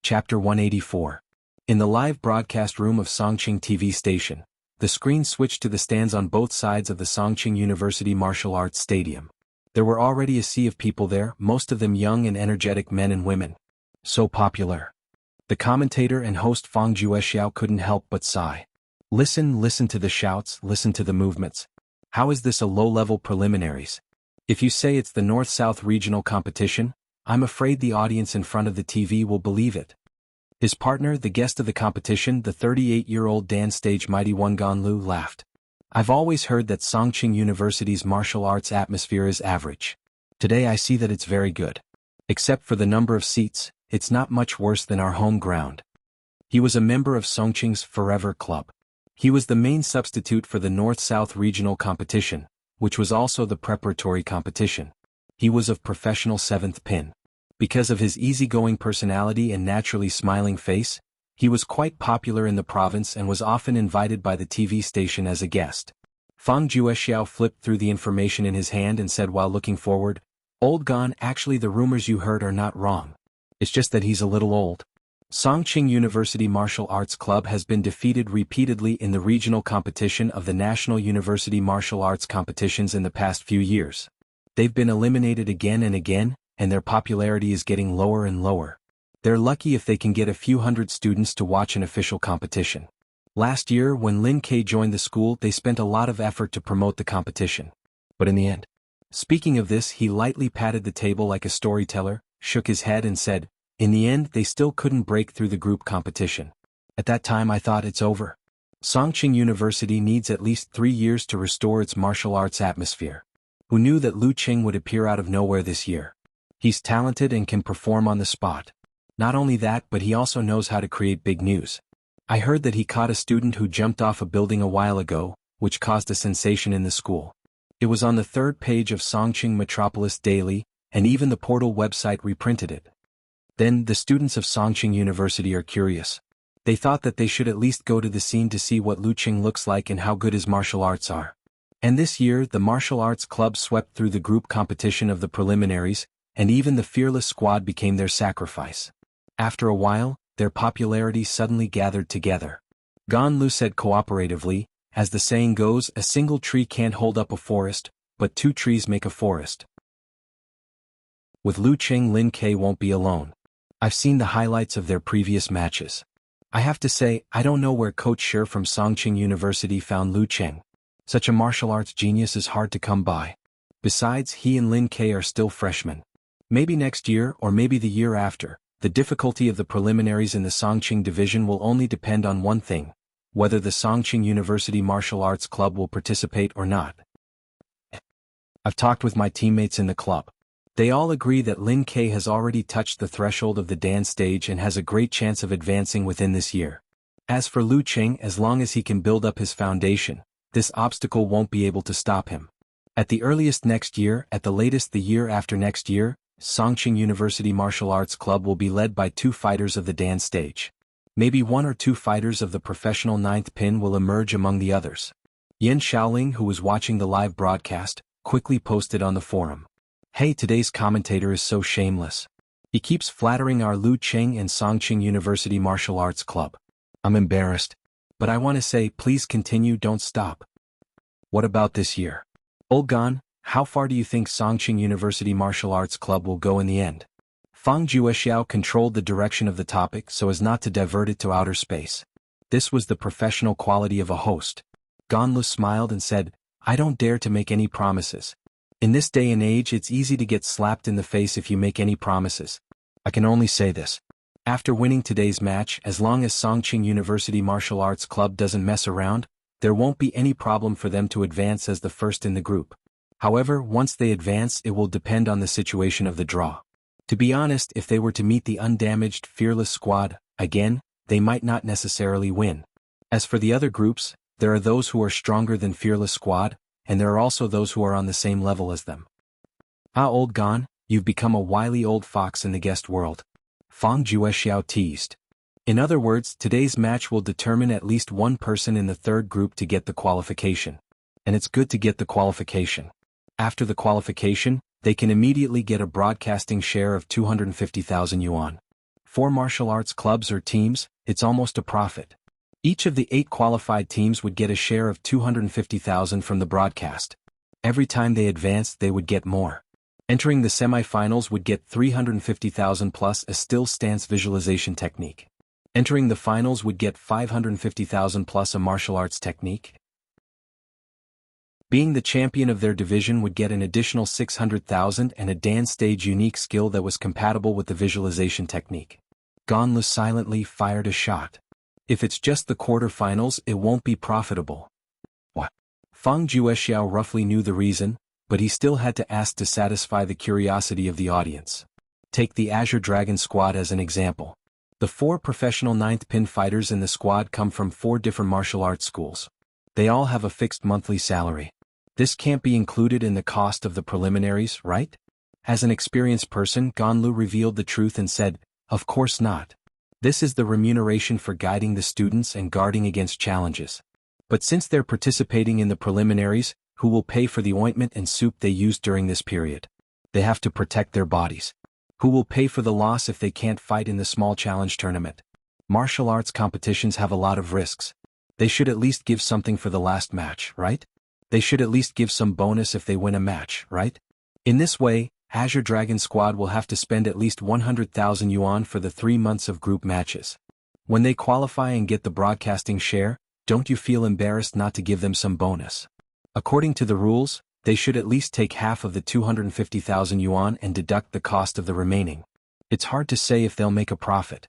Chapter 184. In the live broadcast room of Songqing TV station, the screen switched to the stands on both sides of the Songqing University Martial Arts Stadium. There were already a sea of people there, most of them young and energetic men and women. So popular. The commentator and host Fang Juexiao couldn't help but sigh. Listen to the shouts, listen to the movements. How is this a low-level preliminaries? If you say it's the North-South regional competition, I'm afraid the audience in front of the TV will believe it. His partner, the guest of the competition, the 38-year-old Dan Stage Mighty One Ganlu, laughed. I've always heard that Songqing University's martial arts atmosphere is average. Today I see that it's very good. Except for the number of seats, it's not much worse than our home ground. He was a member of Songqing's Forever Club. He was the main substitute for the North-South regional competition, which was also the preparatory competition. He was of professional 7th pin. Because of his easygoing personality and naturally smiling face, he was quite popular in the province and was often invited by the TV station as a guest. Fang Juexiao flipped through the information in his hand and said while looking forward, "Old Gan, actually the rumors you heard are not wrong. It's just that he's a little old." Songqing University Martial Arts Club has been defeated repeatedly in the regional competition of the National University Martial Arts competitions in the past few years. They've been eliminated again and again, and their popularity is getting lower and lower. They're lucky if they can get a few hundred students to watch an official competition. Last year, when Lin Ke joined the school, they spent a lot of effort to promote the competition. But in the end, speaking of this, he lightly patted the table like a storyteller, shook his head and said, in the end, they still couldn't break through the group competition. At that time I thought it's over. Songqing University needs at least 3 years to restore its martial arts atmosphere. Who knew that Lu Qing would appear out of nowhere this year? He's talented and can perform on the spot. Not only that, but he also knows how to create big news. I heard that he caught a student who jumped off a building a while ago, which caused a sensation in the school. It was on the 3rd page of Songqing Metropolis Daily, and even the portal website reprinted it. Then, the students of Songqing University are curious. They thought that they should at least go to the scene to see what Lu Qing looks like and how good his martial arts are. And this year, the martial arts club swept through the group competition of the preliminaries, and even the fearless squad became their sacrifice. After a while, their popularity suddenly gathered together. Ganlu said cooperatively, as the saying goes, a single tree can't hold up a forest, but 2 trees make a forest. With Lu Qing, Lin Ke won't be alone. I've seen the highlights of their previous matches. I have to say, I don't know where Coach Shi from Songqing University found Lu Qing. Such a martial arts genius is hard to come by. Besides, he and Lin Ke are still freshmen. Maybe next year or maybe the year after, the difficulty of the preliminaries in the Songqing division will only depend on one thing, whether the Songqing University Martial Arts Club will participate or not. I've talked with my teammates in the club. They all agree that Lin Ke has already touched the threshold of the Dan stage and has a great chance of advancing within this year. As for Lu Qing, as long as he can build up his foundation, this obstacle won't be able to stop him. At the earliest next year, at the latest the year after next year, Songqing University Martial Arts Club will be led by 2 fighters of the Dan stage. Maybe 1 or 2 fighters of the professional 9th pin will emerge among the others. Yan Shaoling, who was watching the live broadcast, quickly posted on the forum. Hey, today's commentator is so shameless. He keeps flattering our Lu Qing and Songqing University Martial Arts Club. I'm embarrassed. But I want to say, please continue, don't stop. What about this year? Old Gan, how far do you think Songqing University Martial Arts Club will go in the end? Fang Juexiao controlled the direction of the topic so as not to divert it to outer space. This was the professional quality of a host. Ganlu smiled and said, I don't dare to make any promises. In this day and age, it's easy to get slapped in the face if you make any promises. I can only say this. After winning today's match, as long as Songqing University Martial Arts Club doesn't mess around, there won't be any problem for them to advance as the first in the group. However, once they advance, it will depend on the situation of the draw. To be honest, if they were to meet the undamaged, fearless squad, again, they might not necessarily win. As for the other groups, there are those who are stronger than fearless squad, and there are also those who are on the same level as them. Ah, Old Gan, you've become a wily old fox in the guest world. Fang Juexiao teased. In other words, today's match will determine at least 1 person in the 3rd group to get the qualification. And it's good to get the qualification. After the qualification, they can immediately get a broadcasting share of 250,000 yuan. 4 martial arts clubs or teams, it's almost a profit. Each of the 8 qualified teams would get a share of 250,000 from the broadcast. Every time they advanced, they would get more. Entering the semi-finals would get 350,000 plus a still stance visualization technique. Entering the finals would get 550,000 plus a martial arts technique. Being the champion of their division would get an additional 600,000 and a dance stage unique skill that was compatible with the visualization technique. Ganlu silently fired a shot. If it's just the quarterfinals, it won't be profitable. What? Fang Juexiao roughly knew the reason, but he still had to ask to satisfy the curiosity of the audience. Take the Azure Dragon squad as an example. The 4 professional 9th pin fighters in the squad come from 4 different martial arts schools. They all have a fixed monthly salary. This can't be included in the cost of the preliminaries, right? As an experienced person, Ganlu revealed the truth and said, "Of course not. This is the remuneration for guiding the students and guarding against challenges. But since they're participating in the preliminaries, who will pay for the ointment and soup they used during this period? They have to protect their bodies. Who will pay for the loss if they can't fight in the small challenge tournament? Martial arts competitions have a lot of risks. They should at least give something for the last match, right? They should at least give some bonus if they win a match, right? In this way, Azure Dragon Squad will have to spend at least 100,000 yuan for the 3 months of group matches. When they qualify and get the broadcasting share, don't you feel embarrassed not to give them some bonus? According to the rules, they should at least take half of the 250,000 yuan and deduct the cost of the remaining. It's hard to say if they'll make a profit.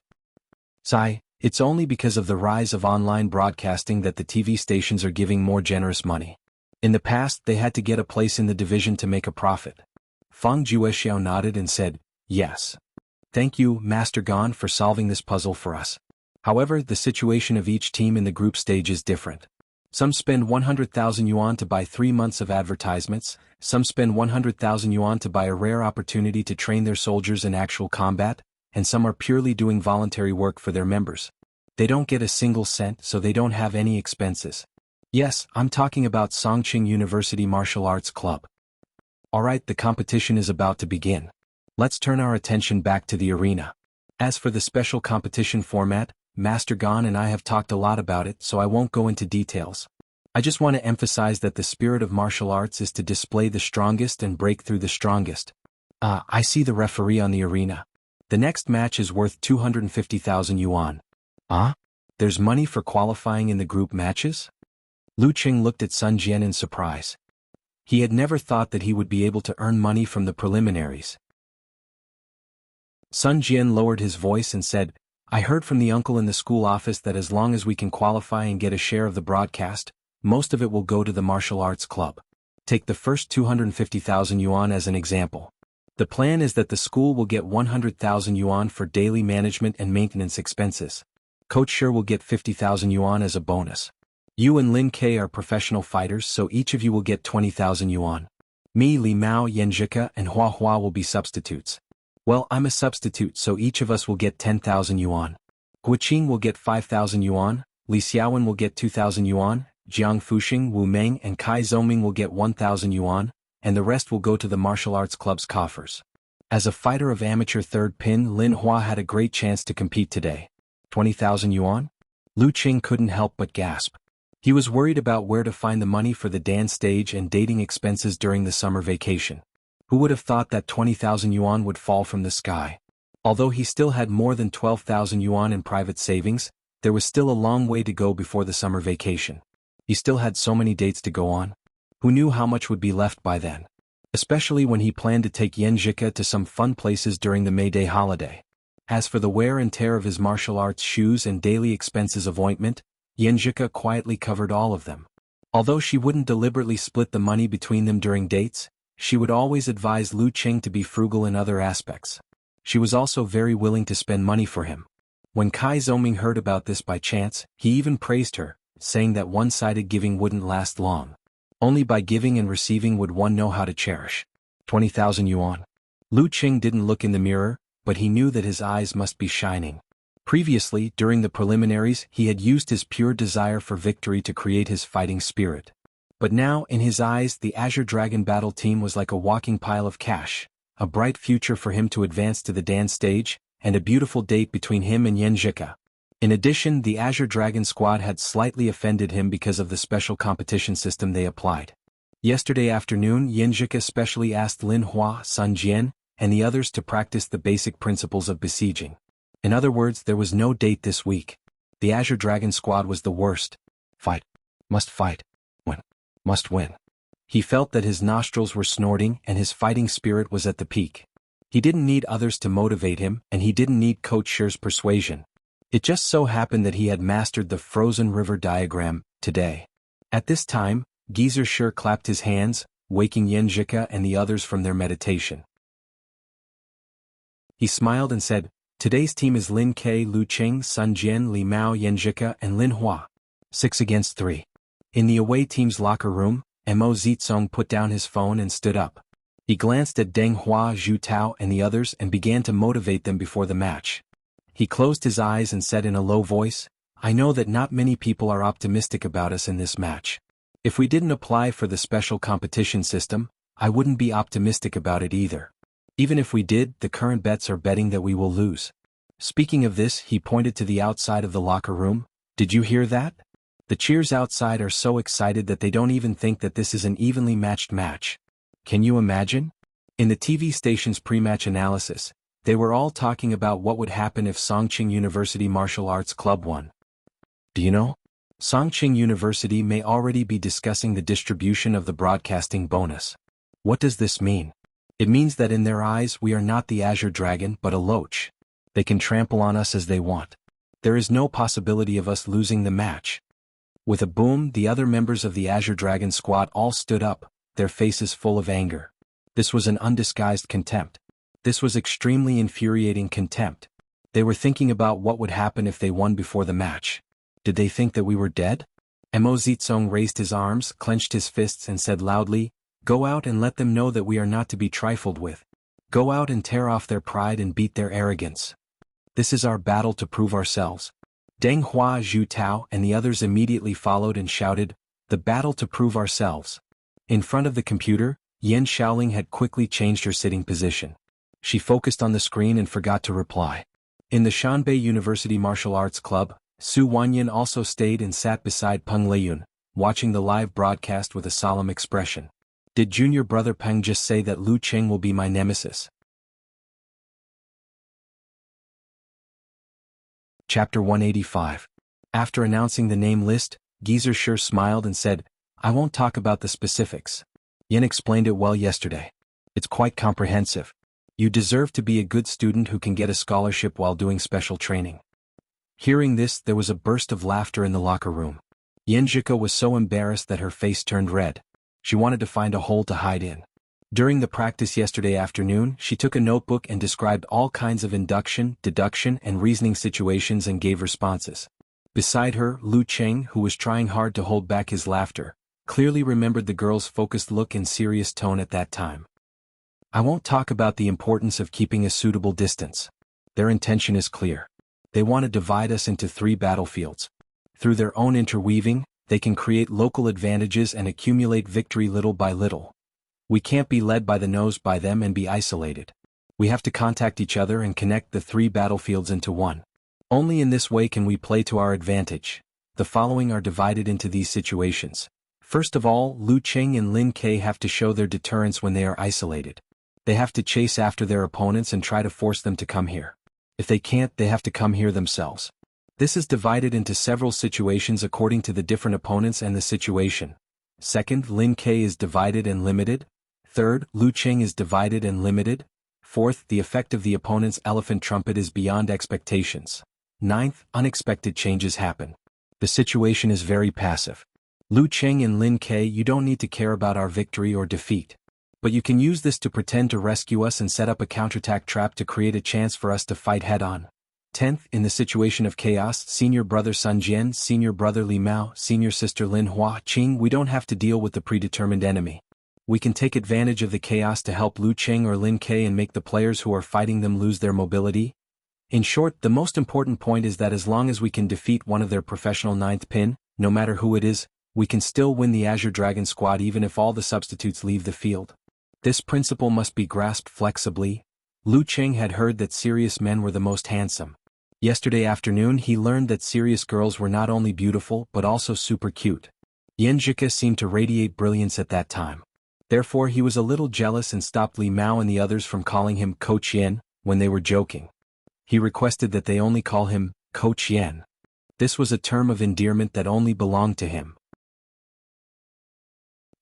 Sai, it's only because of the rise of online broadcasting that the TV stations are giving more generous money. In the past, they had to get a place in the division to make a profit. Fang Juexiao nodded and said, "Yes. Thank you, Master Gan, for solving this puzzle for us. However, the situation of each team in the group stage is different. Some spend 100,000 yuan to buy 3 months of advertisements, some spend 100,000 yuan to buy a rare opportunity to train their soldiers in actual combat, and some are purely doing voluntary work for their members. They don't get a single cent, so they don't have any expenses. Yes, I'm talking about Songqing University Martial Arts Club. Alright, the competition is about to begin. Let's turn our attention back to the arena. As for the special competition format, Master Gan and I have talked a lot about it, so I won't go into details. I just want to emphasize that the spirit of martial arts is to display the strongest and break through the strongest. I see the referee on the arena. The next match is worth 250,000 yuan. There's money for qualifying in the group matches? Lu Qing looked at Sun Jian in surprise. He had never thought that he would be able to earn money from the preliminaries. Sun Jian lowered his voice and said, "I heard from the uncle in the school office that as long as we can qualify and get a share of the broadcast, most of it will go to the martial arts club. Take the first 250,000 yuan as an example. The plan is that the school will get 100,000 yuan for daily management and maintenance expenses. Coach Sher will get 50,000 yuan as a bonus. You and Lin K are professional fighters, so each of you will get 20,000 yuan. Me, Li Mao, Yan Zhika, and Hua Hua will be substitutes. Well, I'm a substitute, so each of us will get 10,000 yuan. Guoqing will get 5,000 yuan, Li Xiaowen will get 2,000 yuan, Jiang Fuxing, Wu Meng and Kai Zoming will get 1,000 yuan, and the rest will go to the martial arts club's coffers. As a fighter of amateur third pin, Lin Hua had a great chance to compete today. 20,000 yuan? Lu Qing couldn't help but gasp. He was worried about where to find the money for the dance stage and dating expenses during the summer vacation. Who would have thought that 20,000 yuan would fall from the sky? Although he still had more than 12,000 yuan in private savings, there was still a long way to go before the summer vacation. He still had so many dates to go on. Who knew how much would be left by then? Especially when he planned to take Yan Zhika to some fun places during the May Day holiday. As for the wear and tear of his martial arts shoes and daily expenses of ointment, Yan Zhika quietly covered all of them. Although she wouldn't deliberately split the money between them during dates, she would always advise Lu Qing to be frugal in other aspects. She was also very willing to spend money for him. When Kai Zoming heard about this by chance, he even praised her, saying that one-sided giving wouldn't last long. Only by giving and receiving would one know how to cherish. 20,000 yuan. Lu Qing didn't look in the mirror, but he knew that his eyes must be shining. Previously, during the preliminaries, he had used his pure desire for victory to create his fighting spirit. But now, in his eyes, the Azure Dragon battle team was like a walking pile of cash, a bright future for him to advance to the dance stage, and a beautiful date between him and Yenjika. In addition, the Azure Dragon squad had slightly offended him because of the special competition system they applied. Yesterday afternoon, Yenjika specially asked Lin Hua, Sun Jian, and the others to practice the basic principles of besieging. In other words, there was no date this week. The Azure Dragon squad was the worst. Fight. Must fight. Win. Must win. He felt that his nostrils were snorting and his fighting spirit was at the peak. He didn't need others to motivate him, and he didn't need Coach Shi's persuasion. It just so happened that he had mastered the frozen river diagram today. At this time, Geezer Shi clapped his hands, waking Yenjika and the others from their meditation. He smiled and said, "Today's team is Lin Ke, Lu Qing, Sun Jian, Li Mao, Yenjika, and Lin Hua. 6 against 3. In the away team's locker room, Mo Zitsong put down his phone and stood up. He glanced at Deng Hua, Zhu Tao and the others and began to motivate them before the match. He closed his eyes and said in a low voice, "I know that not many people are optimistic about us in this match. If we didn't apply for the special competition system, I wouldn't be optimistic about it either. Even if we did, the current bets are betting that we will lose." Speaking of this, he pointed to the outside of the locker room. "Did you hear that? The cheers outside are so excited that they don't even think that this is an evenly matched match. Can you imagine?" In the TV station's pre-match analysis, they were all talking about what would happen if Songqing University Martial Arts Club won. Do you know? Songqing University may already be discussing the distribution of the broadcasting bonus. What does this mean? It means that in their eyes we are not the Azure Dragon but a loach. They can trample on us as they want. There is no possibility of us losing the match. With a boom, the other members of the Azure Dragon squad all stood up, their faces full of anger. This was an undisguised contempt. This was extremely infuriating contempt. They were thinking about what would happen if they won before the match. Did they think that we were dead? Mo Zitsong raised his arms, clenched his fists and said loudly, "Go out and let them know that we are not to be trifled with. Go out and tear off their pride and beat their arrogance. This is our battle to prove ourselves." Deng Hua, Zhu Tao and the others immediately followed and shouted, "The battle to prove ourselves." In front of the computer, Yan Shaoling had quickly changed her sitting position. She focused on the screen and forgot to reply. In the Shanbei University Martial Arts Club, Su Wanyan also stayed and sat beside Peng Leiyun, watching the live broadcast with a solemn expression. Did junior brother Peng just say that Lu Qing will be my nemesis? Chapter 185. After announcing the name list, Geezer Shi smiled and said, "I won't talk about the specifics. Yen explained it well yesterday. It's quite comprehensive. You deserve to be a good student who can get a scholarship while doing special training." Hearing this, there was a burst of laughter in the locker room. Yenjika was so embarrassed that her face turned red. She wanted to find a hole to hide in. During the practice yesterday afternoon, she took a notebook and described all kinds of induction, deduction and reasoning situations and gave responses. Beside her, Lu Qing, who was trying hard to hold back his laughter, clearly remembered the girl's focused look and serious tone at that time. I won't talk about the importance of keeping a suitable distance. Their intention is clear. They want to divide us into 3 battlefields. Through their own interweaving, they can create local advantages and accumulate victory little by little. We can't be led by the nose by them and be isolated. We have to contact each other and connect the 3 battlefields into one. Only in this way can we play to our advantage. The following are divided into these situations. First of all, Lu Qing and Lin Ke have to show their deterrence when they are isolated. They have to chase after their opponents and try to force them to come here. If they can't, they have to come here themselves. This is divided into several situations according to the different opponents and the situation. Second, Lin Ke is divided and limited. Third, Lu Qing is divided and limited. Fourth, the effect of the opponent's elephant trumpet is beyond expectations. Ninth, unexpected changes happen. The situation is very passive. Lu Qing and Lin Ke, you don't need to care about our victory or defeat. But you can use this to pretend to rescue us and set up a counterattack trap to create a chance for us to fight head-on. 10th, in the situation of chaos, senior brother Sun Jian, senior brother Li Mao, senior sister Lin Hua Qing, we don't have to deal with the predetermined enemy. We can take advantage of the chaos to help Lu Qing or Lin Ke and make the players who are fighting them lose their mobility. In short, the most important point is that as long as we can defeat one of their professional 9th pin, no matter who it is, we can still win the Azure Dragon squad even if all the substitutes leave the field. This principle must be grasped flexibly. Lu Cheng had heard that serious men were the most handsome. Yesterday afternoon he learned that serious girls were not only beautiful but also super cute. Yan Zhika seemed to radiate brilliance at that time. Therefore he was a little jealous and stopped Li Mao and the others from calling him Coach Yan when they were joking. He requested that they only call him Coach Yan. This was a term of endearment that only belonged to him.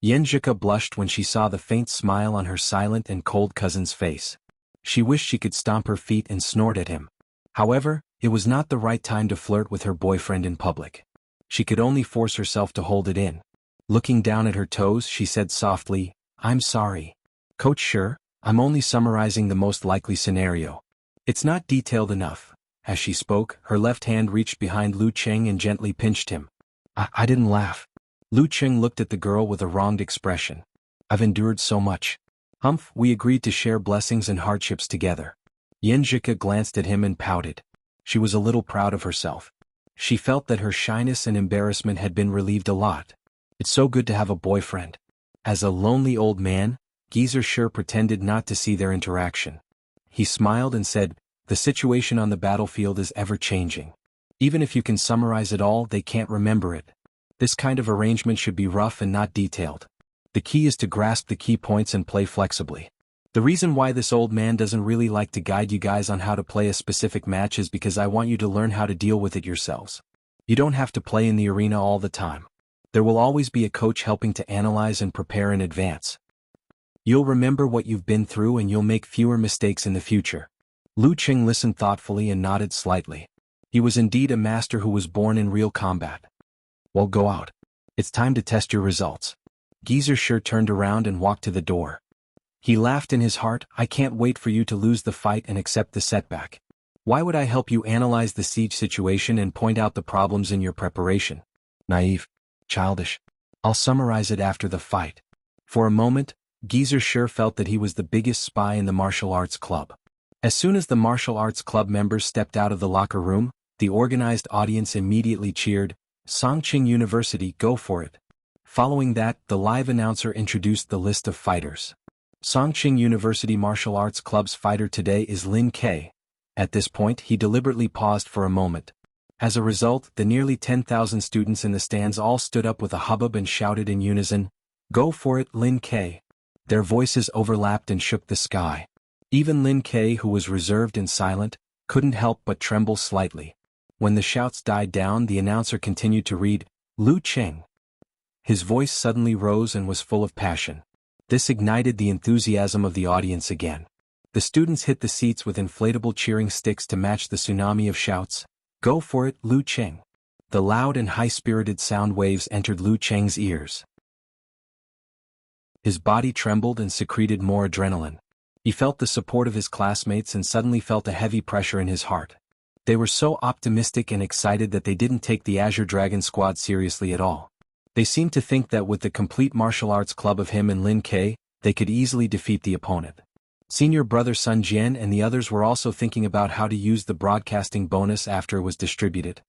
Yan Zhika blushed when she saw the faint smile on her silent and cold cousin's face. She wished she could stomp her feet and snort at him. However, it was not the right time to flirt with her boyfriend in public. She could only force herself to hold it in. Looking down at her toes, she said softly, "I'm sorry. Coach Sure, I'm only summarizing the most likely scenario. It's not detailed enough." As she spoke, her left hand reached behind Lu Cheng and gently pinched him. I didn't laugh." Lu Cheng looked at the girl with a wronged expression. "I've endured so much. Humph, we agreed to share blessings and hardships together." Yan Zhika glanced at him and pouted. She was a little proud of herself. She felt that her shyness and embarrassment had been relieved a lot. It's so good to have a boyfriend. As a lonely old man, Geezer sure pretended not to see their interaction. He smiled and said, "The situation on the battlefield is ever-changing. Even if you can summarize it all, they can't remember it. This kind of arrangement should be rough and not detailed. The key is to grasp the key points and play flexibly. The reason why this old man doesn't really like to guide you guys on how to play a specific match is because I want you to learn how to deal with it yourselves. You don't have to play in the arena all the time. There will always be a coach helping to analyze and prepare in advance. You'll remember what you've been through and you'll make fewer mistakes in the future." Lu Cheng listened thoughtfully and nodded slightly. He was indeed a master who was born in real combat. "Well, go out. It's time to test your results." Geezer sure turned around and walked to the door. He laughed in his heart, "I can't wait for you to lose the fight and accept the setback. Why would I help you analyze the siege situation and point out the problems in your preparation? Naive. Childish. I'll summarize it after the fight." For a moment, Geezer sure felt that he was the biggest spy in the martial arts club. As soon as the martial arts club members stepped out of the locker room, the organized audience immediately cheered, "Songqing University, go for it." Following that, the live announcer introduced the list of fighters. Songqing University Martial Arts Club's fighter today is Lin Ke. At this point, he deliberately paused for a moment. As a result, the nearly 10,000 students in the stands all stood up with a hubbub and shouted in unison, "Go for it, Lin Ke." Their voices overlapped and shook the sky. Even Lin Ke, who was reserved and silent, couldn't help but tremble slightly. When the shouts died down, the announcer continued to read, "Lu Cheng." His voice suddenly rose and was full of passion. This ignited the enthusiasm of the audience again. The students hit the seats with inflatable cheering sticks to match the tsunami of shouts, "Go for it, Lu Cheng." The loud and high-spirited sound waves entered Lu Cheng's ears. His body trembled and secreted more adrenaline. He felt the support of his classmates and suddenly felt a heavy pressure in his heart. They were so optimistic and excited that they didn't take the Azure Dragon squad seriously at all. They seemed to think that with the complete martial arts club of him and Lin Ke, they could easily defeat the opponent. Senior brother Sun Jian and the others were also thinking about how to use the broadcasting bonus after it was distributed.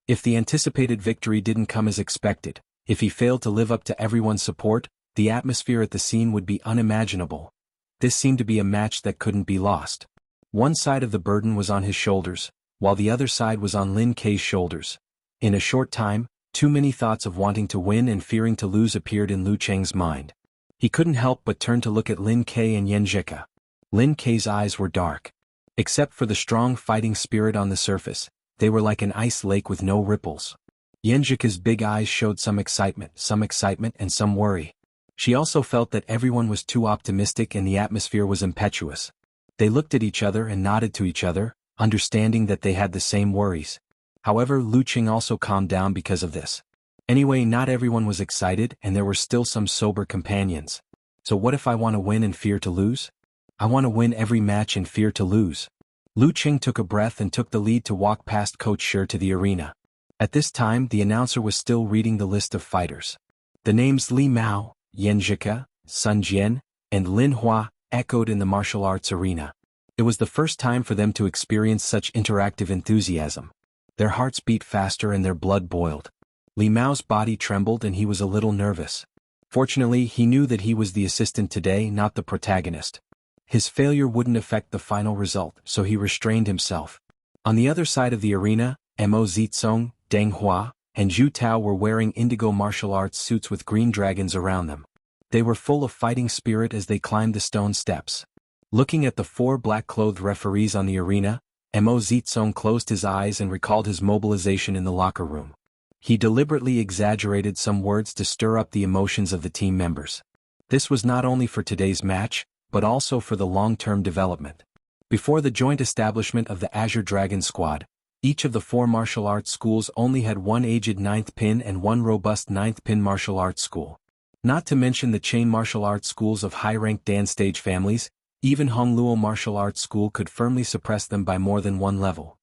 If the anticipated victory didn't come as expected, if he failed to live up to everyone's support, the atmosphere at the scene would be unimaginable. This seemed to be a match that couldn't be lost. One side of the burden was on his shoulders, while the other side was on Lin Ke's shoulders. In a short time, too many thoughts of wanting to win and fearing to lose appeared in Lu Cheng's mind. He couldn't help but turn to look at Lin Ke and Yan Zhika. Lin Ke's eyes were dark. Except for the strong fighting spirit on the surface, they were like an ice lake with no ripples. Yan Zhika's big eyes showed some excitement and some worry. She also felt that everyone was too optimistic and the atmosphere was impetuous. They looked at each other and nodded to each other, understanding that they had the same worries. However, Lu Cheng also calmed down because of this. Anyway, not everyone was excited and there were still some sober companions. So what if I want to win and fear to lose? I want to win every match and fear to lose. Lu Cheng took a breath and took the lead to walk past Coach Sher to the arena. At this time, the announcer was still reading the list of fighters. The names Li Mao, Yan Zhika, Sun Jian, and Lin Hua echoed in the martial arts arena. It was the first time for them to experience such interactive enthusiasm. Their hearts beat faster and their blood boiled. Li Mao's body trembled and he was a little nervous. Fortunately, he knew that he was the assistant today, not the protagonist. His failure wouldn't affect the final result, so he restrained himself. On the other side of the arena, Mo Zitsong, Deng Hua, and Zhu Tao were wearing indigo martial arts suits with green dragons around them. They were full of fighting spirit as they climbed the stone steps. Looking at the four black-clothed referees on the arena, Mo Zitsong closed his eyes and recalled his mobilization in the locker room. He deliberately exaggerated some words to stir up the emotions of the team members. This was not only for today's match, but also for the long-term development. Before the joint establishment of the Azure Dragon Squad, each of the four martial arts schools only had one aged 9th pin and one robust 9th pin martial arts school. Not to mention the chain martial arts schools of high-ranked Dan stage families, even Hongluo Martial Arts School could firmly suppress them by more than one level.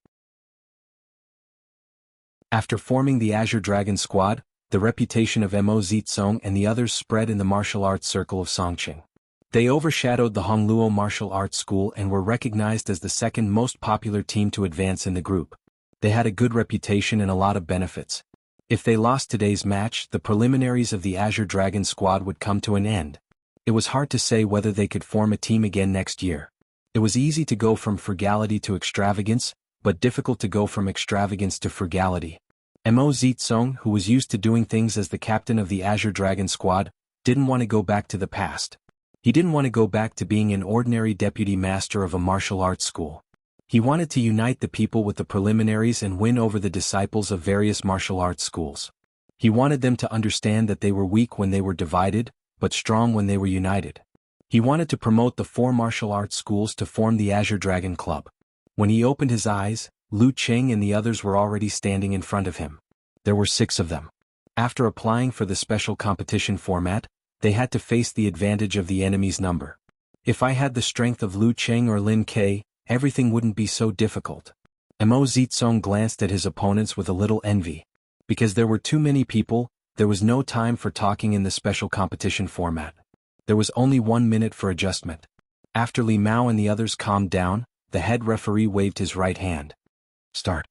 After forming the Azure Dragon Squad, the reputation of Mo Zitsong and the others spread in the martial arts circle of Songqing. They overshadowed the Hongluo Martial Arts School and were recognized as the second most popular team to advance in the group. They had a good reputation and a lot of benefits. If they lost today's match, the preliminaries of the Azure Dragon Squad would come to an end. It was hard to say whether they could form a team again next year. It was easy to go from frugality to extravagance, but difficult to go from extravagance to frugality. Mo Zitsong, who was used to doing things as the captain of the Azure Dragon Squad, didn't want to go back to the past. He didn't want to go back to being an ordinary deputy master of a martial arts school. He wanted to unite the people with the preliminaries and win over the disciples of various martial arts schools. He wanted them to understand that they were weak when they were divided, but strong when they were united. He wanted to promote the four martial arts schools to form the Azure Dragon Club. When he opened his eyes, Lu Cheng and the others were already standing in front of him. There were 6 of them. After applying for the special competition format, they had to face the advantage of the enemy's number. If I had the strength of Lu Cheng or Lin Ke, everything wouldn't be so difficult. Mo Zitsong glanced at his opponents with a little envy. Because there were too many people, there was no time for talking in the special competition format. There was only 1 minute for adjustment. After Li Mao and the others calmed down, the head referee waved his right hand. Start.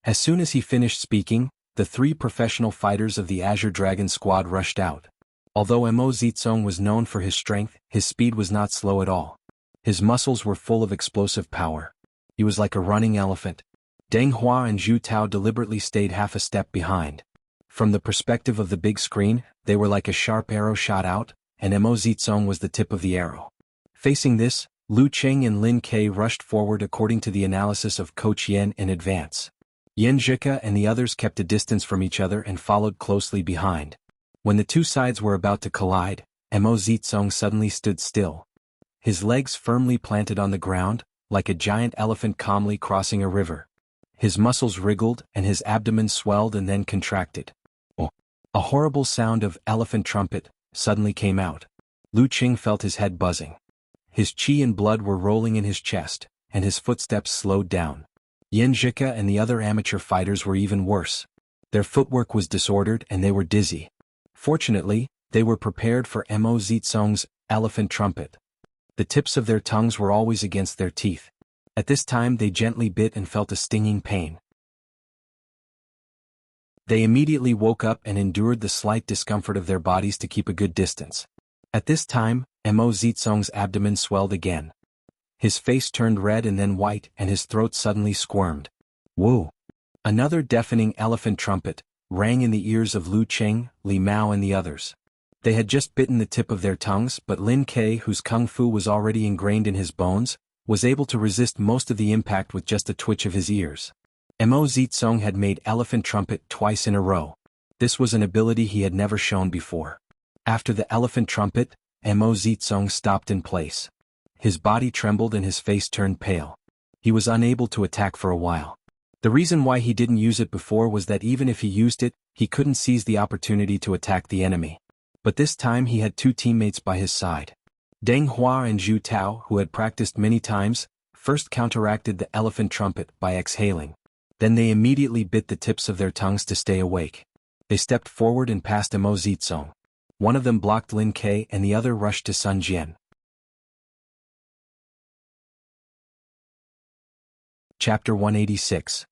As soon as he finished speaking, the 3 professional fighters of the Azure Dragon Squad rushed out. Although Mo Zitsong was known for his strength, his speed was not slow at all. His muscles were full of explosive power. He was like a running elephant. Deng Hua and Zhu Tao deliberately stayed half a step behind. From the perspective of the big screen, they were like a sharp arrow shot out, and Mo Zitsong was the tip of the arrow. Facing this, Lu Cheng and Lin Ke rushed forward according to the analysis of Coach Yen in advance. Yan Zhika and the others kept a distance from each other and followed closely behind. When the 2 sides were about to collide, Mo Zitsong suddenly stood still. His legs firmly planted on the ground, like a giant elephant calmly crossing a river. His muscles wriggled and his abdomen swelled and then contracted. Oh! A horrible sound of elephant trumpet suddenly came out. Lu Cheng felt his head buzzing. His qi and blood were rolling in his chest, and his footsteps slowed down. Yan Zhika and the other amateur fighters were even worse. Their footwork was disordered and they were dizzy. Fortunately, they were prepared for Mo Zitsong's elephant trumpet. The tips of their tongues were always against their teeth. At this time they gently bit and felt a stinging pain. They immediately woke up and endured the slight discomfort of their bodies to keep a good distance. At this time, Mo Zitsong's abdomen swelled again. His face turned red and then white and his throat suddenly squirmed. Woo! Another deafening elephant trumpet rang in the ears of Lu Cheng, Li Mao and the others. They had just bitten the tip of their tongues, but Lin Ke, whose kung fu was already ingrained in his bones, was able to resist most of the impact with just a twitch of his ears. Mo Zitsong had made elephant trumpet twice in a row. This was an ability he had never shown before. After the elephant trumpet, Mo Zitsong stopped in place. His body trembled and his face turned pale. He was unable to attack for a while. The reason why he didn't use it before was that even if he used it, he couldn't seize the opportunity to attack the enemy. But this time he had 2 teammates by his side. Deng Hua and Zhu Tao, who had practiced many times, first counteracted the elephant trumpet by exhaling. Then they immediately bit the tips of their tongues to stay awake. They stepped forward and passed Mo Zitsong. One of them blocked Lin Ke and the other rushed to Sun Jian. Chapter 186.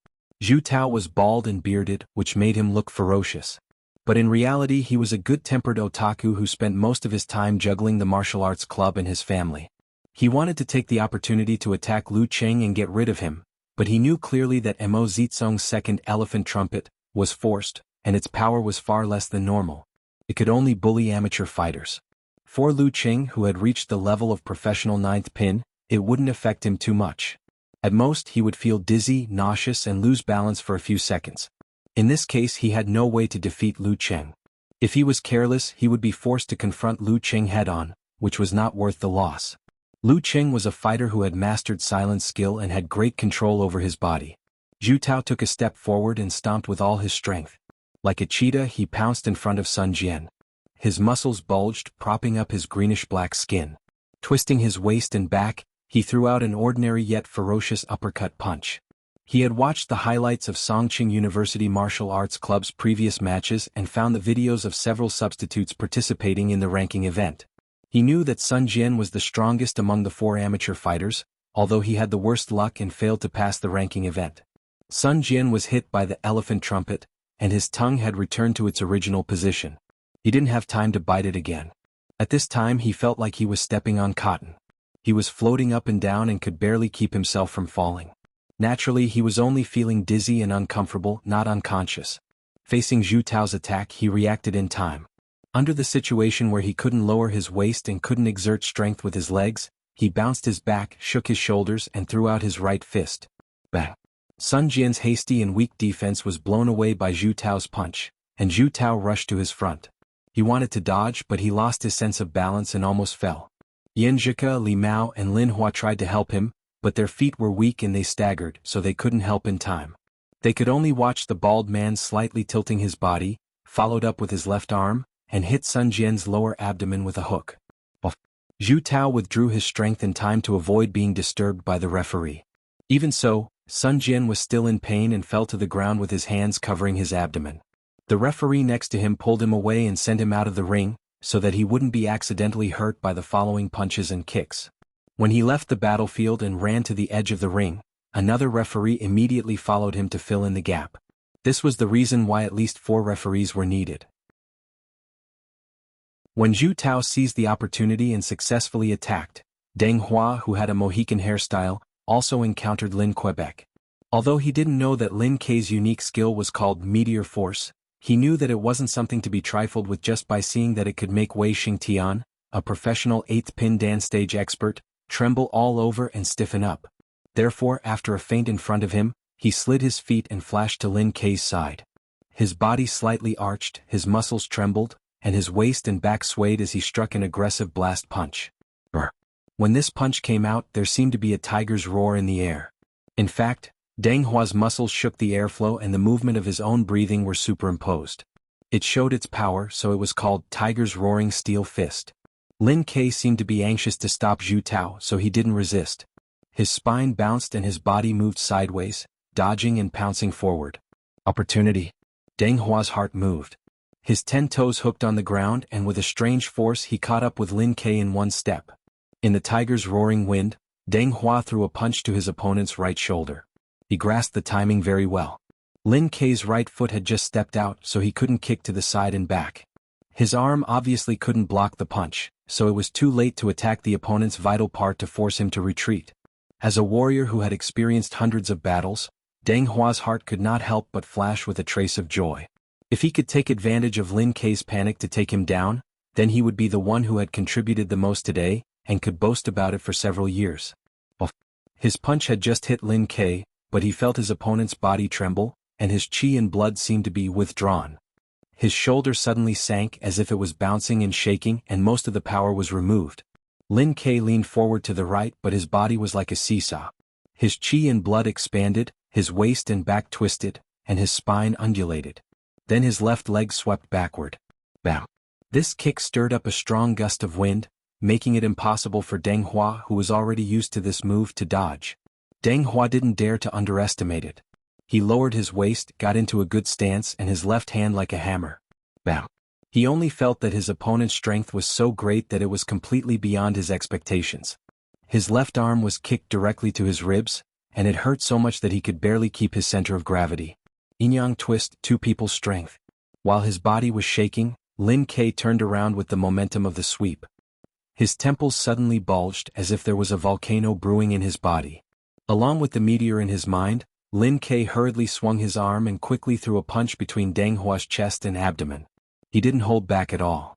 Zhu Tao was bald and bearded, which made him look ferocious. But in reality he was a good-tempered otaku who spent most of his time juggling the martial arts club and his family. He wanted to take the opportunity to attack Lu Cheng and get rid of him, but he knew clearly that Mo Zizong's second elephant trumpet was forced, and its power was far less than normal. It could only bully amateur fighters. For Lu Cheng, who had reached the level of professional ninth pin, it wouldn't affect him too much. At most he would feel dizzy, nauseous and lose balance for a few seconds. In this case he had no way to defeat Lu Cheng. If he was careless he would be forced to confront Lu Cheng head-on, which was not worth the loss. Lu Cheng was a fighter who had mastered silent skill and had great control over his body. Zhu Tao took a step forward and stomped with all his strength. Like a cheetah he pounced in front of Sun Jian. His muscles bulged, propping up his greenish-black skin. Twisting his waist and back, he threw out an ordinary yet ferocious uppercut punch. He had watched the highlights of Songqing University Martial Arts Club's previous matches and found the videos of several substitutes participating in the ranking event. He knew that Sun Jian was the strongest among the 4 amateur fighters, although he had the worst luck and failed to pass the ranking event. Sun Jian was hit by the elephant trumpet, and his tongue had returned to its original position. He didn't have time to bite it again. At this time he felt like he was stepping on cotton. He was floating up and down and could barely keep himself from falling. Naturally he was only feeling dizzy and uncomfortable, not unconscious. Facing Zhu Tao's attack he reacted in time. Under the situation where he couldn't lower his waist and couldn't exert strength with his legs, he bounced his back, shook his shoulders and threw out his right fist. Bang! Sun Jian's hasty and weak defense was blown away by Zhu Tao's punch, and Zhu Tao rushed to his front. He wanted to dodge but he lost his sense of balance and almost fell. Yan Zhika, Li Mao and Lin Hua tried to help him, but their feet were weak and they staggered, so they couldn't help in time. They could only watch the bald man slightly tilting his body, followed up with his left arm, and hit Sun Jian's lower abdomen with a hook. Zhu Tao withdrew his strength in time to avoid being disturbed by the referee. Even so, Sun Jian was still in pain and fell to the ground with his hands covering his abdomen. The referee next to him pulled him away and sent him out of the ring, so that he wouldn't be accidentally hurt by the following punches and kicks. When he left the battlefield and ran to the edge of the ring, another referee immediately followed him to fill in the gap. This was the reason why at least 4 referees were needed. When Zhu Tao seized the opportunity and successfully attacked, Deng Hua, who had a Mohican hairstyle, also encountered Lin Quebec. Although he didn't know that Lin Kei's unique skill was called Meteor Force, he knew that it wasn't something to be trifled with just by seeing that it could make Wei Xingtian, a professional 8th pin dance stage expert, tremble all over and stiffen up. Therefore, after a feint in front of him, he slid his feet and flashed to Lin Kei's side. His body slightly arched, his muscles trembled, and his waist and back swayed as he struck an aggressive blast punch. When this punch came out, there seemed to be a tiger's roar in the air. In fact, Deng Hua's muscles shook the airflow and the movement of his own breathing were superimposed. It showed its power, so it was called Tiger's Roaring Steel Fist. Lin Kei seemed to be anxious to stop Zhu Tao, so he didn't resist. His spine bounced and his body moved sideways, dodging and pouncing forward. Opportunity. Deng Hua's heart moved. His 10 toes hooked on the ground and with a strange force he caught up with Lin Kei in one step. In the tiger's roaring wind, Deng Hua threw a punch to his opponent's right shoulder. He grasped the timing very well. Lin Kei's right foot had just stepped out, so he couldn't kick to the side and back. His arm obviously couldn't block the punch, so it was too late to attack the opponent's vital part to force him to retreat. As a warrior who had experienced hundreds of battles, Deng Hua's heart could not help but flash with a trace of joy. If he could take advantage of Lin Kei's panic to take him down, then he would be the one who had contributed the most today, and could boast about it for several years. His punch had just hit Lin Kei, but he felt his opponent's body tremble, and his qi and blood seemed to be withdrawn. His shoulder suddenly sank as if it was bouncing and shaking, and most of the power was removed. Lin Kei leaned forward to the right, but his body was like a seesaw. His qi and blood expanded, his waist and back twisted, and his spine undulated. Then his left leg swept backward. Bam! This kick stirred up a strong gust of wind, making it impossible for Deng Hua, who was already used to this move, to dodge. Deng Hua didn't dare to underestimate it. He lowered his waist, got into a good stance, and his left hand like a hammer. Bam! He only felt that his opponent's strength was so great that it was completely beyond his expectations. His left arm was kicked directly to his ribs, and it hurt so much that he could barely keep his center of gravity. Yin-yang twist, two people's strength. While his body was shaking, Lin Kei turned around with the momentum of the sweep. His temples suddenly bulged as if there was a volcano brewing in his body. Along with the meteor in his mind, Lin Ke hurriedly swung his arm and quickly threw a punch between Deng Hua's chest and abdomen. He didn't hold back at all.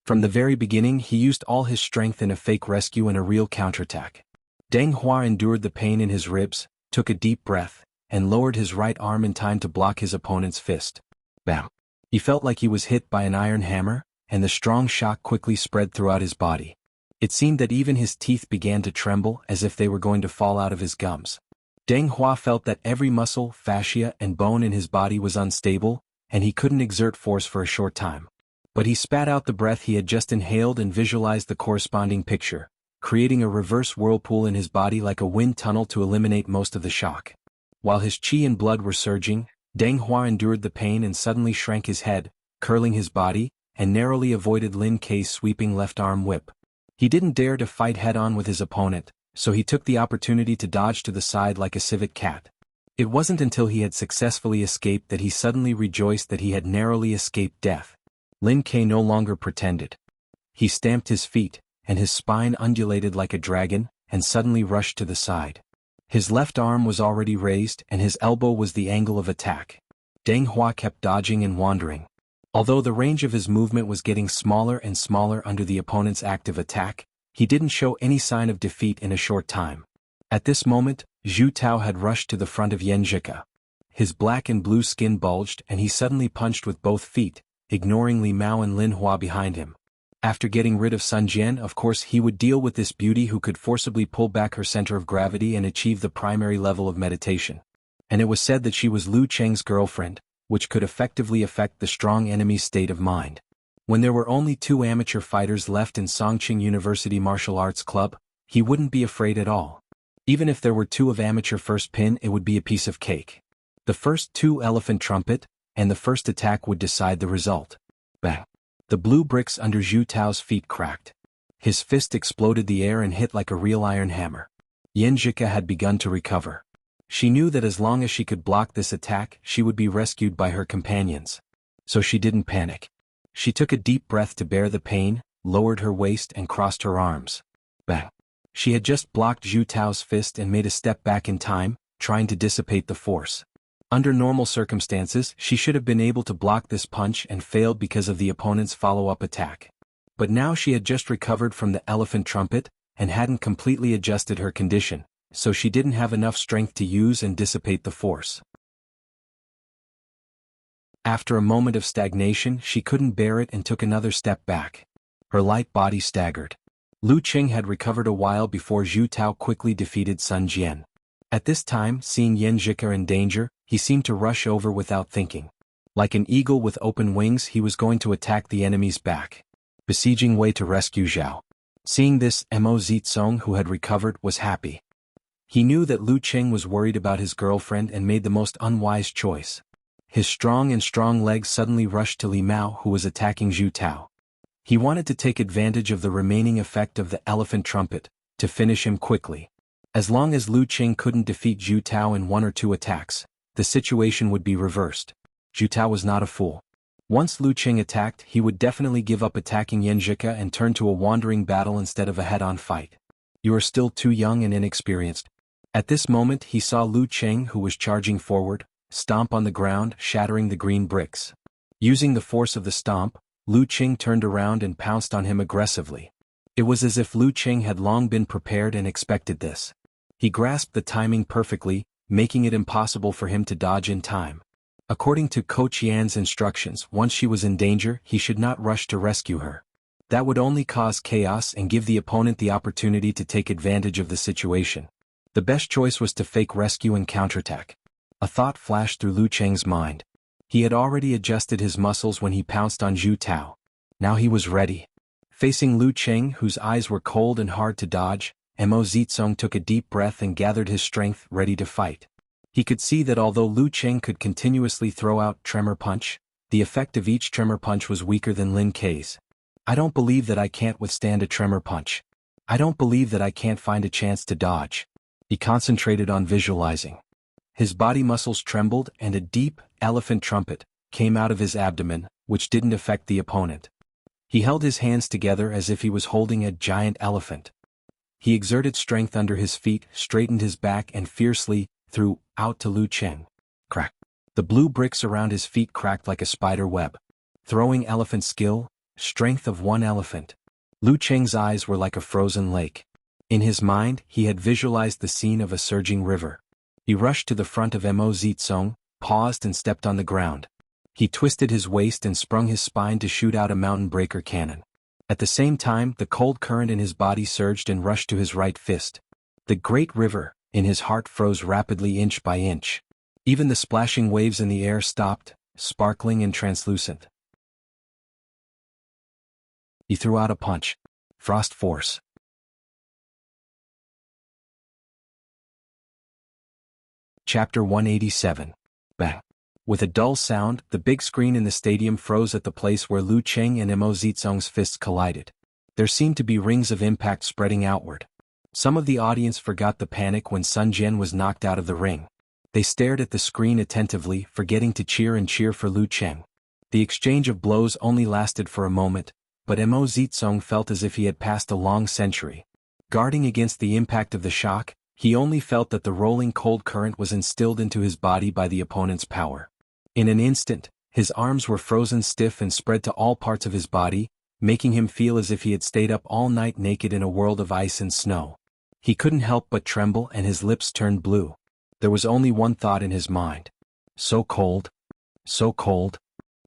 From the very beginning he used all his strength in a fake rescue and a real counterattack. Deng Hua endured the pain in his ribs, took a deep breath, and lowered his right arm in time to block his opponent's fist. Bam! He felt like he was hit by an iron hammer, and the strong shock quickly spread throughout his body. It seemed that even his teeth began to tremble as if they were going to fall out of his gums. Deng Hua felt that every muscle, fascia, and bone in his body was unstable, and he couldn't exert force for a short time. But he spat out the breath he had just inhaled and visualized the corresponding picture, creating a reverse whirlpool in his body like a wind tunnel to eliminate most of the shock. While his qi and blood were surging, Deng Hua endured the pain and suddenly shrank his head, curling his body, and narrowly avoided Lin Ke's sweeping left arm whip. He didn't dare to fight head-on with his opponent, so he took the opportunity to dodge to the side like a civet cat. It wasn't until he had successfully escaped that he suddenly rejoiced that he had narrowly escaped death. Lin Ke no longer pretended. He stamped his feet, and his spine undulated like a dragon, and suddenly rushed to the side. His left arm was already raised and his elbow was the angle of attack. Deng Hua kept dodging and wandering. Although the range of his movement was getting smaller and smaller under the opponent's active attack, he didn't show any sign of defeat in a short time. At this moment, Zhu Tao had rushed to the front of Yan Zhika. His black and blue skin bulged and he suddenly punched with both feet, ignoring Li Mao and Lin Hua behind him. After getting rid of Sun Jian, of course he would deal with this beauty who could forcibly pull back her center of gravity and achieve the primary level of meditation. And it was said that she was Lu Cheng's girlfriend, which could effectively affect the strong enemy's state of mind. When there were only 2 amateur fighters left in Songqing University Martial Arts Club, he wouldn't be afraid at all. Even if there were 2 of amateur first pin, it would be a piece of cake. The first 2 elephant trumpet, and the first attack would decide the result. Bang! The blue bricks under Zhu Tao's feet cracked. His fist exploded the air and hit like a real iron hammer. Yan Zhika had begun to recover. She knew that as long as she could block this attack, she would be rescued by her companions. So she didn't panic. She took a deep breath to bear the pain, lowered her waist and crossed her arms. Bang! She had just blocked Zhu Tao's fist and made a step back in time, trying to dissipate the force. Under normal circumstances, she should have been able to block this punch and failed because of the opponent's follow-up attack. But now she had just recovered from the elephant trumpet, and hadn't completely adjusted her condition, so she didn't have enough strength to use and dissipate the force. After a moment of stagnation, she couldn't bear it and took another step back. Her light body staggered. Lu Qing had recovered a while before Zhu Tao quickly defeated Sun Jian. At this time, seeing Yan Zhika in danger, he seemed to rush over without thinking. Like an eagle with open wings, he was going to attack the enemy's back. Besieging Wei to rescue Zhao. Seeing this, Mo Zitsong, who had recovered, was happy. He knew that Lu Qing was worried about his girlfriend and made the most unwise choice. His strong legs suddenly rushed to Li Mao, who was attacking Zhu Tao. He wanted to take advantage of the remaining effect of the elephant trumpet, to finish him quickly. As long as Lu Qing couldn't defeat Zhu Tao in 1 or 2 attacks, the situation would be reversed. Zhu Tao was not a fool. Once Lu Qing attacked, he would definitely give up attacking Yan Zhika and turn to a wandering battle instead of a head-on fight. You are still too young and inexperienced. At this moment he saw Lu Qing, who was charging forward, stomp on the ground, shattering the green bricks. Using the force of the stomp, Lu Qing turned around and pounced on him aggressively. It was as if Lu Qing had long been prepared and expected this. He grasped the timing perfectly, making it impossible for him to dodge in time. According to Coach Yan's instructions, once she was in danger, he should not rush to rescue her. That would only cause chaos and give the opponent the opportunity to take advantage of the situation. The best choice was to fake rescue and counterattack. A thought flashed through Lu Qing's mind. He had already adjusted his muscles when he pounced on Zhu Tao. Now he was ready. Facing Lu Qing, whose eyes were cold and hard to dodge, Mo Zitsong took a deep breath and gathered his strength, ready to fight. He could see that although Lu Qing could continuously throw out tremor punch, the effect of each tremor punch was weaker than Lin Ke's. I don't believe that I can't withstand a tremor punch. I don't believe that I can't find a chance to dodge. He concentrated on visualizing. His body muscles trembled and a deep, elephant trumpet came out of his abdomen, which didn't affect the opponent. He held his hands together as if he was holding a giant elephant. He exerted strength under his feet, straightened his back and fiercely threw out to Lu Cheng. Crack. The blue bricks around his feet cracked like a spider web. Throwing elephant skill, strength of one elephant. Lu Cheng's eyes were like a frozen lake. In his mind, he had visualized the scene of a surging river. He rushed to the front of Mo Zitsong, paused and stepped on the ground. He twisted his waist and sprung his spine to shoot out a mountain breaker cannon. At the same time, the cold current in his body surged and rushed to his right fist. The great river, in his heart, froze rapidly inch by inch. Even the splashing waves in the air stopped, sparkling and translucent. He threw out a punch. Frost Force. Chapter 187. Bang. With a dull sound, the big screen in the stadium froze at the place where Lu Cheng and Mo Zitsong's fists collided. There seemed to be rings of impact spreading outward. Some of the audience forgot the panic when Sun Jian was knocked out of the ring. They stared at the screen attentively, forgetting to cheer for Lu Cheng. The exchange of blows only lasted for a moment, but Mo Zitsong felt as if he had passed a long century. Guarding against the impact of the shock, he only felt that the rolling cold current was instilled into his body by the opponent's power. In an instant, his arms were frozen stiff and spread to all parts of his body, making him feel as if he had stayed up all night naked in a world of ice and snow. He couldn't help but tremble and his lips turned blue. There was only one thought in his mind. So cold. So cold.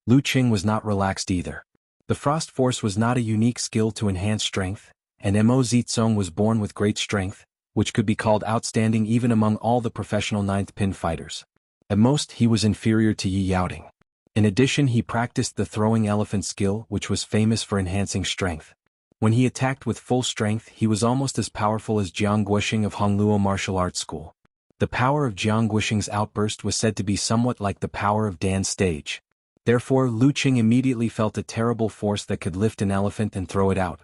Lu Cheng was not relaxed either. The Frost Force was not a unique skill to enhance strength, and Mo Zitsong was born with great strength, which could be called outstanding even among all the professional ninth pin fighters. At most, he was inferior to Yi Yaoting. In addition, he practiced the throwing elephant skill, which was famous for enhancing strength. When he attacked with full strength, he was almost as powerful as Jianghu of Hongluo Martial Arts School. The power of Jianghu's outburst was said to be somewhat like the power of Dan's stage. Therefore, Lu Cheng immediately felt a terrible force that could lift an elephant and throw it out.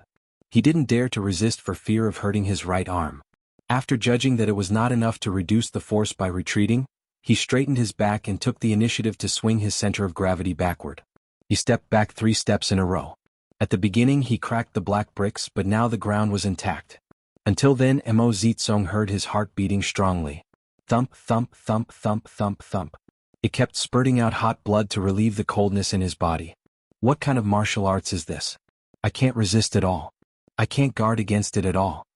He didn't dare to resist for fear of hurting his right arm. After judging that it was not enough to reduce the force by retreating, he straightened his back and took the initiative to swing his center of gravity backward. He stepped back 3 steps in a row. At the beginning he cracked the black bricks, but now the ground was intact. Until then, Mo Zitsong heard his heart beating strongly. Thump, thump, thump, thump, thump, thump. It kept spurting out hot blood to relieve the coldness in his body. What kind of martial arts is this? I can't resist at all. I can't guard against it at all.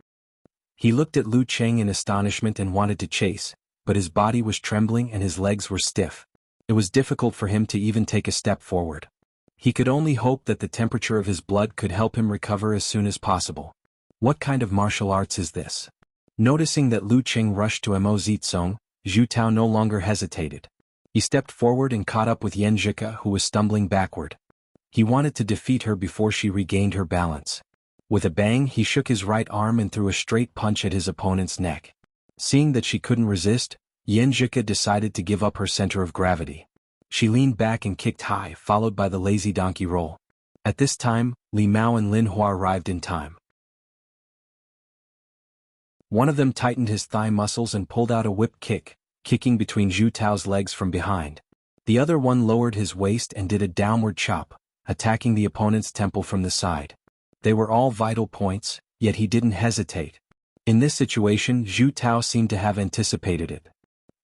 He looked at Lu Cheng in astonishment and wanted to chase, but his body was trembling and his legs were stiff. It was difficult for him to even take a step forward. He could only hope that the temperature of his blood could help him recover as soon as possible. What kind of martial arts is this? Noticing that Lu Cheng rushed to Mo Zitsong, Zhu Tao no longer hesitated. He stepped forward and caught up with Yan Zhika, who was stumbling backward. He wanted to defeat her before she regained her balance. With a bang, he shook his right arm and threw a straight punch at his opponent's neck. Seeing that she couldn't resist, Yan Zhika decided to give up her center of gravity. She leaned back and kicked high, followed by the lazy donkey roll. At this time, Li Mao and Lin Hua arrived in time. One of them tightened his thigh muscles and pulled out a whip kick, kicking between Zhu Tao's legs from behind. The other one lowered his waist and did a downward chop, attacking the opponent's temple from the side. They were all vital points, yet he didn't hesitate. In this situation, Zhu Tao seemed to have anticipated it.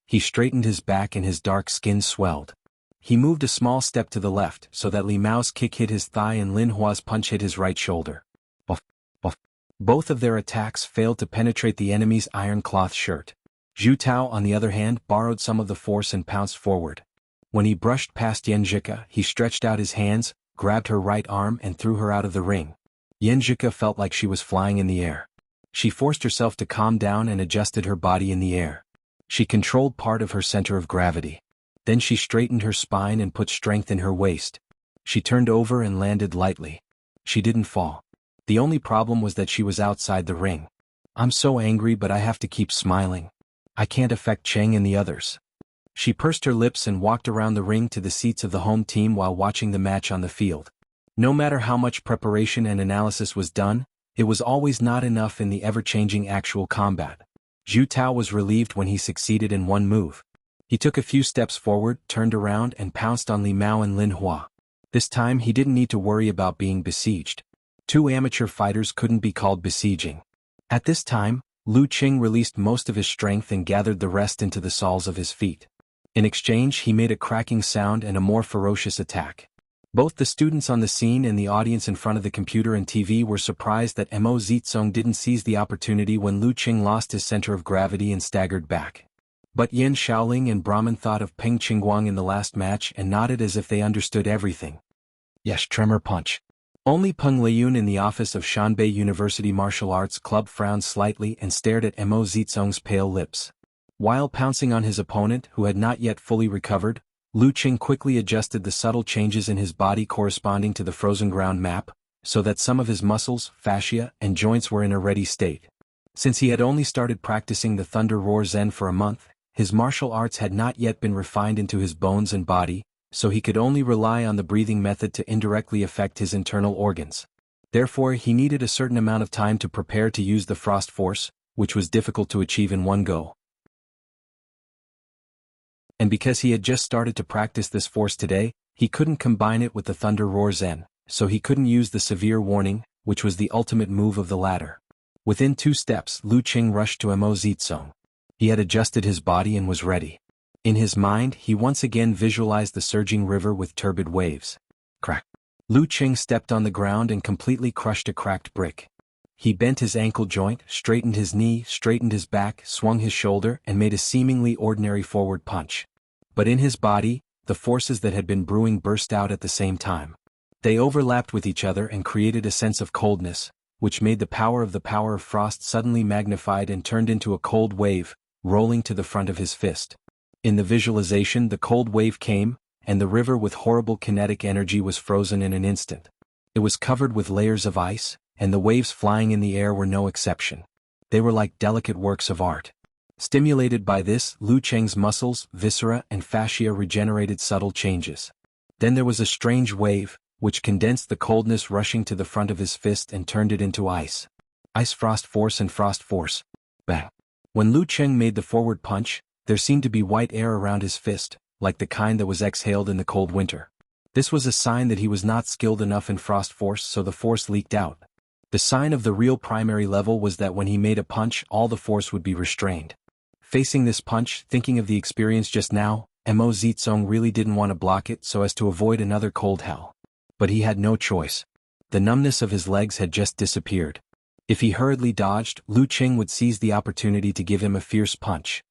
He straightened his back and his dark skin swelled. He moved a small step to the left so that Li Mao's kick hit his thigh and Lin Hua's punch hit his right shoulder. Buff, buff. Both of their attacks failed to penetrate the enemy's iron cloth shirt. Zhu Tao, on the other hand, borrowed some of the force and pounced forward. When he brushed past Yan Zhika, he stretched out his hands, grabbed her right arm and threw her out of the ring. Yan Zhika felt like she was flying in the air. She forced herself to calm down and adjusted her body in the air. She controlled part of her center of gravity. Then she straightened her spine and put strength in her waist. She turned over and landed lightly. She didn't fall. The only problem was that she was outside the ring. I'm so angry, but I have to keep smiling. I can't affect Cheng and the others. She pursed her lips and walked around the ring to the seats of the home team while watching the match on the field. No matter how much preparation and analysis was done, it was always not enough in the ever-changing actual combat. Zhu Tao was relieved when he succeeded in one move. He took a few steps forward, turned around and pounced on Li Mao and Lin Hua. This time he didn't need to worry about being besieged. Two amateur fighters couldn't be called besieging. At this time, Lu Qing released most of his strength and gathered the rest into the soles of his feet. In exchange, he made a cracking sound and a more ferocious attack. Both the students on the scene and the audience in front of the computer and TV were surprised that Mo Zizong didn't seize the opportunity when Lu Qing lost his center of gravity and staggered back. But Yan Shaoling and Brahman thought of Peng Qingguang in the last match and nodded as if they understood everything. Yes, tremor punch. Only Peng Liyun in the office of Shanbei University Martial Arts Club frowned slightly and stared at Mo Zizong's pale lips. While pouncing on his opponent, who had not yet fully recovered, Lu Qing quickly adjusted the subtle changes in his body corresponding to the frozen ground map, so that some of his muscles, fascia, and joints were in a ready state. Since he had only started practicing the Thunder Roar Zen for a month, his martial arts had not yet been refined into his bones and body, so he could only rely on the breathing method to indirectly affect his internal organs. Therefore, he needed a certain amount of time to prepare to use the Frost Force, which was difficult to achieve in one go. And because he had just started to practice this force today, he couldn't combine it with the Thunder Roar Zen, so he couldn't use the Severe Warning, which was the ultimate move of the latter. Within 2 steps, Lu Qing rushed to Mo Zizong. He had adjusted his body and was ready. In his mind, he once again visualized the surging river with turbid waves. Crack. Lu Qing stepped on the ground and completely crushed a cracked brick. He bent his ankle joint, straightened his knee, straightened his back, swung his shoulder, and made a seemingly ordinary forward punch. But in his body, the forces that had been brewing burst out at the same time. They overlapped with each other and created a sense of coldness, which made the power of frost suddenly magnified and turned into a cold wave, rolling to the front of his fist. In the visualization, the cold wave came, and the river with horrible kinetic energy was frozen in an instant. It was covered with layers of ice, and the waves flying in the air were no exception. They were like delicate works of art. Stimulated by this, Lu Qing's muscles, viscera, and fascia regenerated subtle changes. Then there was a strange wave, which condensed the coldness rushing to the front of his fist and turned it into ice. Ice Frost Force and Frost Force. Bang. When Lu Qing made the forward punch, there seemed to be white air around his fist, like the kind that was exhaled in the cold winter. This was a sign that he was not skilled enough in Frost Force, so the force leaked out. The sign of the real primary level was that when he made a punch, all the force would be restrained. Facing this punch, thinking of the experience just now, Mo Zizong really didn't want to block it so as to avoid another cold hell. But he had no choice. The numbness of his legs had just disappeared. If he hurriedly dodged, Lu Qing would seize the opportunity to give him a fierce punch.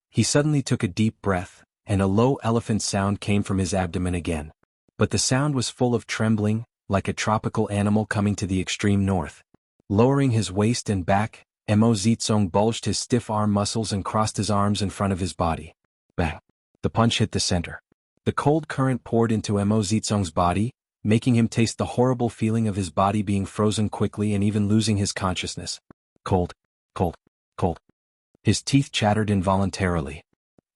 He suddenly took a deep breath, and a low elephant sound came from his abdomen again. But the sound was full of trembling, like a tropical animal coming to the extreme north. Lowering his waist and back, Mo Zizong bulged his stiff arm muscles and crossed his arms in front of his body. Bang! The punch hit the center. The cold current poured into Mo Zizong's body, making him taste the horrible feeling of his body being frozen quickly and even losing his consciousness. Cold, cold, cold. His teeth chattered involuntarily.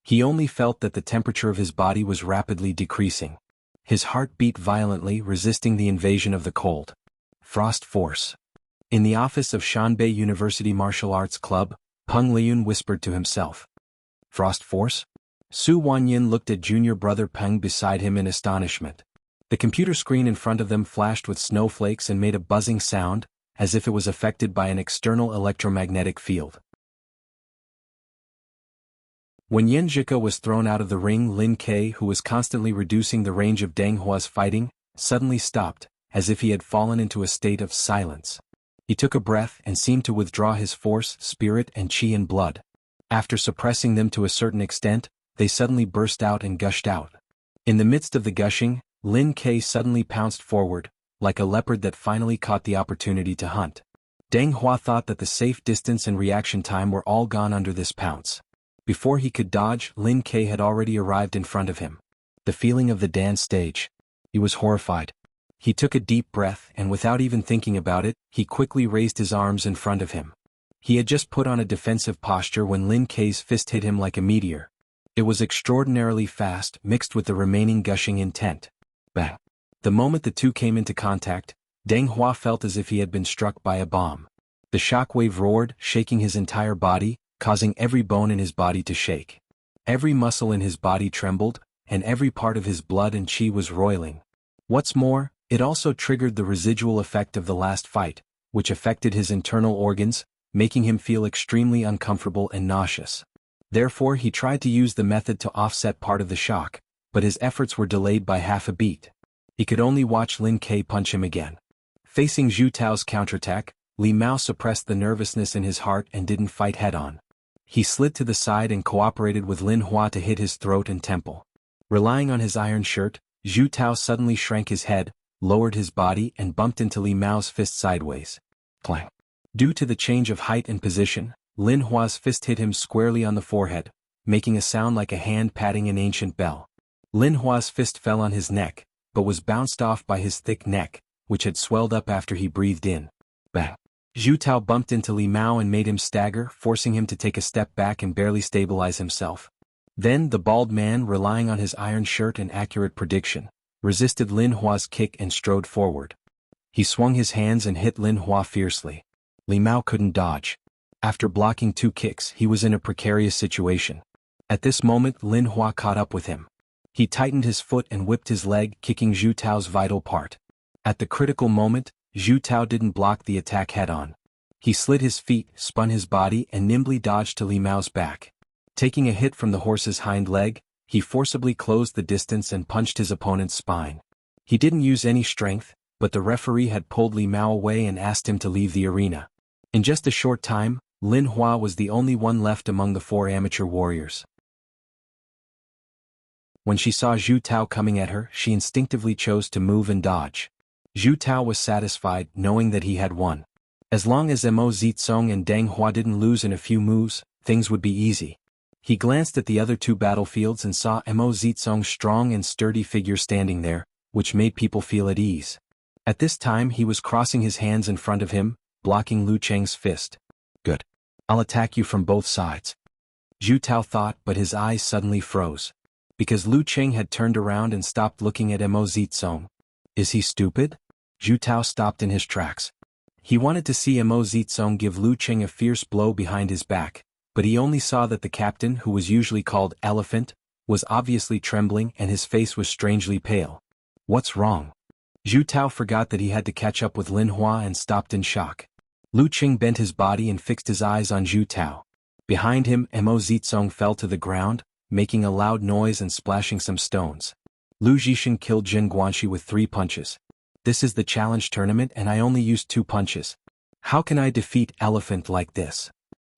He only felt that the temperature of his body was rapidly decreasing. His heart beat violently, resisting the invasion of the cold. Frost Force. In the office of Shanbei University Martial Arts Club, Peng Liyun whispered to himself. Frost Force? Su Wanyin looked at junior brother Peng beside him in astonishment. The computer screen in front of them flashed with snowflakes and made a buzzing sound, as if it was affected by an external electromagnetic field. When Yan Zhika was thrown out of the ring, Lin Ke, who was constantly reducing the range of Deng Hua's fighting, suddenly stopped, as if he had fallen into a state of silence. He took a breath and seemed to withdraw his force, spirit, and chi and blood. After suppressing them to a certain extent, they suddenly burst out and gushed out. In the midst of the gushing, Lin Ke suddenly pounced forward, like a leopard that finally caught the opportunity to hunt. Deng Hua thought that the safe distance and reaction time were all gone under this pounce. Before he could dodge, Lin Ke had already arrived in front of him. The feeling of the dance stage. He was horrified. He took a deep breath and without even thinking about it, he quickly raised his arms in front of him. He had just put on a defensive posture when Lin Ke's fist hit him like a meteor. It was extraordinarily fast, mixed with the remaining gushing intent. Bang! The moment the two came into contact, Deng Hua felt as if he had been struck by a bomb. The shockwave roared, shaking his entire body, causing every bone in his body to shake. Every muscle in his body trembled, and every part of his blood and chi was roiling. What's more, it also triggered the residual effect of the last fight, which affected his internal organs, making him feel extremely uncomfortable and nauseous. Therefore he tried to use the method to offset part of the shock, but his efforts were delayed by half a beat. He could only watch Lin Ke punch him again. Facing Zhu Tao's counterattack, Li Mao suppressed the nervousness in his heart and didn't fight head-on. He slid to the side and cooperated with Lin Hua to hit his throat and temple. Relying on his iron shirt, Zhu Tao suddenly shrank his head, lowered his body and bumped into Li Mao's fist sideways. Clang. Due to the change of height and position, Lin Hua's fist hit him squarely on the forehead, making a sound like a hand patting an ancient bell. Lin Hua's fist fell on his neck, but was bounced off by his thick neck, which had swelled up after he breathed in. Bang. Zhu Tao bumped into Li Mao and made him stagger, forcing him to take a step back and barely stabilize himself. Then the bald man, relying on his iron shirt and accurate prediction, resisted Lin Hua's kick and strode forward. He swung his hands and hit Lin Hua fiercely. Li Mao couldn't dodge. After blocking 2 kicks, he was in a precarious situation. At this moment, Lin Hua caught up with him. He tightened his foot and whipped his leg, kicking Zhu Tao's vital part. At the critical moment, Zhu Tao didn't block the attack head-on. He slid his feet, spun his body and nimbly dodged to Li Mao's back. Taking a hit from the horse's hind leg, he forcibly closed the distance and punched his opponent's spine. He didn't use any strength, but the referee had pulled Li Mao away and asked him to leave the arena. In just a short time, Lin Hua was the only one left among the 4 amateur warriors. When she saw Zhu Tao coming at her, she instinctively chose to move and dodge. Zhu Tao was satisfied, knowing that he had won. As long as Mo Zitsong and Deng Hua didn't lose in a few moves, things would be easy. He glanced at the other 2 battlefields and saw Mo Zitsong's strong and sturdy figure standing there, which made people feel at ease. At this time he was crossing his hands in front of him, blocking Lu Cheng's fist. Good. I'll attack you from both sides. Zhu Tao thought, but his eyes suddenly froze. Because Lu Cheng had turned around and stopped looking at Mo Zitsong. Is he stupid? Zhu Tao stopped in his tracks. He wanted to see Mo Zitsong give Lu Cheng a fierce blow behind his back, but he only saw that the captain, who was usually called Elephant, was obviously trembling and his face was strangely pale. What's wrong? Zhu Tao forgot that he had to catch up with Lin Hua and stopped in shock. Lu Cheng bent his body and fixed his eyes on Zhu Tao. Behind him, Mo Zitsong fell to the ground, making a loud noise and splashing some stones. Lu Zhishan killed Jin Guanxi with 3 punches. This is the challenge tournament and I only used 2 punches. How can I defeat Elephant like this?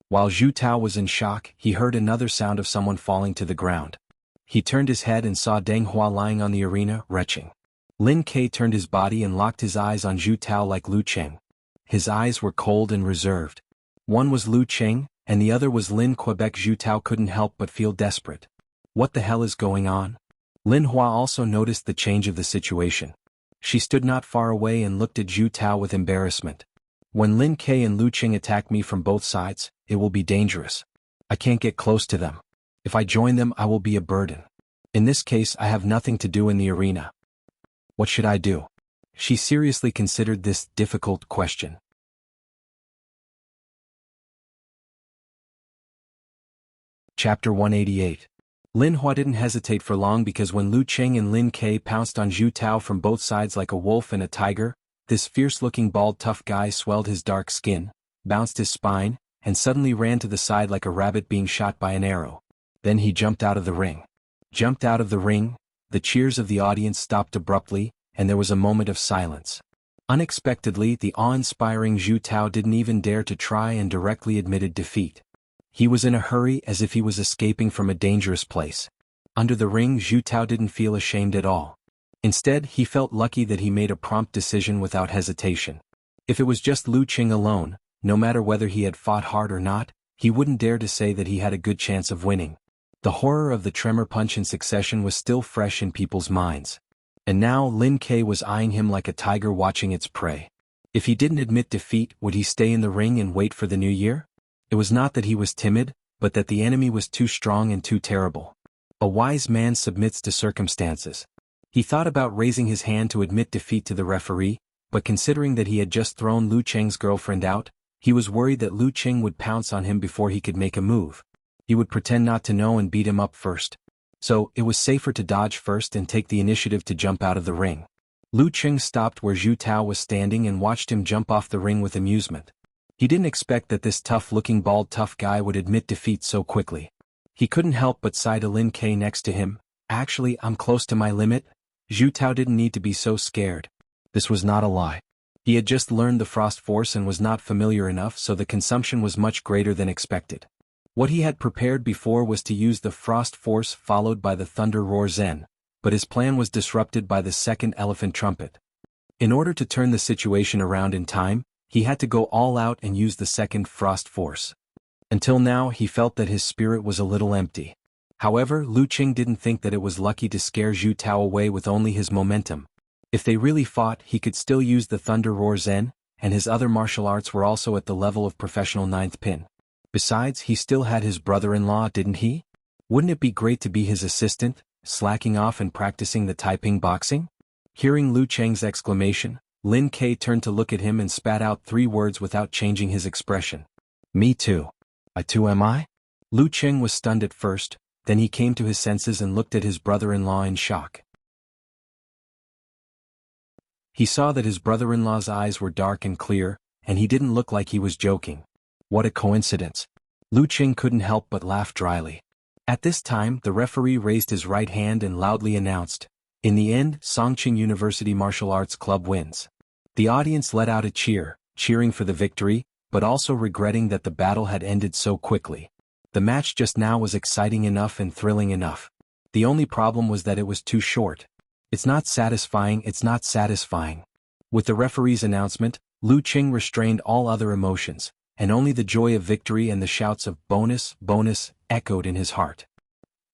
While Zhu Tao was in shock, he heard another sound of someone falling to the ground. He turned his head and saw Deng Hua lying on the arena, retching. Lin Ke turned his body and locked his eyes on Zhu Tao like Lu Cheng. His eyes were cold and reserved. One was Lu Cheng, and the other was Lin Quebec. Zhu Tao couldn't help but feel desperate. What the hell is going on? Lin Hua also noticed the change of the situation. She stood not far away and looked at Zhu Tao with embarrassment. When Lin Ke and Lu Cheng attack me from both sides, it will be dangerous. I can't get close to them. If I join them, I will be a burden. In this case, I have nothing to do in the arena. What should I do? She seriously considered this difficult question. Chapter 188. Lin Hua didn't hesitate for long because when Lu Cheng and Lin Ke pounced on Zhu Tao from both sides like a wolf and a tiger, this fierce-looking bald tough guy swelled his dark skin, bounced his spine, and suddenly ran to the side like a rabbit being shot by an arrow. Then he jumped out of the ring. Jumped out of the ring, the cheers of the audience stopped abruptly, and there was a moment of silence. Unexpectedly, the awe-inspiring Zhu Tao didn't even dare to try and directly admitted defeat. He was in a hurry as if he was escaping from a dangerous place. Under the ring, Zhu Tao didn't feel ashamed at all. Instead, he felt lucky that he made a prompt decision without hesitation. If it was just Lu Cheng alone, no matter whether he had fought hard or not, he wouldn't dare to say that he had a good chance of winning. The horror of the tremor punch in succession was still fresh in people's minds. And now Lin Ke was eyeing him like a tiger watching its prey. If he didn't admit defeat, would he stay in the ring and wait for the new year? It was not that he was timid, but that the enemy was too strong and too terrible. A wise man submits to circumstances. He thought about raising his hand to admit defeat to the referee, but considering that he had just thrown Lu Cheng's girlfriend out, he was worried that Lu Cheng would pounce on him before he could make a move. He would pretend not to know and beat him up first. So, it was safer to dodge first and take the initiative to jump out of the ring. Lu Qing stopped where Zhu Tao was standing and watched him jump off the ring with amusement. He didn't expect that this tough-looking bald tough guy would admit defeat so quickly. He couldn't help but sigh to Lin Ke next to him. Actually, I'm close to my limit. Zhu Tao didn't need to be so scared. This was not a lie. He had just learned the Frost Force and was not familiar enough, so the consumption was much greater than expected. What he had prepared before was to use the Frost Force followed by the Thunder Roar Zen, but his plan was disrupted by the second Elephant Trumpet. In order to turn the situation around in time, he had to go all out and use the second Frost Force. Until now he felt that his spirit was a little empty. However, Lu Qing didn't think that it was lucky to scare Zhu Tao away with only his momentum. If they really fought, he could still use the Thunder Roar Zen, and his other martial arts were also at the level of professional ninth pin. Besides, he still had his brother-in-law, didn't he? Wouldn't it be great to be his assistant, slacking off and practicing the Taiping boxing? Hearing Lu Cheng's exclamation, Lin Ke turned to look at him and spat out 3 words without changing his expression. Me too. I too am I? Lu Cheng was stunned at first, then he came to his senses and looked at his brother-in-law in shock. He saw that his brother-in-law's eyes were dark and clear, and he didn't look like he was joking. What a coincidence. Lu Cheng couldn't help but laugh dryly. At this time, the referee raised his right hand and loudly announced, "In the end, Songqing University Martial Arts Club wins." The audience let out a cheer, cheering for the victory, but also regretting that the battle had ended so quickly. The match just now was exciting enough and thrilling enough. The only problem was that it was too short. It's not satisfying. With the referee's announcement, Lu Qing restrained all other emotions, and only the joy of victory and the shouts of bonus, bonus, echoed in his heart.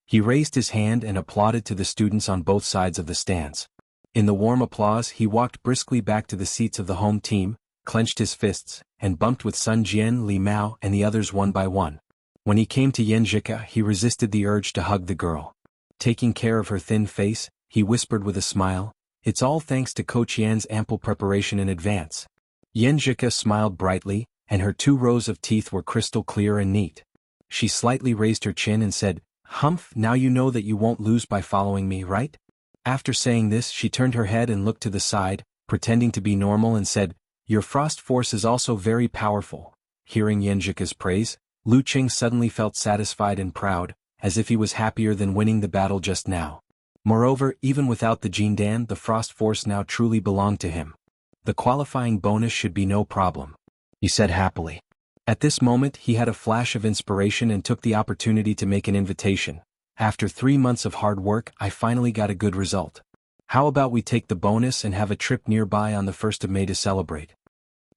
He raised his hand and applauded to the students on both sides of the stands. In the warm applause, he walked briskly back to the seats of the home team, clenched his fists, and bumped with Sun Jian, Li Mao, and the others one by one. When he came to Yan Zhika, he resisted the urge to hug the girl. Taking care of her thin face, he whispered with a smile, "It's all thanks to Coach Yan's ample preparation in advance." Yan Zhika smiled brightly, and her 2 rows of teeth were crystal clear and neat. She slightly raised her chin and said, "Humph, now you know that you won't lose by following me, right?" After saying this, she turned her head and looked to the side, pretending to be normal, and said, "Your Frost Force is also very powerful." Hearing Yan Zhika's praise, Lu Qing suddenly felt satisfied and proud, as if he was happier than winning the battle just now. Moreover, even without the Jindan, the Frost Force now truly belonged to him. The qualifying bonus should be no problem, he said happily. At this moment he had a flash of inspiration and took the opportunity to make an invitation. "After 3 months of hard work, I finally got a good result. How about we take the bonus and have a trip nearby on the 1st of May to celebrate?"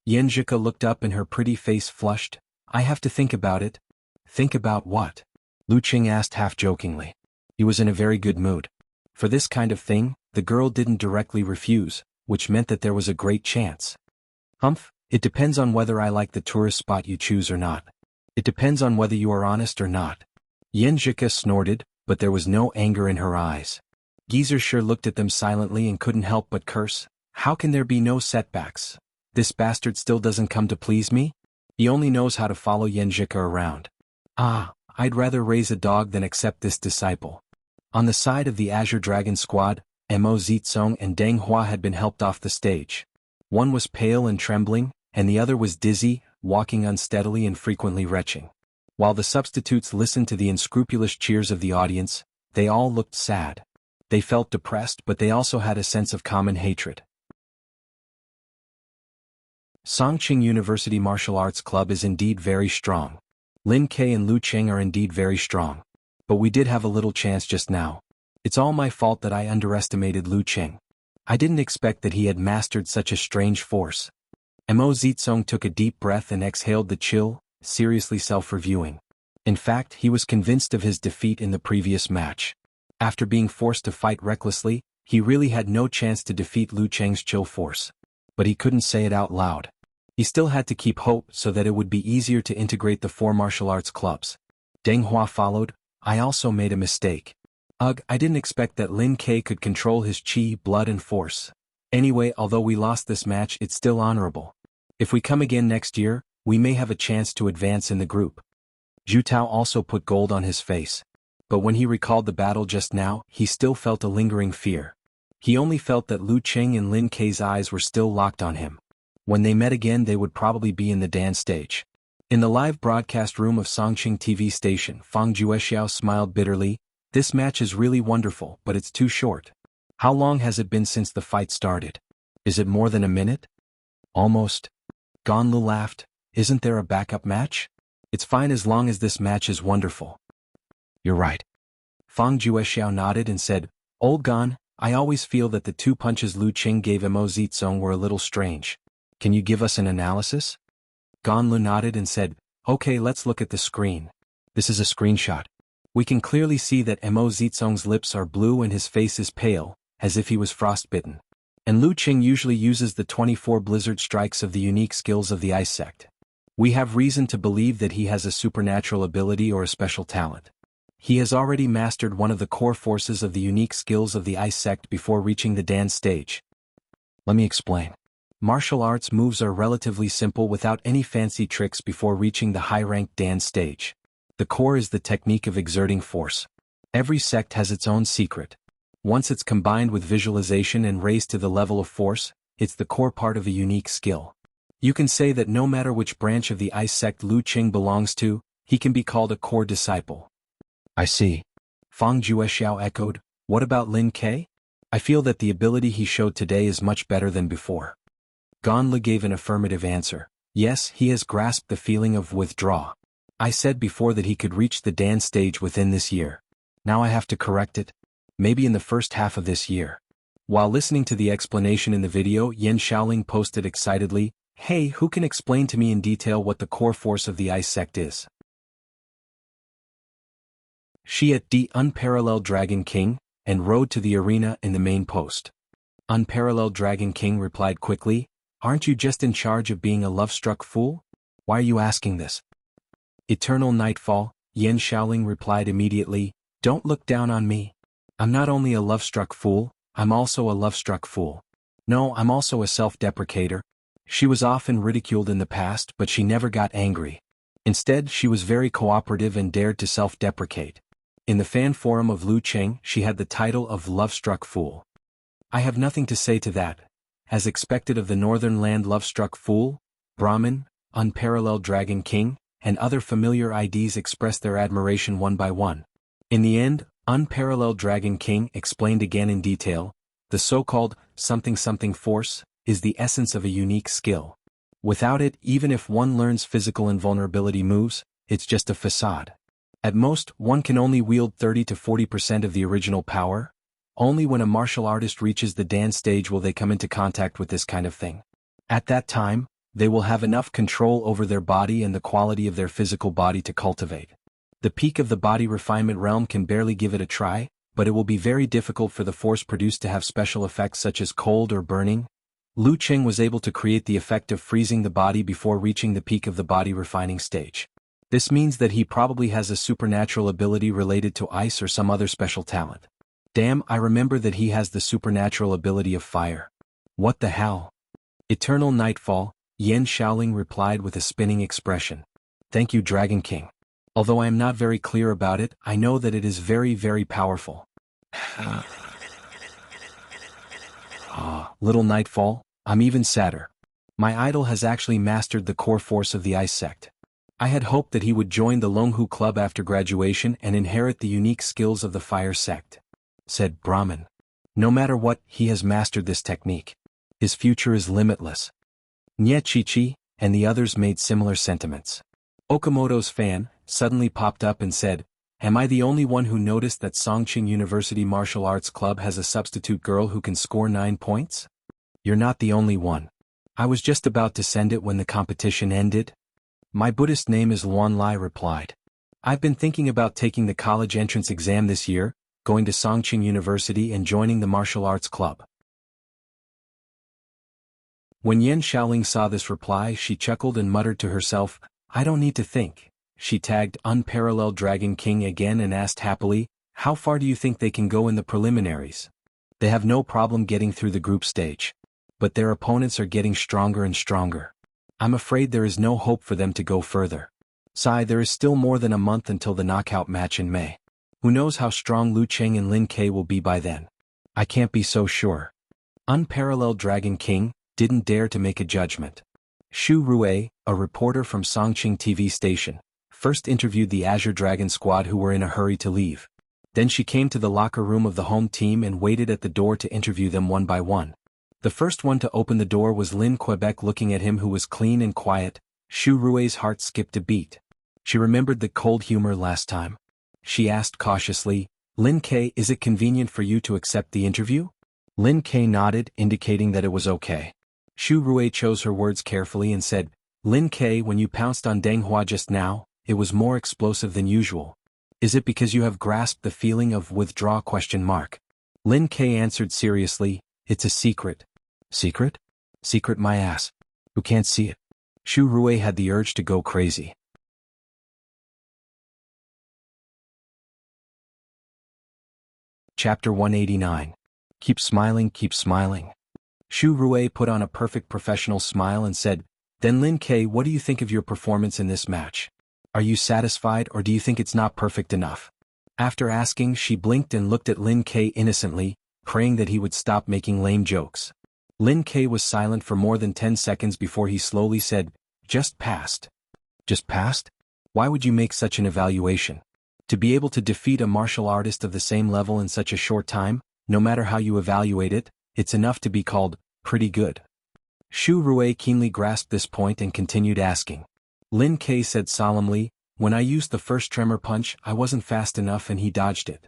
Yan Zhika looked up and her pretty face flushed. "I have to think about it." "Think about what?" Lu Qing asked half-jokingly. He was in a very good mood. For this kind of thing, the girl didn't directly refuse, which meant that there was a great chance. "Humph, it depends on whether I like the tourist spot you choose or not. It depends on whether you are honest or not." Yan Zhika snorted, but there was no anger in her eyes. Geezer sure looked at them silently and couldn't help but curse. How can there be no setbacks? This bastard still doesn't come to please me? He only knows how to follow Yan Zhika around. I'd rather raise a dog than accept this disciple. On the side of the Azure Dragon squad, Mo Zitsong and Deng Hua had been helped off the stage. One was pale and trembling, and the other was dizzy, walking unsteadily and frequently retching. While the substitutes listened to the unscrupulous cheers of the audience, they all looked sad. They felt depressed, but they also had a sense of common hatred. Songqing University Martial Arts Club is indeed very strong. Lin Ke and Lu Cheng are indeed very strong. But we did have a little chance just now. It's all my fault that I underestimated Lu Cheng. I didn't expect that he had mastered such a strange force. Mo Zitsong took a deep breath and exhaled the chill, seriously self-reviewing. In fact, he was convinced of his defeat in the previous match. After being forced to fight recklessly, he really had no chance to defeat Lu Cheng's chill force. But he couldn't say it out loud. He still had to keep hope so that it would be easier to integrate the 4 martial arts clubs. Deng Hua followed. "I also made a mistake. Ugh, I didn't expect that Lin Ke could control his chi, blood and force. Anyway, although we lost this match, it's still honorable. If we come again next year, we may have a chance to advance in the group." Zhu Tao also put gold on his face. But when he recalled the battle just now, he still felt a lingering fear. He only felt that Lu Qing and Lin Kei's eyes were still locked on him. When they met again they would probably be in the dance stage. In the live broadcast room of Songqing TV station, Fang Juexiao smiled bitterly. This match is really wonderful, but it's too short. How long has it been since the fight started? Is it more than a minute? Almost. Ganlu laughed. Isn't there a backup match? It's fine as long as this match is wonderful. You're right. Fang Juexiao nodded and said, Old Gan, I always feel that the 2 punches Lu Qing gave Mo Zizong were a little strange. Can you give us an analysis? Ganlu nodded and said, Okay, let's look at the screen. This is a screenshot. We can clearly see that Mo Zizong's lips are blue and his face is pale, as if he was frostbitten. And Lu Qing usually uses the 24 blizzard strikes of the unique skills of the ice sect. We have reason to believe that he has a supernatural ability or a special talent. He has already mastered one of the core forces of the unique skills of the ice sect before reaching the dance stage. Let me explain. Martial arts moves are relatively simple without any fancy tricks before reaching the high-ranked dance stage. The core is the technique of exerting force. Every sect has its own secret. Once it's combined with visualization and raised to the level of force, it's the core part of a unique skill. You can say that no matter which branch of the ice sect Lu Qing belongs to, he can be called a core disciple. I see. Fang Juexiao echoed, What about Lin Kei? I feel that the ability he showed today is much better than before. Ganlu gave an affirmative answer. Yes, he has grasped the feeling of withdraw. I said before that he could reach the dance stage within this year. Now I have to correct it. Maybe in the first half of this year. While listening to the explanation in the video, Yan Shaoling posted excitedly, Hey, who can explain to me in detail what the core force of the ice sect is? She at the Unparalleled Dragon King, and rode to the arena in the main post. Unparalleled Dragon King replied quickly, Aren't you just in charge of being a love-struck fool? Why are you asking this? Eternal Nightfall, Yan Shaoling replied immediately, Don't look down on me. I'm not only a love-struck fool, I'm also a love-struck fool. No, I'm also a self-deprecator. She was often ridiculed in the past, but she never got angry. Instead, she was very cooperative and dared to self-deprecate. In the fan forum of Lu Qing, she had the title of Love-Struck Fool. I have nothing to say to that. As expected of the Northern Land Love-Struck Fool, Brahmin, Unparalleled Dragon King, and other familiar IDs expressed their admiration one by one. In the end, Unparalleled Dragon King explained again in detail, the so-called something-something force is the essence of a unique skill. Without it, even if one learns physical invulnerability moves, it's just a facade. At most, one can only wield 30 to 40% of the original power. Only when a martial artist reaches the dance stage will they come into contact with this kind of thing. At that time, they will have enough control over their body and the quality of their physical body to cultivate. The peak of the body refinement realm can barely give it a try, but it will be very difficult for the force produced to have special effects such as cold or burning. Lu Qing was able to create the effect of freezing the body before reaching the peak of the body refining stage. This means that he probably has a supernatural ability related to ice or some other special talent. Damn, I remember that he has the supernatural ability of fire. What the hell? Eternal Nightfall, Yan Shaoling replied with a spinning expression. Thank you, Dragon King. Although I am not very clear about it, I know that it is very, very powerful. Little Nightfall, I'm even sadder. My idol has actually mastered the core force of the ice sect. I had hoped that he would join the Longhu Club after graduation and inherit the unique skills of the fire sect. Said Brahmin. No matter what, he has mastered this technique. His future is limitless. Nye Chi-Chi and the others made similar sentiments. Okamoto's fan suddenly popped up and said, Am I the only one who noticed that Songqing University Martial Arts Club has a substitute girl who can score 9 points? You're not the only one. I was just about to send it when the competition ended. My Buddhist name is Luan Lai replied. I've been thinking about taking the college entrance exam this year, going to Songqing University and joining the martial arts club. When Yan Shaoling saw this reply, she chuckled and muttered to herself, I don't need to think. She tagged Unparalleled Dragon King again and asked happily, How far do you think they can go in the preliminaries? They have no problem getting through the group stage. But their opponents are getting stronger and stronger. I'm afraid there is no hope for them to go further. Sigh, there is still more than a month until the knockout match in May. Who knows how strong Lu Qing and Lin Kei will be by then. I can't be so sure. Unparalleled Dragon King didn't dare to make a judgment. Xu Rui, a reporter from Songqing TV station, first interviewed the Azure Dragon squad who were in a hurry to leave. Then she came to the locker room of the home team and waited at the door to interview them one by one. The first one to open the door was Lin Quebec. Looking at him who was clean and quiet, Xu Rui's heart skipped a beat. She remembered the cold humor last time. She asked cautiously, Lin K, is it convenient for you to accept the interview? Lin K nodded, indicating that it was okay. Xu Rui chose her words carefully and said, Lin K, when you pounced on Deng Hua just now, it was more explosive than usual. Is it because you have grasped the feeling of withdraw? Lin K answered seriously, it's a secret. Secret? Secret my ass. Who can't see it? Xu Rui had the urge to go crazy. Chapter 189. Keep smiling, keep smiling. Xu Rui put on a perfect professional smile and said, Then Lin K, what do you think of your performance in this match? Are you satisfied or do you think it's not perfect enough? After asking, she blinked and looked at Lin K innocently, praying that he would stop making lame jokes. Lin K was silent for more than 10 seconds before he slowly said, Just passed. Just passed? Why would you make such an evaluation? To be able to defeat a martial artist of the same level in such a short time, no matter how you evaluate it, it's enough to be called pretty good. Xu Rui keenly grasped this point and continued asking. Lin K said solemnly, When I used the first tremor punch, I wasn't fast enough and he dodged it.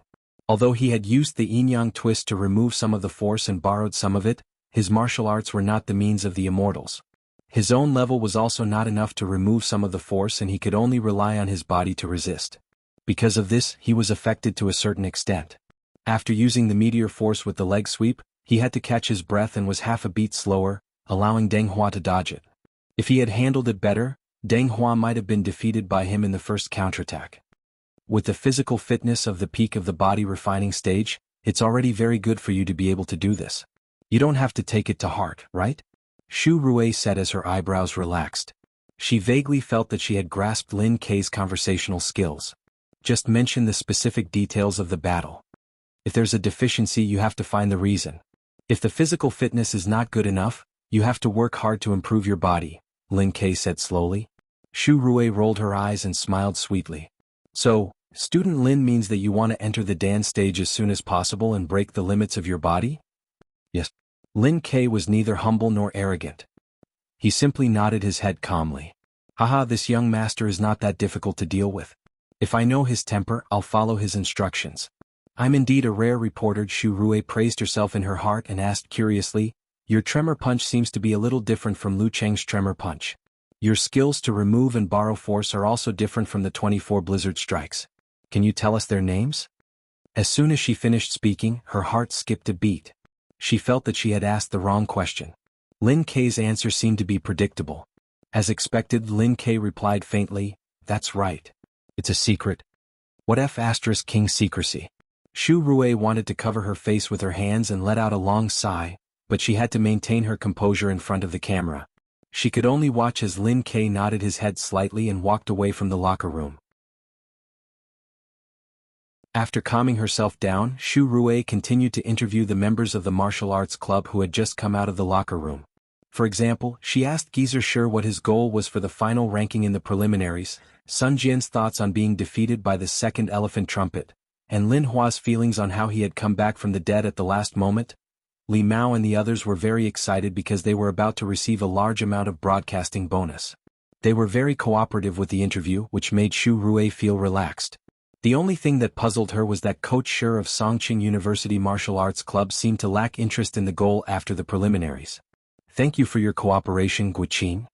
Although he had used the yin-yang twist to remove some of the force and borrowed some of it, his martial arts were not the means of the immortals. His own level was also not enough to remove some of the force and he could only rely on his body to resist. Because of this, he was affected to a certain extent. After using the meteor force with the leg sweep, he had to catch his breath and was half a beat slower, allowing Deng Hua to dodge it. If he had handled it better, Deng Hua might have been defeated by him in the first counterattack. With the physical fitness of the peak of the body refining stage, it's already very good for you to be able to do this. You don't have to take it to heart, right? Xu Rui said as her eyebrows relaxed. She vaguely felt that she had grasped Lin K's conversational skills. Just mention the specific details of the battle. If there's a deficiency, you have to find the reason. If the physical fitness is not good enough, you have to work hard to improve your body, Lin K said slowly. Xu Rui rolled her eyes and smiled sweetly. So, Student Lin means that you want to enter the Dan stage as soon as possible and break the limits of your body? Yes. Lin K was neither humble nor arrogant. He simply nodded his head calmly. Haha, this young master is not that difficult to deal with. If I know his temper, I'll follow his instructions. I'm indeed a rare reporter. Xu Rui praised herself in her heart and asked curiously, Your tremor punch seems to be a little different from Lu Cheng's tremor punch. Your skills to remove and borrow force are also different from the 24 blizzard strikes. Can you tell us their names? As soon as she finished speaking, her heart skipped a beat. She felt that she had asked the wrong question. Lin K's answer seemed to be predictable. As expected, Lin K replied faintly, That's right. It's a secret. What F** king secrecy? Xu Rui wanted to cover her face with her hands and let out a long sigh, but she had to maintain her composure in front of the camera. She could only watch as Lin K nodded his head slightly and walked away from the locker room. After calming herself down, Xu Rui continued to interview the members of the martial arts club who had just come out of the locker room. For example, she asked Geezer Sure what his goal was for the final ranking in the preliminaries, Sun Jian's thoughts on being defeated by the second elephant trumpet, and Lin Hua's feelings on how he had come back from the dead at the last moment. Li Mao and the others were very excited because they were about to receive a large amount of broadcasting bonus. They were very cooperative with the interview, which made Xu Rui feel relaxed. The only thing that puzzled her was that Coach Sure of Songqing University Martial Arts Club seemed to lack interest in the goal after the preliminaries. Thank you for your cooperation, Guiqing.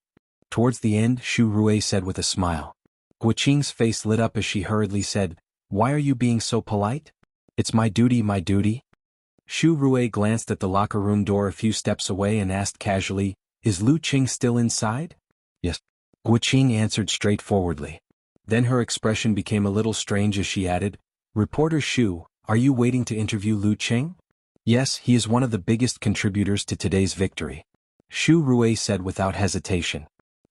Towards the end, Xu Rui said with a smile. Guiqing's face lit up as she hurriedly said, Why are you being so polite? It's my duty, my duty. Xu Rui glanced at the locker room door a few steps away and asked casually, Is Lu Qing still inside? Yes. Guiqing answered straightforwardly. Then her expression became a little strange as she added, Reporter Xu, are you waiting to interview Lu Qing? Yes, he is one of the biggest contributors to today's victory. Xu Rui said without hesitation.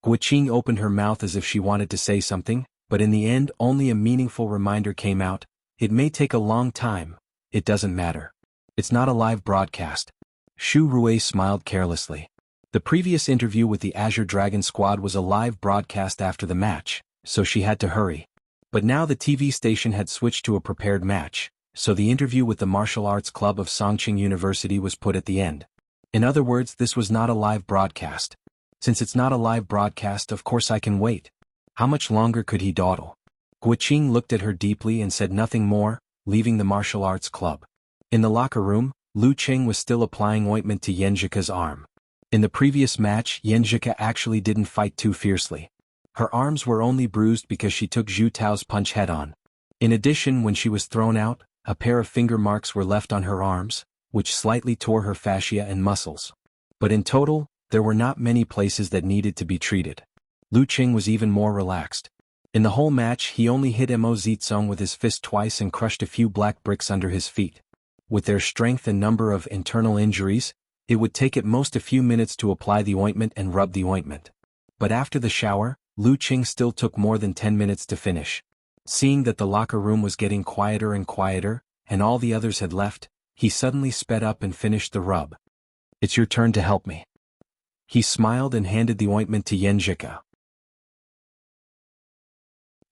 Guiqing opened her mouth as if she wanted to say something, but in the end only a meaningful reminder came out, It may take a long time, it doesn't matter. It's not a live broadcast. Shu Rui smiled carelessly. The previous interview with the Azure Dragon squad was a live broadcast after the match, so she had to hurry. But now the TV station had switched to a prepared match, so the interview with the Martial Arts Club of Songqing University was put at the end. In other words, this was not a live broadcast. Since it's not a live broadcast, of course I can wait. How much longer could he dawdle? Guiqing looked at her deeply and said nothing more, leaving the martial arts club. In the locker room, Lu Qing was still applying ointment to Yanjika's arm. In the previous match, Yanjika actually didn't fight too fiercely. Her arms were only bruised because she took Zhu Tao's punch head-on. In addition, when she was thrown out, a pair of finger marks were left on her arms, which slightly tore her fascia and muscles. But in total, there were not many places that needed to be treated. Lu Qing was even more relaxed. In the whole match, he only hit Mo Zizong with his fist twice and crushed a few black bricks under his feet. With their strength and number of internal injuries, it would take at most a few minutes to apply the ointment and rub the ointment. But after the shower, Lu Qing still took more than 10 minutes to finish. Seeing that the locker room was getting quieter and quieter, and all the others had left, he suddenly sped up and finished the rub. It's your turn to help me. He smiled and handed the ointment to Yanjika.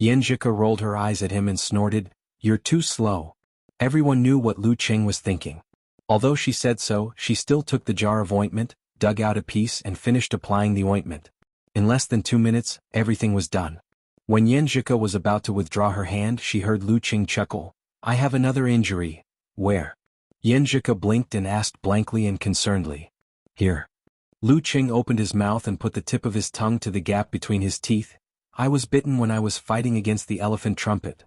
Yanjika rolled her eyes at him and snorted, "You're too slow." Everyone knew what Lu Qing was thinking. Although she said so, she still took the jar of ointment, dug out a piece and finished applying the ointment. In less than 2 minutes, everything was done. When Yanjika was about to withdraw her hand, she heard Lu Qing chuckle, "I have another injury." "Where?" Yanjika blinked and asked blankly and concernedly. "Here." Lu Qing opened his mouth and put the tip of his tongue to the gap between his teeth. "I was bitten when I was fighting against the elephant trumpet.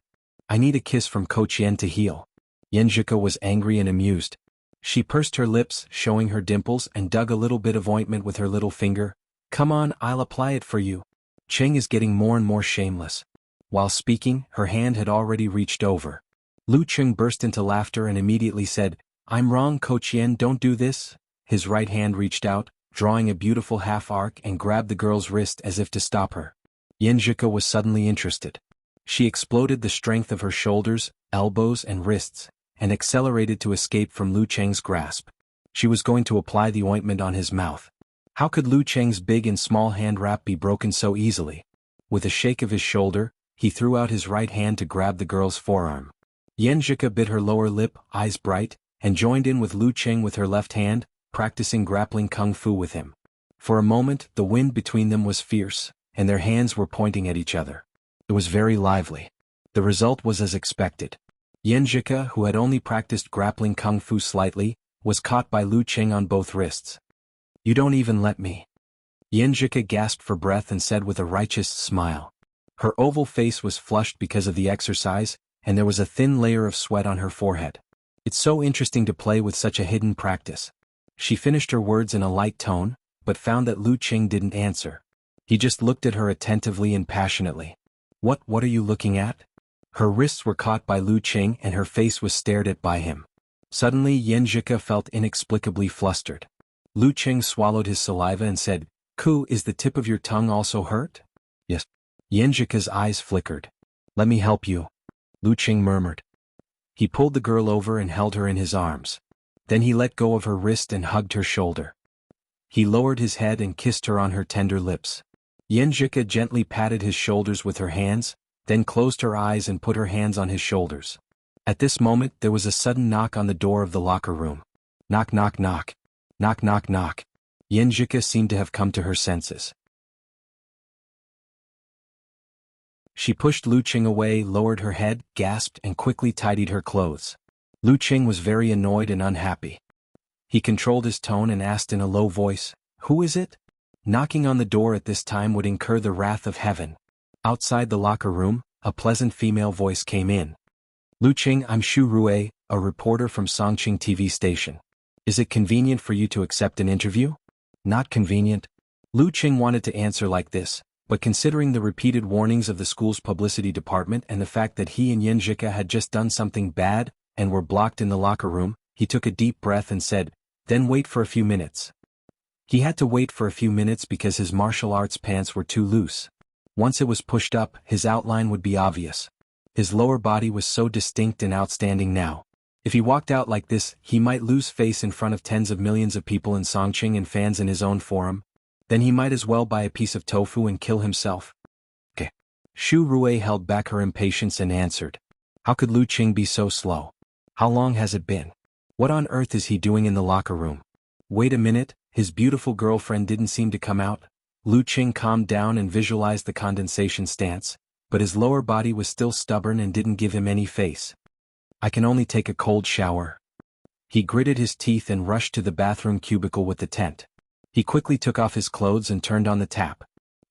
I need a kiss from Coach Yen to heal." Yanjika was angry and amused. She pursed her lips, showing her dimples, and dug a little bit of ointment with her little finger. "Come on, I'll apply it for you." Qing is getting more and more shameless. While speaking, her hand had already reached over. Lu Qing burst into laughter and immediately said, "I'm wrong, Coach Yen, don't do this." His right hand reached out, drawing a beautiful half-arc and grabbed the girl's wrist as if to stop her. Yanjika was suddenly interested. She exploded the strength of her shoulders, elbows and wrists, and accelerated to escape from Lu Qing's grasp. She was going to apply the ointment on his mouth. How could Lu Qing's big and small hand wrap be broken so easily? With a shake of his shoulder, he threw out his right hand to grab the girl's forearm. Yanjika bit her lower lip, eyes bright, and joined in with Lu Qing with her left hand, practicing grappling kung fu with him. For a moment, the wind between them was fierce, and their hands were pointing at each other. It was very lively. The result was as expected. Yanjika, who had only practiced grappling kung fu slightly, was caught by Lu Qing on both wrists. "You don't even let me." Yanjika gasped for breath and said with a righteous smile. Her oval face was flushed because of the exercise, and there was a thin layer of sweat on her forehead. "It's so interesting to play with such a hidden practice." She finished her words in a light tone, but found that Lu Qing didn't answer. He just looked at her attentively and passionately. What are you looking at?" Her wrists were caught by Lu Qing and her face was stared at by him. Suddenly Yanjika felt inexplicably flustered. Lu Qing swallowed his saliva and said, "Ku, is the tip of your tongue also hurt?" "Yes." Yanjika's eyes flickered. "Let me help you," Lu Qing murmured. He pulled the girl over and held her in his arms. Then he let go of her wrist and hugged her shoulder. He lowered his head and kissed her on her tender lips. Yanjika gently patted his shoulders with her hands, then closed her eyes and put her hands on his shoulders. At this moment there was a sudden knock on the door of the locker room. Knock knock knock. Knock knock knock. Yanjika seemed to have come to her senses. She pushed Lu Qing away, lowered her head, gasped and quickly tidied her clothes. Lu Qing was very annoyed and unhappy. He controlled his tone and asked in a low voice, "Who is it?" Knocking on the door at this time would incur the wrath of heaven. Outside the locker room, a pleasant female voice came in. "Lu Qing, I'm Shu Rui, a reporter from Songqing TV station. Is it convenient for you to accept an interview?" "Not convenient." Lu Qing wanted to answer like this, but considering the repeated warnings of the school's publicity department and the fact that he and Yanjika had just done something bad and were blocked in the locker room, he took a deep breath and said, "Then wait for a few minutes." He had to wait for a few minutes because his martial arts pants were too loose. Once it was pushed up, his outline would be obvious. His lower body was so distinct and outstanding now. If he walked out like this, he might lose face in front of tens of millions of people in Songqing and fans in his own forum. Then he might as well buy a piece of tofu and kill himself. Okay. Xu Rui held back her impatience and answered. How could Lu Qing be so slow? How long has it been? What on earth is he doing in the locker room? Wait a minute, his beautiful girlfriend didn't seem to come out. Lu Qing calmed down and visualized the condensation stance, but his lower body was still stubborn and didn't give him any face. I can only take a cold shower. He gritted his teeth and rushed to the bathroom cubicle with the tent. He quickly took off his clothes and turned on the tap.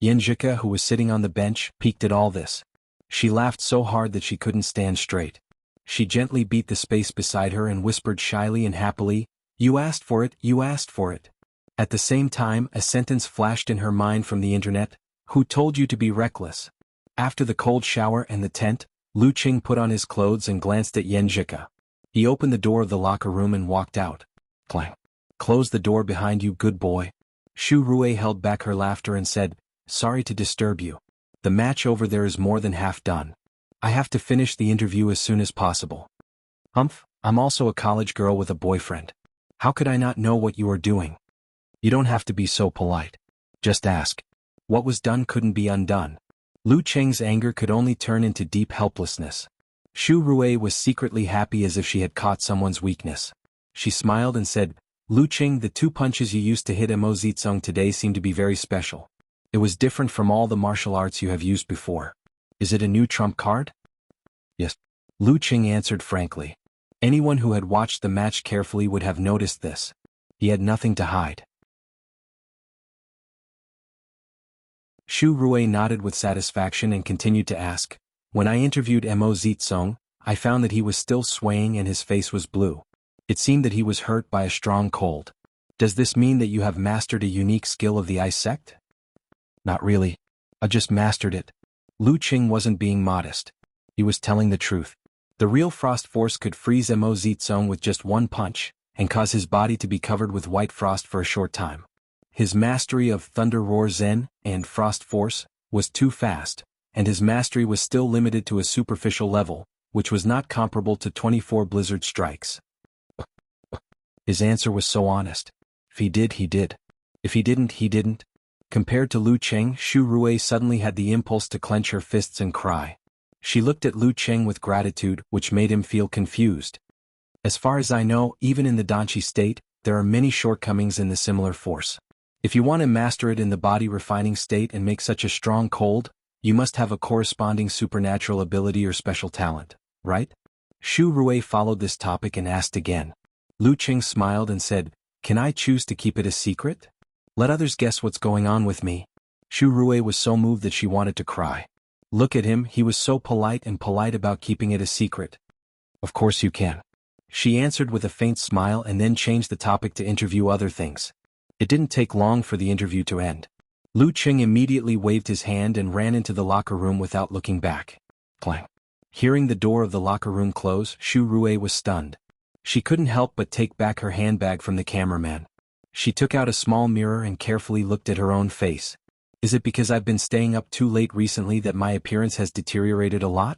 Yanjika, who was sitting on the bench, peeked at all this. She laughed so hard that she couldn't stand straight. She gently beat the space beside her and whispered shyly and happily, "You asked for it, you asked for it." At the same time, a sentence flashed in her mind from the internet, "Who told you to be reckless?" After the cold shower and the tent, Lu Qing put on his clothes and glanced at Yanjika. He opened the door of the locker room and walked out. Clang. Close the door behind you, good boy. Xu Rui held back her laughter and said, "Sorry to disturb you. The match over there is more than half done. I have to finish the interview as soon as possible." "Humph, I'm also a college girl with a boyfriend. How could I not know what you are doing?" "You don't have to be so polite. Just ask." What was done couldn't be undone. Lu Qing's anger could only turn into deep helplessness. Xu Rui was secretly happy as if she had caught someone's weakness. She smiled and said, "Lu Qing, the 2 punches you used to hit Mo Zitsong today seem to be very special. It was different from all the martial arts you have used before. Is it a new trump card?" "Yes." Lu Qing answered frankly. Anyone who had watched the match carefully would have noticed this. He had nothing to hide. Xu Rui nodded with satisfaction and continued to ask, "When I interviewed Mo Zitsong, I found that he was still swaying and his face was blue. It seemed that he was hurt by a strong cold. Does this mean that you have mastered a unique skill of the ice sect?" "Not really. I just mastered it." Lu Qing wasn't being modest. He was telling the truth. The real frost force could freeze Mo Zitsong with just 1 punch, and cause his body to be covered with white frost for a short time. His mastery of Thunder Roar Zen and Frost Force was too fast, and his mastery was still limited to a superficial level, which was not comparable to 24 blizzard strikes. His answer was so honest. If he did, he did. If he didn't, he didn't. Compared to Lu Qing, Xu Rui suddenly had the impulse to clench her fists and cry. She looked at Lu Qing with gratitude, which made him feel confused. As far as I know, even in the Danchi state, there are many shortcomings in the similar force. If you want to master it in the body refining state and make such a strong cold, you must have a corresponding supernatural ability or special talent, right? Xu Rui followed this topic and asked again. Lu Qing smiled and said, "Can I choose to keep it a secret? Let others guess what's going on with me." Xu Rui was so moved that she wanted to cry. Look at him, he was so polite about keeping it a secret. "Of course you can." She answered with a faint smile and then changed the topic to interview other things. It didn't take long for the interview to end. Lu Qing immediately waved his hand and ran into the locker room without looking back. Clang. Hearing the door of the locker room close, Xu Rui was stunned. She couldn't help but take back her handbag from the cameraman. She took out a small mirror and carefully looked at her own face. Is it because I've been staying up too late recently that my appearance has deteriorated a lot?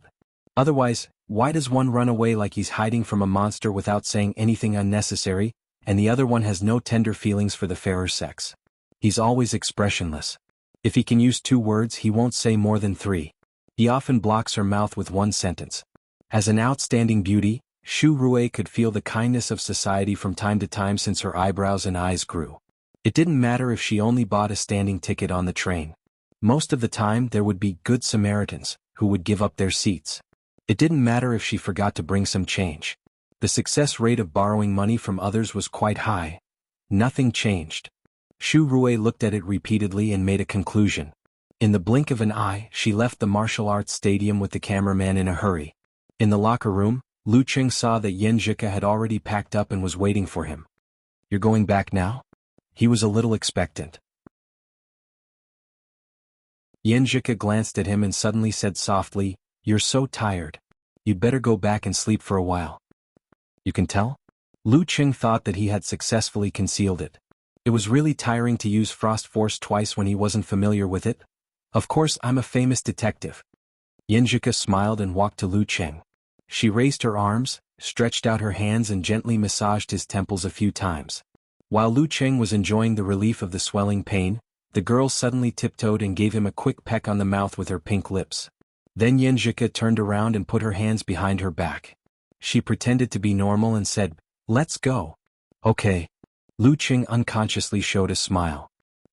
Otherwise, why does one run away like he's hiding from a monster without saying anything unnecessary, and the other one has no tender feelings for the fairer sex? He's always expressionless. If he can use 2 words, he won't say more than 3. He often blocks her mouth with 1 sentence. As an outstanding beauty, Xu Rui could feel the kindness of society from time to time since her eyebrows and eyes grew. It didn't matter if she only bought a standing ticket on the train. Most of the time there would be good Samaritans, who would give up their seats. It didn't matter if she forgot to bring some change. The success rate of borrowing money from others was quite high. Nothing changed. Xu Rui looked at it repeatedly and made a conclusion. In the blink of an eye, she left the martial arts stadium with the cameraman in a hurry. In the locker room, Lu Qing saw that Yanjika had already packed up and was waiting for him. "You're going back now?" He was a little expectant. Yanjika glanced at him and suddenly said softly, "You're so tired. You'd better go back and sleep for a while." "You can tell?" Lu Qing thought that he had successfully concealed it. It was really tiring to use Frost Force twice when he wasn't familiar with it. "Of course, I'm a famous detective." Yanjika smiled and walked to Lu Qing. She raised her arms, stretched out her hands and gently massaged his temples a few times. While Lu Cheng was enjoying the relief of the swelling pain, the girl suddenly tiptoed and gave him a quick peck on the mouth with her pink lips. Then Yanjika turned around and put her hands behind her back. She pretended to be normal and said, "Let's go." "Okay." Lu Cheng unconsciously showed a smile.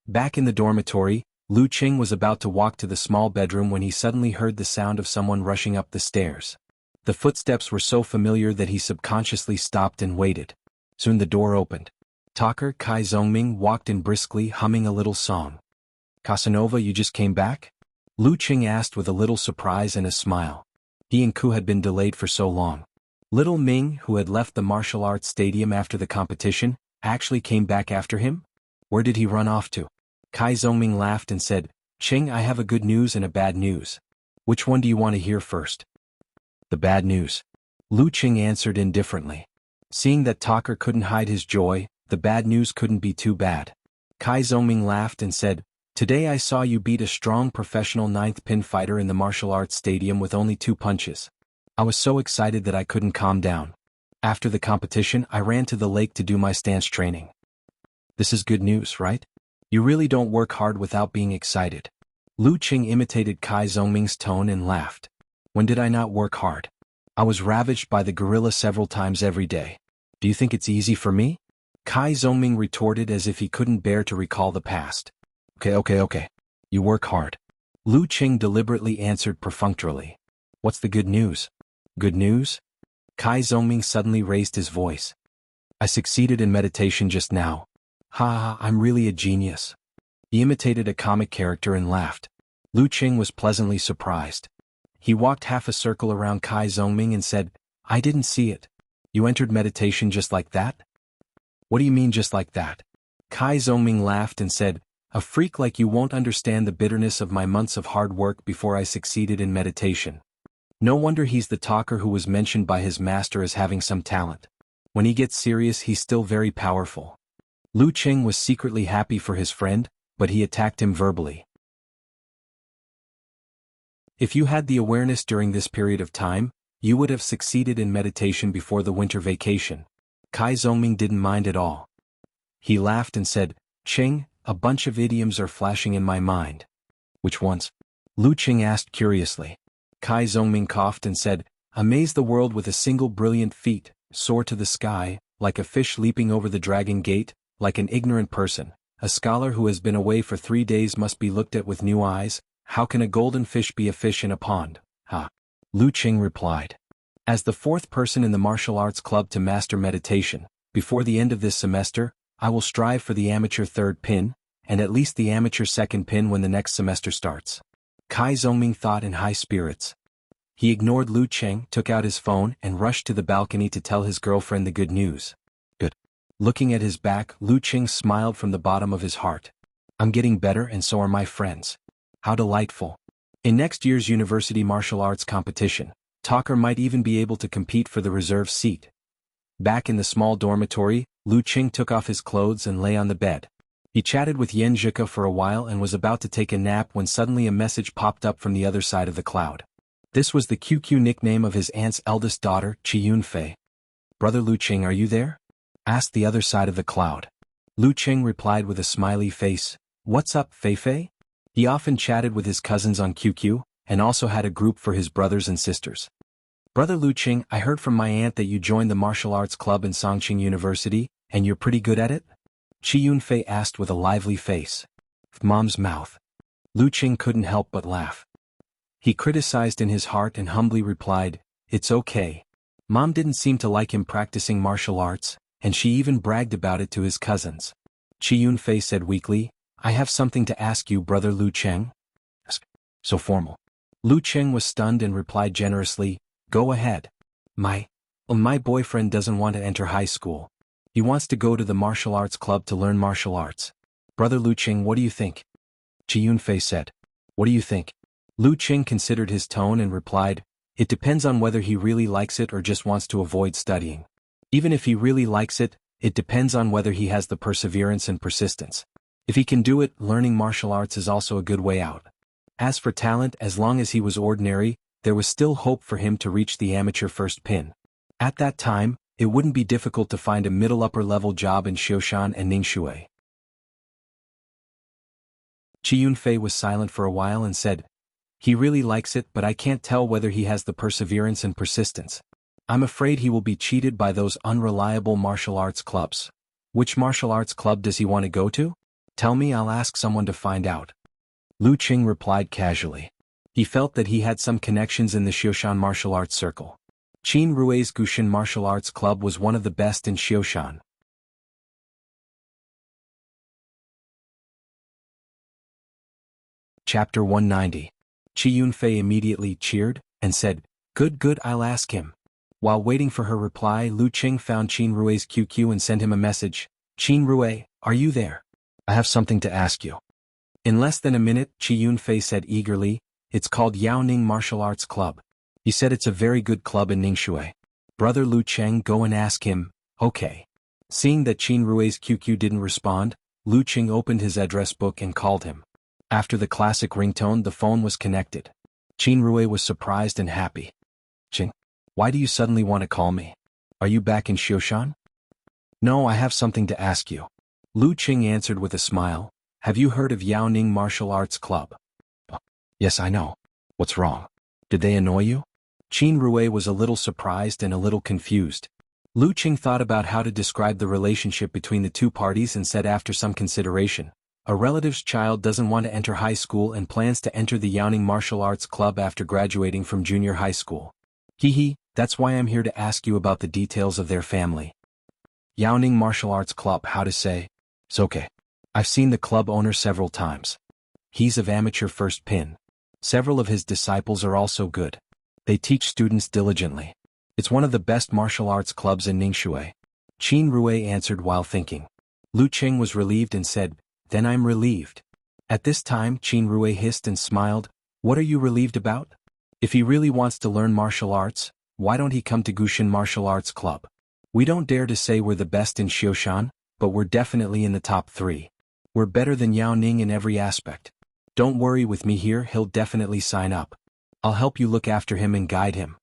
Back in the dormitory, Lu Cheng was about to walk to the small bedroom when he suddenly heard the sound of someone rushing up the stairs. The footsteps were so familiar that he subconsciously stopped and waited. Soon the door opened. Talker Kai Zongming walked in briskly, humming a little song. "Casanova, you just came back?" Lu Cheng asked with a little surprise and a smile. He and Ku had been delayed for so long. Little Ming, who had left the martial arts stadium after the competition, actually came back after him? Where did he run off to? Kai Zongming laughed and said, "Cheng, I have a good news and a bad news. Which one do you want to hear first?" "The bad news." Lu Cheng answered indifferently. Seeing that Talker couldn't hide his joy, the bad news couldn't be too bad. Kai Zongming laughed and said, "Today I saw you beat a strong professional ninth pin fighter in the martial arts stadium with only 2 punches. I was so excited that I couldn't calm down. After the competition, I ran to the lake to do my stance training." "This is good news, right? You really don't work hard without being excited." Lu Cheng imitated Kai Zongming's tone and laughed. "When did I not work hard? I was ravaged by the gorilla several times every day. Do you think it's easy for me?" Kai Zongming retorted as if he couldn't bear to recall the past. Okay. You work hard." Lu Cheng deliberately answered perfunctorily. "What's the good news?" "Good news?" Kai Zongming suddenly raised his voice. "I succeeded in meditation just now. Ha, I'm really a genius." He imitated a comic character and laughed. Lu Cheng was pleasantly surprised. He walked half a circle around Kai Zongming and said, "I didn't see it. You entered meditation just like that?" "What do you mean just like that?" Kai Zongming laughed and said, "A freak like you won't understand the bitterness of my months of hard work before I succeeded in meditation. No wonder he's the talker who was mentioned by his master as having some talent. When he gets serious, he's still very powerful." Lu Cheng was secretly happy for his friend, but he attacked him verbally. "If you had the awareness during this period of time, you would have succeeded in meditation before the winter vacation." Kai Zongming didn't mind at all. He laughed and said, "Cheng, a bunch of idioms are flashing in my mind." "Which ones?" Lu Cheng asked curiously. Kai Zongming coughed and said, "Amaze the world with a single brilliant feat, soar to the sky, like a fish leaping over the dragon gate, like an ignorant person. A scholar who has been away for 3 days must be looked at with new eyes. How can a golden fish be a fish in a pond?" "Ha." Lu Cheng replied. "As the 4th person in the martial arts club to master meditation, before the end of this semester, I will strive for the amateur 3rd pin, and at least the amateur 2nd pin when the next semester starts." Kai Zongming thought in high spirits. He ignored Lu Cheng, took out his phone, and rushed to the balcony to tell his girlfriend the good news. "Good." Looking at his back, Lu Cheng smiled from the bottom of his heart. "I'm getting better and so are my friends. How delightful. In next year's university martial arts competition, Talker might even be able to compete for the reserve seat." Back in the small dormitory, Lu Cheng took off his clothes and lay on the bed. He chatted with Yen Zhika for a while and was about to take a nap when suddenly a message popped up from the other side of the cloud. This was the QQ nickname of his aunt's eldest daughter, Chi Yunfei. "Brother Lu Cheng, are you there?" asked the other side of the cloud. Lu Cheng replied with a smiley face, "What's up, Fei Fei?" He often chatted with his cousins on QQ, and also had a group for his brothers and sisters. "Brother Lu Cheng, I heard from my aunt that you joined the martial arts club in Songqing University, and you're pretty good at it?" Chi Yunfei asked with a lively face. Mom's mouth. Lu Cheng couldn't help but laugh. He criticized in his heart and humbly replied, "It's okay. Mom didn't seem to like him practicing martial arts, and she even bragged about it to his cousins." Chi Yunfei said weakly, "I have something to ask you, Brother Lu Cheng." So formal. Lu Cheng was stunned and replied generously, "Go ahead. My boyfriend doesn't want to enter high school. He wants to go to the martial arts club to learn martial arts. Brother Lu Cheng, what do you think?" Chi Yunfei said. "What do you think?" Lu Cheng considered his tone and replied, "It depends on whether he really likes it or just wants to avoid studying. Even if he really likes it, it depends on whether he has the perseverance and persistence. If he can do it, learning martial arts is also a good way out. As for talent, as long as he was ordinary, there was still hope for him to reach the amateur 1st pin. At that time, it wouldn't be difficult to find a middle upper level job in Xioshan and Ningxue. Qi Yunfei was silent for a while and said, "He really likes it, but I can't tell whether he has the perseverance and persistence. I'm afraid he will be cheated by those unreliable martial arts clubs." "Which martial arts club does he want to go to? Tell me, I'll ask someone to find out." Lu Qing replied casually. He felt that he had some connections in the Xioshan martial arts circle. Qin Rui's Gushin martial arts club was one of the best in Xioshan. Chapter 190. Qi Yunfei immediately cheered and said, Good, I'll ask him." While waiting for her reply, Lu Qing found Qin Rui's QQ and sent him a message. "Qin Rui, are you there? I have something to ask you." In less than a minute, Qi Yunfei said eagerly, "It's called Yaoning Martial Arts Club. He said it's a very good club in Ningxue. Brother Lu Cheng, go and ask him." "Okay." Seeing that Qin Rui's QQ didn't respond, Lu Qing opened his address book and called him. After the classic ringtone, the phone was connected. Qin Rui was surprised and happy. "Qing, why do you suddenly want to call me? Are you back in Xioshan?" "No, I have something to ask you." Lu Qing answered with a smile. "Have you heard of Yaoning Martial Arts Club?" "Yes, I know. What's wrong? Did they annoy you?" Qin Rui was a little surprised and a little confused. Lu Qing thought about how to describe the relationship between the two parties and said after some consideration, "A relative's child doesn't want to enter high school and plans to enter the Yaoning Martial Arts Club after graduating from junior high school. That's why I'm here to ask you about the details of their family." Yaoning Martial Arts Club, how to say? It's okay. I've seen the club owner several times. He's of amateur first pin. Several of his disciples are also good. They teach students diligently. It's one of the best martial arts clubs in Ningxue. Qin Rui answered while thinking. Lu Qing was relieved and said, "Then I'm relieved." At this time, Qin Rui hissed and smiled. "What are you relieved about? If he really wants to learn martial arts, why don't he come to Gushin Martial Arts Club? We don't dare to say we're the best in Xioshan, but we're definitely in the top 3. We're better than Yao Ning in every aspect. Don't worry, with me here he'll definitely sign up. I'll help you look after him and guide him."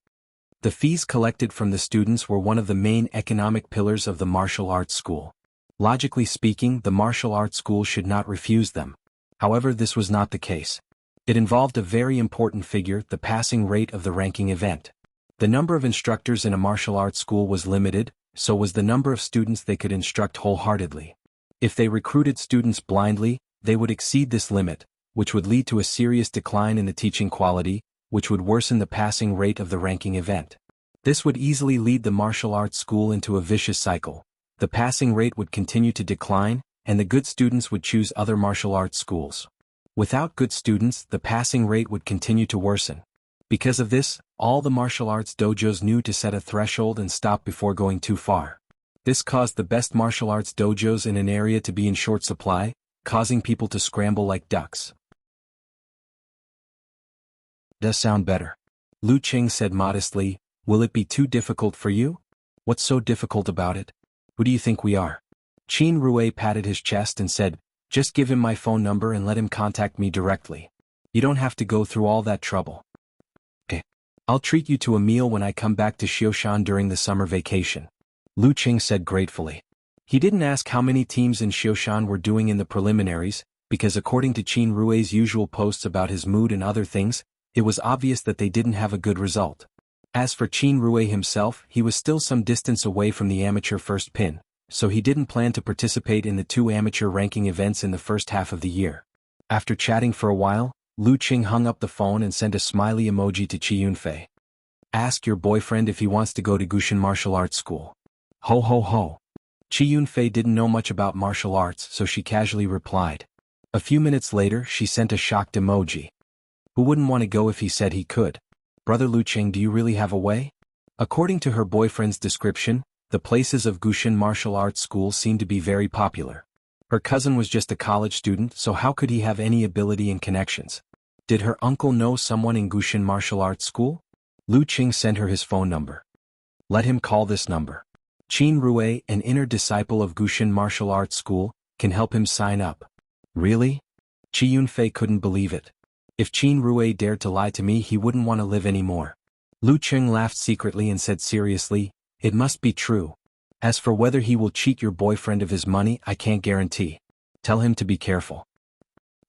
The fees collected from the students were one of the main economic pillars of the martial arts school. Logically speaking, the martial arts school should not refuse them. However, this was not the case. It involved a very important figure, the passing rate of the ranking event. The number of instructors in a martial arts school was limited, so was the number of students they could instruct wholeheartedly. If they recruited students blindly, they would exceed this limit, which would lead to a serious decline in the teaching quality, which would worsen the passing rate of the ranking event. This would easily lead the martial arts school into a vicious cycle. The passing rate would continue to decline, and the good students would choose other martial arts schools. Without good students, the passing rate would continue to worsen. Because of this, all the martial arts dojos knew to set a threshold and stop before going too far. This caused the best martial arts dojos in an area to be in short supply, causing people to scramble like ducks. "Does sound better." Lu Qing said modestly. "Will it be too difficult for you? What's so difficult about it? Who do you think we are?" Qin Rui patted his chest and said, "Just give him my phone number and let him contact me directly. You don't have to go through all that trouble." "Okay. I'll treat you to a meal when I come back to Xioshan during the summer vacation," Lu Qing said gratefully. He didn't ask how many teams in Xioshan were doing in the preliminaries, because according to Qin Rui's usual posts about his mood and other things, it was obvious that they didn't have a good result. As for Qin Rui himself, he was still some distance away from the amateur first pin, so he didn't plan to participate in the 2 amateur ranking events in the first half of the year. After chatting for a while, Lu Qing hung up the phone and sent a smiley emoji to Qi Yunfei. "Ask your boyfriend if he wants to go to Gushin Martial Arts School." Ho ho ho. Qi Yunfei didn't know much about martial arts, so she casually replied. A few minutes later, she sent a shocked emoji. Who wouldn't want to go if he said he could? "Brother Lu Qing, do you really have a way?" According to her boyfriend's description, the places of Gushin Martial Arts School seemed to be very popular. Her cousin was just a college student, so how could he have any ability and connections? Did her uncle know someone in Gushin Martial Arts School? Lu Qing sent her his phone number. "Let him call this number. Qin Rui, an inner disciple of Gushin Martial Arts School, can help him sign up." "Really?" Qi Yunfei couldn't believe it. "If Qin Rui dared to lie to me, he wouldn't want to live anymore." Lu Qing laughed secretly and said seriously, It must be true. As for whether he will cheat your boyfriend of his money, I can't guarantee. Tell him to be careful.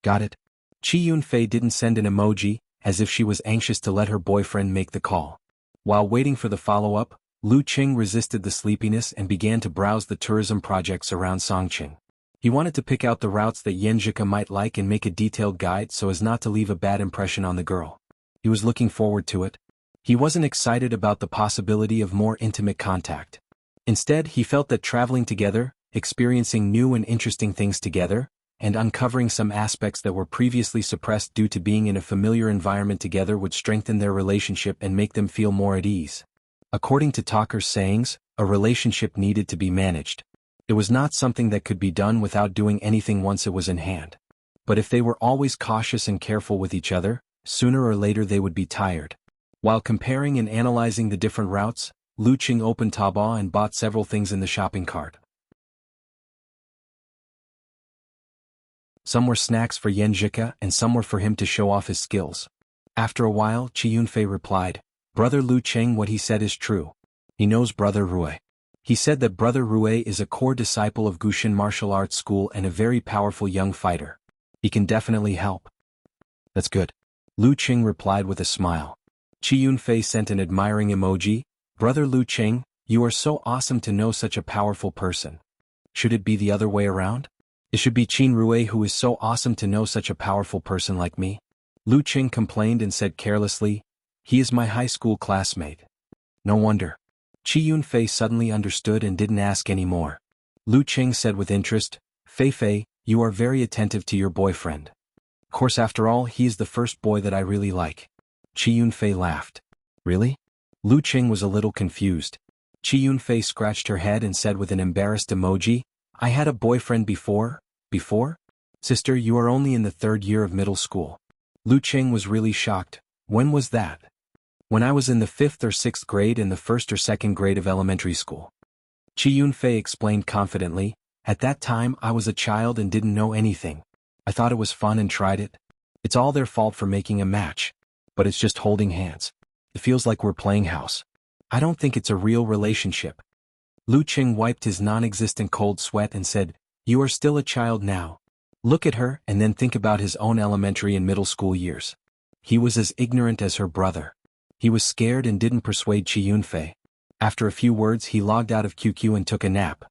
Got it? Chi Yunfei didn't send an emoji, as if she was anxious to let her boyfriend make the call. While waiting for the follow-up, Lu Qing resisted the sleepiness and began to browse the tourism projects around Songqing. He wanted to pick out the routes that Yanjika might like and make a detailed guide so as not to leave a bad impression on the girl. He was looking forward to it. He wasn't excited about the possibility of more intimate contact. Instead, he felt that traveling together, experiencing new and interesting things together, and uncovering some aspects that were previously suppressed due to being in a familiar environment together would strengthen their relationship and make them feel more at ease. According to talkers' sayings, a relationship needed to be managed. It was not something that could be done without doing anything once it was in hand. But if they were always cautious and careful with each other, sooner or later they would be tired. While comparing and analyzing the different routes, Lu Qing opened Taobao and bought several things in the shopping cart. Some were snacks for Yanjika and some were for him to show off his skills. After a while, Chi Yunfei replied, "Brother Lu Qing, what he said is true. He knows Brother Rui. He said that Brother Rui is a core disciple of Gushin Martial Arts School and a very powerful young fighter. He can definitely help." "That's good," Lu Qing replied with a smile. Chi Yunfei sent an admiring emoji. "Brother Lu Qing, you are so awesome to know such a powerful person. Should it be the other way around? It should be Qin Rui who is so awesome to know such a powerful person like me." Lu Qing complained and said carelessly, "He is my high school classmate." "No wonder." Chi Yunfei suddenly understood and didn't ask any more. Lu Qing said with interest, "Fei Fei, you are very attentive to your boyfriend. Of course, after all, he is the first boy that I really like." Chi Yunfei laughed. "Really?" Lu Qing was a little confused. Chi Yunfei scratched her head and said with an embarrassed emoji, "I had a boyfriend before? Sister, you are only in the 3rd year of middle school." Lu Qing was really shocked. "When was that?" "When I was in the 5th or 6th grade and the 1st or 2nd grade of elementary school." Chi Yunfei explained confidently, "At that time I was a child and didn't know anything. I thought it was fun and tried it. It's all their fault for making a match. But it's just holding hands. It feels like we're playing house. I don't think it's a real relationship." Lu Qing wiped his non-existent cold sweat and said, "You are still a child now. Look at her and then think about his own elementary and middle school years. He was as ignorant as her brother." He was scared and didn't persuade Chi Yunfei. After a few words he logged out of QQ and took a nap.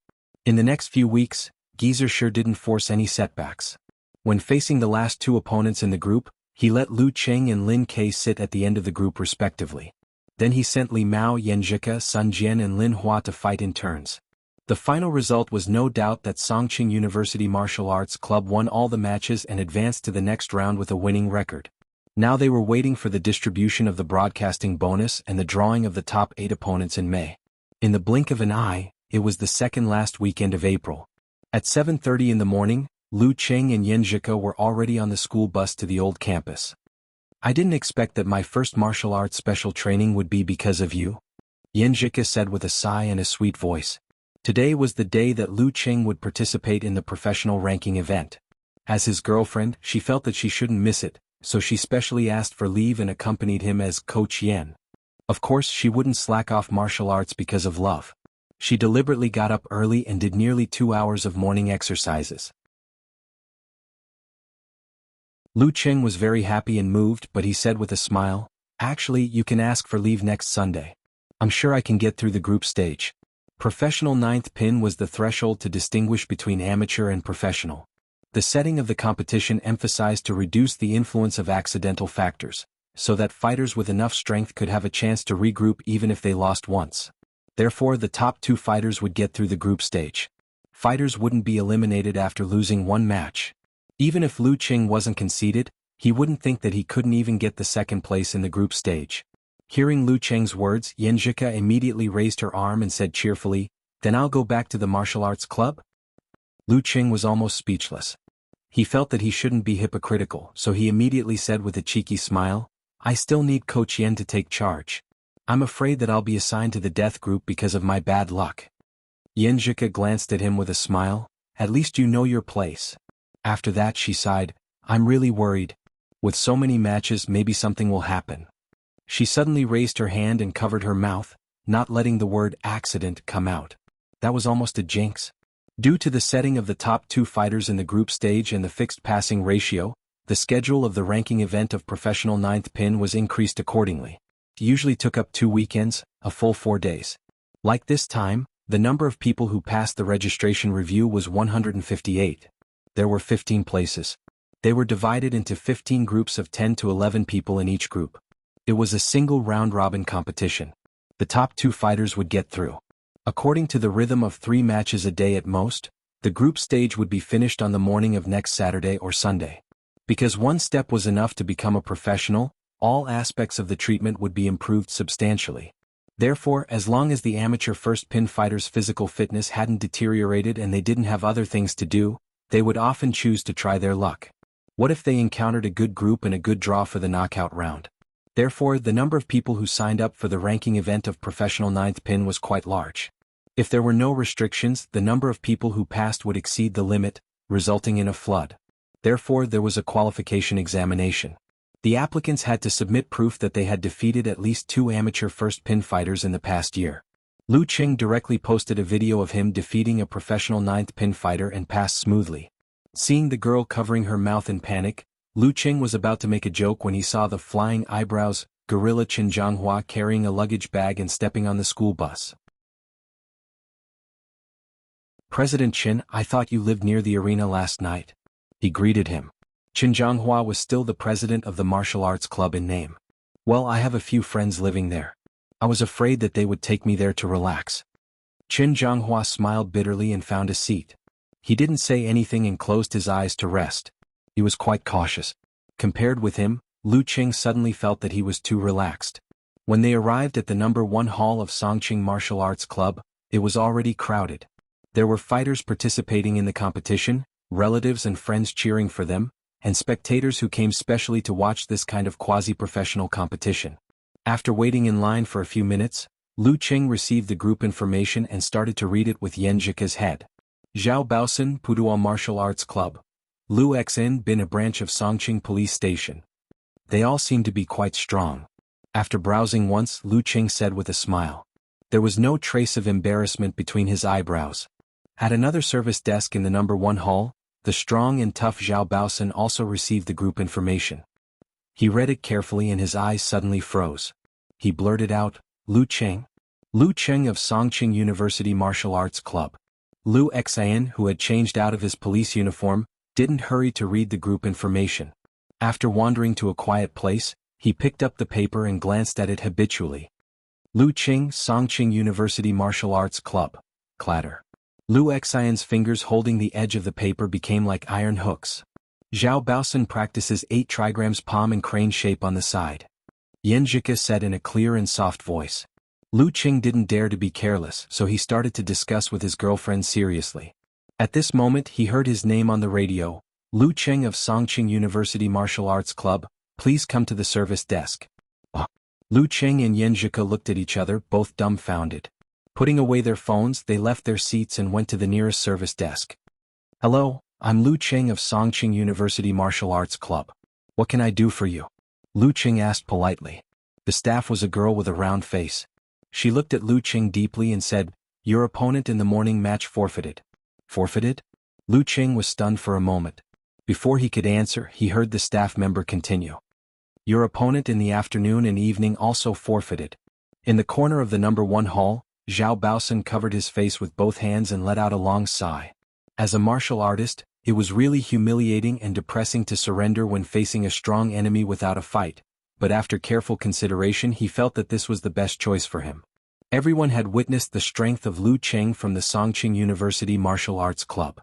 In the next few weeks, Geezer sure didn't force any setbacks. When facing the last 2 opponents in the group, he let Lu Qing and Lin Kei sit at the end of the group respectively. Then he sent Li Mao, Yanjika, Sun Jian and Lin Hua to fight in turns. The final result was no doubt that Songqing University Martial Arts Club won all the matches and advanced to the next round with a winning record. Now they were waiting for the distribution of the broadcasting bonus and the drawing of the top 8 opponents in May. In the blink of an eye, it was the second last weekend of April. At 7:30 in the morning, Lu Qing and Yanjika were already on the school bus to the old campus. "I didn't expect that my first martial arts special training would be because of you," Yanjika said with a sigh and a sweet voice. Today was the day that Lu Qing would participate in the professional ranking event. As his girlfriend, she felt that she shouldn't miss it, so she specially asked for leave and accompanied him as Coach Yan. Of course, she wouldn't slack off martial arts because of love. She deliberately got up early and did nearly 2 hours of morning exercises. Lu Qing was very happy and moved, but he said with a smile, "Actually, you can ask for leave next Sunday. I'm sure I can get through the group stage." Professional 9th pin was the threshold to distinguish between amateur and professional. The setting of the competition emphasized to reduce the influence of accidental factors, so that fighters with enough strength could have a chance to regroup even if they lost once. Therefore, the top 2 fighters would get through the group stage. Fighters wouldn't be eliminated after losing 1 match. Even if Lu Qing wasn't conceded, he wouldn't think that he couldn't even get the 2nd place in the group stage. Hearing Lu Qing's words, Yanjika immediately raised her arm and said cheerfully, "Then I'll go back to the martial arts club?" Lu Qing was almost speechless. He felt that he shouldn't be hypocritical, so he immediately said with a cheeky smile, "I still need Coach Yan to take charge. I'm afraid that I'll be assigned to the death group because of my bad luck." Yanjika glanced at him with a smile, "At least you know your place." After that she sighed, "I'm really worried. With so many matches maybe something will happen." She suddenly raised her hand and covered her mouth, not letting the word accident come out. That was almost a jinx. Due to the setting of the top 2 fighters in the group stage and the fixed passing ratio, the schedule of the ranking event of professional 9th pin was increased accordingly. It usually took up 2 weekends, a full 4 days. Like this time, the number of people who passed the registration review was 158. There were 15 places. They were divided into 15 groups of 10 to 11 people in each group. It was a single round-robin competition. The top 2 fighters would get through. According to the rhythm of 3 matches a day at most, the group stage would be finished on the morning of next Saturday or Sunday. Because one step was enough to become a professional, all aspects of the treatment would be improved substantially. Therefore, as long as the amateur first pin fighters' physical fitness hadn't deteriorated and they didn't have other things to do, they would often choose to try their luck. What if they encountered a good group and a good draw for the knockout round? Therefore, the number of people who signed up for the ranking event of professional 9th pin was quite large. If there were no restrictions, the number of people who passed would exceed the limit, resulting in a flood. Therefore, there was a qualification examination. The applicants had to submit proof that they had defeated at least 2 amateur first pin fighters in the past year. Lu Qing directly posted a video of him defeating a professional 9th pin fighter and passed smoothly. Seeing the girl covering her mouth in panic, Lu Qing was about to make a joke when he saw the flying eyebrows gorilla Jianghu carrying a luggage bag and stepping on the school bus. "President Qin, I thought you lived near the arena last night." He greeted him. Jianghu was still the president of the martial arts club in name. "Well, I have a few friends living there. I was afraid that they would take me there to relax." Jianghu smiled bitterly and found a seat. He didn't say anything and closed his eyes to rest. He was quite cautious. Compared with him, Lu Qing suddenly felt that he was too relaxed. When they arrived at the number 1 hall of Songqing Martial Arts Club, it was already crowded. There were fighters participating in the competition, relatives and friends cheering for them, and spectators who came specially to watch this kind of quasi-professional competition. After waiting in line for a few minutes, Lu Qing received the group information and started to read it with Yan Zhika's head. Zhao Baosan Puduo Martial Arts Club. Lu Xin Bin, a branch of Songqing Police Station. They all seemed to be quite strong. After browsing once, Lu Qing said with a smile. There was no trace of embarrassment between his eyebrows. At another service desk in the number 1 hall, the strong and tough Zhao Baosan also received the group information. He read it carefully and his eyes suddenly froze. He blurted out, "Lu Qing?" Lu Qing of Songqing University Martial Arts Club. Lu Xin, who had changed out of his police uniform, didn't hurry to read the group information. After wandering to a quiet place, he picked up the paper and glanced at it habitually. Lu Qing, Songqing University Martial Arts Club. Clatter. Lu Xion's fingers holding the edge of the paper became like iron hooks. Zhao Baosan practices 8 trigrams palm and crane shape on the side. Yan Zhika said in a clear and soft voice. Lu Qing didn't dare to be careless, so he started to discuss with his girlfriend seriously. At this moment he heard his name on the radio. "Lu Qing of Songqing University Martial Arts Club, please come to the service desk." Lu Qing and Yan Zhika looked at each other, both dumbfounded. Putting away their phones, they left their seats and went to the nearest service desk. "Hello, I'm Lu Qing of Songqing University Martial Arts Club. What can I do for you?" Lu Qing asked politely. The staff was a girl with a round face. She looked at Lu Qing deeply and said, "Your opponent in the morning match forfeited." "Forfeited?" Lu Qing was stunned for a moment. Before he could answer, he heard the staff member continue. "Your opponent in the afternoon and evening also forfeited." In the corner of the number 1 hall, Zhao Baosan covered his face with both hands and let out a long sigh. As a martial artist, it was really humiliating and depressing to surrender when facing a strong enemy without a fight, but after careful consideration he felt that this was the best choice for him. Everyone had witnessed the strength of Lu Qing from the Songqing University Martial Arts Club.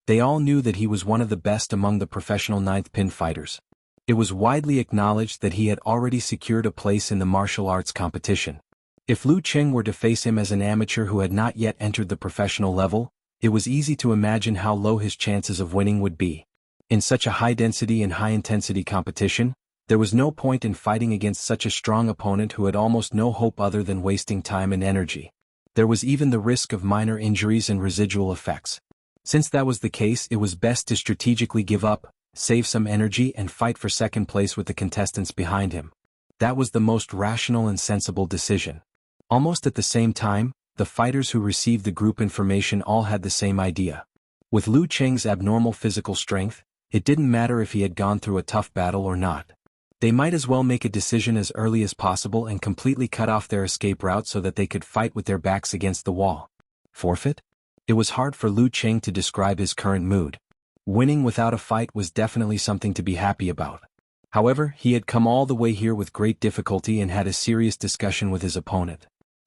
They all knew that he was one of the best among the professional 9th pin fighters. It was widely acknowledged that he had already secured a place in the martial arts competition. If Lu Qing were to face him as an amateur who had not yet entered the professional level, it was easy to imagine how low his chances of winning would be. In such a high-density and high-intensity competition, there was no point in fighting against such a strong opponent who had almost no hope other than wasting time and energy. There was even the risk of minor injuries and residual effects. Since that was the case, it was best to strategically give up, save some energy and fight for second place with the contestants behind him. That was the most rational and sensible decision. Almost at the same time, the fighters who received the group information all had the same idea. With Lu Cheng's abnormal physical strength, it didn't matter if he had gone through a tough battle or not. They might as well make a decision as early as possible and completely cut off their escape route so that they could fight with their backs against the wall. Forfeit? It was hard for Lu Cheng to describe his current mood. Winning without a fight was definitely something to be happy about. However, he had come all the way here with great difficulty and had a serious discussion with his opponent.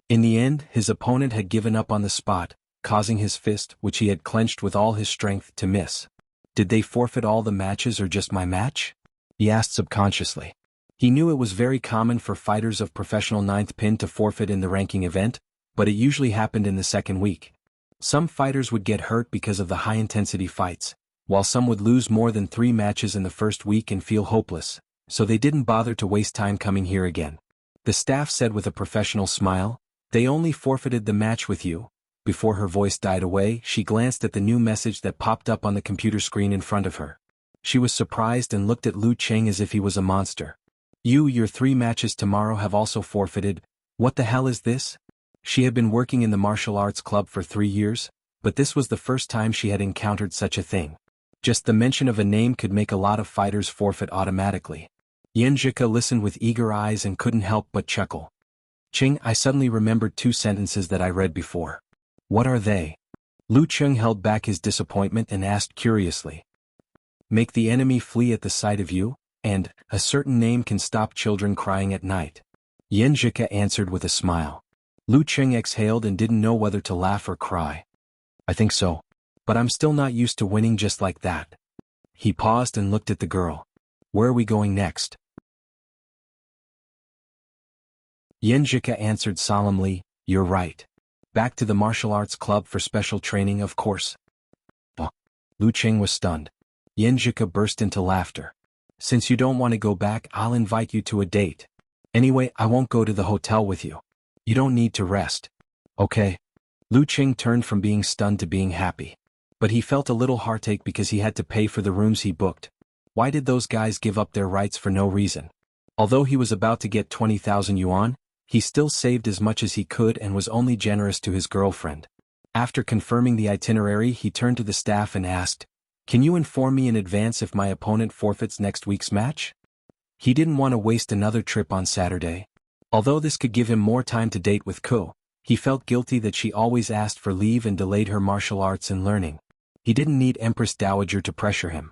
In the end, his opponent had given up on the spot, causing his fist, which he had clenched with all his strength, to miss. Did they forfeit all the matches or just my match? He asked subconsciously. He knew it was very common for fighters of professional ninth pin to forfeit in the ranking event, but it usually happened in the second week. Some fighters would get hurt because of the high-intensity fights, while some would lose more than 3 matches in the first week and feel hopeless, so they didn't bother to waste time coming here again. The staff said with a professional smile, "They only forfeited the match with you." Before her voice died away, she glanced at the new message that popped up on the computer screen in front of her. She was surprised and looked at Lu Cheng as if he was a monster. Your 3 matches tomorrow have also forfeited. What the hell is this?" She had been working in the martial arts club for 3 years, but this was the first time she had encountered such a thing. Just the mention of a name could make a lot of fighters forfeit automatically. Yenjika listened with eager eyes and couldn't help but chuckle. "Ching, I suddenly remembered 2 sentences that I read before." "What are they?" Lu Cheng held back his disappointment and asked curiously. "Make the enemy flee at the sight of you, and a certain name can stop children crying at night." Yenjika answered with a smile. Lu Cheng exhaled and didn't know whether to laugh or cry. "I think so. But I'm still not used to winning just like that." He paused and looked at the girl. "Where are we going next?" Yenjika answered solemnly, "You're right. Back to the martial arts club for special training, of course." Lu Cheng was stunned. Yenjika burst into laughter. "Since you don't want to go back, I'll invite you to a date. Anyway, I won't go to the hotel with you. You don't need to rest. Okay?" Lu Cheng turned from being stunned to being happy. But he felt a little heartache because he had to pay for the rooms he booked. Why did those guys give up their rights for no reason? Although he was about to get 20,000 yuan, he still saved as much as he could and was only generous to his girlfriend. After confirming the itinerary, he turned to the staff and asked, "Can you inform me in advance if my opponent forfeits next week's match?" He didn't want to waste another trip on Saturday. Although this could give him more time to date with Ko, he felt guilty that she always asked for leave and delayed her martial arts and learning. He didn't need Empress Dowager to pressure him.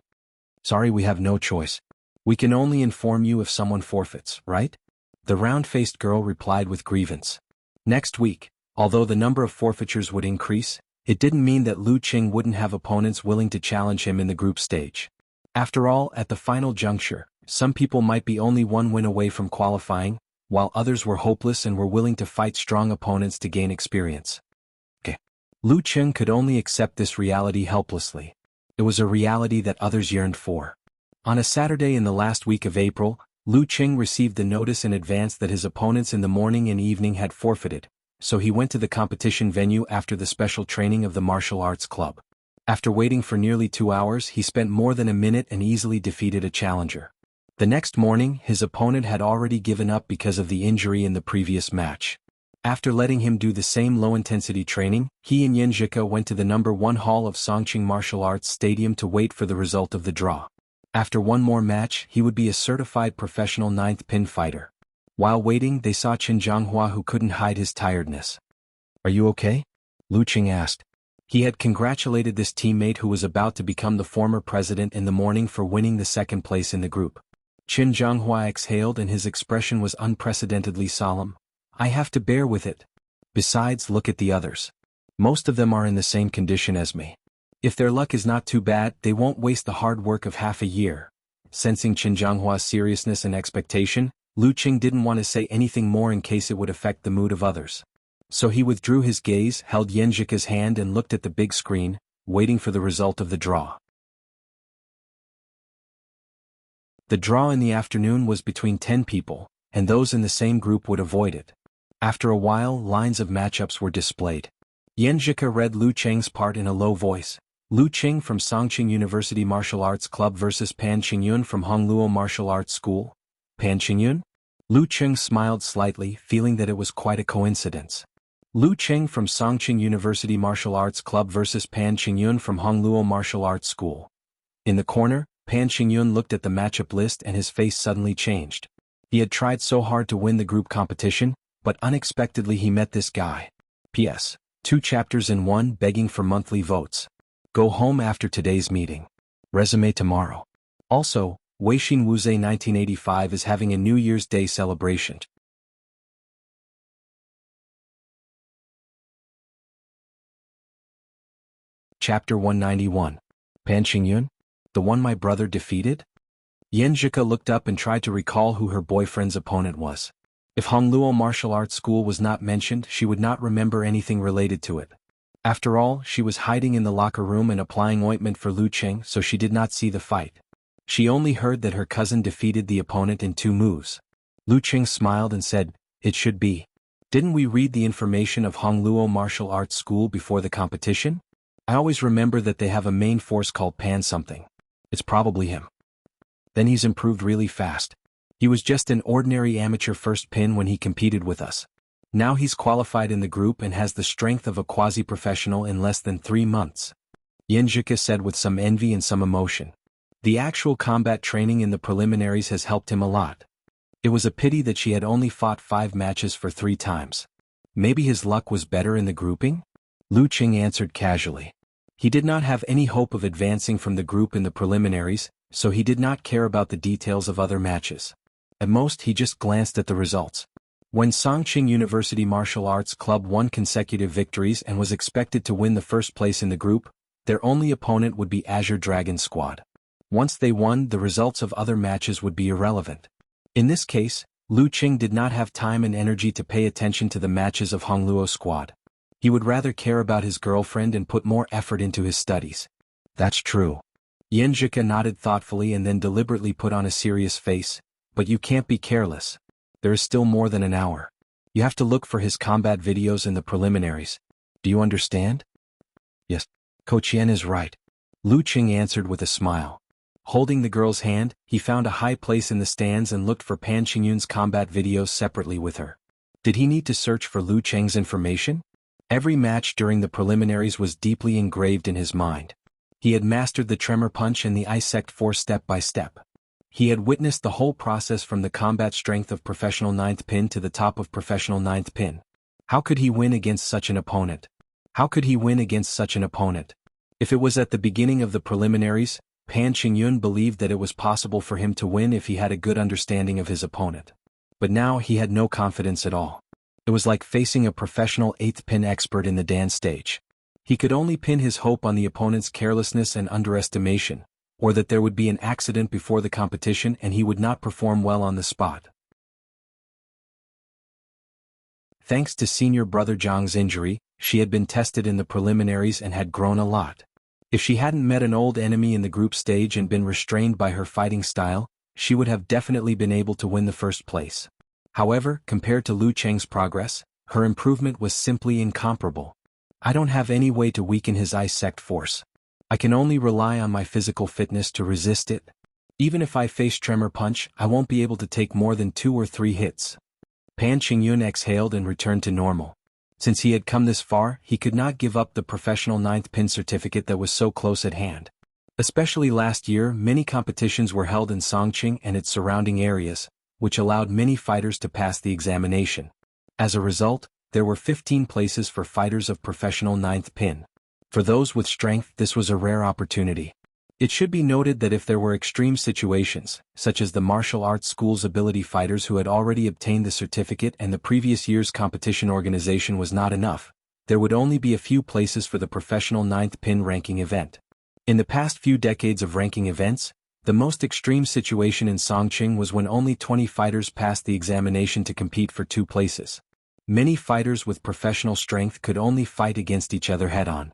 "Sorry, we have no choice. We can only inform you if someone forfeits, right?" The round-faced girl replied with grievance. Next week, although the number of forfeitures would increase, it didn't mean that Lu Cheng wouldn't have opponents willing to challenge him in the group stage. After all, at the final juncture, some people might be only 1 win away from qualifying, while others were hopeless and were willing to fight strong opponents to gain experience. Lu Cheng could only accept this reality helplessly. It was a reality that others yearned for. On a Saturday in the last week of April, Lu Cheng received the notice in advance that his opponents in the morning and evening had forfeited, so he went to the competition venue after the special training of the martial arts club. After waiting for nearly 2 hours, he spent more than a minute and easily defeated a challenger. The next morning, his opponent had already given up because of the injury in the previous match. After letting him do the same low-intensity training, he and Yenjika went to the number 1 hall of Songqing Martial Arts Stadium to wait for the result of the draw. After one more match, he would be a certified professional 9th pin fighter. While waiting, they saw Jianghu, who couldn't hide his tiredness. "Are you okay?" Lu Cheng asked. He had congratulated this teammate who was about to become the former president in the morning for winning the 2nd place in the group. Jianghu exhaled and his expression was unprecedentedly solemn. "I have to bear with it. Besides, look at the others. Most of them are in the same condition as me. If their luck is not too bad, they won't waste the hard work of half a year." Sensing Jianghua's seriousness and expectation, Lu Cheng didn't want to say anything more in case it would affect the mood of others. So he withdrew his gaze, held Yenjika's hand and looked at the big screen, waiting for the result of the draw. The draw in the afternoon was between 10 people, and those in the same group would avoid it. After a while, lines of matchups were displayed. Yenjika read Lu Cheng's part in a low voice. Lu Cheng from Songqing University Martial Arts Club versus Pan Qingyun from Hongluo Martial Arts School. Pan Qingyun? Lu Cheng smiled slightly, feeling that it was quite a coincidence. Lu Cheng from Songqing University Martial Arts Club versus Pan Qingyun from Hongluo Martial Arts School. In the corner, Pan Qingyun looked at the matchup list and his face suddenly changed. He had tried so hard to win the group competition, but unexpectedly he met this guy. P.S. 2 chapters in 1 begging for monthly votes. Go home after today's meeting. Resume tomorrow. Also, Weixin Wuze 1985 is having a New Year's Day celebration. Chapter 191. Pan Qingyun? The one my brother defeated? Yan Zhika looked up and tried to recall who her boyfriend's opponent was. If Hongluo Martial Arts School was not mentioned, she would not remember anything related to it. After all, she was hiding in the locker room and applying ointment for Lu Cheng, so she did not see the fight. She only heard that her cousin defeated the opponent in 2 moves. Lu Cheng smiled and said, "It should be. Didn't we read the information of Hongluo Martial Arts School before the competition? I always remember that they have a main force called Pan something. It's probably him. Then he's improved really fast. He was just an ordinary amateur first pin when he competed with us. Now he's qualified in the group and has the strength of a quasi-professional in less than 3 months." Yan Zhika said with some envy and some emotion. The actual combat training in the preliminaries has helped him a lot. It was a pity that she had only fought 5 matches for 3 times. Maybe his luck was better in the grouping? Lu Cheng answered casually. He did not have any hope of advancing from the group in the preliminaries, so he did not care about the details of other matches. At most he just glanced at the results. When Songqing University Martial Arts Club won consecutive victories and was expected to win the first place in the group, their only opponent would be Azure Dragon Squad. Once they won, the results of other matches would be irrelevant. In this case, Lu Cheng did not have time and energy to pay attention to the matches of Hongluo Squad. He would rather care about his girlfriend and put more effort into his studies. That's true. Yan Zhika nodded thoughtfully and then deliberately put on a serious face. But you can't be careless. There is still more than an hour. You have to look for his combat videos in the preliminaries. Do you understand? Yes, Coach Yan is right. Lu Cheng answered with a smile. Holding the girl's hand, he found a high place in the stands and looked for Pan Qingyun's combat videos separately with her. Did he need to search for Lu Cheng's information? Every match during the preliminaries was deeply engraved in his mind. He had mastered the tremor punch and the Isect force step by step. He had witnessed the whole process from the combat strength of professional 9th pin to the top of professional 9th pin. How could he win against such an opponent? How could he win against such an opponent? If it was at the beginning of the preliminaries, Pan Qingyun believed that it was possible for him to win if he had a good understanding of his opponent. But now he had no confidence at all. It was like facing a professional 8th pin expert in the dance stage. He could only pin his hope on the opponent's carelessness and underestimation, or that there would be an accident before the competition and he would not perform well on the spot. Thanks to senior brother Zhang's injury, she had been tested in the preliminaries and had grown a lot. If she hadn't met an old enemy in the group stage and been restrained by her fighting style, she would have definitely been able to win the first place. However, compared to Lu Cheng's progress, her improvement was simply incomparable. I don't have any way to weaken his Isect force. I can only rely on my physical fitness to resist it. Even if I face Tremor Punch, I won't be able to take more than 2 or 3 hits. Pan Qingyun exhaled and returned to normal. Since he had come this far, he could not give up the professional 9th pin certificate that was so close at hand. Especially last year, many competitions were held in Songqing and its surrounding areas, which allowed many fighters to pass the examination. As a result, there were 15 places for fighters of professional 9th pin. For those with strength, this was a rare opportunity. It should be noted that if there were extreme situations, such as the martial arts school's ability fighters who had already obtained the certificate and the previous year's competition organization was not enough, there would only be a few places for the professional 9th pin ranking event. In the past few decades of ranking events, the most extreme situation in Songqing was when only 20 fighters passed the examination to compete for 2 places. Many fighters with professional strength could only fight against each other head-on.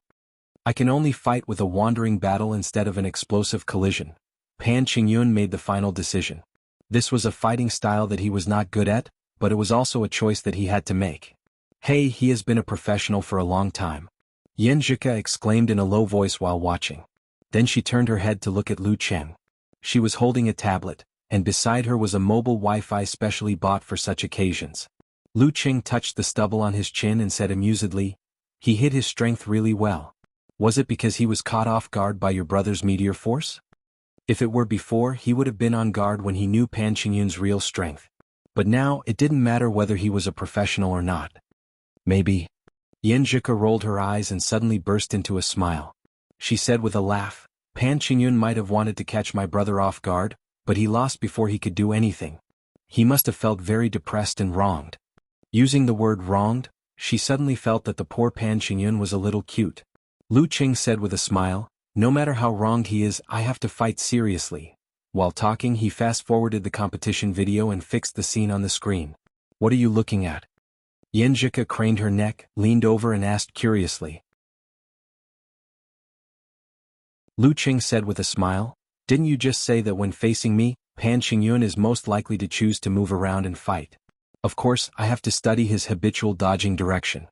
I can only fight with a wandering battle instead of an explosive collision. Pan Qingyun made the final decision. This was a fighting style that he was not good at, but it was also a choice that he had to make. Hey, he has been a professional for a long time. Yan Zhika exclaimed in a low voice while watching. Then she turned her head to look at Lu Cheng. She was holding a tablet, and beside her was a mobile Wi-Fi specially bought for such occasions. Lu Qing touched the stubble on his chin and said amusedly, "He hid his strength really well. Was it because he was caught off guard by your brother's meteor force? If it were before, he would have been on guard when he knew Pan Qingyun's real strength. But now, it didn't matter whether he was a professional or not. Maybe." Yan Zhika rolled her eyes and suddenly burst into a smile. She said with a laugh, "Pan Qingyun might have wanted to catch my brother off guard, but he lost before he could do anything. He must have felt very depressed and wronged." Using the word wronged, she suddenly felt that the poor Pan Qingyun was a little cute. Lu Qing said with a smile, "No matter how wronged he is, I have to fight seriously." While talking, he fast-forwarded the competition video and fixed the scene on the screen. "What are you looking at?" Yan Zhika craned her neck, leaned over and asked curiously. Lu Qing said with a smile, "Didn't you just say that when facing me, Pan Qingyun is most likely to choose to move around and fight? Of course, I have to study his habitual dodging direction."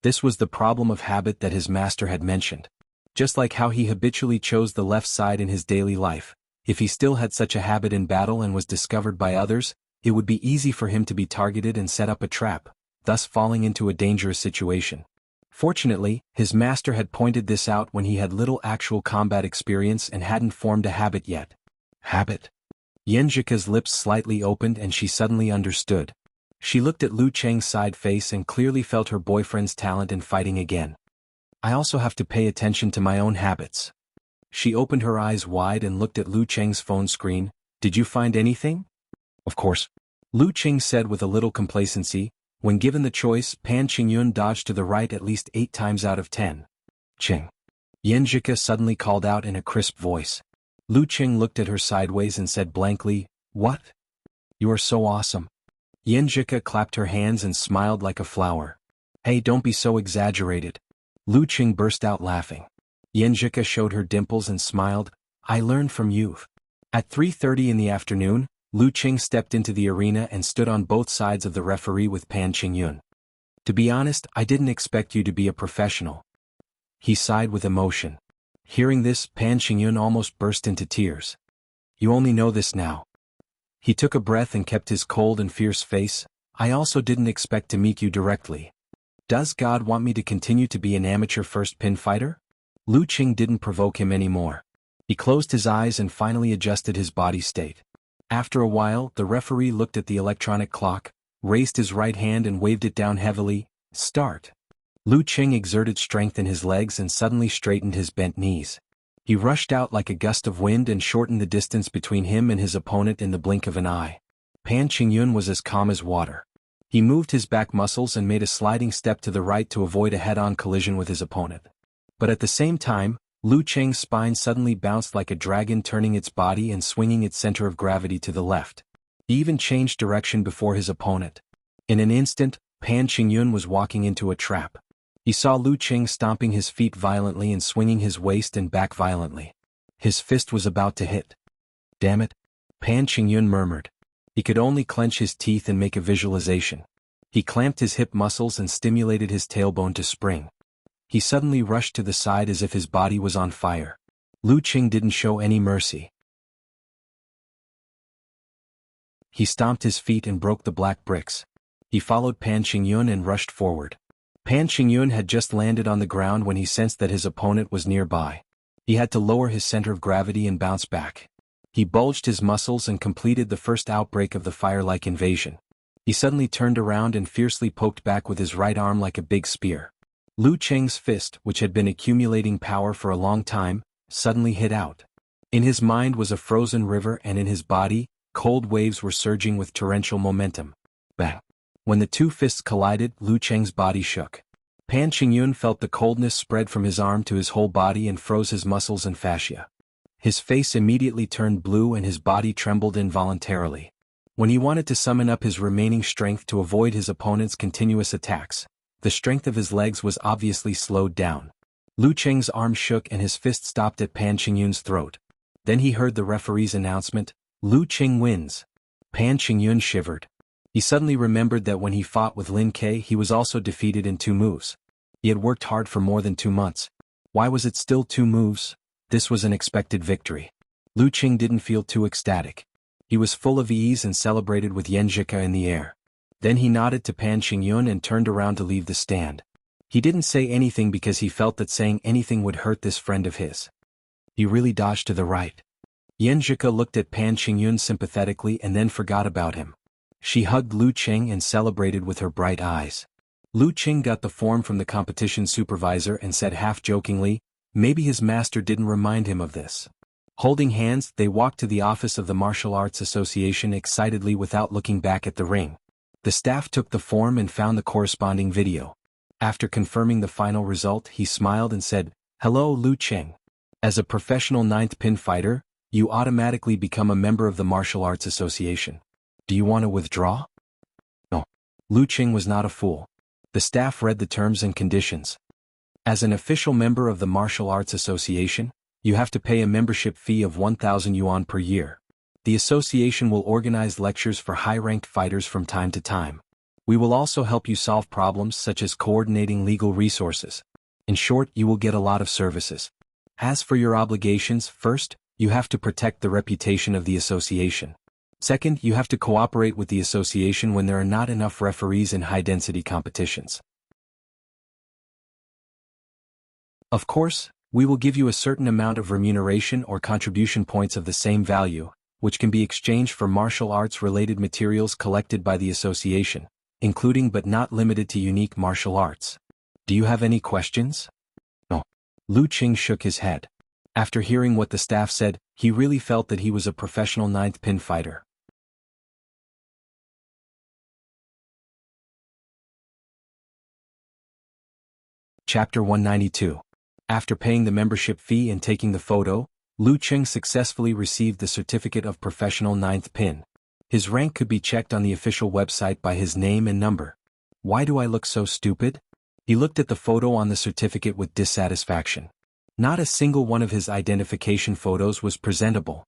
This was the problem of habit that his master had mentioned. Just like how he habitually chose the left side in his daily life, if he still had such a habit in battle and was discovered by others, it would be easy for him to be targeted and set up a trap, thus falling into a dangerous situation. Fortunately, his master had pointed this out when he had little actual combat experience and hadn't formed a habit yet. Habit? Yan Zhika's lips slightly opened and she suddenly understood. She looked at Lu Cheng's side face and clearly felt her boyfriend's talent in fighting again. "I also have to pay attention to my own habits." She opened her eyes wide and looked at Lu Cheng's phone screen. "Did you find anything?" "Of course," Lu Cheng said with a little complacency. When given the choice, Pan Qingyun dodged to the right at least 8 times out of 10. "Cheng." Yan Zhika suddenly called out in a crisp voice. Lu Cheng looked at her sideways and said blankly, "What? You are so awesome." Yan Zhika clapped her hands and smiled like a flower. "Hey, don't be so exaggerated." Lu Cheng burst out laughing. Yan Zhika showed her dimples and smiled, "I learned from you." At 3:30 in the afternoon, Lu Cheng stepped into the arena and stood on both sides of the referee with Pan Qingyun. "To be honest, I didn't expect you to be a professional." He sighed with emotion. Hearing this, Pan Qingyun almost burst into tears. "You only know this now." He took a breath and kept his cold and fierce face. "I also didn't expect to meet you directly. Does God want me to continue to be an amateur first pin fighter?" Lu Cheng didn't provoke him anymore. He closed his eyes and finally adjusted his body state. After a while, the referee looked at the electronic clock, raised his right hand and waved it down heavily. "Start." Lu Cheng exerted strength in his legs and suddenly straightened his bent knees. He rushed out like a gust of wind and shortened the distance between him and his opponent in the blink of an eye. Pan Qingyun was as calm as water. He moved his back muscles and made a sliding step to the right to avoid a head-on collision with his opponent. But at the same time, Lu Cheng's spine suddenly bounced like a dragon, turning its body and swinging its center of gravity to the left. He even changed direction before his opponent. In an instant, Pan Qingyun was walking into a trap. He saw Lu Cheng stomping his feet violently and swinging his waist and back violently. His fist was about to hit. "Damn it," Pan Qingyun murmured. He could only clench his teeth and make a visualization. He clamped his hip muscles and stimulated his tailbone to spring. He suddenly rushed to the side as if his body was on fire. Lu Cheng didn't show any mercy. He stomped his feet and broke the black bricks. He followed Pan Qingyun and rushed forward. Pan Qingyun had just landed on the ground when he sensed that his opponent was nearby. He had to lower his center of gravity and bounce back. He bulged his muscles and completed the first outbreak of the fire-like invasion. He suddenly turned around and fiercely poked back with his right arm like a big spear. Lu Cheng's fist, which had been accumulating power for a long time, suddenly hit out. In his mind was a frozen river and in his body, cold waves were surging with torrential momentum. Bang! When the two fists collided, Lu Cheng's body shook. Pan Qingyun felt the coldness spread from his arm to his whole body and froze his muscles and fascia. His face immediately turned blue and his body trembled involuntarily. When he wanted to summon up his remaining strength to avoid his opponent's continuous attacks, the strength of his legs was obviously slowed down. Lu Cheng's arm shook and his fist stopped at Pan Qingyun's throat. Then he heard the referee's announcement, "Lu Cheng wins." Pan Qingyun shivered. He suddenly remembered that when he fought with Lin Ke he was also defeated in 2 moves. He had worked hard for more than 2 months. Why was it still 2 moves? This was an expected victory. Lu Cheng didn't feel too ecstatic. He was full of ease and celebrated with Yanjika in the air. Then he nodded to Pan Qingyun and turned around to leave the stand. He didn't say anything because he felt that saying anything would hurt this friend of his. He really dodged to the right. Yanjika looked at Pan Qingyun sympathetically and then forgot about him. She hugged Lu Qing and celebrated with her bright eyes. Lu Qing got the form from the competition supervisor and said half-jokingly, maybe his master didn't remind him of this. Holding hands, they walked to the office of the Martial Arts Association excitedly without looking back at the ring. The staff took the form and found the corresponding video. After confirming the final result, he smiled and said, "Hello, Lu Qing. As a professional ninth pin fighter, you automatically become a member of the Martial Arts Association. Do you want to withdraw?" No. Lu Qing was not a fool. The staff read the terms and conditions. As an official member of the Martial Arts Association, you have to pay a membership fee of 1,000 yuan per year. The association will organize lectures for high-ranked fighters from time to time. We will also help you solve problems such as coordinating legal resources. In short, you will get a lot of services. As for your obligations, first, you have to protect the reputation of the association. Second, you have to cooperate with the association when there are not enough referees in high-density competitions. Of course, we will give you a certain amount of remuneration or contribution points of the same value, which can be exchanged for martial arts-related materials collected by the association, including but not limited to unique martial arts. Do you have any questions? No. Lu Qing shook his head. After hearing what the staff said, he really felt that he was a professional ninth pin fighter. Chapter 192. After paying the membership fee and taking the photo, Lu Qing successfully received the certificate of professional ninth pin. His rank could be checked on the official website by his name and number. Why do I look so stupid? He looked at the photo on the certificate with dissatisfaction. Not a single one of his identification photos was presentable.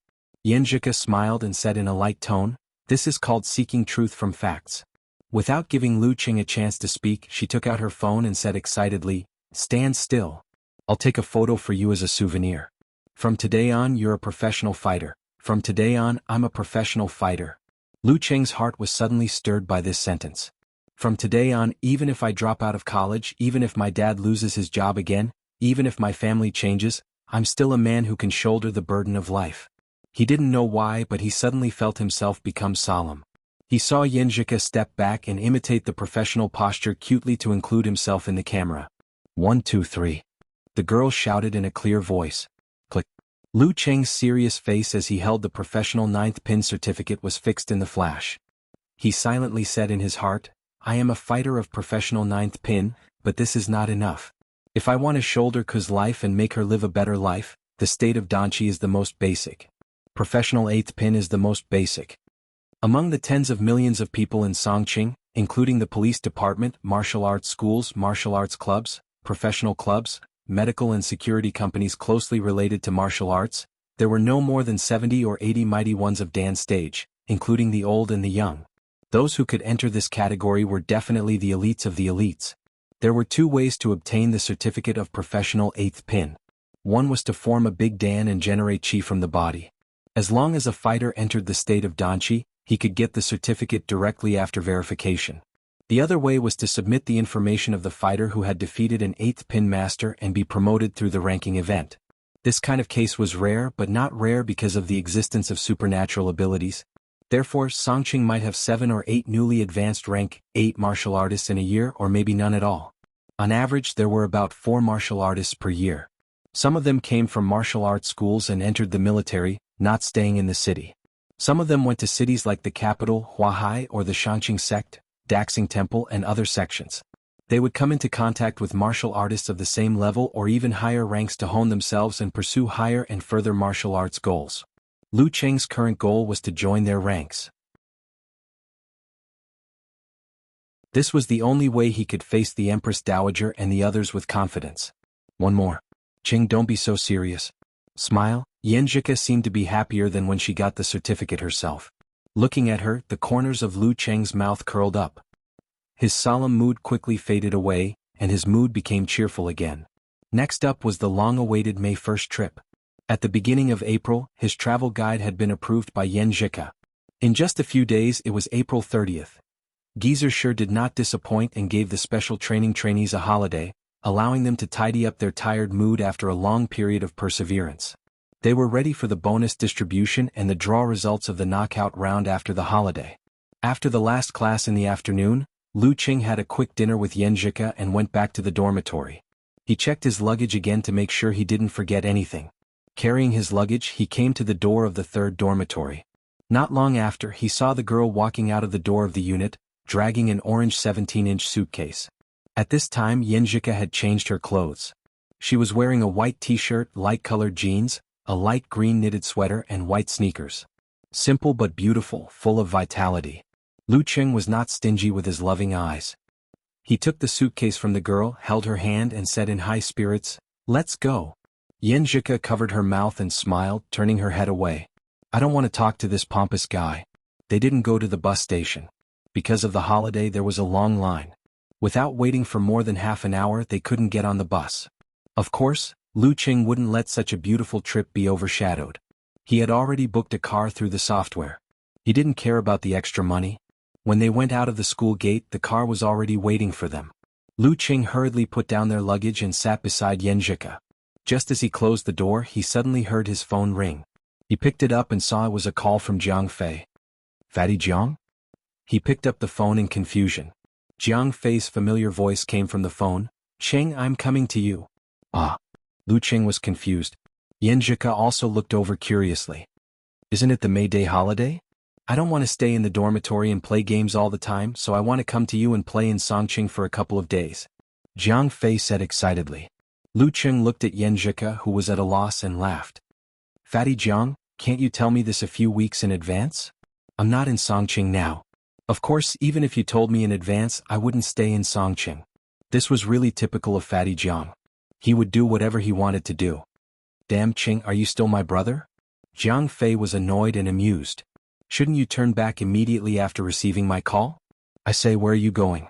Yanjika smiled and said in a light tone, "This is called seeking truth from facts." Without giving Lu Qing a chance to speak, she took out her phone and said excitedly, "Stand still. I'll take a photo for you as a souvenir. From today on, you're a professional fighter. From today on, I'm a professional fighter." Lu Qing's heart was suddenly stirred by this sentence. From today on, even if I drop out of college, even if my dad loses his job again, even if my family changes, I'm still a man who can shoulder the burden of life. He didn't know why, but he suddenly felt himself become solemn. He saw Yanjika step back and imitate the professional posture cutely to include himself in the camera. 1, 2, 3. The girl shouted in a clear voice. Click. Lu Qing's serious face as he held the professional ninth pin certificate was fixed in the flash. He silently said in his heart, "I am a fighter of professional ninth pin, but this is not enough. If I want to shoulder Ku's life and make her live a better life, the state of Danqi is the most basic. Professional eighth pin is the most basic." Among the tens of millions of people in Songqing, including the police department, martial arts schools, martial arts clubs, professional clubs, medical and security companies closely related to martial arts, there were no more than 70 or 80 mighty ones of Dan's stage, including the old and the young. Those who could enter this category were definitely the elites of the elites. There were two ways to obtain the certificate of professional eighth pin. One was to form a big Dan and generate chi from the body. As long as a fighter entered the state of Danqi, he could get the certificate directly after verification. The other way was to submit the information of the fighter who had defeated an eighth pin master and be promoted through the ranking event. This kind of case was rare, but not rare because of the existence of supernatural abilities. Therefore, Songqing might have 7 or 8 newly advanced rank 8 martial artists in a year, or maybe none at all. On average, there were about 4 martial artists per year. Some of them came from martial arts schools and entered the military, not staying in the city. Some of them went to cities like the capital, Huahai, or the Shangqing sect, Daxing Temple, and other sections. They would come into contact with martial artists of the same level or even higher ranks to hone themselves and pursue higher and further martial arts goals. Lu Qing's current goal was to join their ranks. This was the only way he could face the Empress Dowager and the others with confidence. One more. Qing, don't be so serious. Smile. Yanjika seemed to be happier than when she got the certificate herself. Looking at her, the corners of Lu Qing's mouth curled up. His solemn mood quickly faded away, and his mood became cheerful again. Next up was the long-awaited May 1st trip. At the beginning of April, his travel guide had been approved by Yanjika. In just a few days it was April 30th. Geezer sure did not disappoint and gave the special training trainees a holiday, allowing them to tidy up their tired mood after a long period of perseverance. They were ready for the bonus distribution and the draw results of the knockout round after the holiday. After the last class in the afternoon, Lu Qing had a quick dinner with Yanjika and went back to the dormitory. He checked his luggage again to make sure he didn't forget anything. Carrying his luggage, he came to the door of the third dormitory. Not long after, he saw the girl walking out of the door of the unit, dragging an orange 17-inch suitcase. At this time Yanjika had changed her clothes. She was wearing a white t-shirt, light-colored jeans, a light green knitted sweater and white sneakers. Simple but beautiful, full of vitality. Lu Qing was not stingy with his loving eyes. He took the suitcase from the girl, held her hand and said in high spirits, "Let's go." Yanjika covered her mouth and smiled, turning her head away. "I don't want to talk to this pompous guy." They didn't go to the bus station. Because of the holiday there was a long line. Without waiting for more than half an hour they couldn't get on the bus. Of course, Lu Qing wouldn't let such a beautiful trip be overshadowed. He had already booked a car through the software. He didn't care about the extra money. When they went out of the school gate the car was already waiting for them. Lu Qing hurriedly put down their luggage and sat beside Yanjika. Just as he closed the door he suddenly heard his phone ring. He picked it up and saw it was a call from Jiang Fei. "Fatty Jiang?" He picked up the phone in confusion. Jiang Fei's familiar voice came from the phone. "Qing, I'm coming to you." "Ah." Lu Qing was confused. Yanjika also looked over curiously. "Isn't it the May Day holiday? I don't want to stay in the dormitory and play games all the time, so I want to come to you and play in Songqing for a couple of days," Jiang Fei said excitedly. Lu Qing looked at Yanjika who was at a loss and laughed. "Fatty Jiang, can't you tell me this a few weeks in advance? I'm not in Songqing now. Of course, even if you told me in advance I wouldn't stay in Songqing." This was really typical of Fatty Jiang. He would do whatever he wanted to do. "Damn Qing, are you still my brother?" Jiang Fei was annoyed and amused. "Shouldn't you turn back immediately after receiving my call? I say, where are you going?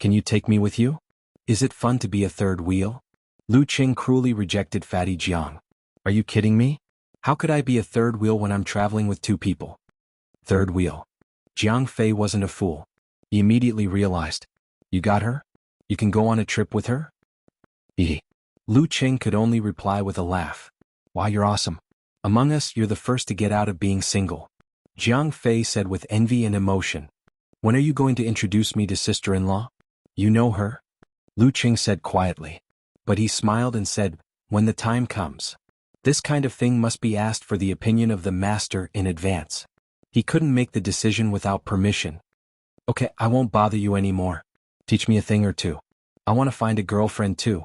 Can you take me with you? Is it fun to be a third wheel?" Lu Qing cruelly rejected Fatty Jiang. "Are you kidding me? How could I be a third wheel when I'm traveling with two people?" Third wheel. Jiang Fei wasn't a fool. He immediately realized. "You got her? You can go on a trip with her?" Lu Qing could only reply with a laugh. "Why, you're awesome. Among us you're the first to get out of being single," Jiang Fei said with envy and emotion. "When are you going to introduce me to sister-in-law? You know her?" Lu Qing said quietly. But he smiled and said, "When the time comes. This kind of thing must be asked for the opinion of the master in advance. He couldn't make the decision without permission." "Okay, I won't bother you anymore. Teach me a thing or two. I want to find a girlfriend too."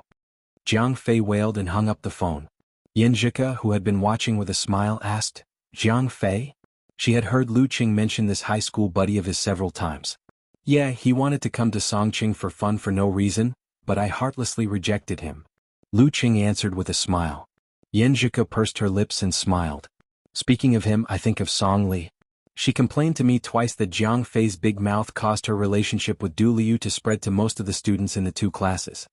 Jiang Fei wailed and hung up the phone. Yanjika, who had been watching with a smile, asked, "Jiang Fei?" She had heard Lu Qing mention this high school buddy of his several times. "Yeah, he wanted to come to Songqing for fun for no reason, but I heartlessly rejected him," Lu Qing answered with a smile. Yanjika pursed her lips and smiled. "Speaking of him, I think of Song Li. She complained to me twice that Jiang Fei's big mouth caused her relationship with Du Liu to spread to most of the students in the two classes.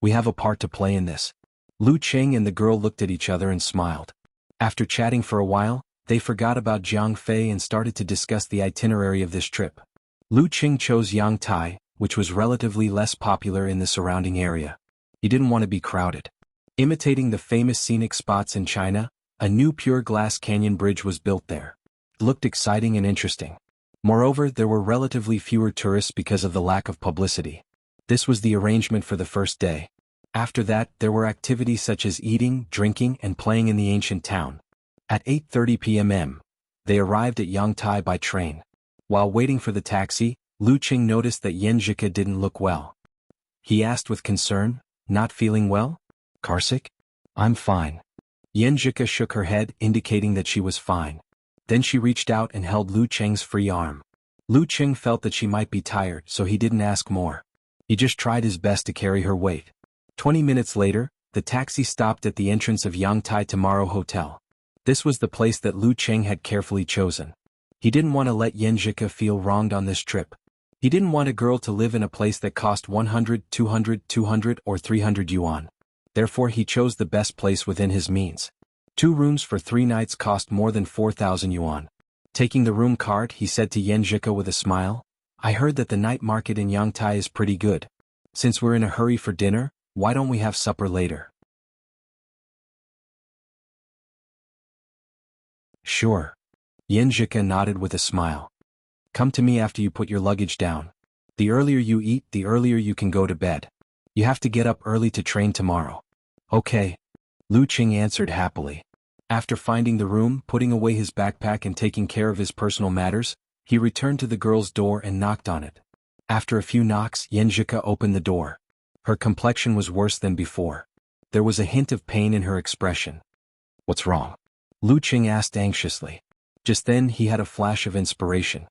We have a part to play in this." Lu Qing and the girl looked at each other and smiled. After chatting for a while, they forgot about Jiang Fei and started to discuss the itinerary of this trip. Lu Qing chose Yangtai, which was relatively less popular in the surrounding area. He didn't want to be crowded. Imitating the famous scenic spots in China, a new pure glass canyon bridge was built there. It looked exciting and interesting. Moreover, there were relatively fewer tourists because of the lack of publicity. This was the arrangement for the first day. After that, there were activities such as eating, drinking, and playing in the ancient town. At 8:30 p.m., they arrived at Yangtai by train. While waiting for the taxi, Lu Qing noticed that Yanjika didn't look well. He asked with concern, "Not feeling well? Carsick?" "I'm fine." Yanjika shook her head, indicating that she was fine. Then she reached out and held Lu Qing's free arm. Lu Qing felt that she might be tired, so he didn't ask more. He just tried his best to carry her weight. 20 minutes later, the taxi stopped at the entrance of Yangtai Tomorrow Hotel. This was the place that Lu Qing had carefully chosen. He didn't want to let Yanjika feel wronged on this trip. He didn't want a girl to live in a place that cost 100, 200, 200, or 300 yuan. Therefore he chose the best place within his means. 2 rooms for 3 nights cost more than 4,000 yuan. Taking the room card, he said to Yan Zhika with a smile, I heard that the night market in Yangtai is pretty good. Since we're in a hurry for dinner, why don't we have supper later? Sure. Yan Zhika nodded with a smile. Come to me after you put your luggage down. The earlier you eat, the earlier you can go to bed. You have to get up early to train tomorrow. Okay. Lu Qing answered happily. After finding the room, putting away his backpack and taking care of his personal matters, he returned to the girl's door and knocked on it. After a few knocks, Yan Zhika opened the door. Her complexion was worse than before. There was a hint of pain in her expression. What's wrong? Lu Qing asked anxiously. Just then he had a flash of inspiration.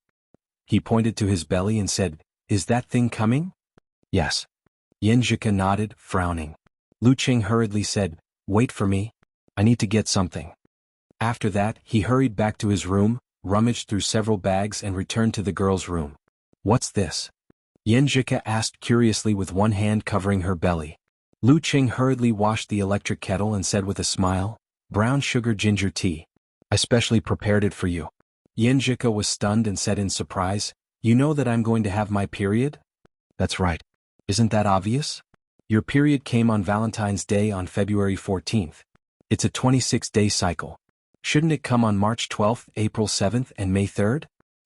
He pointed to his belly and said, Is that thing coming? Yes. Yan Zhika nodded, frowning. Lu Qing hurriedly said, Wait for me. I need to get something. After that, he hurried back to his room, rummaged through several bags and returned to the girl's room. What's this? Yan Zhika asked curiously with one hand covering her belly. Lu Qing hurriedly washed the electric kettle and said with a smile, Brown sugar ginger tea. I specially prepared it for you. Yan Zhika was stunned and said in surprise, You know that I'm going to have my period? That's right. Isn't that obvious? Your period came on Valentine's Day on February 14th. It's a 26-day cycle. Shouldn't it come on March 12th, April 7th and May 3rd?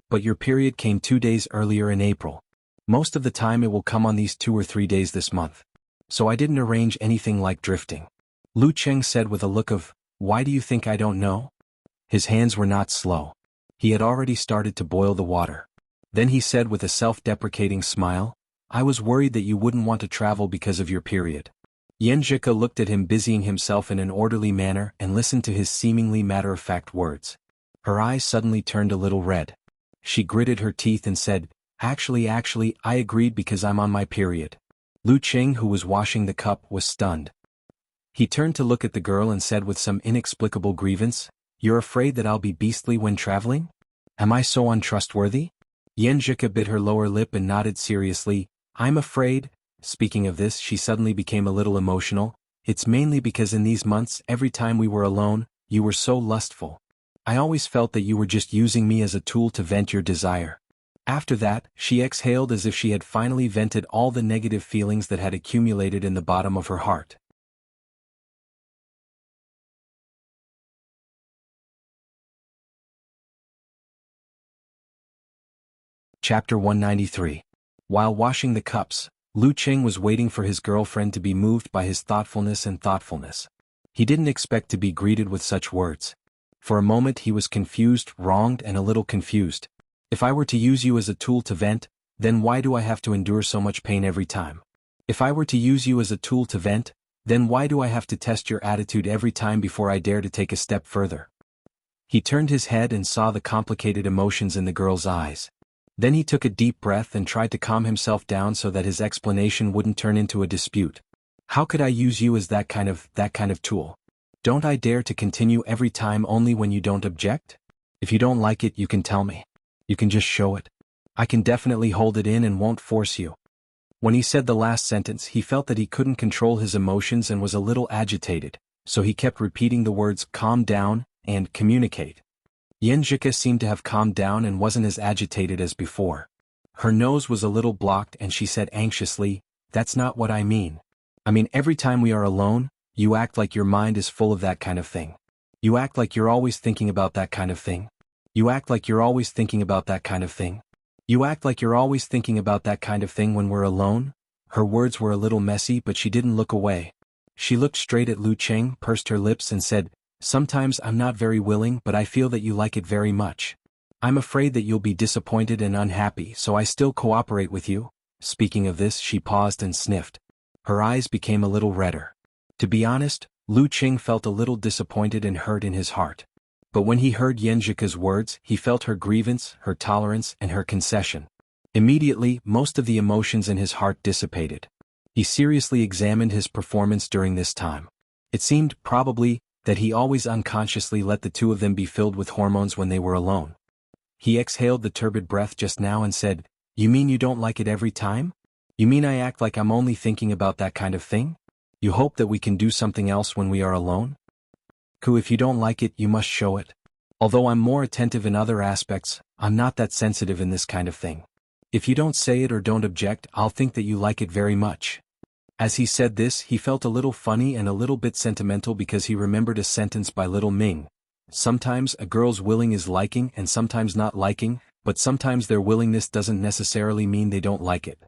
But your period came 2 days earlier in April. Most of the time it will come on these 2 or 3 days this month. So I didn't arrange anything like drifting. Lu Qing said with a look of, Why do you think I don't know? His hands were not slow. He had already started to boil the water. Then he said with a self-deprecating smile, I was worried that you wouldn't want to travel because of your period. Yan Zhika looked at him busying himself in an orderly manner and listened to his seemingly matter-of-fact words. Her eyes suddenly turned a little red. She gritted her teeth and said, Actually, I agreed because I'm on my period. Lu Qing, who was washing the cup, was stunned. He turned to look at the girl and said with some inexplicable grievance, You're afraid that I'll be beastly when traveling? Am I so untrustworthy? Yan Zhika bit her lower lip and nodded seriously, I'm afraid. Speaking of this, she suddenly became a little emotional. It's mainly because in these months, every time we were alone, you were so lustful. I always felt that you were just using me as a tool to vent your desire. After that, she exhaled as if she had finally vented all the negative feelings that had accumulated in the bottom of her heart. Chapter 193. While washing the cups, Lu Qing was waiting for his girlfriend to be moved by his thoughtfulness. He didn't expect to be greeted with such words. For a moment he was confused, wronged, and a little confused. If I were to use you as a tool to vent, then why do I have to endure so much pain every time? If I were to use you as a tool to vent, then why do I have to test your attitude every time before I dare to take a step further? He turned his head and saw the complicated emotions in the girl's eyes. Then he took a deep breath and tried to calm himself down so that his explanation wouldn't turn into a dispute. How could I use you as that kind of tool? Don't I dare to continue every time only when you don't object? If you don't like it, you can tell me. You can just show it. I can definitely hold it in and won't force you. When he said the last sentence, he felt that he couldn't control his emotions and was a little agitated, so he kept repeating the words calm down and communicate. Yan Zhika seemed to have calmed down and wasn't as agitated as before. Her nose was a little blocked and she said anxiously, That's not what I mean. I mean every time we are alone, you act like your mind is full of that kind of thing. You act like you're always thinking about that kind of thing. You act like you're always thinking about that kind of thing. You act like you're always thinking about that kind of thing when we're alone. Her words were a little messy, but she didn't look away. She looked straight at Lu Qing, pursed her lips and said, Sometimes I'm not very willing, but I feel that you like it very much. I'm afraid that you'll be disappointed and unhappy, so I still cooperate with you. Speaking of this, she paused and sniffed. Her eyes became a little redder. To be honest, Lu Qing felt a little disappointed and hurt in his heart. But when he heard Yan Zhika's words, he felt her grievance, her tolerance, and her concession. Immediately, most of the emotions in his heart dissipated. He seriously examined his performance during this time. It seemed, probably, that he always unconsciously let the two of them be filled with hormones when they were alone. He exhaled the turbid breath just now and said, You mean you don't like it every time? You mean I act like I'm only thinking about that kind of thing? You hope that we can do something else when we are alone? If you don't like it, you must show it. Although I'm more attentive in other aspects, I'm not that sensitive in this kind of thing. If you don't say it or don't object, I'll think that you like it very much. As he said this, he felt a little funny and a little bit sentimental because he remembered a sentence by Little Ming. Sometimes a girl's willing is liking and sometimes not liking, but sometimes their willingness doesn't necessarily mean they don't like it.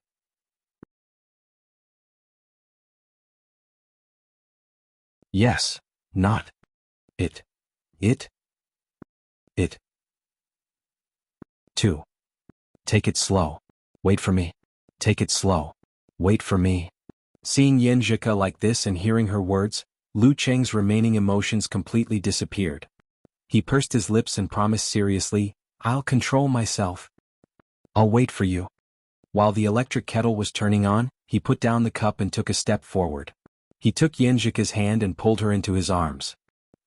Yes. Not. It. It. 2. Take it slow. Wait for me. Take it slow. Wait for me. Seeing Yen Zhika like this and hearing her words, Lu Cheng's remaining emotions completely disappeared. He pursed his lips and promised seriously, I'll control myself. I'll wait for you. While the electric kettle was turning on, he put down the cup and took a step forward. He took Yen Zhika's hand and pulled her into his arms.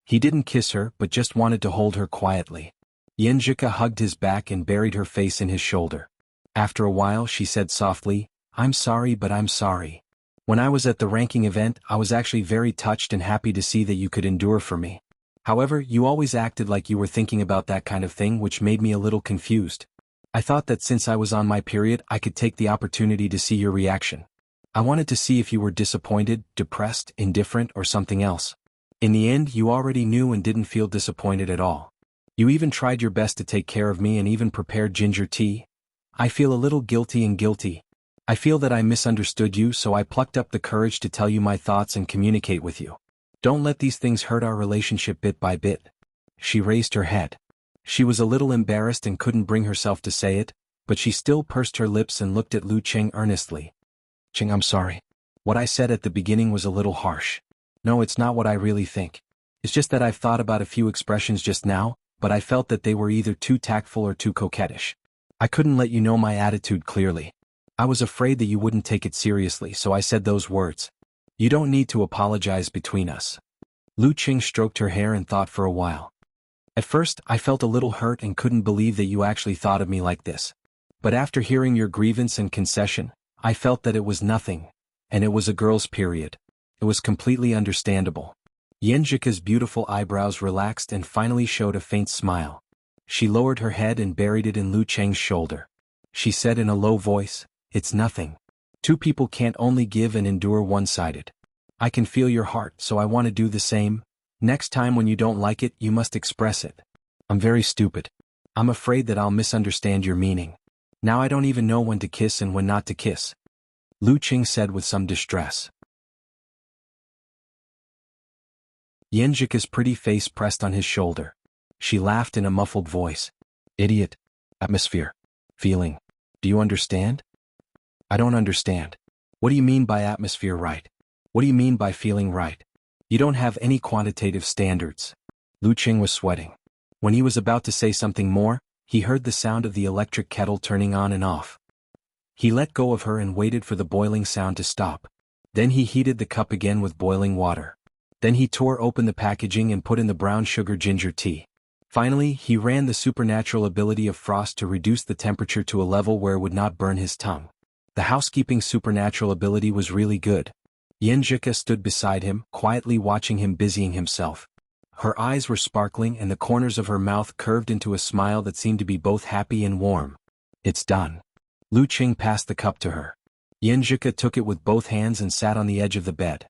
He didn't kiss her but just wanted to hold her quietly. Yen Zhika hugged his back and buried her face in his shoulder. After a while she said softly, I'm sorry but I'm sorry. When I was at the ranking event, I was actually very touched and happy to see that you could endure for me. However, you always acted like you were thinking about that kind of thing, which made me a little confused. I thought that since I was on my period, I could take the opportunity to see your reaction. I wanted to see if you were disappointed, depressed, indifferent, or something else. In the end, you already knew and didn't feel disappointed at all. You even tried your best to take care of me and even prepared ginger tea. I feel a little guilty. I feel that I misunderstood you, so I plucked up the courage to tell you my thoughts and communicate with you. Don't let these things hurt our relationship bit by bit. She raised her head. She was a little embarrassed and couldn't bring herself to say it, but she still pursed her lips and looked at Lu Cheng earnestly. Cheng, I'm sorry. What I said at the beginning was a little harsh. No, it's not what I really think. It's just that I've thought about a few expressions just now, but I felt that they were either too tactful or too coquettish. I couldn't let you know my attitude clearly. I was afraid that you wouldn't take it seriously, so I said those words. You don't need to apologize between us. Lu Cheng stroked her hair and thought for a while. At first, I felt a little hurt and couldn't believe that you actually thought of me like this. But after hearing your grievance and concession, I felt that it was nothing, and it was a girl's period. It was completely understandable. Yen Zhika's beautiful eyebrows relaxed and finally showed a faint smile. She lowered her head and buried it in Lu Cheng's shoulder. She said in a low voice, It's nothing. Two people can't only give and endure one-sided. I can feel your heart, so I want to do the same. Next time when you don't like it, you must express it. I'm very stupid. I'm afraid that I'll misunderstand your meaning. Now I don't even know when to kiss and when not to kiss. Lu Cheng said with some distress. Yen Zhika's pretty face pressed on his shoulder. She laughed in a muffled voice. Idiot. Atmosphere. Feeling. Do you understand? I don't understand. What do you mean by atmosphere right? What do you mean by feeling right? You don't have any quantitative standards. Lu Cheng was sweating. When he was about to say something more, he heard the sound of the electric kettle turning on and off. He let go of her and waited for the boiling sound to stop. Then he heated the cup again with boiling water. Then he tore open the packaging and put in the brown sugar ginger tea. Finally, he ran the supernatural ability of frost to reduce the temperature to a level where it would not burn his tongue. The housekeeping supernatural ability was really good. Yen Zhika stood beside him, quietly watching him busying himself. Her eyes were sparkling and the corners of her mouth curved into a smile that seemed to be both happy and warm. It's done. Lu Cheng passed the cup to her. Yen Zhika took it with both hands and sat on the edge of the bed.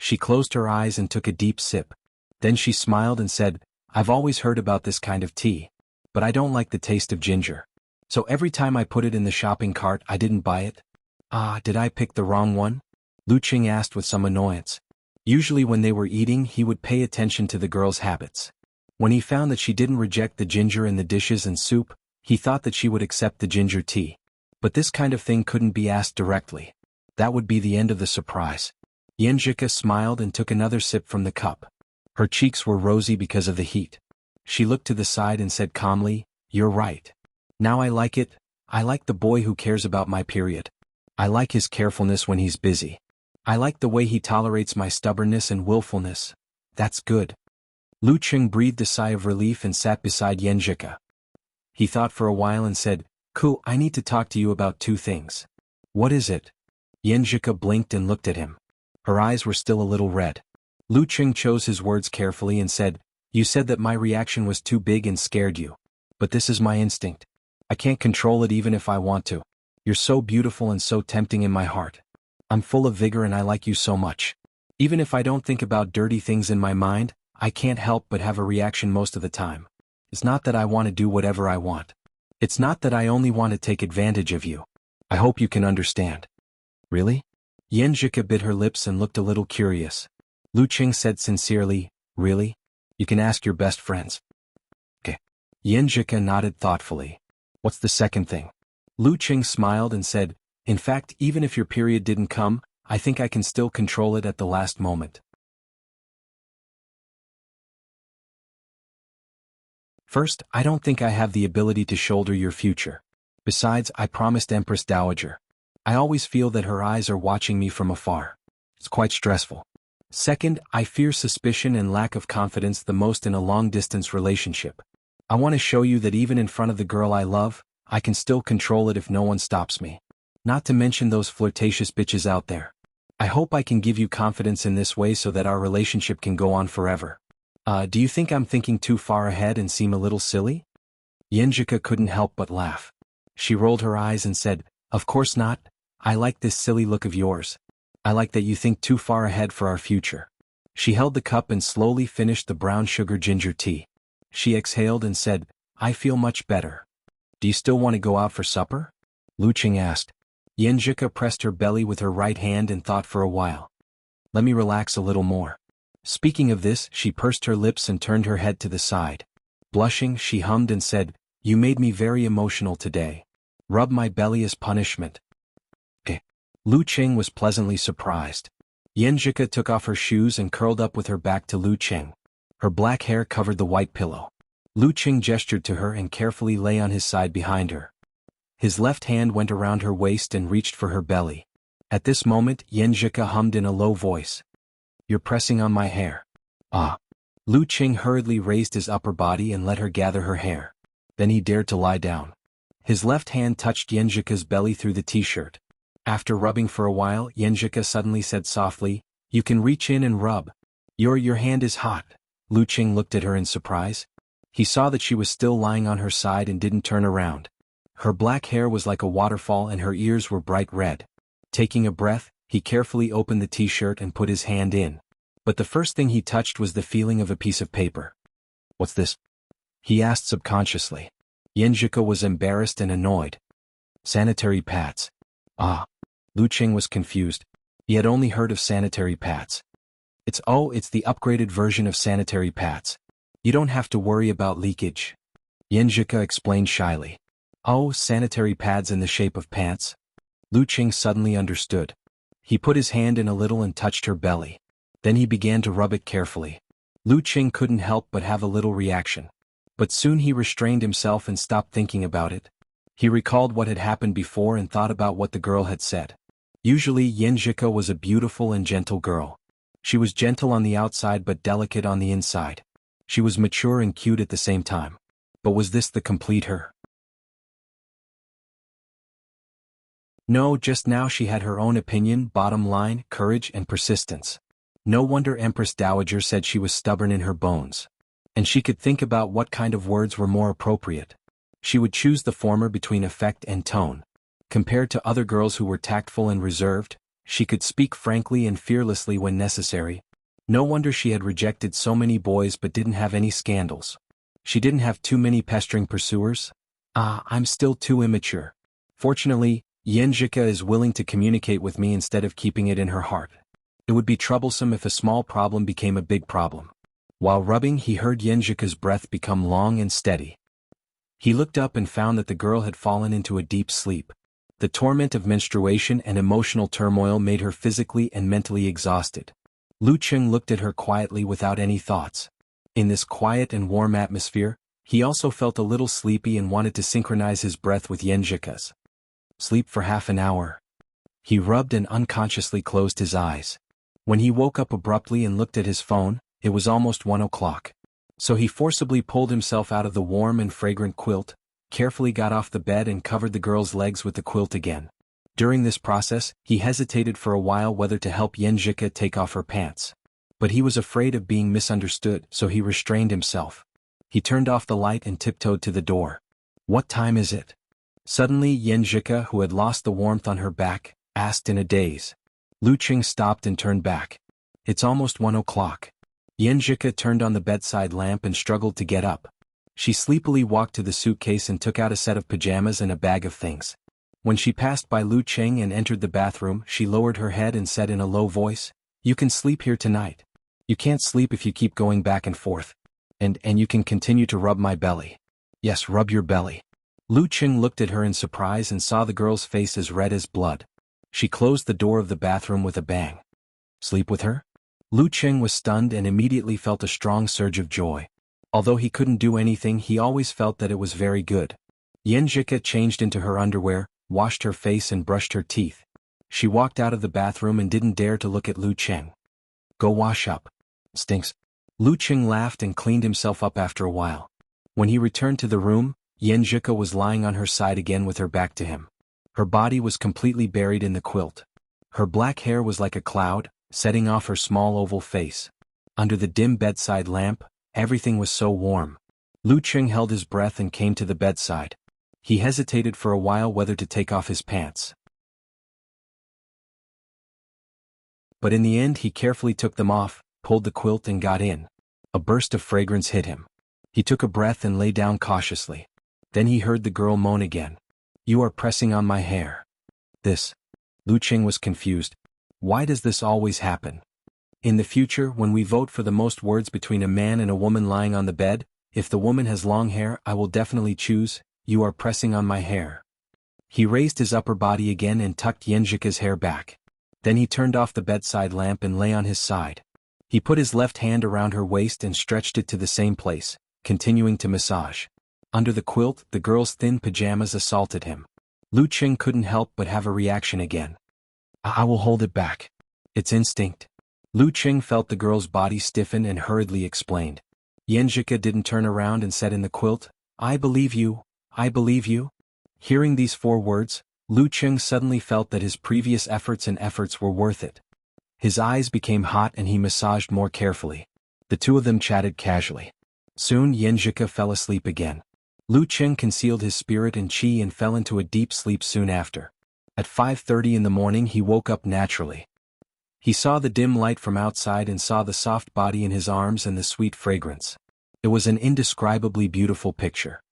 She closed her eyes and took a deep sip. Then she smiled and said, I've always heard about this kind of tea, but I don't like the taste of ginger. So every time I put it in the shopping cart, I didn't buy it. Did I pick the wrong one? Lu Cheng asked with some annoyance. Usually when they were eating, he would pay attention to the girl's habits. When he found that she didn't reject the ginger in the dishes and soup, he thought that she would accept the ginger tea. But this kind of thing couldn't be asked directly. That would be the end of the surprise. Yen Zhika smiled and took another sip from the cup. Her cheeks were rosy because of the heat. She looked to the side and said calmly, You're right. Now I like it. I like the boy who cares about my period. I like his carefulness when he's busy. I like the way he tolerates my stubbornness and willfulness. That's good. Lu Cheng breathed a sigh of relief and sat beside Yen Zhika. He thought for a while and said, Cool, I need to talk to you about two things. What is it? Yen Zhika blinked and looked at him. Her eyes were still a little red. Lu Qing chose his words carefully and said, "You said that my reaction was too big and scared you. But this is my instinct. I can't control it even if I want to. You're so beautiful and so tempting in my heart. I'm full of vigor and I like you so much. Even if I don't think about dirty things in my mind, I can't help but have a reaction most of the time. It's not that I want to do whatever I want. It's not that I only want to take advantage of you. I hope you can understand." "Really?" Yan Zhika bit her lips and looked a little curious. Lu Qing said sincerely, "Really? You can ask your best friends." "Okay." Yan Zhika nodded thoughtfully. "What's the second thing?" Lu Qing smiled and said, "In fact, even if your period didn't come, I think I can still control it at the last moment." "First, I don't think I have the ability to shoulder your future. Besides, I promised Empress Dowager. I always feel that her eyes are watching me from afar. It's quite stressful. Second, I fear suspicion and lack of confidence the most in a long-distance relationship. I want to show you that even in front of the girl I love, I can still control it if no one stops me. Not to mention those flirtatious bitches out there. I hope I can give you confidence in this way so that our relationship can go on forever. Do you think I'm thinking too far ahead and seem a little silly?" Yenjika couldn't help but laugh. She rolled her eyes and said, "Of course not. I like this silly look of yours. I like that you think too far ahead for our future." She held the cup and slowly finished the brown sugar ginger tea. She exhaled and said, "I feel much better. Do you still want to go out for supper?" Lu Qing asked. Yenjika pressed her belly with her right hand and thought for a while. "Let me relax a little more." Speaking of this, she pursed her lips and turned her head to the side. Blushing, she hummed and said, "You made me very emotional today. Rub my belly as punishment." "Okay." Lu Qing was pleasantly surprised. Yenjika took off her shoes and curled up with her back to Lu Qing. Her black hair covered the white pillow. Lu Qing gestured to her and carefully lay on his side behind her. His left hand went around her waist and reached for her belly. At this moment, Yenjika hummed in a low voice, "You're pressing on my hair." "Ah." Lu Qing hurriedly raised his upper body and let her gather her hair. Then he dared to lie down. His left hand touched Yenjika's belly through the t-shirt. After rubbing for a while, Yenjika suddenly said softly, "You can reach in and rub. Your hand is hot." Lu Qing looked at her in surprise. He saw that she was still lying on her side and didn't turn around. Her black hair was like a waterfall and her ears were bright red. Taking a breath, he carefully opened the t-shirt and put his hand in. But the first thing he touched was the feeling of a piece of paper. "What's this?" he asked subconsciously. Yenjika was embarrassed and annoyed. "Sanitary pads." "Ah." Lu Qing was confused. He had only heard of sanitary pads. It's the upgraded version of sanitary pads. You don't have to worry about leakage." Yenjika explained shyly. "Oh, sanitary pads in the shape of pants?" Lu Qing suddenly understood. He put his hand in a little and touched her belly. Then he began to rub it carefully. Lu Qing couldn't help but have a little reaction. But soon he restrained himself and stopped thinking about it. He recalled what had happened before and thought about what the girl had said. Usually Yenjika was a beautiful and gentle girl. She was gentle on the outside but delicate on the inside. She was mature and cute at the same time. But was this the complete her? No, just now she had her own opinion, bottom line, courage and persistence. No wonder Empress Dowager said she was stubborn in her bones. And she could think about what kind of words were more appropriate. She would choose the former between effect and tone. Compared to other girls who were tactful and reserved, she could speak frankly and fearlessly when necessary. No wonder she had rejected so many boys but didn't have any scandals. She didn't have too many pestering pursuers. I'm still too immature. Fortunately, Yenjika is willing to communicate with me instead of keeping it in her heart. It would be troublesome if a small problem became a big problem. While rubbing, he heard Yenjika's breath become long and steady. He looked up and found that the girl had fallen into a deep sleep. The torment of menstruation and emotional turmoil made her physically and mentally exhausted. Lu Qing looked at her quietly without any thoughts. In this quiet and warm atmosphere, he also felt a little sleepy and wanted to synchronize his breath with Yenjika's. Sleep for half an hour. He rubbed and unconsciously closed his eyes. When he woke up abruptly and looked at his phone, it was almost 1 o'clock. So he forcibly pulled himself out of the warm and fragrant quilt, carefully got off the bed and covered the girl's legs with the quilt again. During this process, he hesitated for a while whether to help Yenjika take off her pants. But he was afraid of being misunderstood, so he restrained himself. He turned off the light and tiptoed to the door. "What time is it?" Suddenly Yenjika, who had lost the warmth on her back, asked in a daze. Lu Qing stopped and turned back. "It's almost 1 o'clock." Yenjika turned on the bedside lamp and struggled to get up. She sleepily walked to the suitcase and took out a set of pajamas and a bag of things. When she passed by Lu Qing and entered the bathroom, she lowered her head and said in a low voice, "You can sleep here tonight. You can't sleep if you keep going back and forth. And you can continue to rub my belly." "Yes, rub your belly." Lu Qing looked at her in surprise and saw the girl's face as red as blood. She closed the door of the bathroom with a bang. "Sleep with her?" Lu Qing was stunned and immediately felt a strong surge of joy. Although he couldn't do anything, he always felt that it was very good. Yenjika changed into her underwear, washed her face and brushed her teeth. She walked out of the bathroom and didn't dare to look at Lu Qing. "Go wash up. Stinks." Lu Qing laughed and cleaned himself up after a while. When he returned to the room, Yenjika was lying on her side again with her back to him. Her body was completely buried in the quilt. Her black hair was like a cloud, setting off her small oval face. Under the dim bedside lamp, everything was so warm. Lu Qing held his breath and came to the bedside. He hesitated for a while whether to take off his pants. But in the end he carefully took them off, pulled the quilt and got in. A burst of fragrance hit him. He took a breath and lay down cautiously. Then he heard the girl moan again. "You are pressing on my hair." "This?" Lu Qing was confused. "Why does this always happen? In the future, when we vote for the most words between a man and a woman lying on the bed, if the woman has long hair, I will definitely choose, 'You are pressing on my hair.'" He raised his upper body again and tucked Yenjika's hair back. Then he turned off the bedside lamp and lay on his side. He put his left hand around her waist and stretched it to the same place, continuing to massage. Under the quilt, the girl's thin pajamas assaulted him. Lu Qing couldn't help but have a reaction again. "I will hold it back. It's instinct." Lu Qing felt the girl's body stiffen and hurriedly explained. Yenjika didn't turn around and said in the quilt, "I believe you, I believe you." Hearing these 4 words, Lu Qing suddenly felt that his previous efforts were worth it. His eyes became hot and he massaged more carefully. The two of them chatted casually. Soon Yenjika fell asleep again. Lu Qing concealed his spirit and qi and fell into a deep sleep soon after. At 5:30 in the morning he woke up naturally. He saw the dim light from outside and saw the soft body in his arms and the sweet fragrance. It was an indescribably beautiful picture.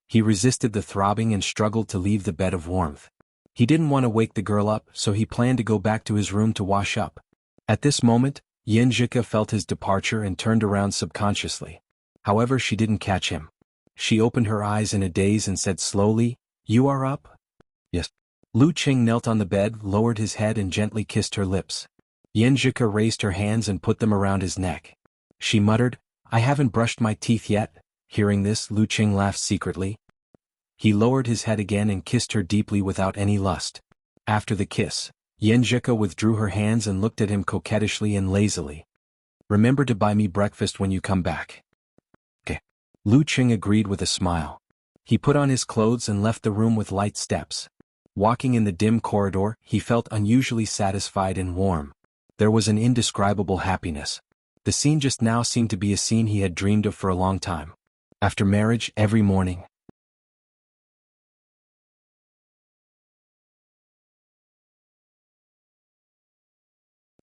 He resisted the throbbing and struggled to leave the bed of warmth. He didn't want to wake the girl up, so he planned to go back to his room to wash up. At this moment, Yenjika felt his departure and turned around subconsciously. However, she didn't catch him. She opened her eyes in a daze and said slowly, "You are up?" "Yes." Lu Qing knelt on the bed, lowered his head and gently kissed her lips. Yenjika raised her hands and put them around his neck. She muttered, "I haven't brushed my teeth yet." Hearing this, Lu Qing laughed secretly. He lowered his head again and kissed her deeply without any lust. After the kiss, Yenjika withdrew her hands and looked at him coquettishly and lazily. "Remember to buy me breakfast when you come back." "Okay." Lu Qing agreed with a smile. He put on his clothes and left the room with light steps. Walking in the dim corridor, he felt unusually satisfied and warm. There was an indescribable happiness. The scene just now seemed to be a scene he had dreamed of for a long time. After marriage, every morning.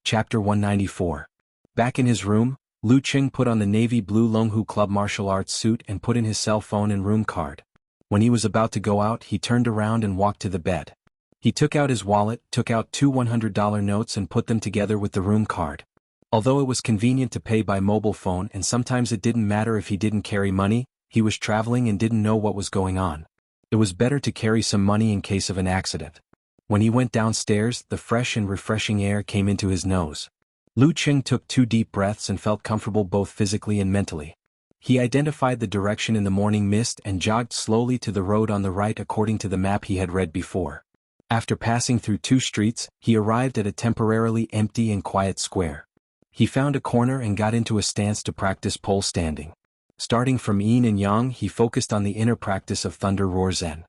Chapter 194. Back in his room, Lu Qing put on the navy blue Longhu Club martial arts suit and put in his cell phone and room card. When he was about to go out, he turned around and walked to the bed. He took out his wallet, took out 2 $100 notes and put them together with the room card. Although it was convenient to pay by mobile phone and sometimes it didn't matter if he didn't carry money, he was traveling and didn't know what was going on. It was better to carry some money in case of an accident. When he went downstairs, the fresh and refreshing air came into his nose. Lu Qing took 2 deep breaths and felt comfortable both physically and mentally. He identified the direction in the morning mist and jogged slowly to the road on the right according to the map he had read before. After passing through 2 streets, he arrived at a temporarily empty and quiet square. He found a corner and got into a stance to practice pole standing. Starting from yin and yang, he focused on the inner practice of thunder roar zen.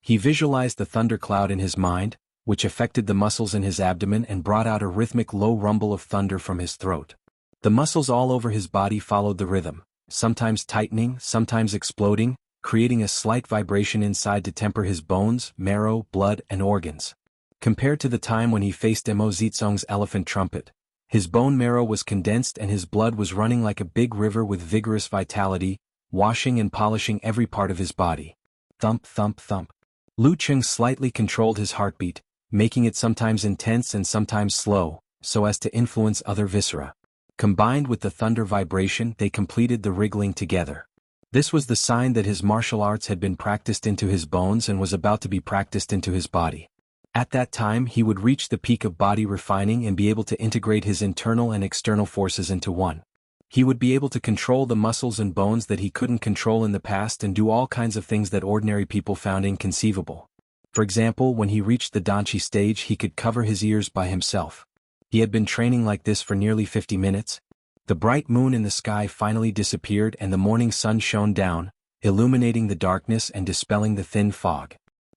He visualized the thunder cloud in his mind, which affected the muscles in his abdomen and brought out a rhythmic low rumble of thunder from his throat. The muscles all over his body followed the rhythm, sometimes tightening, sometimes exploding, creating a slight vibration inside to temper his bones, marrow, blood, and organs. Compared to the time when he faced Mo Zizong's elephant trumpet, his bone marrow was condensed and his blood was running like a big river with vigorous vitality, washing and polishing every part of his body. Thump, thump, thump. Lu Cheng slightly controlled his heartbeat, making it sometimes intense and sometimes slow, so as to influence other viscera. Combined with the thunder vibration, they completed the wriggling together. This was the sign that his martial arts had been practiced into his bones and was about to be practiced into his body. At that time he would reach the peak of body refining and be able to integrate his internal and external forces into one. He would be able to control the muscles and bones that he couldn't control in the past and do all kinds of things that ordinary people found inconceivable. For example, when he reached the Danchi stage he could cover his ears by himself. He had been training like this for nearly 50 minutes. The bright moon in the sky finally disappeared and the morning sun shone down, illuminating the darkness and dispelling the thin fog.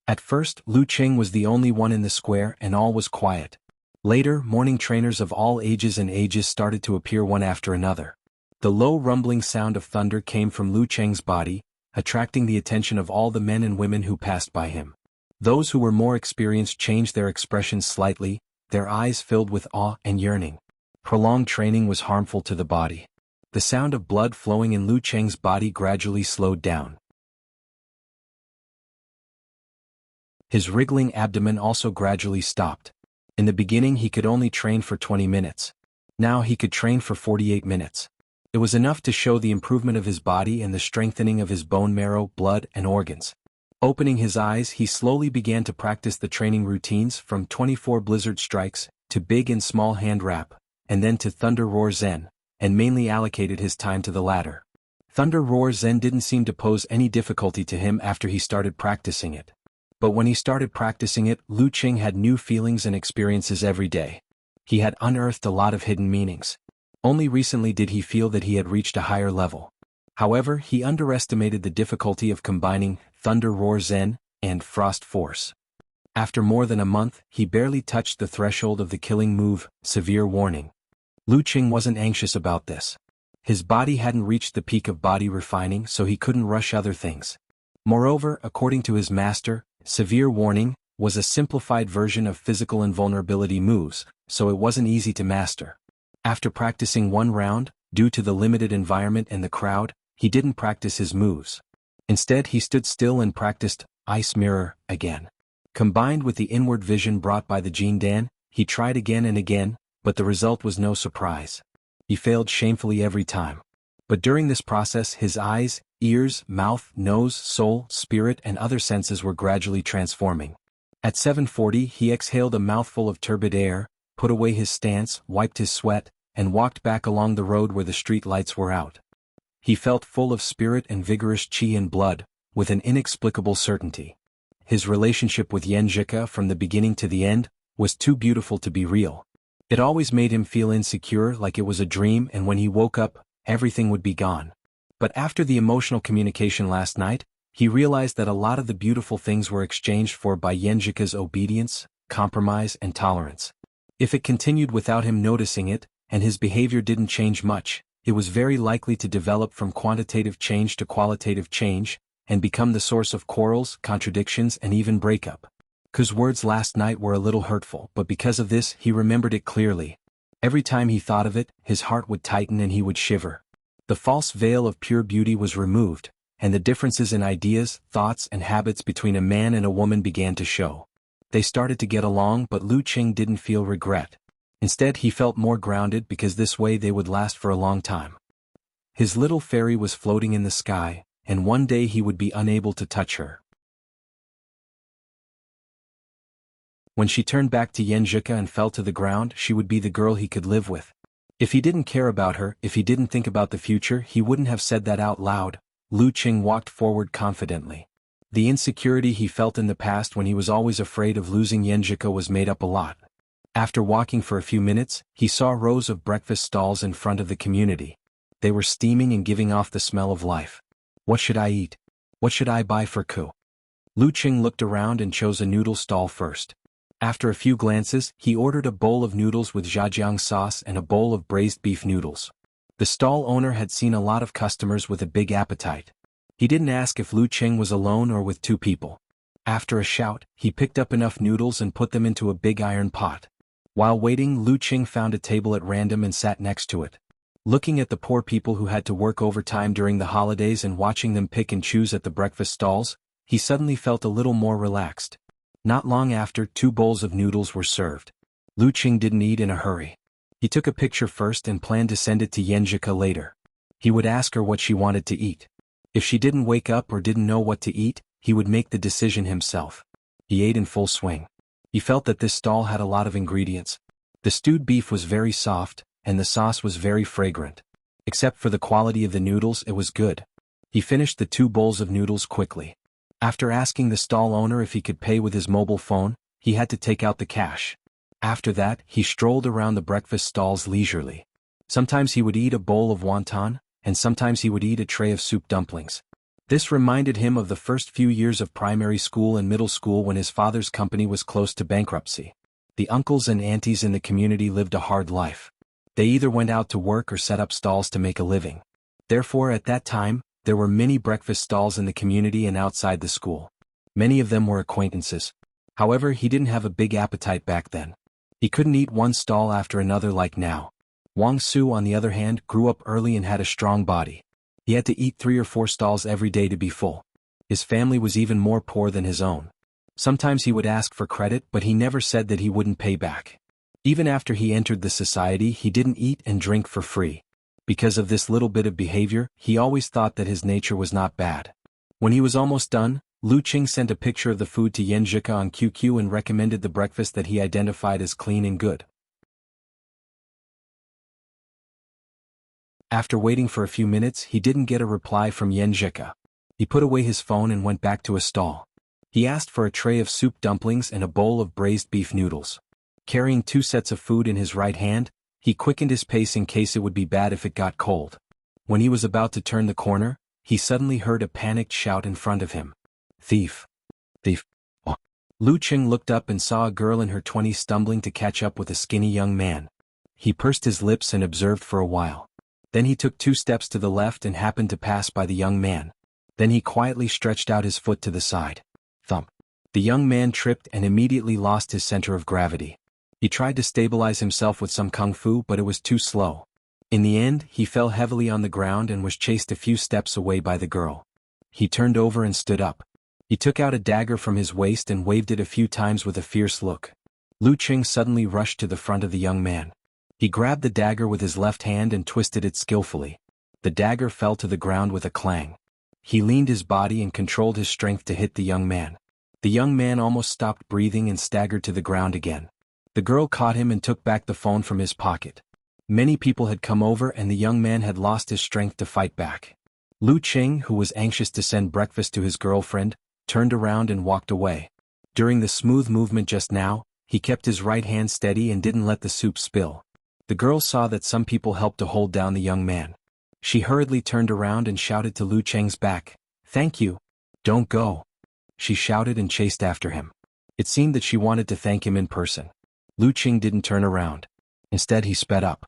At first, Lu Cheng was the only one in the square and all was quiet. Later, morning trainers of all ages and ages started to appear one after another. The low rumbling sound of thunder came from Lu Cheng's body, attracting the attention of all the men and women who passed by him. Those who were more experienced changed their expressions slightly, their eyes filled with awe and yearning. Prolonged training was harmful to the body. The sound of blood flowing in Lu Cheng's body gradually slowed down. His wriggling abdomen also gradually stopped. In the beginning he could only train for 20 minutes. Now he could train for 48 minutes. It was enough to show the improvement of his body and the strengthening of his bone marrow, blood, and organs. Opening his eyes, he slowly began to practice the training routines from 24 blizzard strikes, to big and small hand wrap, and then to Thunder Roar Zen, and mainly allocated his time to the latter. Thunder Roar Zen didn't seem to pose any difficulty to him after he started practicing it. But when he started practicing it, Lu Cheng had new feelings and experiences every day. He had unearthed a lot of hidden meanings. Only recently did he feel that he had reached a higher level. However, he underestimated the difficulty of combining Thunder Roar Zen and Frost Force. After more than a month, he barely touched the threshold of the killing move, Severe Warning. Lu Cheng wasn't anxious about this. His body hadn't reached the peak of body refining, so he couldn't rush other things. Moreover, according to his master, Severe Warning was a simplified version of physical invulnerability moves, so it wasn't easy to master. After practicing one round, due to the limited environment and the crowd, he didn't practice his moves. Instead he stood still and practiced Ice Mirror again. Combined with the inward vision brought by the Jindan, he tried again and again, but the result was no surprise. He failed shamefully every time. But during this process his eyes, ears, mouth, nose, soul, spirit and other senses were gradually transforming. At 7:40 he exhaled a mouthful of turbid air, put away his stance, wiped his sweat, and walked back along the road where the street lights were out. He felt full of spirit and vigorous qi and blood, with an inexplicable certainty. His relationship with Yanjika from the beginning to the end was too beautiful to be real. It always made him feel insecure, like it was a dream, and when he woke up, everything would be gone. But after the emotional communication last night, he realized that a lot of the beautiful things were exchanged for by Yanjika's obedience, compromise, and tolerance. If it continued without him noticing it, and his behavior didn't change much, it was very likely to develop from quantitative change to qualitative change, and become the source of quarrels, contradictions, and even breakup. Ku's words last night were a little hurtful, but because of this he remembered it clearly. Every time he thought of it, his heart would tighten and he would shiver. The false veil of pure beauty was removed, and the differences in ideas, thoughts, and habits between a man and a woman began to show. They started to get along, but Lu Cheng didn't feel regret. Instead he felt more grounded because this way they would last for a long time. His little fairy was floating in the sky, and one day he would be unable to touch her. When she turned back to Yanjika and fell to the ground, she would be the girl he could live with. If he didn't care about her, if he didn't think about the future, he wouldn't have said that out loud. Lu Cheng walked forward confidently. The insecurity he felt in the past when he was always afraid of losing Yanjika was made up a lot. After walking for a few minutes, he saw rows of breakfast stalls in front of the community. They were steaming and giving off the smell of life. What should I eat? What should I buy for Ku? Lu Cheng looked around and chose a noodle stall first. After a few glances, he ordered a bowl of noodles with zhajiang sauce and a bowl of braised beef noodles. The stall owner had seen a lot of customers with a big appetite. He didn't ask if Lu Qing was alone or with two people. After a shout, he picked up enough noodles and put them into a big iron pot. While waiting, Lu Qing found a table at random and sat next to it. Looking at the poor people who had to work overtime during the holidays and watching them pick and choose at the breakfast stalls, he suddenly felt a little more relaxed. Not long after, 2 bowls of noodles were served. Lu Qing didn't eat in a hurry. He took a picture first and planned to send it to Yanjika later. He would ask her what she wanted to eat. If she didn't wake up or didn't know what to eat, he would make the decision himself. He ate in full swing. He felt that this stall had a lot of ingredients. The stewed beef was very soft, and the sauce was very fragrant. Except for the quality of the noodles, it was good. He finished the 2 bowls of noodles quickly. After asking the stall owner if he could pay with his mobile phone, he had to take out the cash. After that, he strolled around the breakfast stalls leisurely. Sometimes he would eat a bowl of wonton, and sometimes he would eat a tray of soup dumplings. This reminded him of the first few years of primary school and middle school when his father's company was close to bankruptcy. The uncles and aunties in the community lived a hard life. They either went out to work or set up stalls to make a living. Therefore, at that time, there were many breakfast stalls in the community and outside the school. Many of them were acquaintances. However, he didn't have a big appetite back then. He couldn't eat one stall after another like now. Wang Su, on the other hand, grew up early and had a strong body. He had to eat 3 or 4 stalls every day to be full. His family was even more poor than his own. Sometimes he would ask for credit, but he never said that he wouldn't pay back. Even after he entered the society, he didn't eat and drink for free. Because of this little bit of behavior, he always thought that his nature was not bad. When he was almost done, Lu Qing sent a picture of the food to Yanjika on QQ and recommended the breakfast that he identified as clean and good. After waiting for a few minutes, he didn't get a reply from Yanjika. He put away his phone and went back to a stall. He asked for a tray of soup dumplings and a bowl of braised beef noodles. Carrying 2 sets of food in his right hand, he quickened his pace in case it would be bad if it got cold. When he was about to turn the corner, he suddenly heard a panicked shout in front of him. "Thief! Thief!" Oh. Lu Qing looked up and saw a girl in her 20s stumbling to catch up with a skinny young man. He pursed his lips and observed for a while. Then he took 2 steps to the left and happened to pass by the young man. Then he quietly stretched out his foot to the side. Thump. The young man tripped and immediately lost his center of gravity. He tried to stabilize himself with some kung fu, but it was too slow. In the end, he fell heavily on the ground and was chased a few steps away by the girl. He turned over and stood up. He took out a dagger from his waist and waved it a few times with a fierce look. Lu Qing suddenly rushed to the front of the young man. He grabbed the dagger with his left hand and twisted it skillfully. The dagger fell to the ground with a clang. He leaned his body and controlled his strength to hit the young man. The young man almost stopped breathing and staggered to the ground again. The girl caught him and took back the phone from his pocket. Many people had come over and the young man had lost his strength to fight back. Lu Qing, who was anxious to send breakfast to his girlfriend, turned around and walked away. During the smooth movement just now, he kept his right hand steady and didn't let the soup spill. The girl saw that some people helped to hold down the young man. She hurriedly turned around and shouted to Lu Qing's back, "Thank you. Don't go." She shouted and chased after him. It seemed that she wanted to thank him in person. Lu Qing didn't turn around. Instead, he sped up.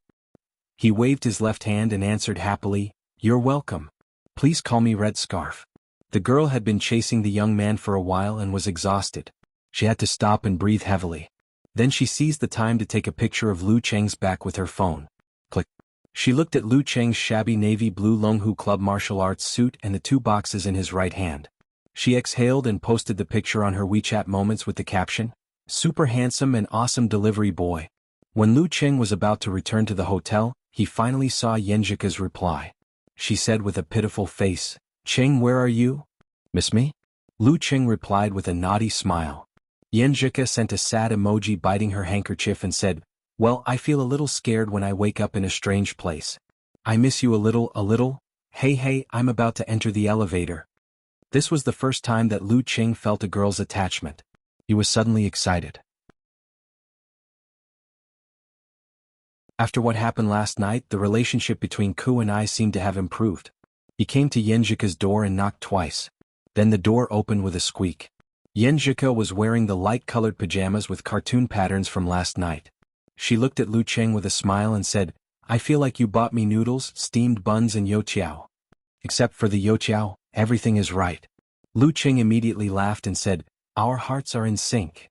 He waved his left hand and answered happily, "You're welcome. Please call me Red Scarf." The girl had been chasing the young man for a while and was exhausted. She had to stop and breathe heavily. Then she seized the time to take a picture of Lu Qing's back with her phone. Click. She looked at Lu Qing's shabby navy blue Longhu Club martial arts suit and the 2 boxes in his right hand. She exhaled and posted the picture on her WeChat Moments with the caption, "Super handsome and awesome delivery boy." When Lu Qing was about to return to the hotel, he finally saw Yanjika's reply. She said with a pitiful face, "Qing, where are you? Miss me?" Lu Qing replied with a naughty smile. Yanjika sent a sad emoji biting her handkerchief and said, "Well, I feel a little scared when I wake up in a strange place. I miss you a little. Hey, I'm about to enter the elevator." This was the first time that Lu Qing felt a girl's attachment. He was suddenly excited. After what happened last night, the relationship between Ku and I seemed to have improved. He came to Yanjika's door and knocked twice. Then the door opened with a squeak. Yenjika was wearing the light-colored pajamas with cartoon patterns from last night. She looked at Lu Cheng with a smile and said, I feel like you bought me noodles, steamed buns and youtiao. Except for the youtiao, everything is right. Lu Cheng immediately laughed and said, our hearts are in sync.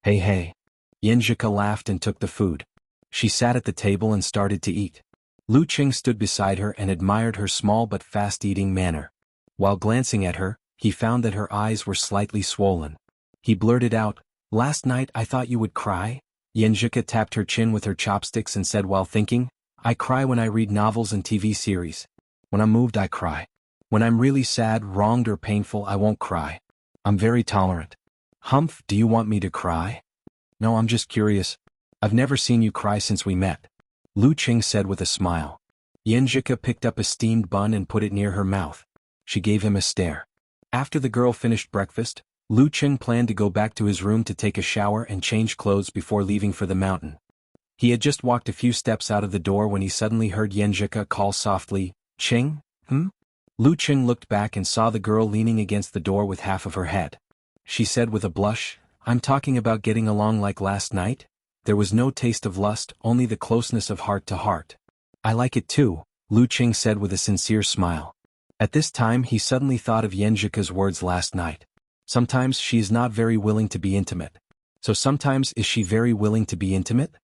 Hey hey. Yenjika laughed and took the food. She sat at the table and started to eat. Lu Cheng stood beside her and admired her small but fast-eating manner. While glancing at her, he found that her eyes were slightly swollen. He blurted out, last night I thought you would cry? Yenjika tapped her chin with her chopsticks and said while thinking, I cry when I read novels and TV series. When I'm moved I cry. When I'm really sad, wronged or painful I won't cry. I'm very tolerant. Humph, do you want me to cry? No, I'm just curious. I've never seen you cry since we met. Lu Cheng said with a smile. Yenjika picked up a steamed bun and put it near her mouth. She gave him a stare. After the girl finished breakfast, Lu Cheng planned to go back to his room to take a shower and change clothes before leaving for the mountain. He had just walked a few steps out of the door when he suddenly heard Yenjika call softly, Cheng? Lu Cheng looked back and saw the girl leaning against the door with half of her head. She said with a blush, I'm talking about getting along like last night? There was no taste of lust, only the closeness of heart to heart. I like it too, Lu Cheng said with a sincere smile. At this time he suddenly thought of Yenjika's words last night. Sometimes she is not very willing to be intimate. So sometimes is she very willing to be intimate?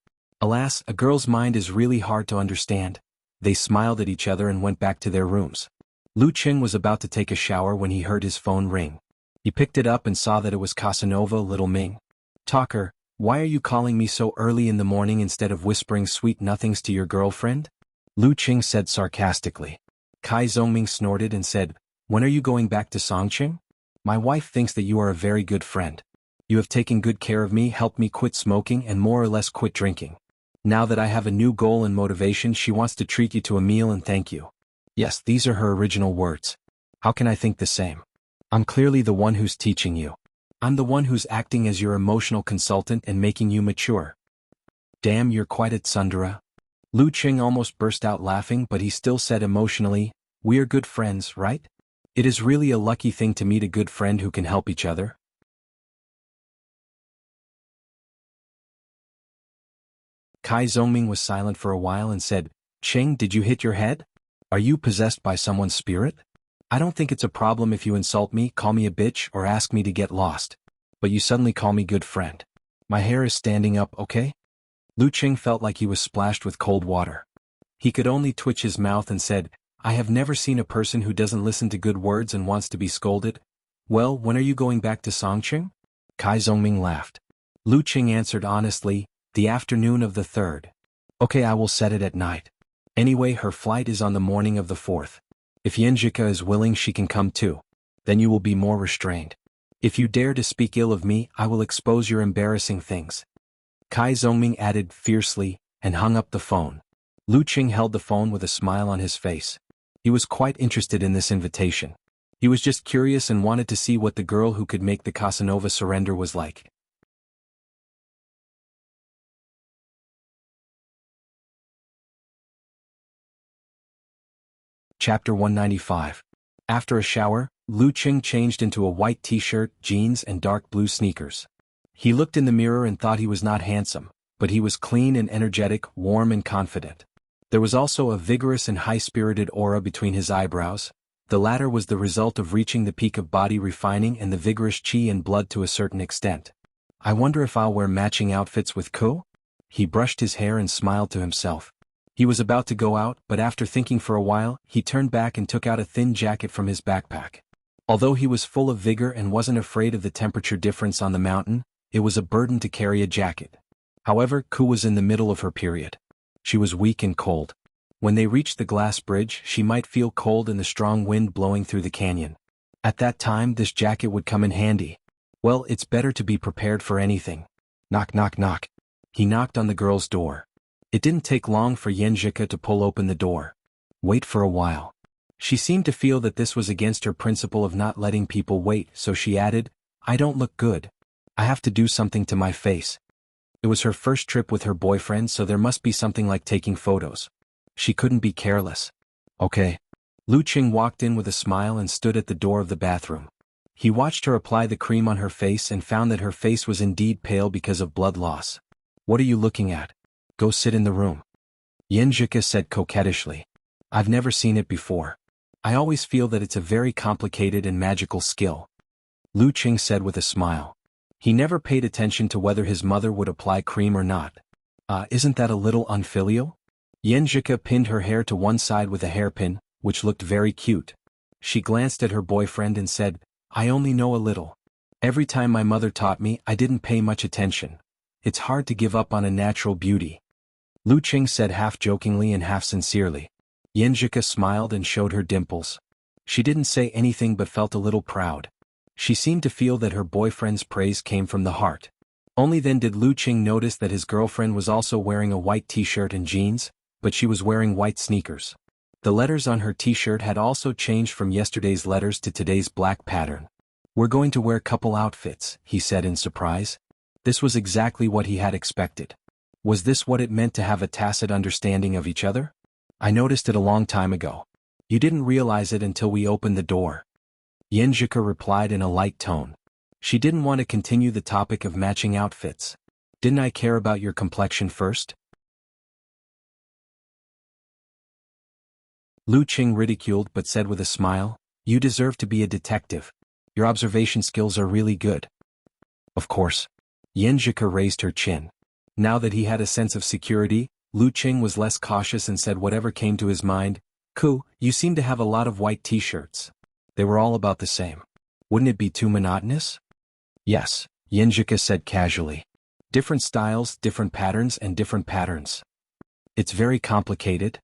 Alas, a girl's mind is really hard to understand. They smiled at each other and went back to their rooms. Lu Cheng was about to take a shower when he heard his phone ring. He picked it up and saw that it was Casanova Little Ming. Talker, why are you calling me so early in the morning instead of whispering sweet nothings to your girlfriend? Lu Cheng said sarcastically. Kai Zongming snorted and said, when are you going back to Songqing? My wife thinks that you are a very good friend. You have taken good care of me, helped me quit smoking and more or less quit drinking. Now that I have a new goal and motivation, she wants to treat you to a meal and thank you. Yes, these are her original words. How can I think the same? I'm clearly the one who's teaching you. I'm the one who's acting as your emotional consultant and making you mature. Damn, you're quite a tsundere. Lu Cheng almost burst out laughing, but he still said emotionally, we are good friends, right? It is really a lucky thing to meet a good friend who can help each other. Kai Zongming was silent for a while and said, Cheng, did you hit your head? Are you possessed by someone's spirit? I don't think it's a problem if you insult me, call me a bitch, or ask me to get lost. But you suddenly call me good friend. My hair is standing up, okay? Lu Cheng felt like he was splashed with cold water. He could only twitch his mouth and said, I have never seen a person who doesn't listen to good words and wants to be scolded. Well, when are you going back to Songqing? Kai Zongming laughed. Lu Cheng answered honestly, the afternoon of the 3rd. Okay, I will set it at night. Anyway, her flight is on the morning of the 4th. If Yenjika is willing, she can come too. Then you will be more restrained. If you dare to speak ill of me, I will expose your embarrassing things. Kai Zongming added fiercely, and hung up the phone. Lu Cheng held the phone with a smile on his face. He was quite interested in this invitation. He was just curious and wanted to see what the girl who could make the Casanova surrender was like. Chapter 195. After a shower, Lu Cheng changed into a white t-shirt, jeans and dark blue sneakers. He looked in the mirror and thought he was not handsome, but he was clean and energetic, warm and confident. There was also a vigorous and high-spirited aura between his eyebrows. The latter was the result of reaching the peak of body refining and the vigorous qi and blood to a certain extent. I wonder if I'll wear matching outfits with Ko? He brushed his hair and smiled to himself. He was about to go out, but after thinking for a while, he turned back and took out a thin jacket from his backpack. Although he was full of vigor and wasn't afraid of the temperature difference on the mountain, it was a burden to carry a jacket. However, Ku was in the middle of her period. She was weak and cold. When they reached the glass bridge, she might feel cold in the strong wind blowing through the canyon. At that time, this jacket would come in handy. Well, it's better to be prepared for anything. Knock knock knock. He knocked on the girl's door. It didn't take long for Yenjika to pull open the door. Wait for a while. She seemed to feel that this was against her principle of not letting people wait, so she added, I don't look good. I have to do something to my face. It was her first trip with her boyfriend, so there must be something like taking photos. She couldn't be careless. Okay. Lu Cheng walked in with a smile and stood at the door of the bathroom. He watched her apply the cream on her face and found that her face was indeed pale because of blood loss. "What are you looking at? Go sit in the room," Yenjika said coquettishly. "I've never seen it before. I always feel that it's a very complicated and magical skill," Lu Qing said with a smile. He never paid attention to whether his mother would apply cream or not. Isn't that a little unfilial?" Yenjika pinned her hair to one side with a hairpin, which looked very cute. She glanced at her boyfriend and said, "I only know a little. Every time my mother taught me, I didn't pay much attention. It's hard to give up on a natural beauty," Lu Qing said half jokingly and half sincerely. Yenjika smiled and showed her dimples. She didn't say anything but felt a little proud. She seemed to feel that her boyfriend's praise came from the heart. Only then did Lu Qing notice that his girlfriend was also wearing a white t-shirt and jeans, but she was wearing white sneakers. The letters on her t-shirt had also changed from yesterday's letters to today's black pattern. "We're going to wear couple outfits," he said in surprise. This was exactly what he had expected. Was this what it meant to have a tacit understanding of each other? "I noticed it a long time ago. You didn't realize it until we opened the door," Yenjika replied in a light tone. She didn't want to continue the topic of matching outfits. "Didn't I care about your complexion first?" Lu Qing ridiculed but said with a smile, "You deserve to be a detective. Your observation skills are really good." "Of course." Yenjika raised her chin. Now that he had a sense of security, Lu Qing was less cautious and said whatever came to his mind. "Ku, you seem to have a lot of white t-shirts. They were all about the same. Wouldn't it be too monotonous?" "Yes," Yenjika said casually. "Different styles, different patterns and different patterns. It's very complicated."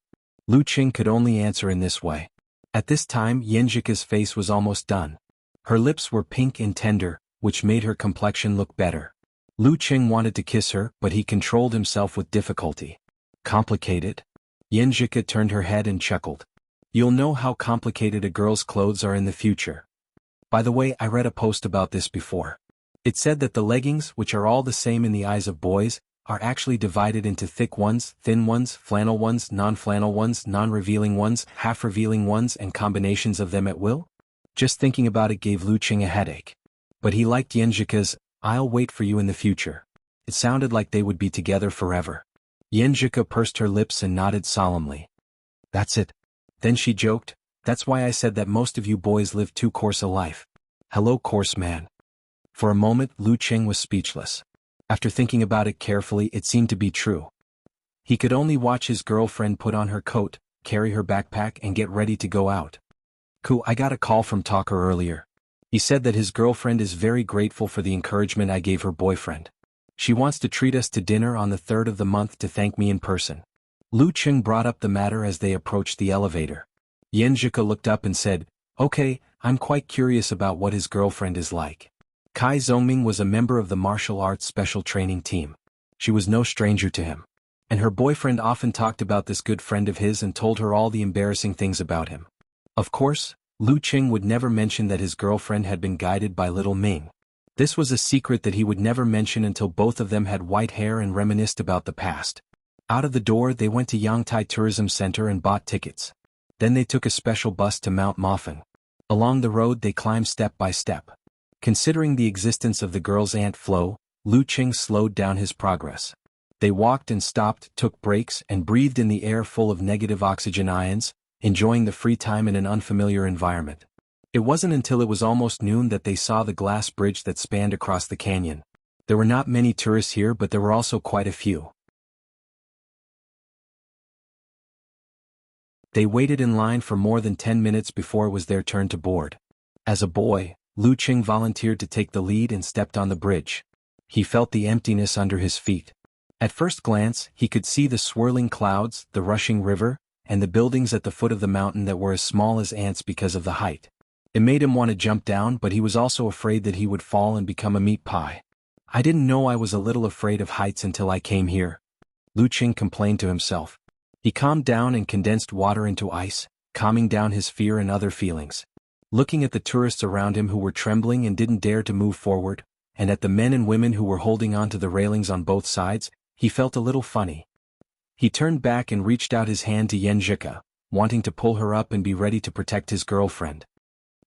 Lu Qing could only answer in this way. At this time Yenjika's face was almost done. Her lips were pink and tender, which made her complexion look better. Lu Qing wanted to kiss her, but he controlled himself with difficulty. "Complicated?" Yenjika turned her head and chuckled. "You'll know how complicated a girl's clothes are in the future. By the way, I read a post about this before. It said that the leggings, which are all the same in the eyes of boys, are actually divided into thick ones, thin ones, flannel ones, non-flannel ones, non-revealing ones, half-revealing ones and combinations of them at will." Just thinking about it gave Lu Qing a headache. But he liked Yenjika's, "I'll wait for you in the future." It sounded like they would be together forever. Yenjika pursed her lips and nodded solemnly. "That's it." Then she joked, "That's why I said that most of you boys live too coarse a life. Hello, coarse man." For a moment Lu Qing was speechless. After thinking about it carefully, it seemed to be true. He could only watch his girlfriend put on her coat, carry her backpack and get ready to go out. "Ku, I got a call from Talker earlier. He said that his girlfriend is very grateful for the encouragement I gave her boyfriend. She wants to treat us to dinner on the 3rd of the month to thank me in person." Lu Qing brought up the matter as they approached the elevator. Yenjika looked up and said, "Okay, I'm quite curious about what his girlfriend is like." Kai Zongming was a member of the martial arts special training team. She was no stranger to him. And her boyfriend often talked about this good friend of his and told her all the embarrassing things about him. Of course, Lu Qing would never mention that his girlfriend had been guided by little Ming. This was a secret that he would never mention until both of them had white hair and reminisced about the past. Out of the door they went to Yangtai Tourism Center and bought tickets. Then they took a special bus to Mount Moffin. Along the road they climbed step by step. Considering the existence of the girl's aunt Flo, Lu Qing slowed down his progress. They walked and stopped, took breaks and breathed in the air full of negative oxygen ions, enjoying the free time in an unfamiliar environment. It wasn't until it was almost noon that they saw the glass bridge that spanned across the canyon. There were not many tourists here, but there were also quite a few. They waited in line for more than 10 minutes before it was their turn to board. As a boy, Lu Qing volunteered to take the lead and stepped on the bridge. He felt the emptiness under his feet. At first glance, he could see the swirling clouds, the rushing river, and the buildings at the foot of the mountain that were as small as ants because of the height. It made him want to jump down, but he was also afraid that he would fall and become a meat pie. "I didn't know I was a little afraid of heights until I came here," Lu Qing complained to himself. He calmed down and condensed water into ice, calming down his fear and other feelings. Looking at the tourists around him who were trembling and didn't dare to move forward, and at the men and women who were holding on to the railings on both sides, he felt a little funny. He turned back and reached out his hand to Yenjika, wanting to pull her up and be ready to protect his girlfriend.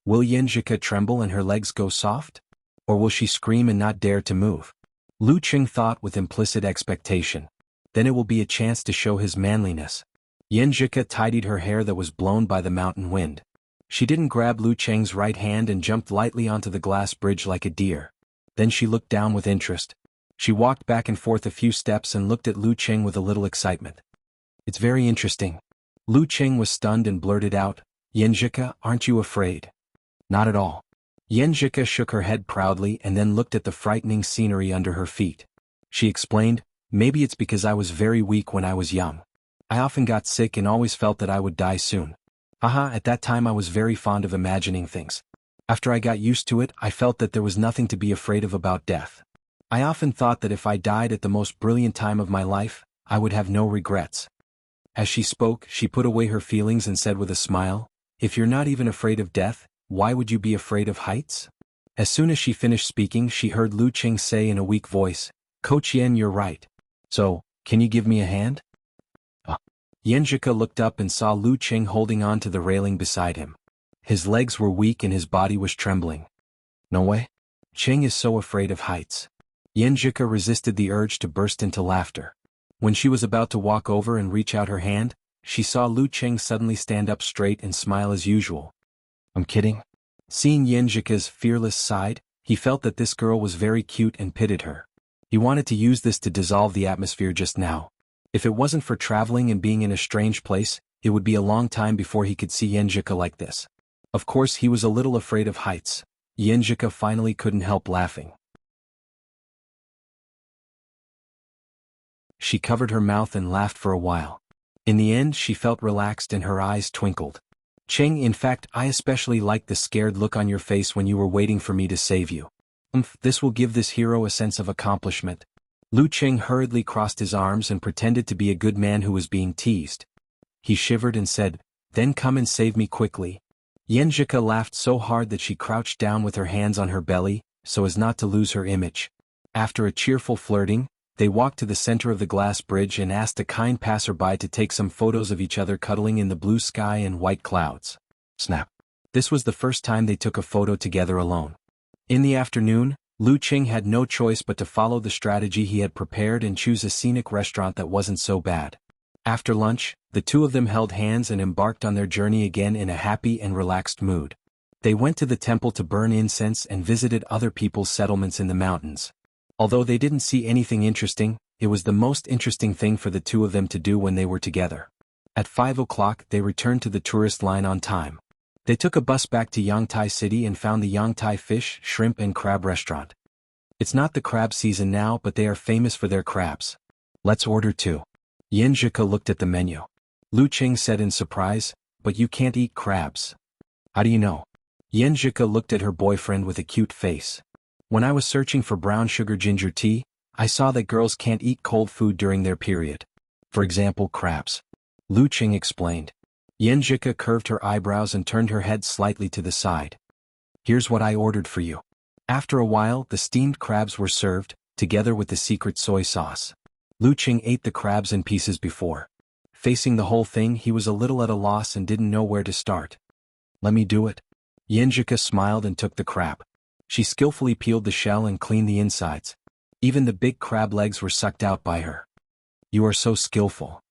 Will Yanjika tremble and her legs go soft? Or will she scream and not dare to move? Lu Qing thought with implicit expectation. Then it will be a chance to show his manliness. Yanjika tidied her hair that was blown by the mountain wind. She didn't grab Lu Cheng's right hand and jumped lightly onto the glass bridge like a deer. Then she looked down with interest. She walked back and forth a few steps and looked at Lu Cheng with a little excitement. It's very interesting. Lu Cheng was stunned and blurted out, Yanjika, aren't you afraid? Not at all. Yanjika shook her head proudly and then looked at the frightening scenery under her feet. She explained, maybe it's because I was very weak when I was young. I often got sick and always felt that I would die soon. Haha, at that time I was very fond of imagining things. After I got used to it, I felt that there was nothing to be afraid of about death. I often thought that if I died at the most brilliant time of my life, I would have no regrets. As she spoke, she put away her feelings and said with a smile, if you're not even afraid of death, why would you be afraid of heights? As soon as she finished speaking, she heard Lu Qing say in a weak voice, Coach Yen, you're right. So, can you give me a hand? Yanjika looked up and saw Lu Qing holding on to the railing beside him. His legs were weak and his body was trembling. No way. Qing is so afraid of heights. Yanjika resisted the urge to burst into laughter. When she was about to walk over and reach out her hand, she saw Lu Qing suddenly stand up straight and smile as usual. I'm kidding. Seeing Yanjika's fearless side, he felt that this girl was very cute and pitied her. He wanted to use this to dissolve the atmosphere just now. If it wasn't for traveling and being in a strange place, it would be a long time before he could see Yanjika like this. Of course he was a little afraid of heights. Yanjika finally couldn't help laughing. She covered her mouth and laughed for a while. In the end she felt relaxed and her eyes twinkled. Cheng, in fact, I especially liked the scared look on your face when you were waiting for me to save you. This will give this hero a sense of accomplishment. Lu Qing hurriedly crossed his arms and pretended to be a good man who was being teased. He shivered and said, then come and save me quickly. Yanjika laughed so hard that she crouched down with her hands on her belly, so as not to lose her image. After a cheerful flirting, they walked to the center of the glass bridge and asked a kind passerby to take some photos of each other cuddling in the blue sky and white clouds. Snap. This was the first time they took a photo together alone. In the afternoon, Lu Qing had no choice but to follow the strategy he had prepared and choose a scenic restaurant that wasn't so bad. After lunch, the two of them held hands and embarked on their journey again in a happy and relaxed mood. They went to the temple to burn incense and visited other people's settlements in the mountains. Although they didn't see anything interesting, it was the most interesting thing for the two of them to do when they were together. At 5 o'clock they returned to the tourist line on time. They took a bus back to Yangtai City and found the Yangtai Fish, Shrimp and Crab restaurant. It's not the crab season now, but they are famous for their crabs. Let's order two. Yanjika looked at the menu. Lu Qing said in surprise, but you can't eat crabs. How do you know? Yanjika looked at her boyfriend with a cute face. When I was searching for brown sugar ginger tea, I saw that girls can't eat cold food during their period. For example, crabs. Lu Qing explained. Yanjika curved her eyebrows and turned her head slightly to the side. Here's what I ordered for you. After a while, the steamed crabs were served, together with the secret soy sauce. Lu Qing ate the crabs in pieces before. Facing the whole thing, he was a little at a loss and didn't know where to start. Let me do it. Yanjika smiled and took the crab. She skillfully peeled the shell and cleaned the insides. Even the big crab legs were sucked out by her. You are so skillful.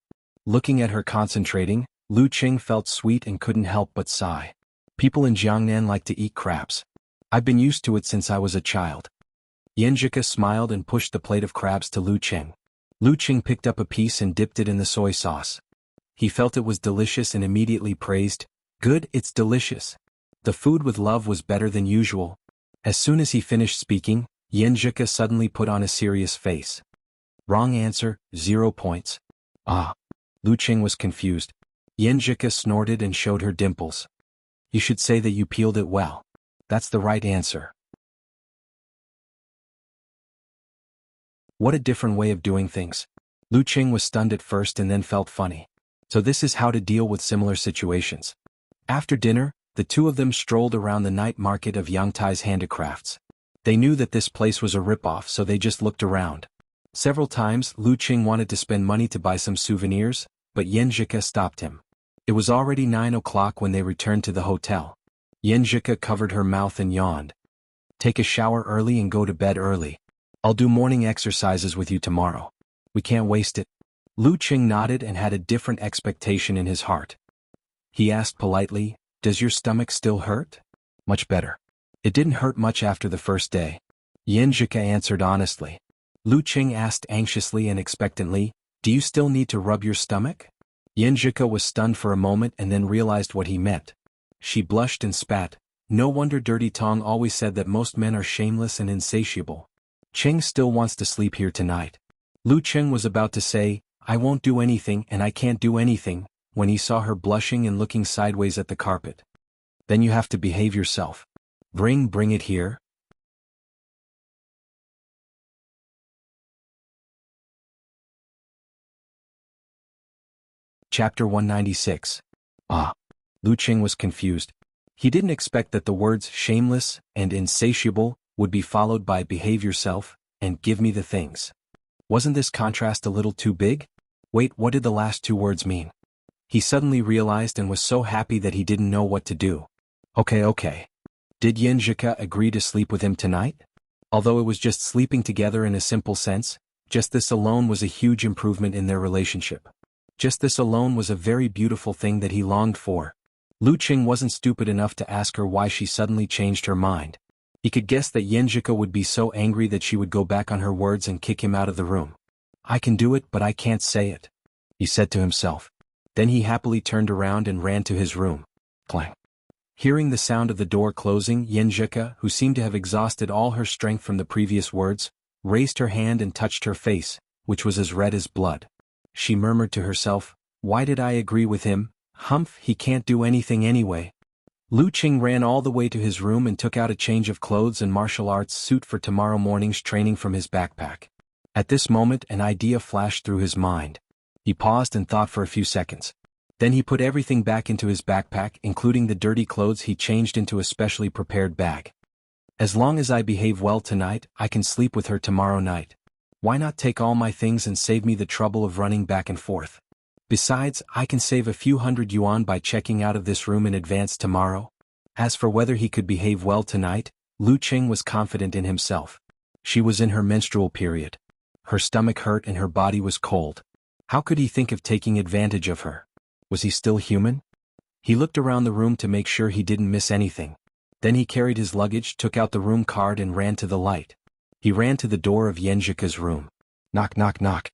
Looking at her concentrating, Lu Qing felt sweet and couldn't help but sigh. People in Jiangnan like to eat crabs. I've been used to it since I was a child. Yanjika smiled and pushed the plate of crabs to Lu Qing. Lu Qing picked up a piece and dipped it in the soy sauce. He felt it was delicious and immediately praised, "Good, it's delicious." The food with love was better than usual. As soon as he finished speaking, Yanjika suddenly put on a serious face. Wrong answer, 0 points. Ah. Lu Qing was confused. Yanjika snorted and showed her dimples. You should say that you peeled it well. That's the right answer. What a different way of doing things. Lu Qing was stunned at first and then felt funny. So this is how to deal with similar situations. After dinner, the two of them strolled around the night market of Yangtai's handicrafts. They knew that this place was a ripoff, so they just looked around. Several times, Lu Qing wanted to spend money to buy some souvenirs, but Yanjika stopped him. It was already 9 o'clock when they returned to the hotel. Yenjika covered her mouth and yawned. Take a shower early and go to bed early. I'll do morning exercises with you tomorrow. We can't waste it. Lu Qing nodded and had a different expectation in his heart. He asked politely, does your stomach still hurt? Much better. It didn't hurt much after the first day. Yenjika answered honestly. Lu Qing asked anxiously and expectantly, do you still need to rub your stomach? Yenjika was stunned for a moment and then realized what he meant. She blushed and spat. No wonder Dirty Tong always said that most men are shameless and insatiable. Qing still wants to sleep here tonight. Lu Qing was about to say, I won't do anything and I can't do anything, when he saw her blushing and looking sideways at the carpet. Then you have to behave yourself. Bring it here. Chapter 196. Lu Qing was confused. He didn't expect that the words shameless and insatiable would be followed by behave yourself and give me the things. Wasn't this contrast a little too big? Wait, what did the last two words mean? He suddenly realized and was so happy that he didn't know what to do. Okay. Did Yenjika agree to sleep with him tonight? Although it was just sleeping together in a simple sense, just this alone was a huge improvement in their relationship. Just this alone was a very beautiful thing that he longed for. Lu Qing wasn't stupid enough to ask her why she suddenly changed her mind. He could guess that Yenjika would be so angry that she would go back on her words and kick him out of the room. I can do it but I can't say it, he said to himself. Then he happily turned around and ran to his room. Clang. Hearing the sound of the door closing, Yenjika, who seemed to have exhausted all her strength from the previous words, raised her hand and touched her face, which was as red as blood. She murmured to herself, why did I agree with him? Humph, he can't do anything anyway. Lu Qing ran all the way to his room and took out a change of clothes and martial arts suit for tomorrow morning's training from his backpack. At this moment an idea flashed through his mind. He paused and thought for a few seconds. Then he put everything back into his backpack, including the dirty clothes he changed into a specially prepared bag. As long as I behave well tonight, I can sleep with her tomorrow night. Why not take all my things and save me the trouble of running back and forth? Besides, I can save a few hundred yuan by checking out of this room in advance tomorrow. As for whether he could behave well tonight, Lu Qing was confident in himself. She was in her menstrual period. Her stomach hurt and her body was cold. How could he think of taking advantage of her? Was he still human? He looked around the room to make sure he didn't miss anything. Then he carried his luggage, took out the room card and ran to the light. He ran to the door of Yenjika's room. Knock, knock, knock.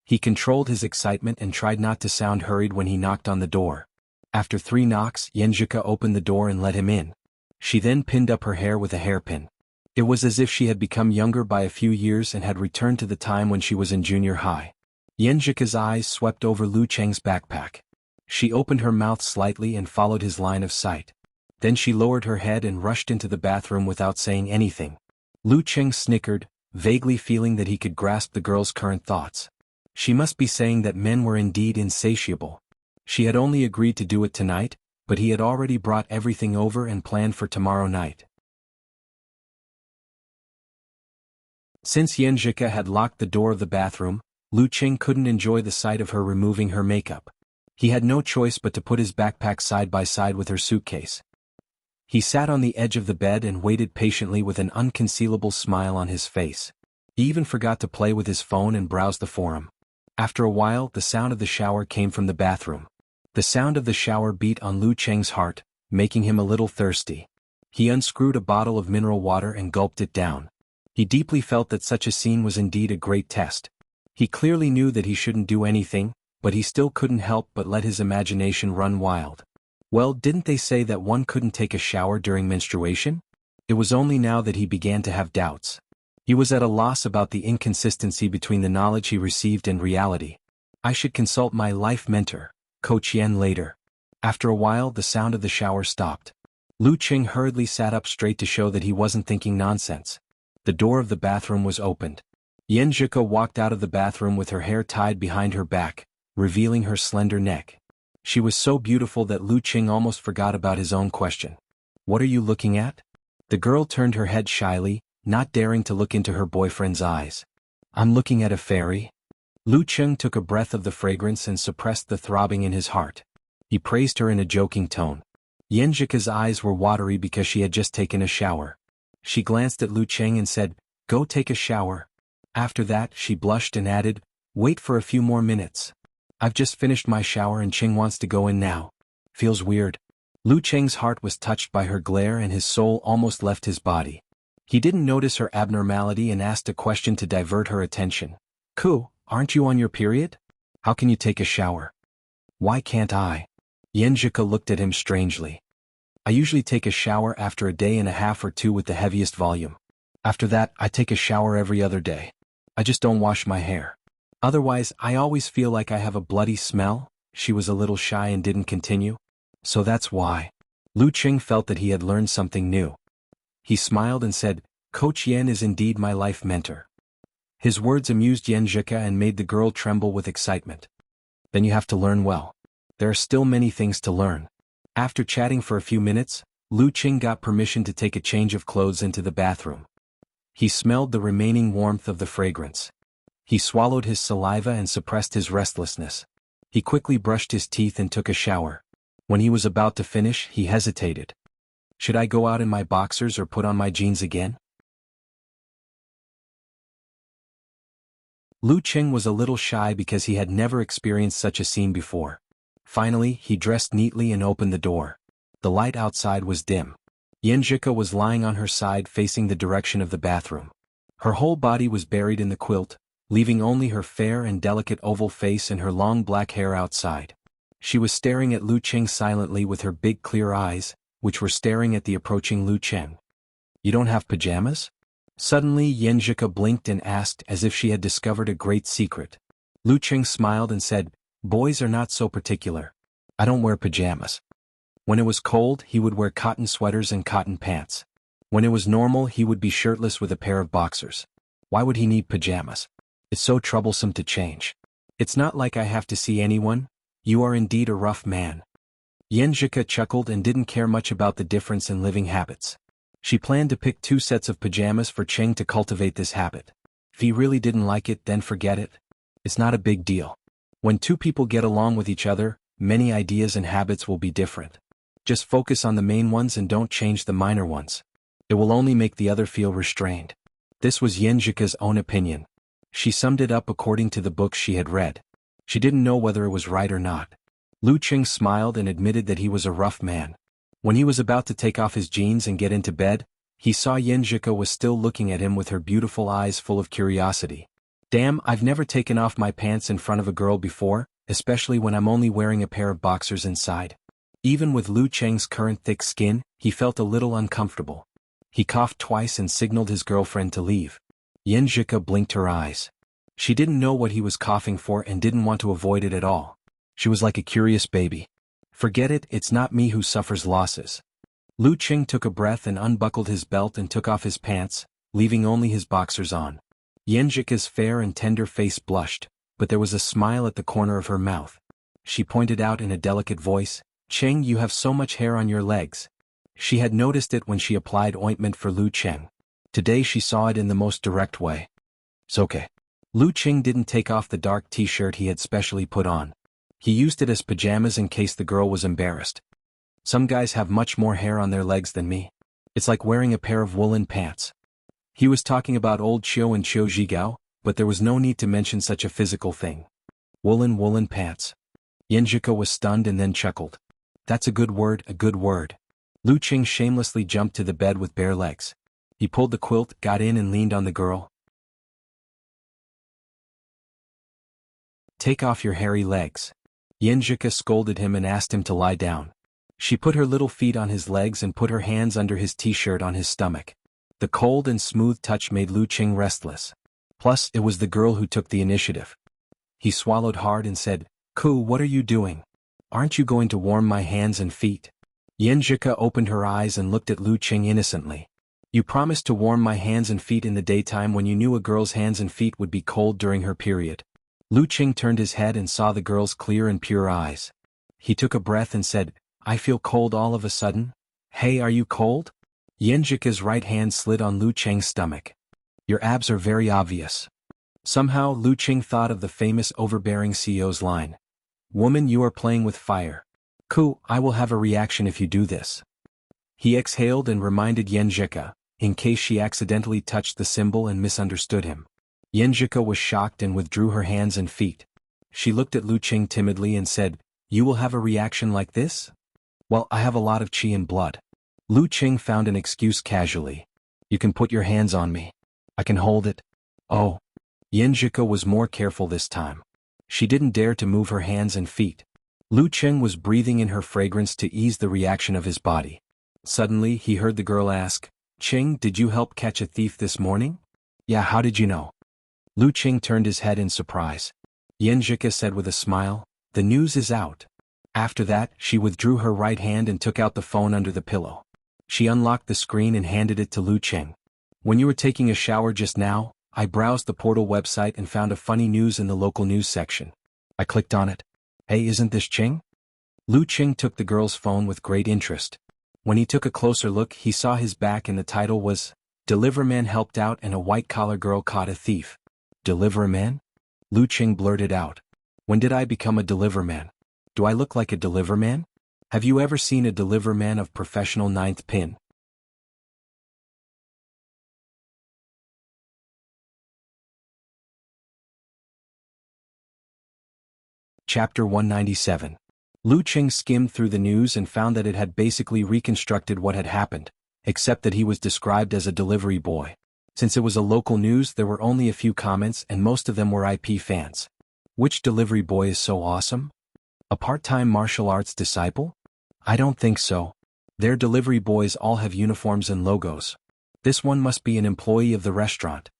He controlled his excitement and tried not to sound hurried when he knocked on the door. After 3 knocks, Yenjika opened the door and let him in. She then pinned up her hair with a hairpin. It was as if she had become younger by a few years and had returned to the time when she was in junior high. Yenjika's eyes swept over Lu Qing's backpack. She opened her mouth slightly and followed his line of sight. Then she lowered her head and rushed into the bathroom without saying anything. Lu Qing snickered, vaguely feeling that he could grasp the girl's current thoughts. She must be saying that men were indeed insatiable. She had only agreed to do it tonight, but he had already brought everything over and planned for tomorrow night. Since Yenjika had locked the door of the bathroom, Lu Qing couldn't enjoy the sight of her removing her makeup. He had no choice but to put his backpack side by side with her suitcase. He sat on the edge of the bed and waited patiently with an unconcealable smile on his face. He even forgot to play with his phone and browse the forum. After a while, the sound of the shower came from the bathroom. The sound of the shower beat on Lu Qing's heart, making him a little thirsty. He unscrewed a bottle of mineral water and gulped it down. He deeply felt that such a scene was indeed a great test. He clearly knew that he shouldn't do anything, but he still couldn't help but let his imagination run wild. Well, didn't they say that one couldn't take a shower during menstruation? It was only now that he began to have doubts. He was at a loss about the inconsistency between the knowledge he received and reality. I should consult my life mentor, Coach Yen, later. After a while, the sound of the shower stopped. Lu Qing hurriedly sat up straight to show that he wasn't thinking nonsense. The door of the bathroom was opened. Yenjika walked out of the bathroom with her hair tied behind her back, revealing her slender neck. She was so beautiful that Lu Qing almost forgot about his own question. What are you looking at? The girl turned her head shyly, not daring to look into her boyfriend's eyes. I'm looking at a fairy. Lu Qing took a breath of the fragrance and suppressed the throbbing in his heart. He praised her in a joking tone. Yenjika's eyes were watery because she had just taken a shower. She glanced at Lu Cheng and said, "Go take a shower." After that, she blushed and added, "Wait for a few more minutes. I've just finished my shower and Cheng wants to go in now. Feels weird." Lu Cheng's heart was touched by her glare and his soul almost left his body. He didn't notice her abnormality and asked a question to divert her attention. "Ku, aren't you on your period? How can you take a shower?" "Why can't I?" Yenjika looked at him strangely. "I usually take a shower after a day and a half or two with the heaviest volume. After that, I take a shower every other day. I just don't wash my hair. Otherwise, I always feel like I have a bloody smell." She was a little shy and didn't continue. "So that's why." Lu Cheng felt that he had learned something new. He smiled and said, "Coach Yen is indeed my life mentor." His words amused Yenjika and made the girl tremble with excitement. "Then you have to learn well. There are still many things to learn." After chatting for a few minutes, Lu Cheng got permission to take a change of clothes into the bathroom. He smelled the remaining warmth of the fragrance. He swallowed his saliva and suppressed his restlessness. He quickly brushed his teeth and took a shower. When he was about to finish, he hesitated. "Should I go out in my boxers or put on my jeans again?" Lu Cheng was a little shy because he had never experienced such a scene before. Finally, he dressed neatly and opened the door. The light outside was dim. Yenjika was lying on her side facing the direction of the bathroom. Her whole body was buried in the quilt, leaving only her fair and delicate oval face and her long black hair outside. She was staring at Lu Cheng silently with her big clear eyes, which were staring at the approaching Lu Cheng. "You don't have pajamas?" Suddenly Yenjika blinked and asked as if she had discovered a great secret. Lu Cheng smiled and said, "Boys are not so particular. I don't wear pajamas." When it was cold, he would wear cotton sweaters and cotton pants. When it was normal, he would be shirtless with a pair of boxers. Why would he need pajamas? It's so troublesome to change. "It's not like I have to see anyone. You are indeed a rough man." Yenjika chuckled and didn't care much about the difference in living habits. She planned to pick 2 sets of pajamas for Cheng to cultivate this habit. If he really didn't like it, then forget it. It's not a big deal. When 2 people get along with each other, many ideas and habits will be different. Just focus on the main ones and don't change the minor ones. It will only make the other feel restrained. This was Yenjika's own opinion. She summed it up according to the books she had read. She didn't know whether it was right or not. Lu Cheng smiled and admitted that he was a rough man. When he was about to take off his jeans and get into bed, he saw Yenjika was still looking at him with her beautiful eyes full of curiosity. "Damn, I've never taken off my pants in front of a girl before, especially when I'm only wearing a pair of boxers inside." Even with Lu Cheng's current thick skin, he felt a little uncomfortable. He coughed twice and signaled his girlfriend to leave. Yenjika blinked her eyes. She didn't know what he was coughing for and didn't want to avoid it at all. She was like a curious baby. "Forget it, it's not me who suffers losses." Lu Cheng took a breath and unbuckled his belt and took off his pants, leaving only his boxers on. Yenjika's fair and tender face blushed, but there was a smile at the corner of her mouth. She pointed out in a delicate voice, "Cheng, you have so much hair on your legs." She had noticed it when she applied ointment for Lu Cheng. Today she saw it in the most direct way. "It's okay." Lu Cheng didn't take off the dark t-shirt he had specially put on. He used it as pajamas in case the girl was embarrassed. "Some guys have much more hair on their legs than me. It's like wearing a pair of woolen pants." He was talking about old Chiu and Chiu Zhigao, but there was no need to mention such a physical thing. Woolen pants. Yenjika was stunned and then chuckled. "That's a good word, a good word." Lu Cheng shamelessly jumped to the bed with bare legs. He pulled the quilt, got in and leaned on the girl. "Take off your hairy legs." Yenjika scolded him and asked him to lie down. She put her little feet on his legs and put her hands under his t-shirt on his stomach. The cold and smooth touch made Lu Cheng restless. Plus, it was the girl who took the initiative. He swallowed hard and said, "Ku, what are you doing? Aren't you going to warm my hands and feet?" Yenjika opened her eyes and looked at Lu Cheng innocently. "You promised to warm my hands and feet in the daytime when you knew a girl's hands and feet would be cold during her period." Lu Cheng turned his head and saw the girl's clear and pure eyes. He took a breath and said, "I feel cold all of a sudden." "Hey, are you cold?" Yenjika's right hand slid on Lu Cheng's stomach. "Your abs are very obvious." Somehow Lu Cheng thought of the famous overbearing CEO's line. "Woman, you are playing with fire." I will have a reaction if you do this. He exhaled and reminded Yenjika, in case she accidentally touched the symbol and misunderstood him. Yenjika was shocked and withdrew her hands and feet. She looked at Lu Qing timidly and said, "You will have a reaction like this?" "Well, I have a lot of qi and blood." Lu Qing found an excuse casually. "You can put your hands on me. I can hold it." "Oh." Yenjika was more careful this time. She didn't dare to move her hands and feet. Lu Qing was breathing in her fragrance to ease the reaction of his body. Suddenly he heard the girl ask, "Qing, did you help catch a thief this morning?" "Yeah, how did you know?" Lu Qing turned his head in surprise. Yenjika said with a smile, "The news is out." After that, she withdrew her right hand and took out the phone under the pillow. She unlocked the screen and handed it to Lu Qing. "When you were taking a shower just now, I browsed the portal website and found a funny news in the local news section. I clicked on it. Hey, isn't this Qing?" Lu Qing took the girl's phone with great interest. When he took a closer look, he saw his back and the title was, "Deliverman helped out and a white-collar girl caught a thief." "Deliverman?" Lu Qing blurted out. "When did I become a deliverman? Do I look like a deliverman? Have you ever seen a deliverman of professional ninth pin?" Chapter 197. Lu Qing skimmed through the news and found that it had basically reconstructed what had happened, except that he was described as a delivery boy. Since it was a local news, there were only a few comments and most of them were IP fans. Which delivery boy is so awesome? A part-time martial arts disciple? I don't think so. Their delivery boys all have uniforms and logos. This one must be an employee of the restaurant.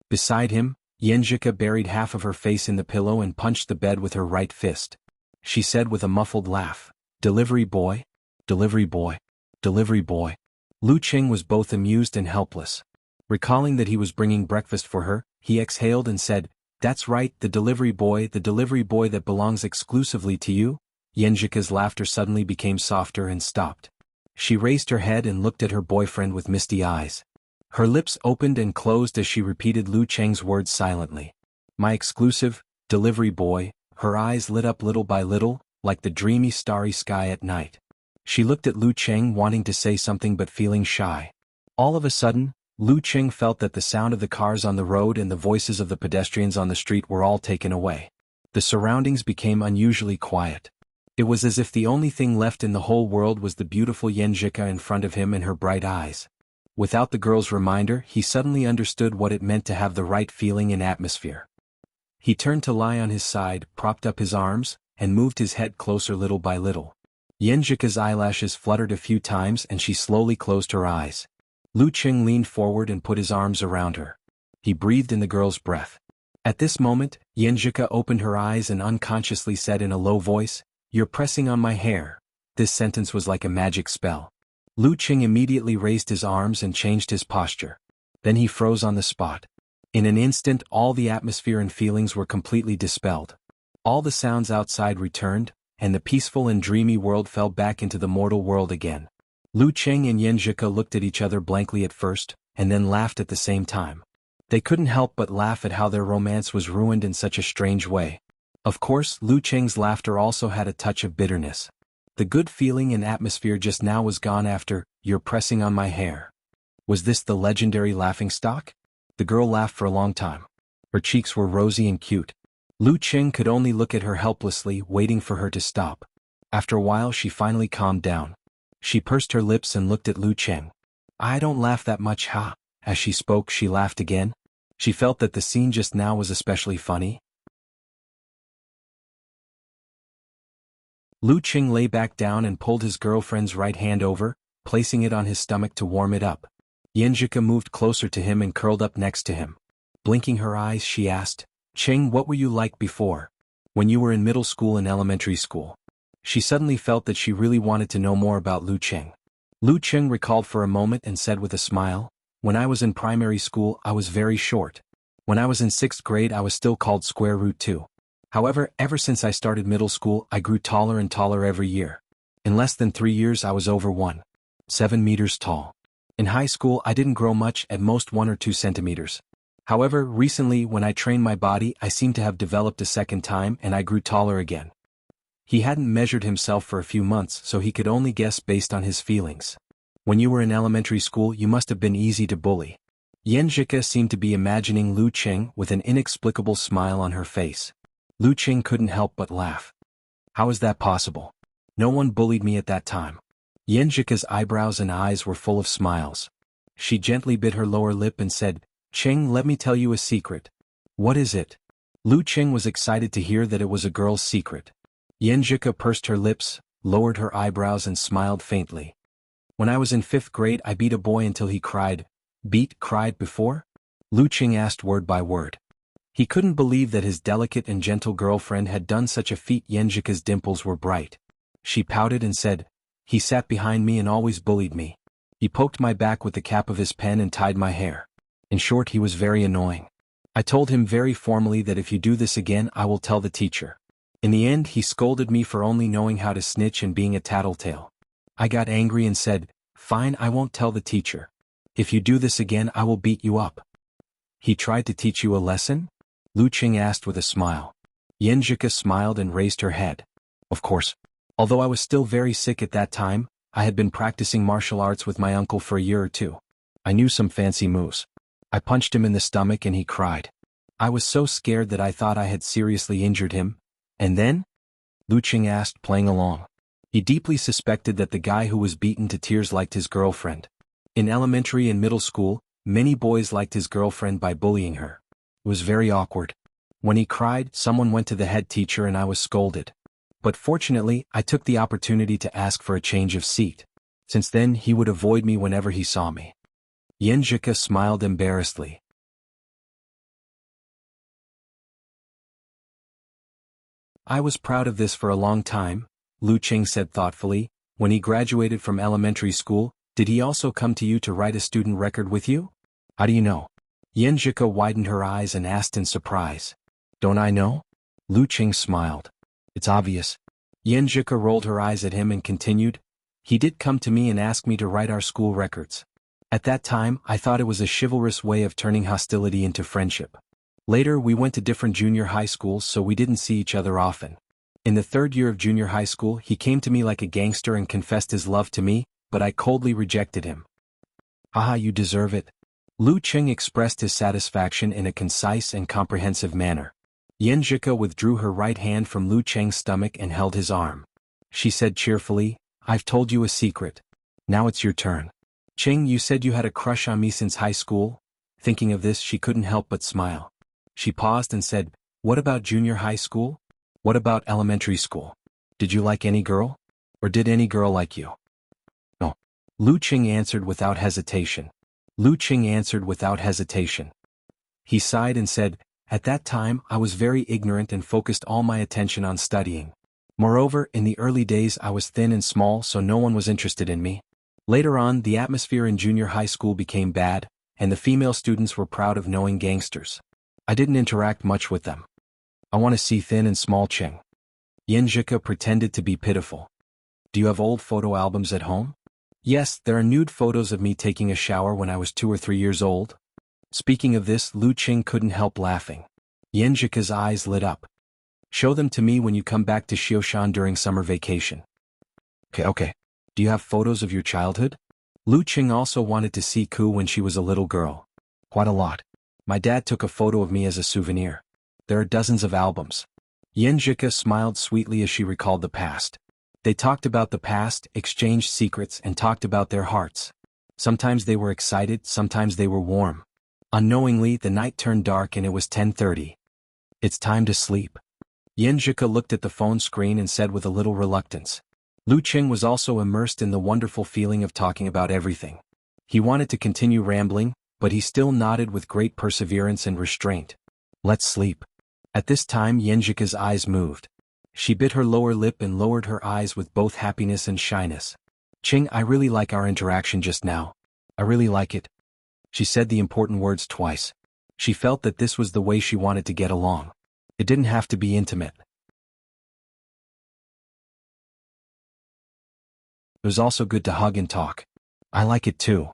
Beside him, Yenjika buried half of her face in the pillow and punched the bed with her right fist. She said with a muffled laugh, "Delivery boy? Delivery boy? Delivery boy?" Lu Qing was both amused and helpless. Recalling that he was bringing breakfast for her, he exhaled and said, "That's right, the delivery boy that belongs exclusively to you." Yenjika's laughter suddenly became softer and stopped. She raised her head and looked at her boyfriend with misty eyes. Her lips opened and closed as she repeated Lu Qing's words silently. "My exclusive, delivery boy." Her eyes lit up little by little, like the dreamy starry sky at night. She looked at Lu Qing wanting to say something but feeling shy. All of a sudden, Lu Qing felt that the sound of the cars on the road and the voices of the pedestrians on the street were all taken away. The surroundings became unusually quiet. It was as if the only thing left in the whole world was the beautiful Yenjika in front of him and her bright eyes. Without the girl's reminder, he suddenly understood what it meant to have the right feeling and atmosphere. He turned to lie on his side, propped up his arms, and moved his head closer little by little. Yenjika's eyelashes fluttered a few times and she slowly closed her eyes. Lu Qing leaned forward and put his arms around her. He breathed in the girl's breath. At this moment, Yenjika opened her eyes and unconsciously said in a low voice, "You're pressing on my hair." This sentence was like a magic spell. Lu Qing immediately raised his arms and changed his posture. Then he froze on the spot. In an instant, all the atmosphere and feelings were completely dispelled. All the sounds outside returned, and the peaceful and dreamy world fell back into the mortal world again. Lu Qing and Yenjika looked at each other blankly at first, and then laughed at the same time. They couldn't help but laugh at how their romance was ruined in such a strange way. Of course, Lu Qing's laughter also had a touch of bitterness. The good feeling and atmosphere just now was gone after, "You're pressing on my hair." Was this the legendary laughingstock? The girl laughed for a long time. Her cheeks were rosy and cute. Lu Qing could only look at her helplessly, waiting for her to stop. After a while she finally calmed down. She pursed her lips and looked at Lu Qing. "I don't laugh that much, ha." As she spoke, she laughed again. She felt that the scene just now was especially funny. Lu Qing lay back down and pulled his girlfriend's right hand over, placing it on his stomach to warm it up. Yenjika moved closer to him and curled up next to him. Blinking her eyes, she asked, "Qing, what were you like before? When you were in middle school and elementary school?" She suddenly felt that she really wanted to know more about Lu Qing. Lu Qing recalled for a moment and said with a smile, "When I was in primary school, I was very short. When I was in 6th grade, I was still called square root 2. However, ever since I started middle school, I grew taller and taller every year. In less than 3 years, I was over 1.7 meters tall. In high school, I didn't grow much, at most 1 or 2 centimeters. However, recently, when I trained my body, I seem to have developed a second time and I grew taller again." He hadn't measured himself for a few months, so he could only guess based on his feelings. When you were in elementary school, you must have been easy to bully. Yanjika seemed to be imagining Lu Qing with an inexplicable smile on her face. Lu Qing couldn't help but laugh. How is that possible? No one bullied me at that time. Yanjika's eyebrows and eyes were full of smiles. She gently bit her lower lip and said, Qing, let me tell you a secret. What is it? Lu Qing was excited to hear that it was a girl's secret. Yanjika pursed her lips, lowered her eyebrows and smiled faintly. When I was in 5th grade, I beat a boy until he cried. Cried before? Lu Qing asked word by word. He couldn't believe that his delicate and gentle girlfriend had done such a feat. Yanjika's dimples were bright. She pouted and said, he sat behind me and always bullied me. He poked my back with the cap of his pen and tied my hair. In short, he was very annoying. I told him very formally that if you do this again, I will tell the teacher. In the end, he scolded me for only knowing how to snitch and being a tattletale. I got angry and said, fine, I won't tell the teacher. If you do this again, I will beat you up. He tried to teach you a lesson? Lu Qing asked with a smile. Yanjika smiled and raised her head. Of course. Although I was still very sick at that time, I had been practicing martial arts with my uncle for a year or two. I knew some fancy moves. I punched him in the stomach and he cried. I was so scared that I thought I had seriously injured him. And then? Lu Qing asked, playing along. He deeply suspected that the guy who was beaten to tears liked his girlfriend. In elementary and middle school, many boys liked his girlfriend by bullying her. It was very awkward. When he cried, someone went to the head teacher and I was scolded. But fortunately, I took the opportunity to ask for a change of seat. Since then, he would avoid me whenever he saw me. Yanjika smiled embarrassedly. I was proud of this for a long time, Lu Qing said thoughtfully. When he graduated from elementary school, did he also come to you to write a student record with you? How do you know? Yanjika widened her eyes and asked in surprise. Don't I know? Lu Qing smiled. It's obvious. Yanjika rolled her eyes at him and continued. He did come to me and ask me to write our school records. At that time, I thought it was a chivalrous way of turning hostility into friendship. Later, we went to different junior high schools, so we didn't see each other often. In the 3rd year of junior high school, he came to me like a gangster and confessed his love to me, but I coldly rejected him. Haha, you deserve it. Lu Qing expressed his satisfaction in a concise and comprehensive manner. Yanjika withdrew her right hand from Lu Qing's stomach and held his arm. She said cheerfully, I've told you a secret. Now it's your turn. Qing, you said you had a crush on me since high school? Thinking of this, she couldn't help but smile. She paused and said, what about junior high school? What about elementary school? Did you like any girl? Or did any girl like you? No. Lu Qing answered without hesitation. He sighed and said, at that time, I was very ignorant and focused all my attention on studying. Moreover, in the early days I was thin and small, so no one was interested in me. Later on, the atmosphere in junior high school became bad, and the female students were proud of knowing gangsters. I didn't interact much with them. I want to see thin and small Qing. Yanjika pretended to be pitiful. Do you have old photo albums at home? Yes, there are nude photos of me taking a shower when I was 2 or 3 years old. Speaking of this, Lu Qing couldn't help laughing. Yanjika's eyes lit up. Show them to me when you come back to Xioshan during summer vacation. Okay. Do you have photos of your childhood? Lu Qing also wanted to see Ku when she was a little girl. Quite a lot. My dad took a photo of me as a souvenir. There are dozens of albums. Yanjika smiled sweetly as she recalled the past. They talked about the past, exchanged secrets, and talked about their hearts. Sometimes they were excited, sometimes they were warm. Unknowingly, the night turned dark and it was 10:30. It's time to sleep. Yanjika looked at the phone screen and said with a little reluctance. Lu Qing was also immersed in the wonderful feeling of talking about everything. He wanted to continue rambling, but he still nodded with great perseverance and restraint. Let's sleep. At this time, Yanjika's eyes moved. She bit her lower lip and lowered her eyes with both happiness and shyness. Qing, I really like our interaction just now. I really like it. She said the important words twice. She felt that this was the way she wanted to get along. It didn't have to be intimate. It was also good to hug and talk. I like it too.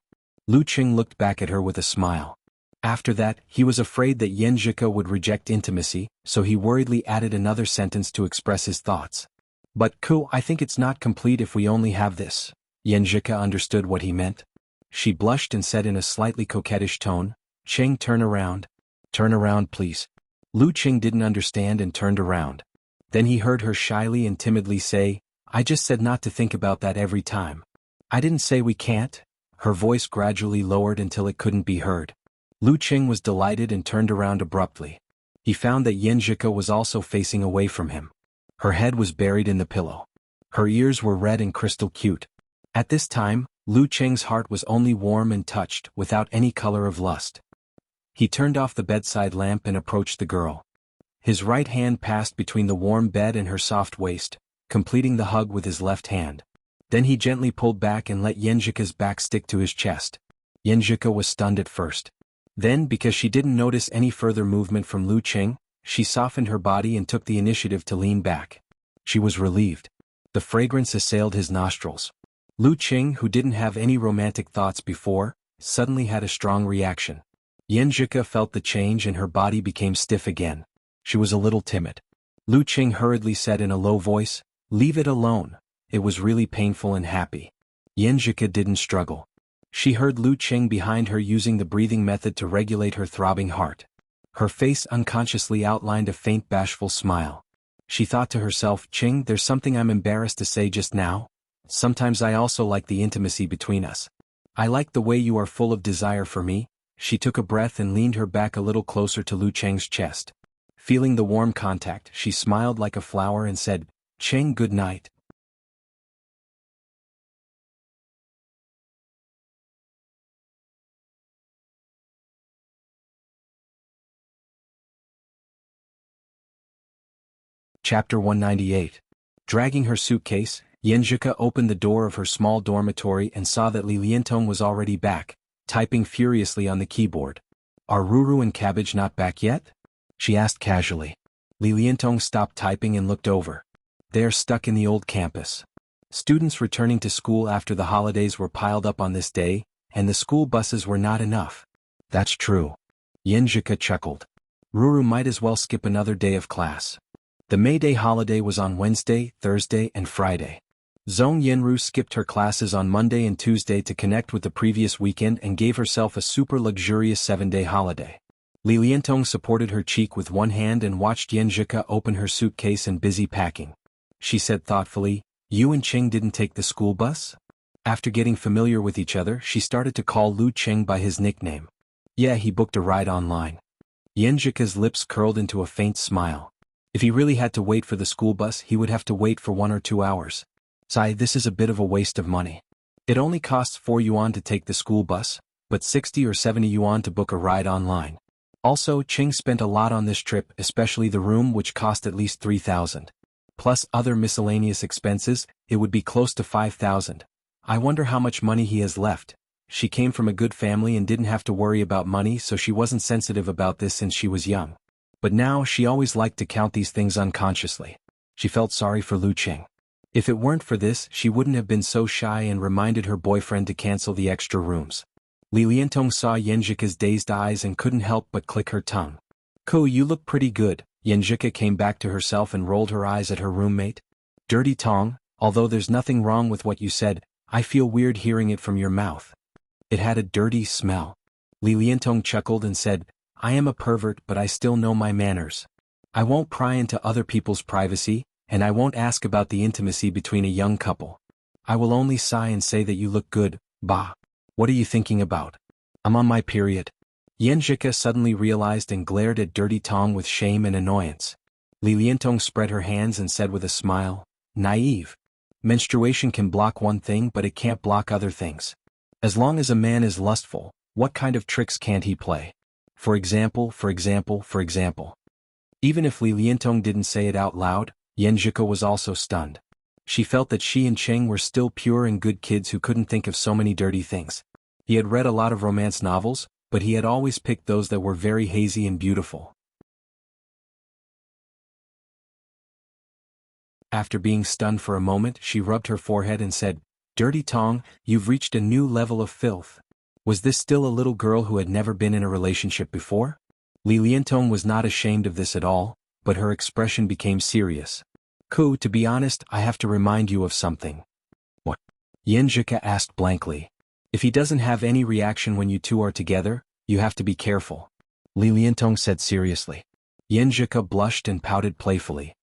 Lu Qing looked back at her with a smile. After that, he was afraid that Yanjika would reject intimacy, so he worriedly added another sentence to express his thoughts. But I think it's not complete if we only have this. Yenjika understood what he meant. She blushed and said in a slightly coquettish tone, Cheng, turn around. Turn around, please. Lu Qing didn't understand and turned around. Then he heard her shyly and timidly say, I just said not to think about that every time. I didn't say we can't. Her voice gradually lowered until it couldn't be heard. Lu Qing was delighted and turned around abruptly. He found that Yenjika was also facing away from him. Her head was buried in the pillow. Her ears were red and crystal cute. At this time, Lu Qing's heart was only warm and touched, without any color of lust. He turned off the bedside lamp and approached the girl. His right hand passed between the warm bed and her soft waist, completing the hug with his left hand. Then he gently pulled back and let Yenjika's back stick to his chest. Yenjika was stunned at first. Then, because she didn't notice any further movement from Lu Qing, she softened her body and took the initiative to lean back. She was relieved. The fragrance assailed his nostrils. Lu Qing, who didn't have any romantic thoughts before, suddenly had a strong reaction. Yenjika felt the change and her body became stiff again. She was a little timid. Lu Qing hurriedly said in a low voice, Leave it alone. It was really painful and happy. Yenjika didn't struggle. She heard Lu Qing behind her using the breathing method to regulate her throbbing heart. Her face unconsciously outlined a faint bashful smile. She thought to herself, Qing, there's something I'm embarrassed to say just now. Sometimes I also like the intimacy between us. I like the way you are full of desire for me. She took a breath and leaned her back a little closer to Lu Qing's chest. Feeling the warm contact, she smiled like a flower and said, Qing, good night. Chapter 198. Dragging her suitcase, Yenjika opened the door of her small dormitory and saw that Li Liantong was already back, typing furiously on the keyboard. Are Ruru and Cabbage not back yet? She asked casually. Li Liantong stopped typing and looked over. They are stuck in the old campus. Students returning to school after the holidays were piled up on this day, and the school buses were not enough. That's true. Yenjika chuckled. Ruru might as well skip another day of class. The May Day holiday was on Wednesday, Thursday, and Friday. Zhong Yenru skipped her classes on Monday and Tuesday to connect with the previous weekend and gave herself a super luxurious 7-day holiday. Li Liantong supported her cheek with one hand and watched Yenjika open her suitcase and busy packing. She said thoughtfully, You and Qing didn't take the school bus? After getting familiar with each other, she started to call Lu Qing by his nickname. Yeah, he booked a ride online. Yenjika's lips curled into a faint smile. If he really had to wait for the school bus, he would have to wait for 1 or 2 hours. Sigh, this is a bit of a waste of money. It only costs 4 yuan to take the school bus, but 60 or 70 yuan to book a ride online. Also, Qing spent a lot on this trip, especially the room, which cost at least 3,000. Plus other miscellaneous expenses, it would be close to 5,000. I wonder how much money he has left. She came from a good family and didn't have to worry about money, so she wasn't sensitive about this since she was young. But now she always liked to count these things unconsciously. She felt sorry for Lu Qing. If it weren't for this, she wouldn't have been so shy and reminded her boyfriend to cancel the extra rooms. Li Liantong saw Yenjika's dazed eyes and couldn't help but click her tongue. Ko, you look pretty good. Yenjika came back to herself and rolled her eyes at her roommate. Dirty Tong, although there's nothing wrong with what you said, I feel weird hearing it from your mouth. It had a dirty smell. Li Liantong chuckled and said, I am a pervert, but I still know my manners. I won't pry into other people's privacy, and I won't ask about the intimacy between a young couple. I will only sigh and say that you look good. Bah. What are you thinking about? I'm on my period. Yenjika suddenly realized and glared at Dirty Tong with shame and annoyance. Li Liantong spread her hands and said with a smile, Naive. Menstruation can block one thing, but it can't block other things. As long as a man is lustful, what kind of tricks can't he play? For example. Even if Li Liantong didn't say it out loud, Yenjika was also stunned. She felt that she and Cheng were still pure and good kids who couldn't think of so many dirty things. He had read a lot of romance novels, but he had always picked those that were very hazy and beautiful. After being stunned for a moment, she rubbed her forehead and said, Dirty Tong, you've reached a new level of filth. Was this still a little girl who had never been in a relationship before? Li Liantong was not ashamed of this at all, but her expression became serious. Ku, to be honest, I have to remind you of something. What? Yenjika asked blankly. If he doesn't have any reaction when you two are together, you have to be careful. Li Liantong said seriously. Yenjika blushed and pouted playfully.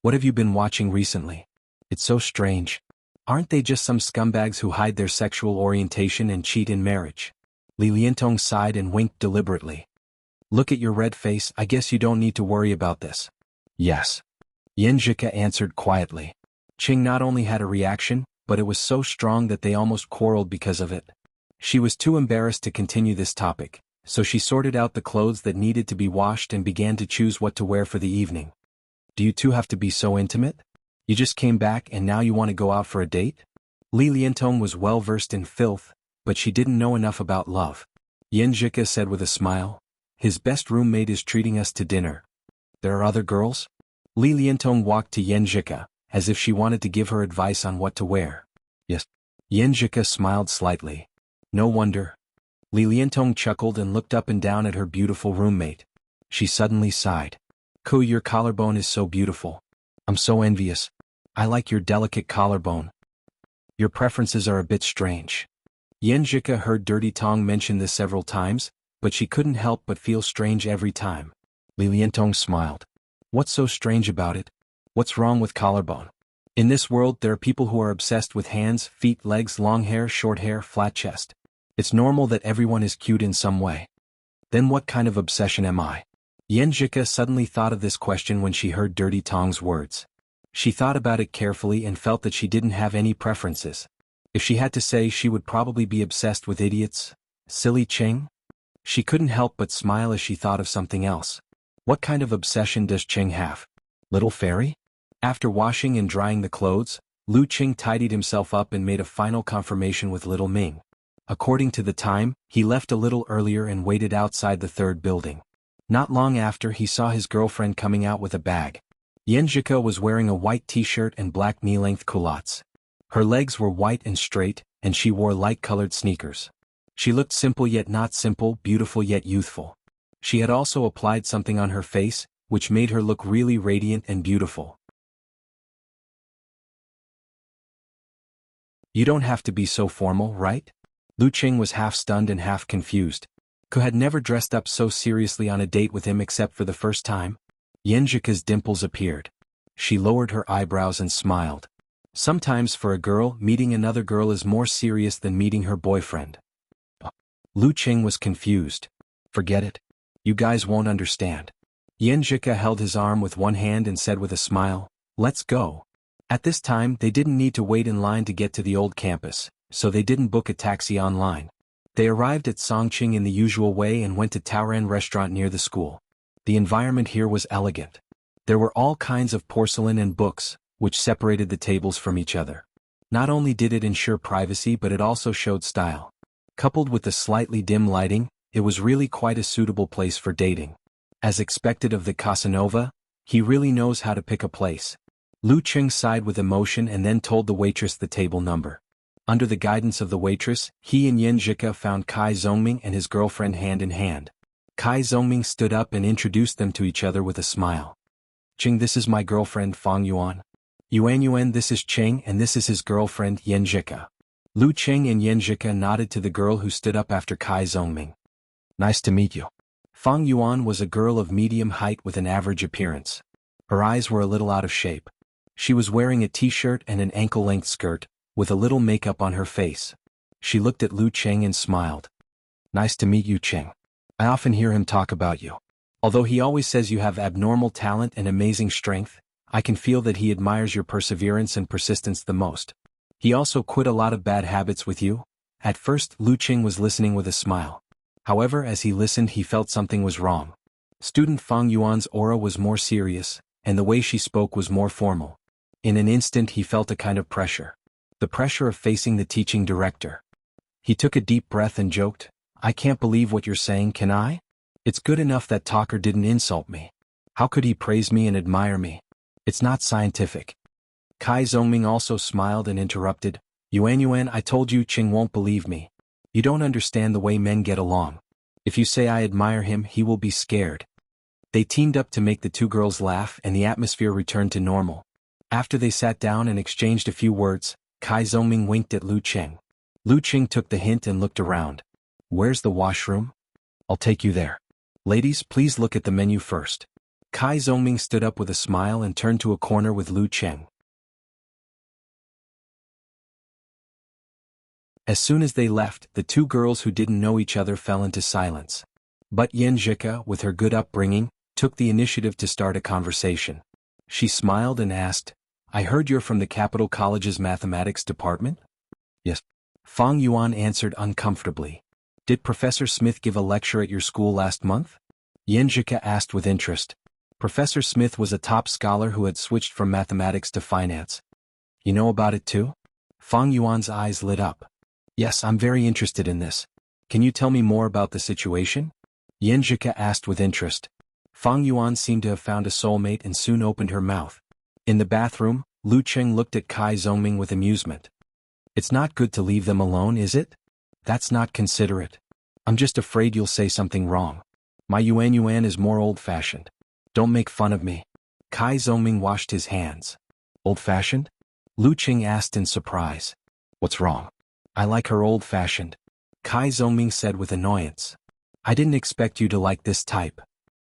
What have you been watching recently? It's so strange. Aren't they just some scumbags who hide their sexual orientation and cheat in marriage? Li Liantong sighed and winked deliberately. Look at your red face, I guess you don't need to worry about this. Yes. Yenjika answered quietly. Qing not only had a reaction, but it was so strong that they almost quarreled because of it. She was too embarrassed to continue this topic, so she sorted out the clothes that needed to be washed and began to choose what to wear for the evening. Do you two have to be so intimate? You just came back and now you want to go out for a date? Li Liantong was well versed in filth, but she didn't know enough about love. Yenjika said with a smile. His best roommate is treating us to dinner. There are other girls? Li Liantong walked to Yenjika, as if she wanted to give her advice on what to wear. Yes. Yenjika smiled slightly. No wonder. Li Liantong chuckled and looked up and down at her beautiful roommate. She suddenly sighed. Ku, your collarbone is so beautiful. I'm so envious. I like your delicate collarbone. Your preferences are a bit strange. Yenjika heard Dirty Tong mention this several times, but she couldn't help but feel strange every time. Li Liantong smiled. What's so strange about it? What's wrong with collarbone? In this world there are people who are obsessed with hands, feet, legs, long hair, short hair, flat chest. It's normal that everyone is cute in some way. Then what kind of obsession am I? Yenjika suddenly thought of this question when she heard Dirty Tong's words. She thought about it carefully and felt that she didn't have any preferences. If she had to say, she would probably be obsessed with idiots. Silly Qing? She couldn't help but smile as she thought of something else. What kind of obsession does Qing have? Little fairy? After washing and drying the clothes, Lu Qing tidied himself up and made a final confirmation with Little Ming. According to the time, he left a little earlier and waited outside the third building. Not long after, he saw his girlfriend coming out with a bag. Yenjika was wearing a white t-shirt and black knee-length culottes. Her legs were white and straight, and she wore light-colored sneakers. She looked simple yet not simple, beautiful yet youthful. She had also applied something on her face, which made her look really radiant and beautiful. You don't have to be so formal, right? Lu Qing was half stunned and half confused. Ku had never dressed up so seriously on a date with him except for the first time. Yenjika's dimples appeared. She lowered her eyebrows and smiled. Sometimes for a girl, meeting another girl is more serious than meeting her boyfriend. Lu Qing was confused. Forget it. You guys won't understand. Yenjika held his arm with one hand and said with a smile, let's go. At this time, they didn't need to wait in line to get to the old campus, so they didn't book a taxi online. They arrived at Songqing in the usual way and went to Taoren restaurant near the school. The environment here was elegant. There were all kinds of porcelain and books, which separated the tables from each other. Not only did it ensure privacy, but it also showed style. Coupled with the slightly dim lighting, it was really quite a suitable place for dating. As expected of the Casanova, he really knows how to pick a place. Lu Qing sighed with emotion and then told the waitress the table number. Under the guidance of the waitress, he and Yenjika found Kai Zongming and his girlfriend hand in hand. Kai Zongming stood up and introduced them to each other with a smile. Qing, this is my girlfriend Fang Yuan. Yuan, this is Qing and this is his girlfriend Yenjika. Lu Qing and Yenjika nodded to the girl who stood up after Kai Zongming. Nice to meet you. Fang Yuan was a girl of medium height with an average appearance. Her eyes were a little out of shape. She was wearing a t-shirt and an ankle-length skirt, with a little makeup on her face. She looked at Lu Qing and smiled. Nice to meet you, Qing. I often hear him talk about you. Although he always says you have abnormal talent and amazing strength, I can feel that he admires your perseverance and persistence the most. He also quit a lot of bad habits with you. At first, Lu Qing was listening with a smile. However, as he listened, he felt something was wrong. Student Fang Yuan's aura was more serious, and the way she spoke was more formal. In an instant he felt a kind of pressure. The pressure of facing the teaching director. He took a deep breath and joked, I can't believe what you're saying, can I? It's good enough that talker didn't insult me. How could he praise me and admire me? It's not scientific. Kai Zongming also smiled and interrupted, Yuan, I told you Qing won't believe me. You don't understand the way men get along. If you say I admire him, he will be scared. They teamed up to make the two girls laugh and the atmosphere returned to normal. After they sat down and exchanged a few words, Kai Zongming winked at Lu Cheng. Lu Cheng took the hint and looked around. Where's the washroom? I'll take you there. Ladies, please look at the menu first. Kai Zongming stood up with a smile and turned to a corner with Lu Cheng. As soon as they left, the two girls who didn't know each other fell into silence. But Yen Zhika, with her good upbringing, took the initiative to start a conversation. She smiled and asked, I heard you're from the Capital College's mathematics department? Yes. Fang Yuan answered uncomfortably. Did Professor Smith give a lecture at your school last month? Yen Zhika asked with interest. Professor Smith was a top scholar who had switched from mathematics to finance. You know about it too? Fang Yuan's eyes lit up. Yes, I'm very interested in this. Can you tell me more about the situation? Yen Zhika asked with interest. Fang Yuan seemed to have found a soulmate and soon opened her mouth. In the bathroom, Lu Cheng looked at Kai Zongming with amusement. It's not good to leave them alone, is it? That's not considerate. I'm just afraid you'll say something wrong. My Yuan is more old-fashioned. Don't make fun of me. Kai Zongming washed his hands. Old-fashioned? Lu Cheng asked in surprise. What's wrong? I like her old-fashioned. Kai Zongming said with annoyance. I didn't expect you to like this type.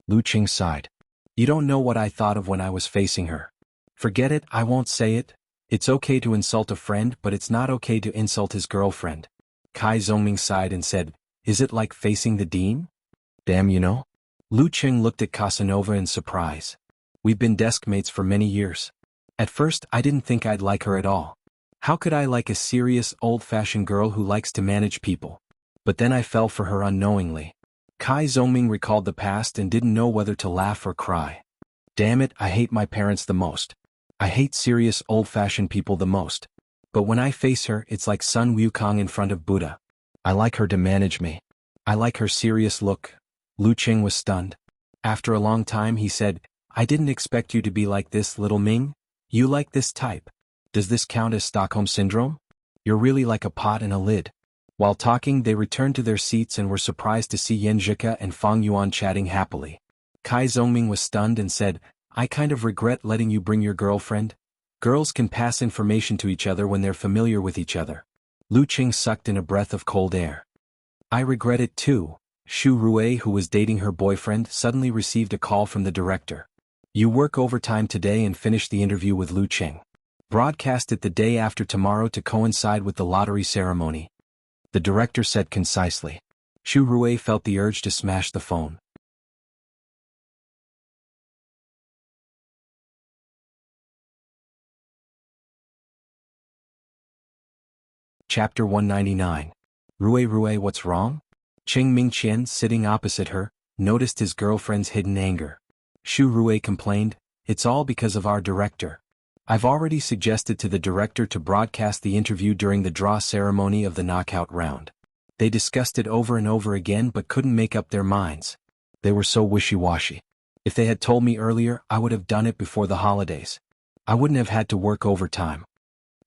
Lu Cheng sighed. You don't know what I thought of when I was facing her. Forget it, I won't say it. It's okay to insult a friend, but it's not okay to insult his girlfriend. Kai Zongming sighed and said, Is it like facing the dean? Damn, you know. Lu Cheng looked at Casanova in surprise. We've been desk mates for many years. At first, I didn't think I'd like her at all. How could I like a serious, old-fashioned girl who likes to manage people? But then I fell for her unknowingly. Kai Zongming recalled the past and didn't know whether to laugh or cry. Damn it, I hate my parents the most. I hate serious, old-fashioned people the most. But when I face her, it's like Sun Wukong in front of Buddha. I like her to manage me. I like her serious look. Lu Cheng was stunned. After a long time he said, I didn't expect you to be like this, little Ming. You like this type. Does this count as Stockholm Syndrome? You're really like a pot and a lid. While talking, they returned to their seats and were surprised to see Yen Zhika and Fang Yuan chatting happily. Kai Zongming was stunned and said, I kind of regret letting you bring your girlfriend. Girls can pass information to each other when they're familiar with each other. Lu Cheng sucked in a breath of cold air. I regret it too. Xu Rui, who was dating her boyfriend, suddenly received a call from the director. You work overtime today and finish the interview with Lu Cheng. Broadcast it the day after tomorrow to coincide with the lottery ceremony. The director said concisely. Xu Rui felt the urge to smash the phone. Chapter 199. Rui, what's wrong? Cheng Mingqian, sitting opposite her, noticed his girlfriend's hidden anger. Xu Rui complained, It's all because of our director. I've already suggested to the director to broadcast the interview during the draw ceremony of the knockout round. They discussed it over and over again but couldn't make up their minds. They were so wishy-washy. If they had told me earlier, I would have done it before the holidays. I wouldn't have had to work overtime.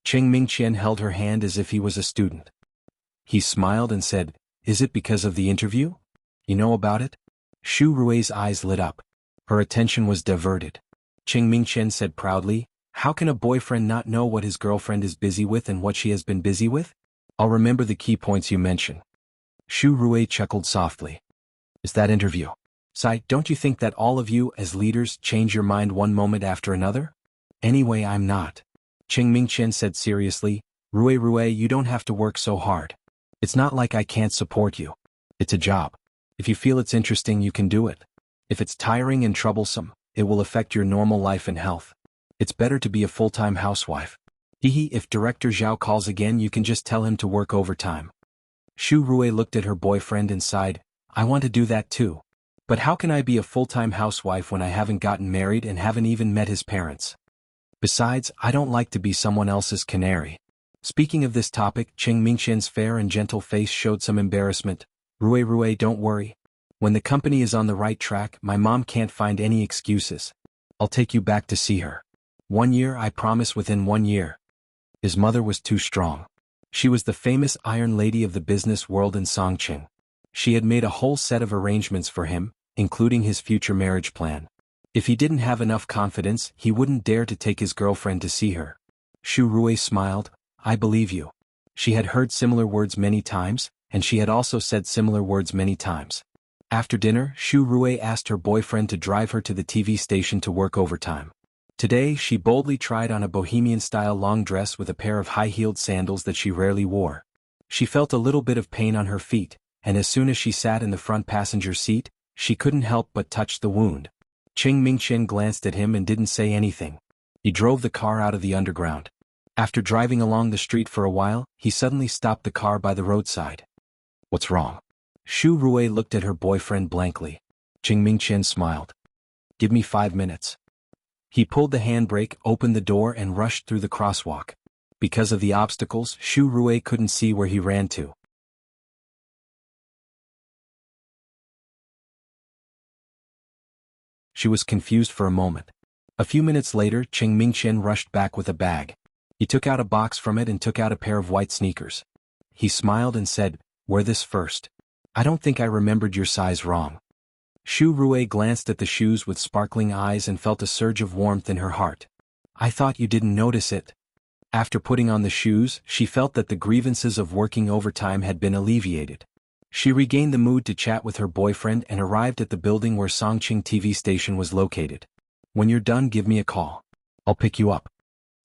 Cheng Mingqian held her hand as if he was a student. He smiled and said, Is it because of the interview? You know about it? Xu Rui's eyes lit up. Her attention was diverted. Cheng Mingqian said proudly, How can a boyfriend not know what his girlfriend is busy with and what she has been busy with? I'll remember the key points you mention. Xu Rui chuckled softly. Is that interview? Sai, don't you think that all of you, as leaders, change your mind one moment after another? Anyway, I'm not. Cheng Mingqian said seriously, Rui, you don't have to work so hard. It's not like I can't support you. It's a job. If you feel it's interesting, you can do it. If it's tiring and troublesome, it will affect your normal life and health. It's better to be a full-time housewife. If Director Zhao calls again, you can just tell him to work overtime. Xu Rui looked at her boyfriend and sighed, I want to do that too. But how can I be a full-time housewife when I haven't gotten married and haven't even met his parents? Besides, I don't like to be someone else's canary. Speaking of this topic, Cheng Mingqian's fair and gentle face showed some embarrassment. Rui, don't worry. When the company is on the right track, my mom can't find any excuses. I'll take you back to see her. 1 year, I promise, within 1 year. His mother was too strong. She was the famous Iron Lady of the business world in Songqing. She had made a whole set of arrangements for him, including his future marriage plan. If he didn't have enough confidence, he wouldn't dare to take his girlfriend to see her. Xu Rui smiled. I believe you. She had heard similar words many times, and she had also said similar words many times. After dinner, Xu Rui asked her boyfriend to drive her to the TV station to work overtime. Today, she boldly tried on a bohemian-style long dress with a pair of high-heeled sandals that she rarely wore. She felt a little bit of pain on her feet, and as soon as she sat in the front passenger seat, she couldn't help but touch the wound. Cheng Mingqian glanced at him and didn't say anything. He drove the car out of the underground. After driving along the street for a while, he suddenly stopped the car by the roadside. What's wrong? Xu Rui looked at her boyfriend blankly. Cheng Mingqian smiled. Give me 5 minutes. He pulled the handbrake, opened the door and rushed through the crosswalk. Because of the obstacles, Xu Rui couldn't see where he ran to. She was confused for a moment. A few minutes later, Cheng Mingqian rushed back with a bag. He took out a box from it and took out a pair of white sneakers. He smiled and said, "Wear this first. I don't think I remembered your size wrong." Xu Rui glanced at the shoes with sparkling eyes and felt a surge of warmth in her heart. I thought you didn't notice it. After putting on the shoes, she felt that the grievances of working overtime had been alleviated. She regained the mood to chat with her boyfriend and arrived at the building where Songqing TV station was located. When you're done, give me a call. I'll pick you up.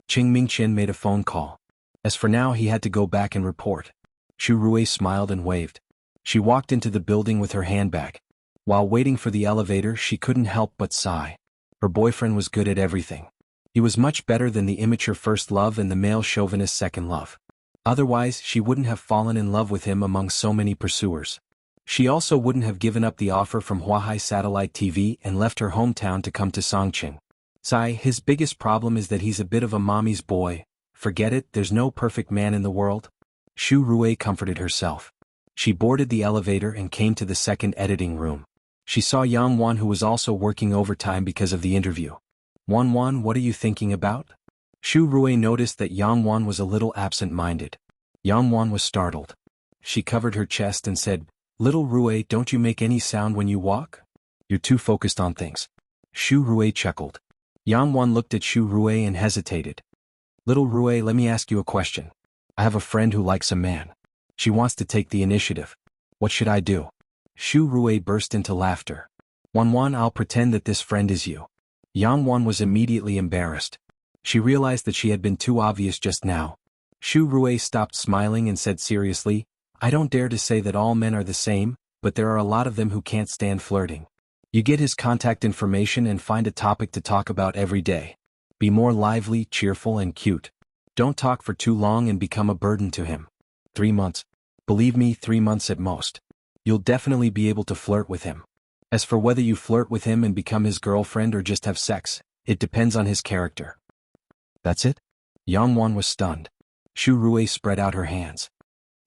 Cheng Mingqian made a phone call. As for now, he had to go back and report. Xu Rui smiled and waved. She walked into the building with her handbag. While waiting for the elevator, she couldn't help but sigh. Her boyfriend was good at everything. He was much better than the immature first love and the male chauvinist second love. Otherwise, she wouldn't have fallen in love with him among so many pursuers. She also wouldn't have given up the offer from Huahai Satellite TV and left her hometown to come to Songqing. Sigh, his biggest problem is that he's a bit of a mommy's boy. Forget it, there's no perfect man in the world. Xu Rui comforted herself. She boarded the elevator and came to the second editing room. She saw Yang Wan, who was also working overtime because of the interview. Wan, what are you thinking about? Xu Rui noticed that Yang Wan was a little absent-minded. Yang Wan was startled. She covered her chest and said, Little Rui, don't you make any sound when you walk? You're too focused on things. Xu Rui chuckled. Yang Wan looked at Xu Rui and hesitated. Little Rui, let me ask you a question. I have a friend who likes a man. She wants to take the initiative. What should I do? Xu Rui burst into laughter. Wan, I'll pretend that this friend is you. Yang Wan was immediately embarrassed. She realized that she had been too obvious just now. Xu Rui stopped smiling and said seriously, I don't dare to say that all men are the same, but there are a lot of them who can't stand flirting. You get his contact information and find a topic to talk about every day. Be more lively, cheerful and cute. Don't talk for too long and become a burden to him. 3 months. Believe me, 3 months at most. You'll definitely be able to flirt with him. As for whether you flirt with him and become his girlfriend or just have sex, it depends on his character. That's it? Yang Wan was stunned. Xu Rui spread out her hands.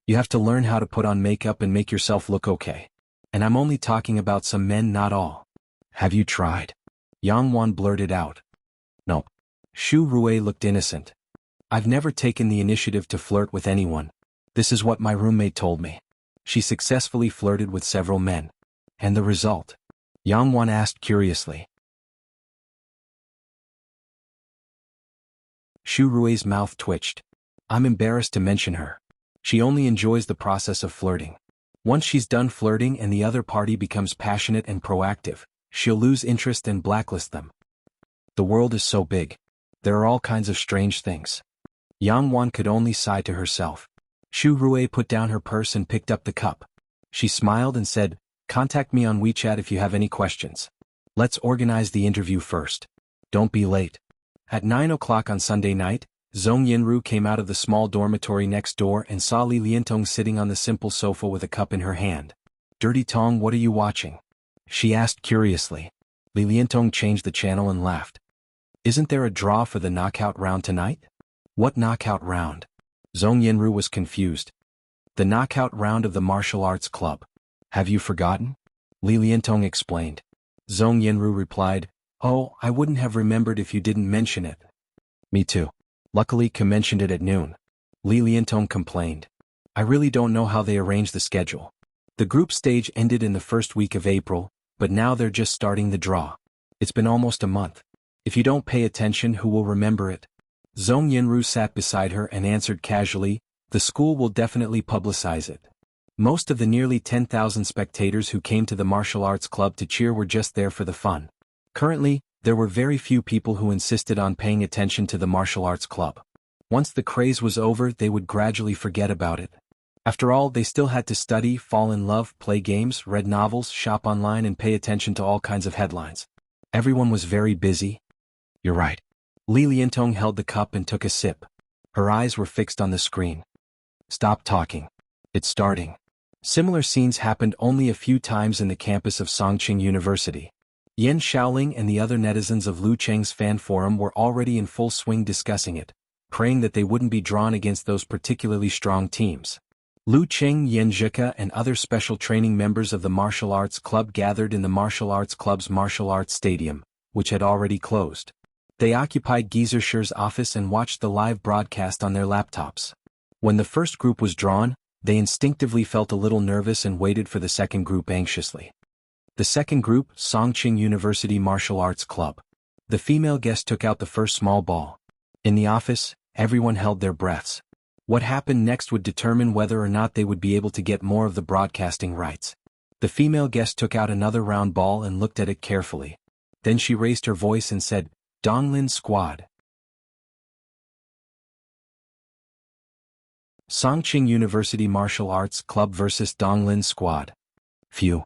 You have to learn how to put on makeup and make yourself look okay. And I'm only talking about some men, not all. Have you tried? Yang Wan blurted out. No. Xu Rui looked innocent. I've never taken the initiative to flirt with anyone. This is what my roommate told me. She successfully flirted with several men. And the result? Yang Wan asked curiously. Xu Rui's mouth twitched. I'm embarrassed to mention her. She only enjoys the process of flirting. Once she's done flirting and the other party becomes passionate and proactive, she'll lose interest and blacklist them. The world is so big. There are all kinds of strange things. Yang Wan could only sigh to herself. Xu Rui put down her purse and picked up the cup. She smiled and said, Contact me on WeChat if you have any questions. Let's organize the interview first. Don't be late. At 9 o'clock on Sunday night, Zhong Yinru came out of the small dormitory next door and saw Li Liantong sitting on the simple sofa with a cup in her hand. Dirty Tong, what are you watching? She asked curiously. Li Liantong changed the channel and laughed. Isn't there a draw for the knockout round tonight? What knockout round? Zhong Yinru was confused. The knockout round of the martial arts club. Have you forgotten? Li Liantong explained. Zhong Yinru replied, Oh, I wouldn't have remembered if you didn't mention it. Me too. Luckily, Ke mentioned it at noon. Li Liantong complained. I really don't know how they arrange the schedule. The group stage ended in the first week of April, but now they're just starting the draw. It's been almost a month. If you don't pay attention, who will remember it? Zhong Yinru sat beside her and answered casually, the school will definitely publicize it. Most of the nearly 10,000 spectators who came to the martial arts club to cheer were just there for the fun. Currently, there were very few people who insisted on paying attention to the martial arts club. Once the craze was over, they would gradually forget about it. After all, they still had to study, fall in love, play games, read novels, shop online and pay attention to all kinds of headlines. Everyone was very busy. You're right. Li Liantong held the cup and took a sip. Her eyes were fixed on the screen. Stop talking. It's starting. Similar scenes happened only a few times in the campus of Songqing University. Yan Xiaoling and the other netizens of Lu Cheng's fan forum were already in full swing discussing it, praying that they wouldn't be drawn against those particularly strong teams. Lu Cheng, Yan Zhika and other special training members of the martial arts club gathered in the martial arts club's martial arts stadium, which had already closed. They occupied Geezer Shir's office and watched the live broadcast on their laptops. When the first group was drawn, they instinctively felt a little nervous and waited for the second group anxiously. The second group, Songqing University Martial Arts Club. The female guest took out the first small ball. In the office, everyone held their breaths. What happened next would determine whether or not they would be able to get more of the broadcasting rights. The female guest took out another round ball and looked at it carefully. Then she raised her voice and said, Donglin Squad. Songqing University Martial Arts Club vs. Donglin Squad. Phew.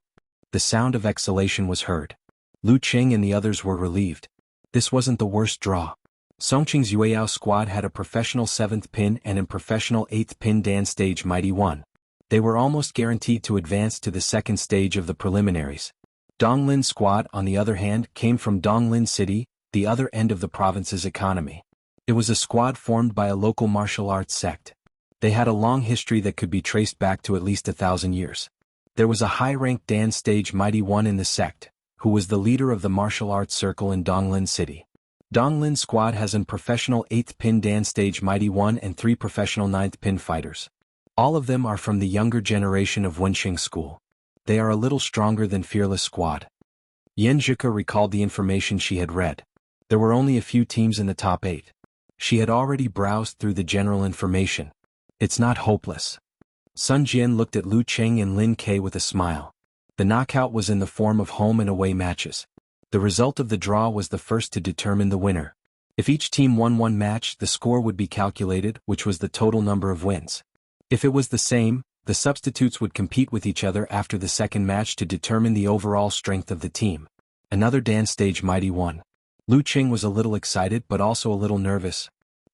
The sound of exhalation was heard. Lu Cheng and the others were relieved. This wasn't the worst draw. Songqing's Yueyao squad had a professional 7th pin and a professional 8th pin Dan stage Mighty 1. They were almost guaranteed to advance to the second stage of the preliminaries. Donglin squad, on the other hand, came from Donglin City, the other end of the province's economy. It was a squad formed by a local martial arts sect. They had a long history that could be traced back to at least 1,000 years. There was a high-ranked Dan stage Mighty 1 in the sect, who was the leader of the martial arts circle in Donglin City. Donglin squad has an professional 8th pin Dan stage Mighty 1 and 3 professional 9th pin fighters. All of them are from the younger generation of Wenxing school. They are a little stronger than Fearless squad. Yan Zhika recalled the information she had read. There were only a few teams in the top 8. She had already browsed through the general information. It's not hopeless. Sun Jian looked at Lu Cheng and Lin Ke with a smile. The knockout was in the form of home and away matches. The result of the draw was the first to determine the winner. If each team won one match, the score would be calculated, which was the total number of wins. If it was the same, the substitutes would compete with each other after the second match to determine the overall strength of the team. Another Dan stage Mighty 1. Lu Cheng was a little excited but also a little nervous.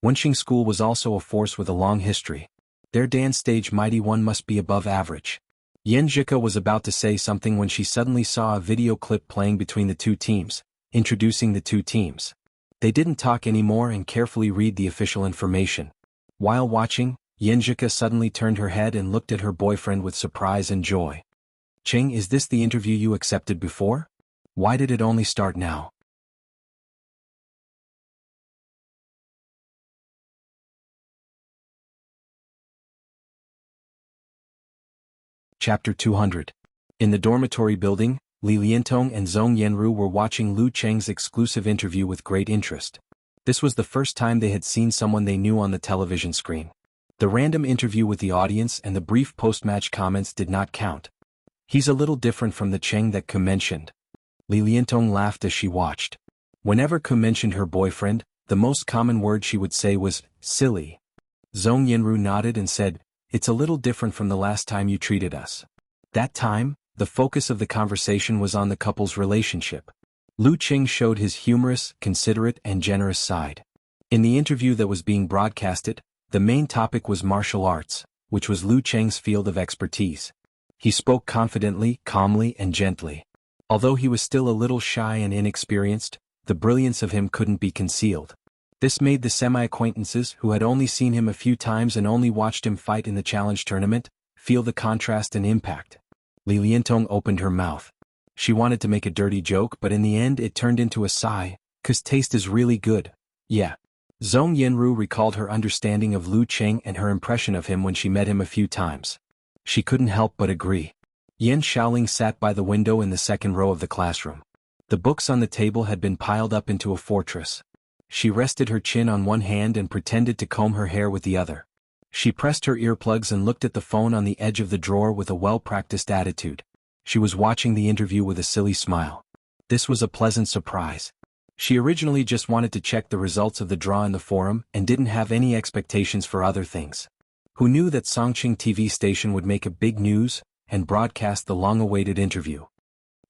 Wenxing School was also a force with a long history. Their Dan stage Mighty 1 must be above average. Yan Zhika was about to say something when she suddenly saw a video clip playing between the two teams, introducing the two teams. They didn't talk anymore and carefully read the official information. While watching, Yan Zhika suddenly turned her head and looked at her boyfriend with surprise and joy. Cheng, is this the interview you accepted before? Why did it only start now? Chapter 200. In the dormitory building, Li Liantong and Zhong Yanru were watching Lu Cheng's exclusive interview with great interest. This was the first time they had seen someone they knew on the television screen. The random interview with the audience and the brief post-match comments did not count. He's a little different from the Cheng that Ke mentioned. Li Liantong laughed as she watched. Whenever Ke mentioned her boyfriend, the most common word she would say was, silly. Zhong Yanru nodded and said, it's a little different from the last time you treated us. That time, the focus of the conversation was on the couple's relationship. Lu Cheng showed his humorous, considerate and generous side. In the interview that was being broadcasted, the main topic was martial arts, which was Lu Cheng's field of expertise. He spoke confidently, calmly and gently. Although he was still a little shy and inexperienced, the brilliance of him couldn't be concealed. This made the semi-acquaintances who had only seen him a few times and only watched him fight in the challenge tournament, feel the contrast and impact. Li Liantong opened her mouth. She wanted to make a dirty joke but in the end it turned into a sigh, "'Cause taste is really good. Yeah." Zhong Yanru recalled her understanding of Lu Cheng and her impression of him when she met him a few times. She couldn't help but agree. Yan Xiaoling sat by the window in the second row of the classroom. The books on the table had been piled up into a fortress. She rested her chin on one hand and pretended to comb her hair with the other. She pressed her earplugs and looked at the phone on the edge of the drawer with a well-practiced attitude. She was watching the interview with a silly smile. This was a pleasant surprise. She originally just wanted to check the results of the draw in the forum and didn't have any expectations for other things. Who knew that Songqing TV station would make a big news and broadcast the long-awaited interview?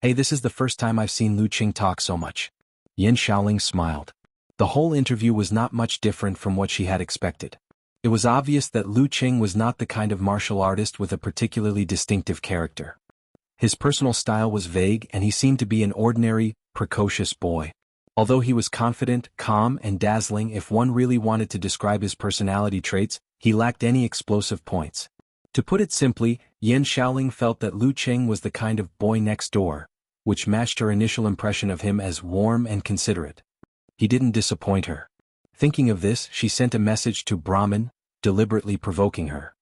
Hey, this is the first time I've seen Lu Qing talk so much. Yan Xiaoling smiled. The whole interview was not much different from what she had expected. It was obvious that Lu Qing was not the kind of martial artist with a particularly distinctive character. His personal style was vague and he seemed to be an ordinary, precocious boy. Although he was confident, calm, and dazzling, if one really wanted to describe his personality traits, he lacked any explosive points. To put it simply, Yan Xiaoling felt that Lu Qing was the kind of boy next door, which matched her initial impression of him as warm and considerate. He didn't disappoint her. Thinking of this, she sent a message to Brahmin, deliberately provoking her.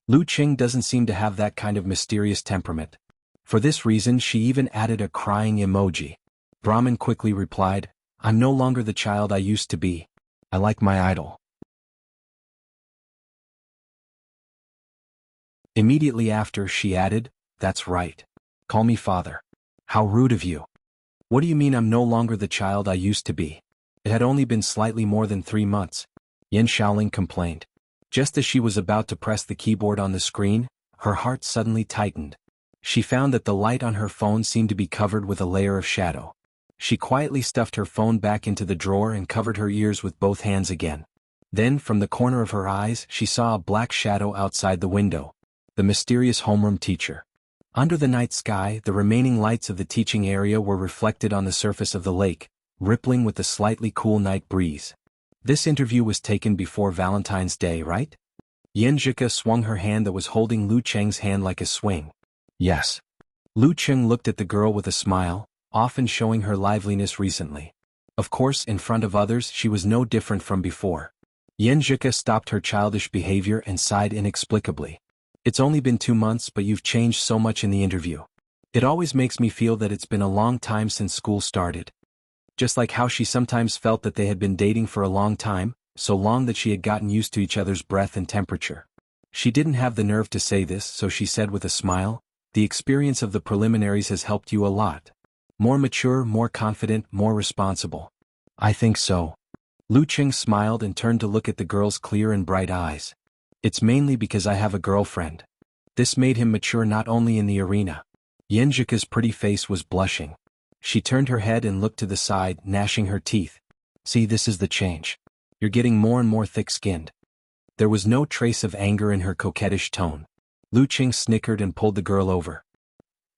Lu Qing doesn't seem to have that kind of mysterious temperament. For this reason she even added a crying emoji. Brahmin quickly replied, "I'm no longer the child I used to be. I like my idol." Immediately after she added, "That's right. Call me father." "How rude of you. What do you mean I'm no longer the child I used to be? It had only been slightly more than 3 months. Yan Xiaoling complained. Just as she was about to press the keyboard on the screen, her heart suddenly tightened. She found that the light on her phone seemed to be covered with a layer of shadow. She quietly stuffed her phone back into the drawer and covered her ears with both hands again. Then, from the corner of her eyes, she saw a black shadow outside the window. The mysterious homeroom teacher. Under the night sky, the remaining lights of the teaching area were reflected on the surface of the lake, rippling with the slightly cool night breeze. This interview was taken before Valentine's Day, right? Yan Zhika swung her hand that was holding Lu Cheng's hand like a swing. Yes. Lu Cheng looked at the girl with a smile, often showing her liveliness recently. Of course, in front of others she was no different from before. Yan Zhika stopped her childish behavior and sighed inexplicably. It's only been 2 months, but you've changed so much in the interview. It always makes me feel that it's been a long time since school started. Just like how she sometimes felt that they had been dating for a long time, so long that she had gotten used to each other's breath and temperature. She didn't have the nerve to say this, so she said with a smile, "The experience of the preliminaries has helped you a lot. More mature, more confident, more responsible." "I think so." Lu Qing smiled and turned to look at the girl's clear and bright eyes. "It's mainly because I have a girlfriend." This made him mature not only in the arena. Yan Zhika's pretty face was blushing. She turned her head and looked to the side, gnashing her teeth. "See, this is the change. You're getting more and more thick-skinned." There was no trace of anger in her coquettish tone. Lu Qing snickered and pulled the girl over.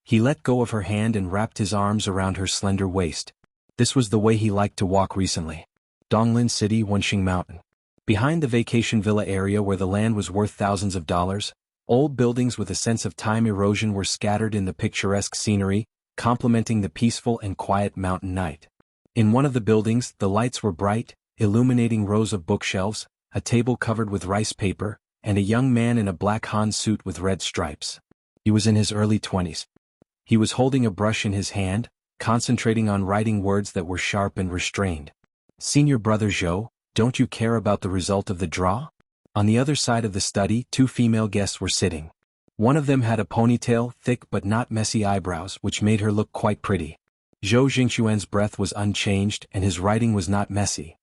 He let go of her hand and wrapped his arms around her slender waist. This was the way he liked to walk recently. Donglin City, Wenxing Mountain. Behind the vacation villa area where the land was worth thousands of dollars, old buildings with a sense of time erosion were scattered in the picturesque scenery, complementing the peaceful and quiet mountain night. In one of the buildings, the lights were bright, illuminating rows of bookshelves, a table covered with rice paper, and a young man in a black Han suit with red stripes. He was in his early 20s. He was holding a brush in his hand, concentrating on writing words that were sharp and restrained. "Senior brother Zhou, don't you care about the result of the draw?" On the other side of the study, 2 female guests were sitting. One of them had a ponytail, thick but not messy eyebrows, which made her look quite pretty. Zhou Jingxuan's breath was unchanged and his writing was not messy.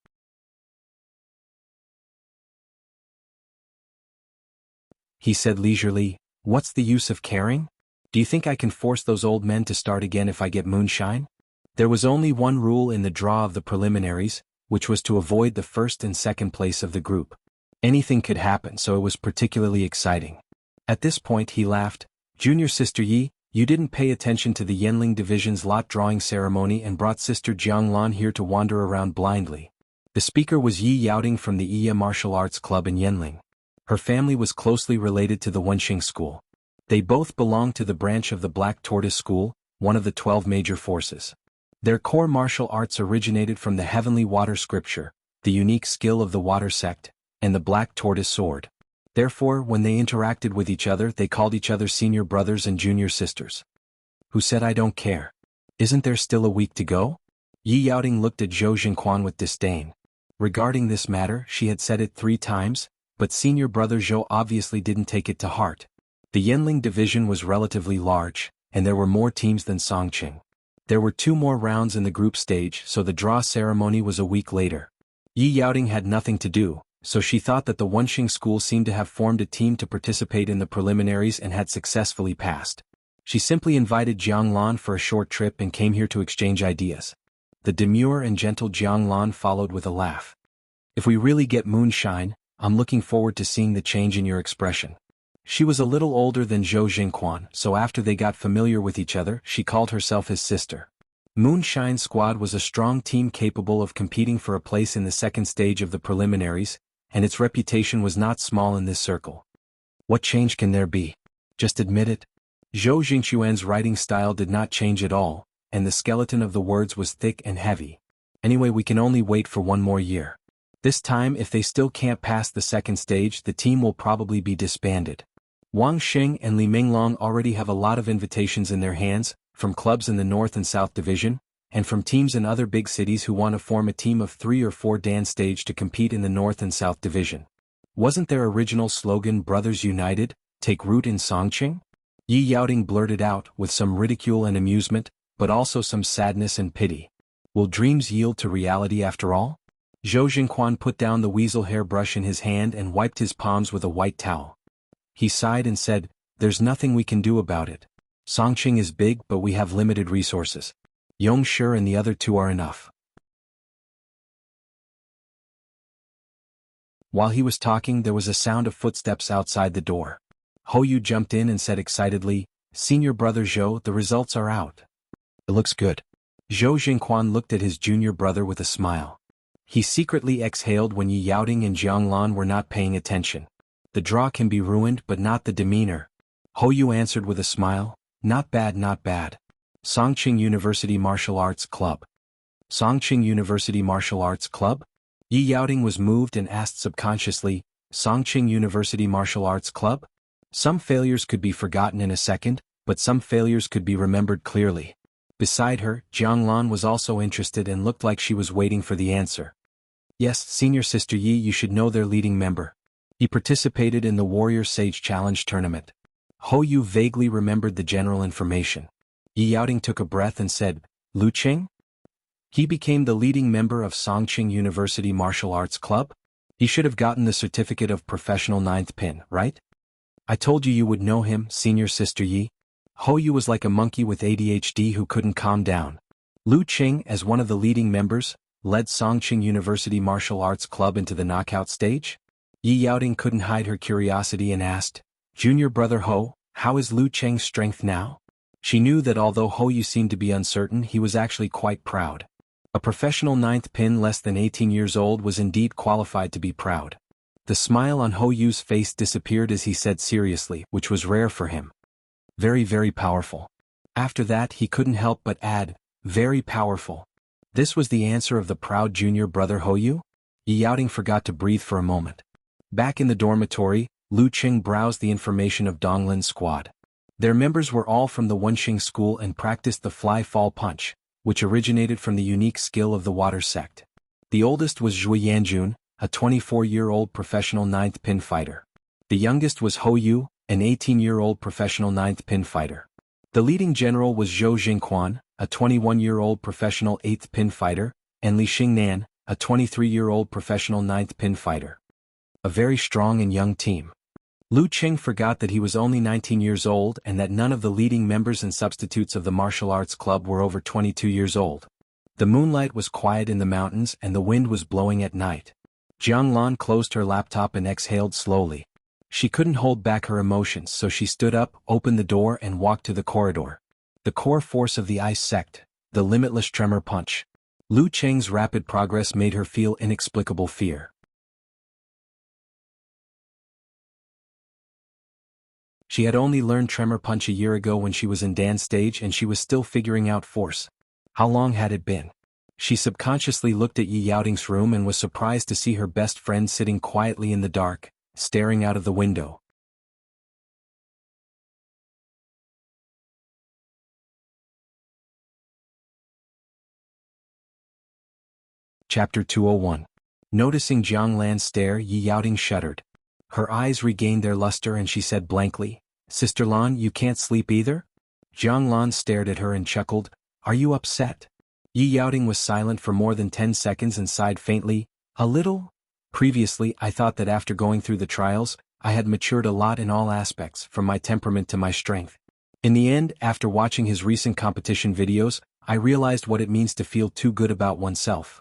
He said leisurely, "What's the use of caring? Do you think I can force those old men to start again if I get moonshine?" There was only one rule in the draw of the preliminaries, which was to avoid the first and second place of the group. Anything could happen, so it was particularly exciting. At this point he laughed. "Junior Sister Yi, you didn't pay attention to the Yenling Division's lot drawing ceremony and brought Sister Jianglan here to wander around blindly." The speaker was Yi Yaoting from the Iya Martial Arts Club in Yenling. Her family was closely related to the Wenxing School. They both belonged to the branch of the Black Tortoise School, one of the 12 major forces. Their core martial arts originated from the Heavenly Water Scripture, the unique skill of the Water Sect, and the Black Tortoise Sword. Therefore, when they interacted with each other, they called each other senior brothers and junior sisters. "Who said I don't care?" Isn't there still a week to go? Yi Yaoting looked at Zhou Jingquan with disdain. Regarding this matter, she had said it 3 times, but senior brother Zhou obviously didn't take it to heart. The Yanling division was relatively large, and there were more teams than Songqing. There were 2 more rounds in the group stage, so the draw ceremony was a week later. Yi Yaoting had nothing to do, so she thought that the Wenxing school seemed to have formed a team to participate in the preliminaries and had successfully passed. She simply invited Jiang Lan for a short trip and came here to exchange ideas. The demure and gentle Jiang Lan followed with a laugh. If we really get moonshine, I'm looking forward to seeing the change in your expression. She was a little older than Zhou Jingquan, so after they got familiar with each other, she called herself his sister. Moonshine Squad was a strong team capable of competing for a place in the second stage of the preliminaries, and its reputation was not small in this circle. What change can there be? Just admit it. Zhou Jingquan's writing style did not change at all, and the skeleton of the words was thick and heavy. Anyway, we can only wait for 1 more year. This time, if they still can't pass the second stage, the team will probably be disbanded. Wang Xing and Li Minglong already have a lot of invitations in their hands, from clubs in the North and South Division, and from teams in other big cities who want to form a team of 3 or 4 dance stage to compete in the North and South Division. Wasn't their original slogan Brothers United, take root in Songqing? Yi Yaoting blurted out, with some ridicule and amusement, but also some sadness and pity. Will dreams yield to reality after all? Zhou Jingquan put down the weasel hairbrush in his hand and wiped his palms with a white towel. He sighed and said, there's nothing we can do about it. Songqing is big, but we have limited resources. Yongshi and the other 2 are enough. While he was talking, there was a sound of footsteps outside the door. Hou jumped in and said excitedly, Senior brother Zhou, the results are out. It looks good. Zhou Jingquan looked at his junior brother with a smile. He secretly exhaled when Yi Yaoting and Jiang Lan were not paying attention. The draw can be ruined, but not the demeanor. Hou answered with a smile, not bad, not bad. Songqing University Martial Arts Club. Songqing University Martial Arts Club? Yi Yaoting was moved and asked subconsciously, Songqing University Martial Arts Club? Some failures could be forgotten in a second, but some failures could be remembered clearly. Beside her, Jiang Lan was also interested and looked like she was waiting for the answer. Yes, senior sister Yi, you should know their leading member. He participated in the Warrior Sage Challenge tournament. Hou vaguely remembered the general information. Yi Yaoting took a breath and said, Lu Qing? He became the leading member of Songqing University Martial Arts Club? He should have gotten the certificate of professional 9th pin, right? I told you would know him, senior sister Yi. Hou was like a monkey with ADHD who couldn't calm down. Lu Qing, as one of the leading members, led Songqing University Martial Arts Club into the knockout stage? Yi Yaoting couldn't hide her curiosity and asked, Junior brother Hou, how is Lu Qing's strength now? She knew that although Hou seemed to be uncertain, he was actually quite proud. A professional 9th pin less than 18 years old was indeed qualified to be proud. The smile on Hou's face disappeared as he said seriously, which was rare for him. Very, very powerful. After that he couldn't help but add, very powerful. This was the answer of the proud junior brother Hou? Yi Yaoting forgot to breathe for a moment. Back in the dormitory, Lu Qing browsed the information of Donglin's squad. Their members were all from the Wenxing school and practiced the fly-fall punch, which originated from the unique skill of the water sect. The oldest was Zhui Yanjun, a 24-year-old professional 9th pin fighter. The youngest was Hou, an 18-year-old professional 9th pin fighter. The leading general was Zhou Jingquan, a 21-year-old professional 8th pin fighter, and Li Xingnan, a 23-year-old professional 9th pin fighter. A very strong and young team. Lu Qing forgot that he was only 19 years old and that none of the leading members and substitutes of the martial arts club were over 22 years old. The moonlight was quiet in the mountains and the wind was blowing at night. Jiang Lan closed her laptop and exhaled slowly. She couldn't hold back her emotions, so she stood up, opened the door and walked to the corridor. The core force of the ice sect, the limitless tremor punch. Lu Qing's rapid progress made her feel inexplicable fear. She had only learned Tremor Punch a year ago when she was in dance stage and she was still figuring out force. How long had it been? She subconsciously looked at Yi Yaoting's room and was surprised to see her best friend sitting quietly in the dark, staring out of the window. Chapter 201. Noticing Jiang Lan's stare, Yi Yaoting shuddered. Her eyes regained their luster and she said blankly, "Sister Lan, you can't sleep either?" Jiang Lan stared at her and chuckled, "Are you upset?" Yi Yaoting was silent for more than 10 seconds and sighed faintly, "A little? Previously I thought that after going through the trials, I had matured a lot in all aspects, from my temperament to my strength. In the end, after watching his recent competition videos, I realized what it means to feel too good about oneself."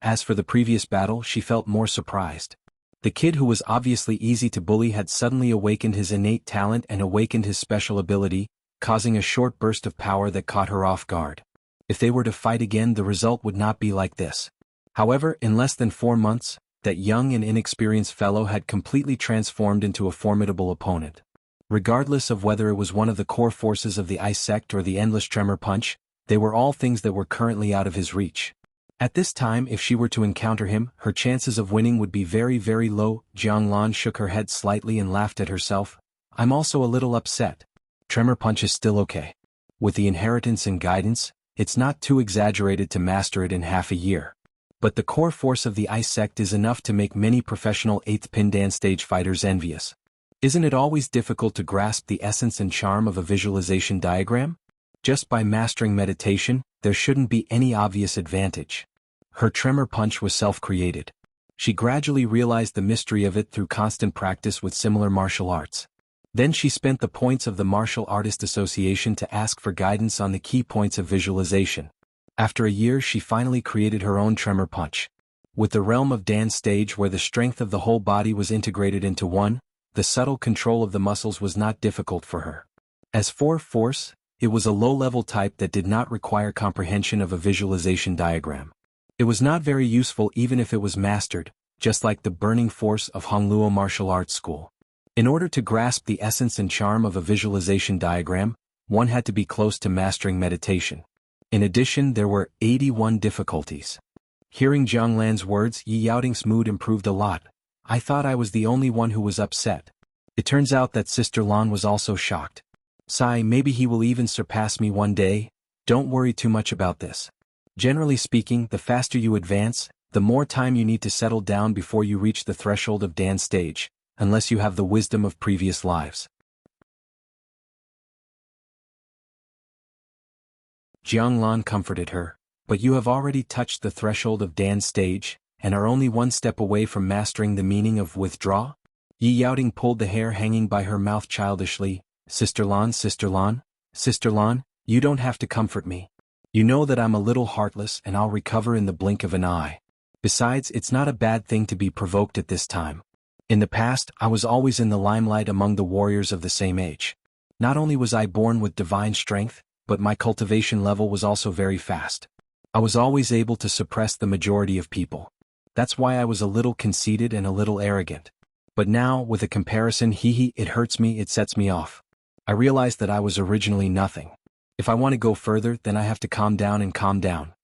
As for the previous battle, she felt more surprised. The kid who was obviously easy to bully had suddenly awakened his innate talent and awakened his special ability, causing a short burst of power that caught her off guard. If they were to fight again, the result would not be like this. However, in less than 4 months, that young and inexperienced fellow had completely transformed into a formidable opponent. Regardless of whether it was one of the core forces of the Ice Sect or the Endless Tremor Punch, they were all things that were currently out of his reach. At this time, if she were to encounter him, her chances of winning would be very, very low. Jiang Lan shook her head slightly and laughed at herself. "I'm also a little upset. Tremor Punch is still okay. With the inheritance and guidance, it's not too exaggerated to master it in half a year. But the core force of the Ice Sect is enough to make many professional 8th pin Dan stage fighters envious. Isn't it always difficult to grasp the essence and charm of a visualization diagram? Just by mastering meditation, there shouldn't be any obvious advantage." Her Tremor Punch was self-created. She gradually realized the mystery of it through constant practice with similar martial arts. Then she spent the points of the Martial Artist Association to ask for guidance on the key points of visualization. After a year, she finally created her own Tremor Punch. With the realm of Dan stage where the strength of the whole body was integrated into one, the subtle control of the muscles was not difficult for her. As for force, it was a low-level type that did not require comprehension of a visualization diagram. It was not very useful even if it was mastered, just like the burning force of Hongluo Martial Arts School. In order to grasp the essence and charm of a visualization diagram, one had to be close to mastering meditation. In addition, there were 81 difficulties. Hearing Jiang Lan's words, Yi Yaoting's mood improved a lot. "I thought I was the only one who was upset. It turns out that Sister Lan was also shocked. Sigh, maybe he will even surpass me one day. Don't worry too much about this. Generally speaking, the faster you advance, the more time you need to settle down before you reach the threshold of Dan stage, unless you have the wisdom of previous lives." Jiang Lan comforted her, "But you have already touched the threshold of Dan stage, and are only one step away from mastering the meaning of withdraw?" Yi Yaoting pulled the hair hanging by her mouth childishly. Sister Lan, you don't have to comfort me. You know that I'm a little heartless and I'll recover in the blink of an eye. Besides, it's not a bad thing to be provoked at this time. In the past, I was always in the limelight among the warriors of the same age. Not only was I born with divine strength, but my cultivation level was also very fast. I was always able to suppress the majority of people. That's why I was a little conceited and a little arrogant. But now, with a comparison, it hurts me, it sets me off. I realized that I was originally nothing. If I want to go further, then I have to calm down and calm down.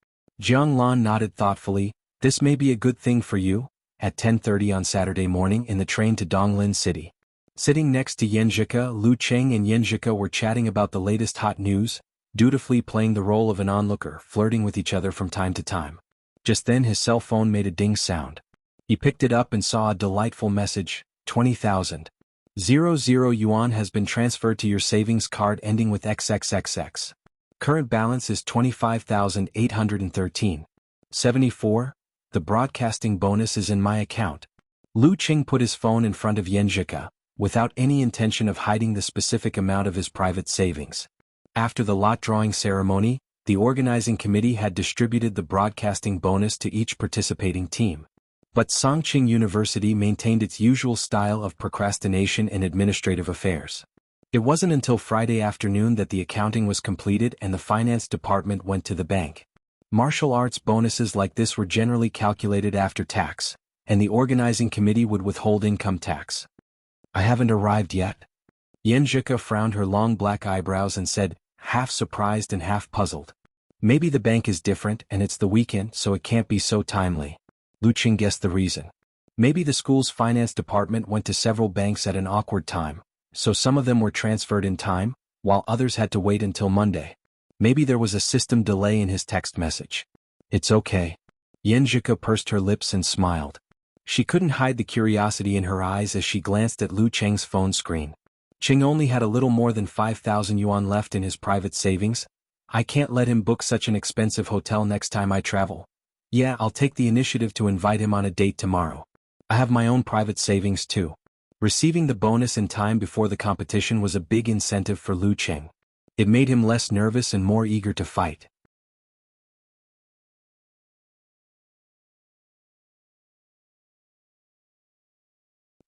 Jiang Lan nodded thoughtfully. "This may be a good thing for you." At 10:30 on Saturday morning in the train to Donglin City. Sitting next to Yanzhika, Lu Cheng and Yanzhika were chatting about the latest hot news, dutifully playing the role of an onlooker, flirting with each other from time to time. Just then his cell phone made a ding sound. He picked it up and saw a delightful message. 20,000. 00 yuan has been transferred to your savings card ending with XXXX. Current balance is 25,813. 74. The broadcasting bonus is in my account. Lu Qing put his phone in front of Yanzhika, without any intention of hiding the specific amount of his private savings. After the lot drawing ceremony, the organizing committee had distributed the broadcasting bonus to each participating team. But Songqing University maintained its usual style of procrastination in administrative affairs. It wasn't until Friday afternoon that the accounting was completed and the finance department went to the bank. Martial arts bonuses like this were generally calculated after tax, and the organizing committee would withhold income tax. "I haven't arrived yet." Yanzhika frowned her long black eyebrows and said, half surprised and half puzzled. "Maybe the bank is different and it's the weekend, so it can't be so timely." Lu Qing guessed the reason. Maybe the school's finance department went to several banks at an awkward time, so some of them were transferred in time, while others had to wait until Monday. Maybe there was a system delay in his text message. "It's okay. Yanjika pursed her lips and smiled. She couldn't hide the curiosity in her eyes as she glanced at Lu Cheng's phone screen. Cheng only had a little more than 5,000 yuan left in his private savings. I can't let him book such an expensive hotel next time I travel. Yeah, I'll take the initiative to invite him on a date tomorrow. I have my own private savings too. Receiving the bonus in time before the competition was a big incentive for Lu Cheng. It made him less nervous and more eager to fight.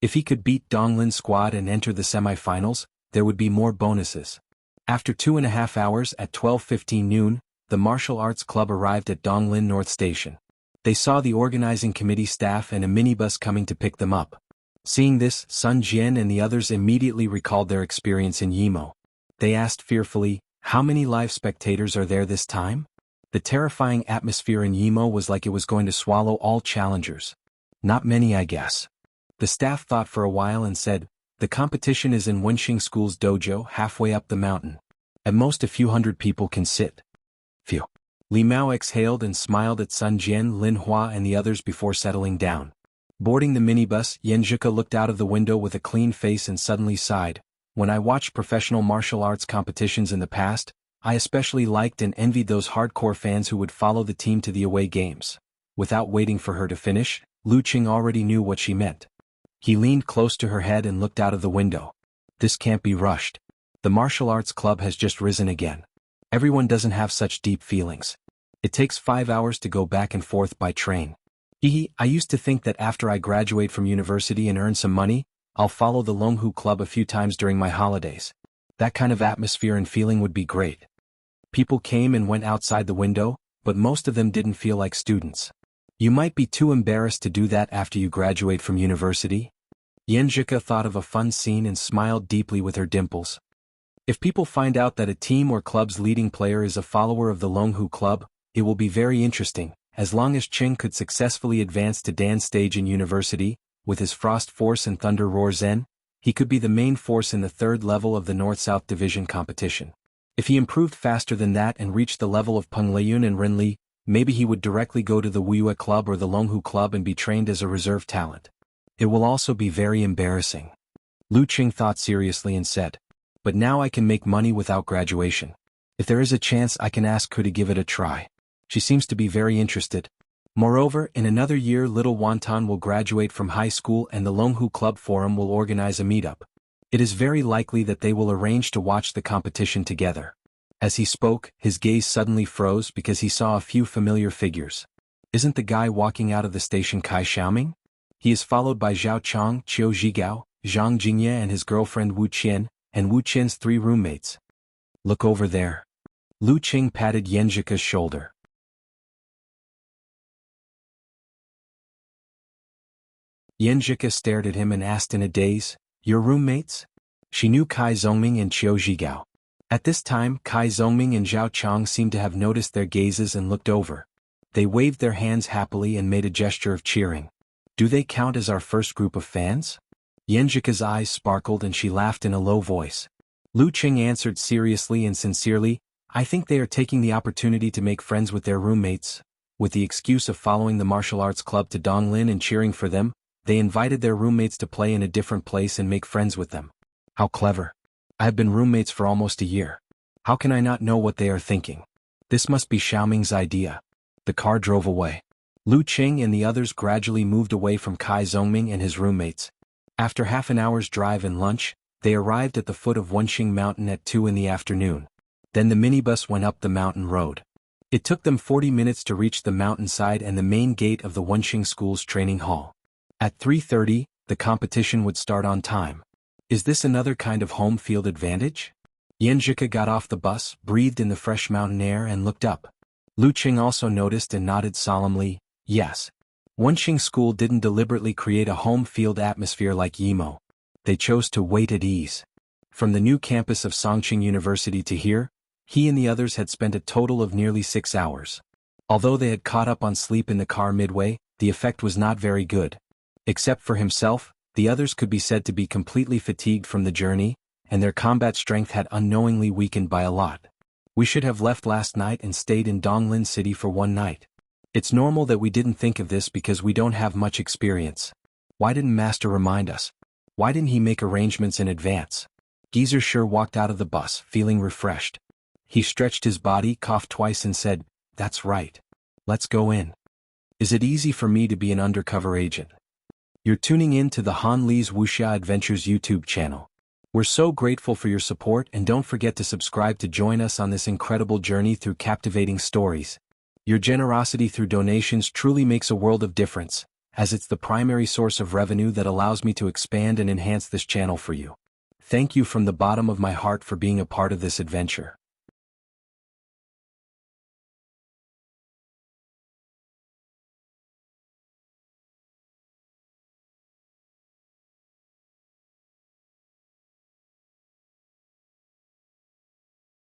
If he could beat Donglin's squad and enter the semifinals, there would be more bonuses. After 2.5 hours at 12:15 noon, the martial arts club arrived at Donglin North Station. They saw the organizing committee staff and a minibus coming to pick them up. Seeing this, Sun Jian and the others immediately recalled their experience in Yimo. They asked fearfully, "How many live spectators are there this time?" The terrifying atmosphere in Yimo was like it was going to swallow all challengers. "Not many, I guess." The staff thought for a while and said, "The competition is in Wenxing School's dojo halfway up the mountain. At most a few hundred people can sit." Phew. Li Mao exhaled and smiled at Sun Jian, Lin Hua and the others before settling down. Boarding the minibus, Yanjika looked out of the window with a clean face and suddenly sighed. "When I watched professional martial arts competitions in the past, I especially liked and envied those hardcore fans who would follow the team to the away games." Without waiting for her to finish, Lu Qing already knew what she meant. He leaned close to her head and looked out of the window. "This can't be rushed. The martial arts club has just risen again. Everyone doesn't have such deep feelings. It takes 5 hours to go back and forth by train. I used to think that after I graduate from university and earn some money, I'll follow the Longhu Club a few times during my holidays. That kind of atmosphere and feeling would be great." People came and went outside the window, but most of them didn't feel like students. "You might be too embarrassed to do that after you graduate from university?" Yanjika thought of a fun scene and smiled deeply with her dimples. If people find out that a team or club's leading player is a follower of the Longhu Club, it will be very interesting. As long as Cheng could successfully advance to Dan stage in university, with his Frost Force and Thunder Roar Zen, he could be the main force in the third level of the North-South Division competition. If he improved faster than that and reached the level of Peng Liyun and Ren Li, maybe he would directly go to the Wuxia Club or the Longhu Club and be trained as a reserve talent. It will also be very embarrassing. Lu Qing thought seriously and said, "But now I can make money without graduation. If there is a chance I can ask her to give it a try. She seems to be very interested. Moreover, in another year little Wantan will graduate from high school and the Longhu Club Forum will organize a meetup. It is very likely that they will arrange to watch the competition together." As he spoke, his gaze suddenly froze because he saw a few familiar figures. Isn't the guy walking out of the station Kai Xiaoming? He is followed by Zhao Chong, Qiu Zhigao, Zhang Jingye and his girlfriend Wu Qian, and Wu Qian's 3 roommates. "Look over there." Lu Qing patted Yanjika's shoulder. Yanjika stared at him and asked in a daze, "Your roommates?" She knew Kai Zongming and Qiu Zhigao. At this time, Kai Zongming and Zhao Chong seemed to have noticed their gazes and looked over. They waved their hands happily and made a gesture of cheering. "Do they count as our first group of fans?" Yanjika's eyes sparkled and she laughed in a low voice. Lu Qing answered seriously and sincerely, "I think they are taking the opportunity to make friends with their roommates. With the excuse of following the martial arts club to Donglin and cheering for them, they invited their roommates to play in a different place and make friends with them. How clever. I have been roommates for almost a year. How can I not know what they are thinking? This must be Xiaoming's idea." The car drove away. Lu Qing and the others gradually moved away from Kai Zongming and his roommates. After half an hour's drive and lunch, they arrived at the foot of Wenxing Mountain at 2 in the afternoon. Then the minibus went up the mountain road. It took them 40 minutes to reach the mountainside and the main gate of the Wenxing School's training hall. At 3:30, the competition would start on time. Is this another kind of home field advantage? Yanjika got off the bus, breathed in the fresh mountain air and looked up. Lu Qing also noticed and nodded solemnly, yes. Wenxing School didn't deliberately create a home field atmosphere like Yimo. They chose to wait at ease. From the new campus of Songqing University to here, he and the others had spent a total of nearly 6 hours. Although they had caught up on sleep in the car midway, the effect was not very good. Except for himself, the others could be said to be completely fatigued from the journey, and their combat strength had unknowingly weakened by a lot. "We should have left last night and stayed in Donglin City for one night." It's normal that we didn't think of this because we don't have much experience. Why didn't Master remind us? Why didn't he make arrangements in advance? Geezer sure walked out of the bus, feeling refreshed. He stretched his body, coughed twice and said, "That's right. Let's go in. Is it easy for me to be an undercover agent?" You're tuning in to the Han Li's Wuxia Adventures YouTube channel. We're so grateful for your support, and don't forget to subscribe to join us on this incredible journey through captivating stories. Your generosity through donations truly makes a world of difference, as it's the primary source of revenue that allows me to expand and enhance this channel for you. Thank you from the bottom of my heart for being a part of this adventure.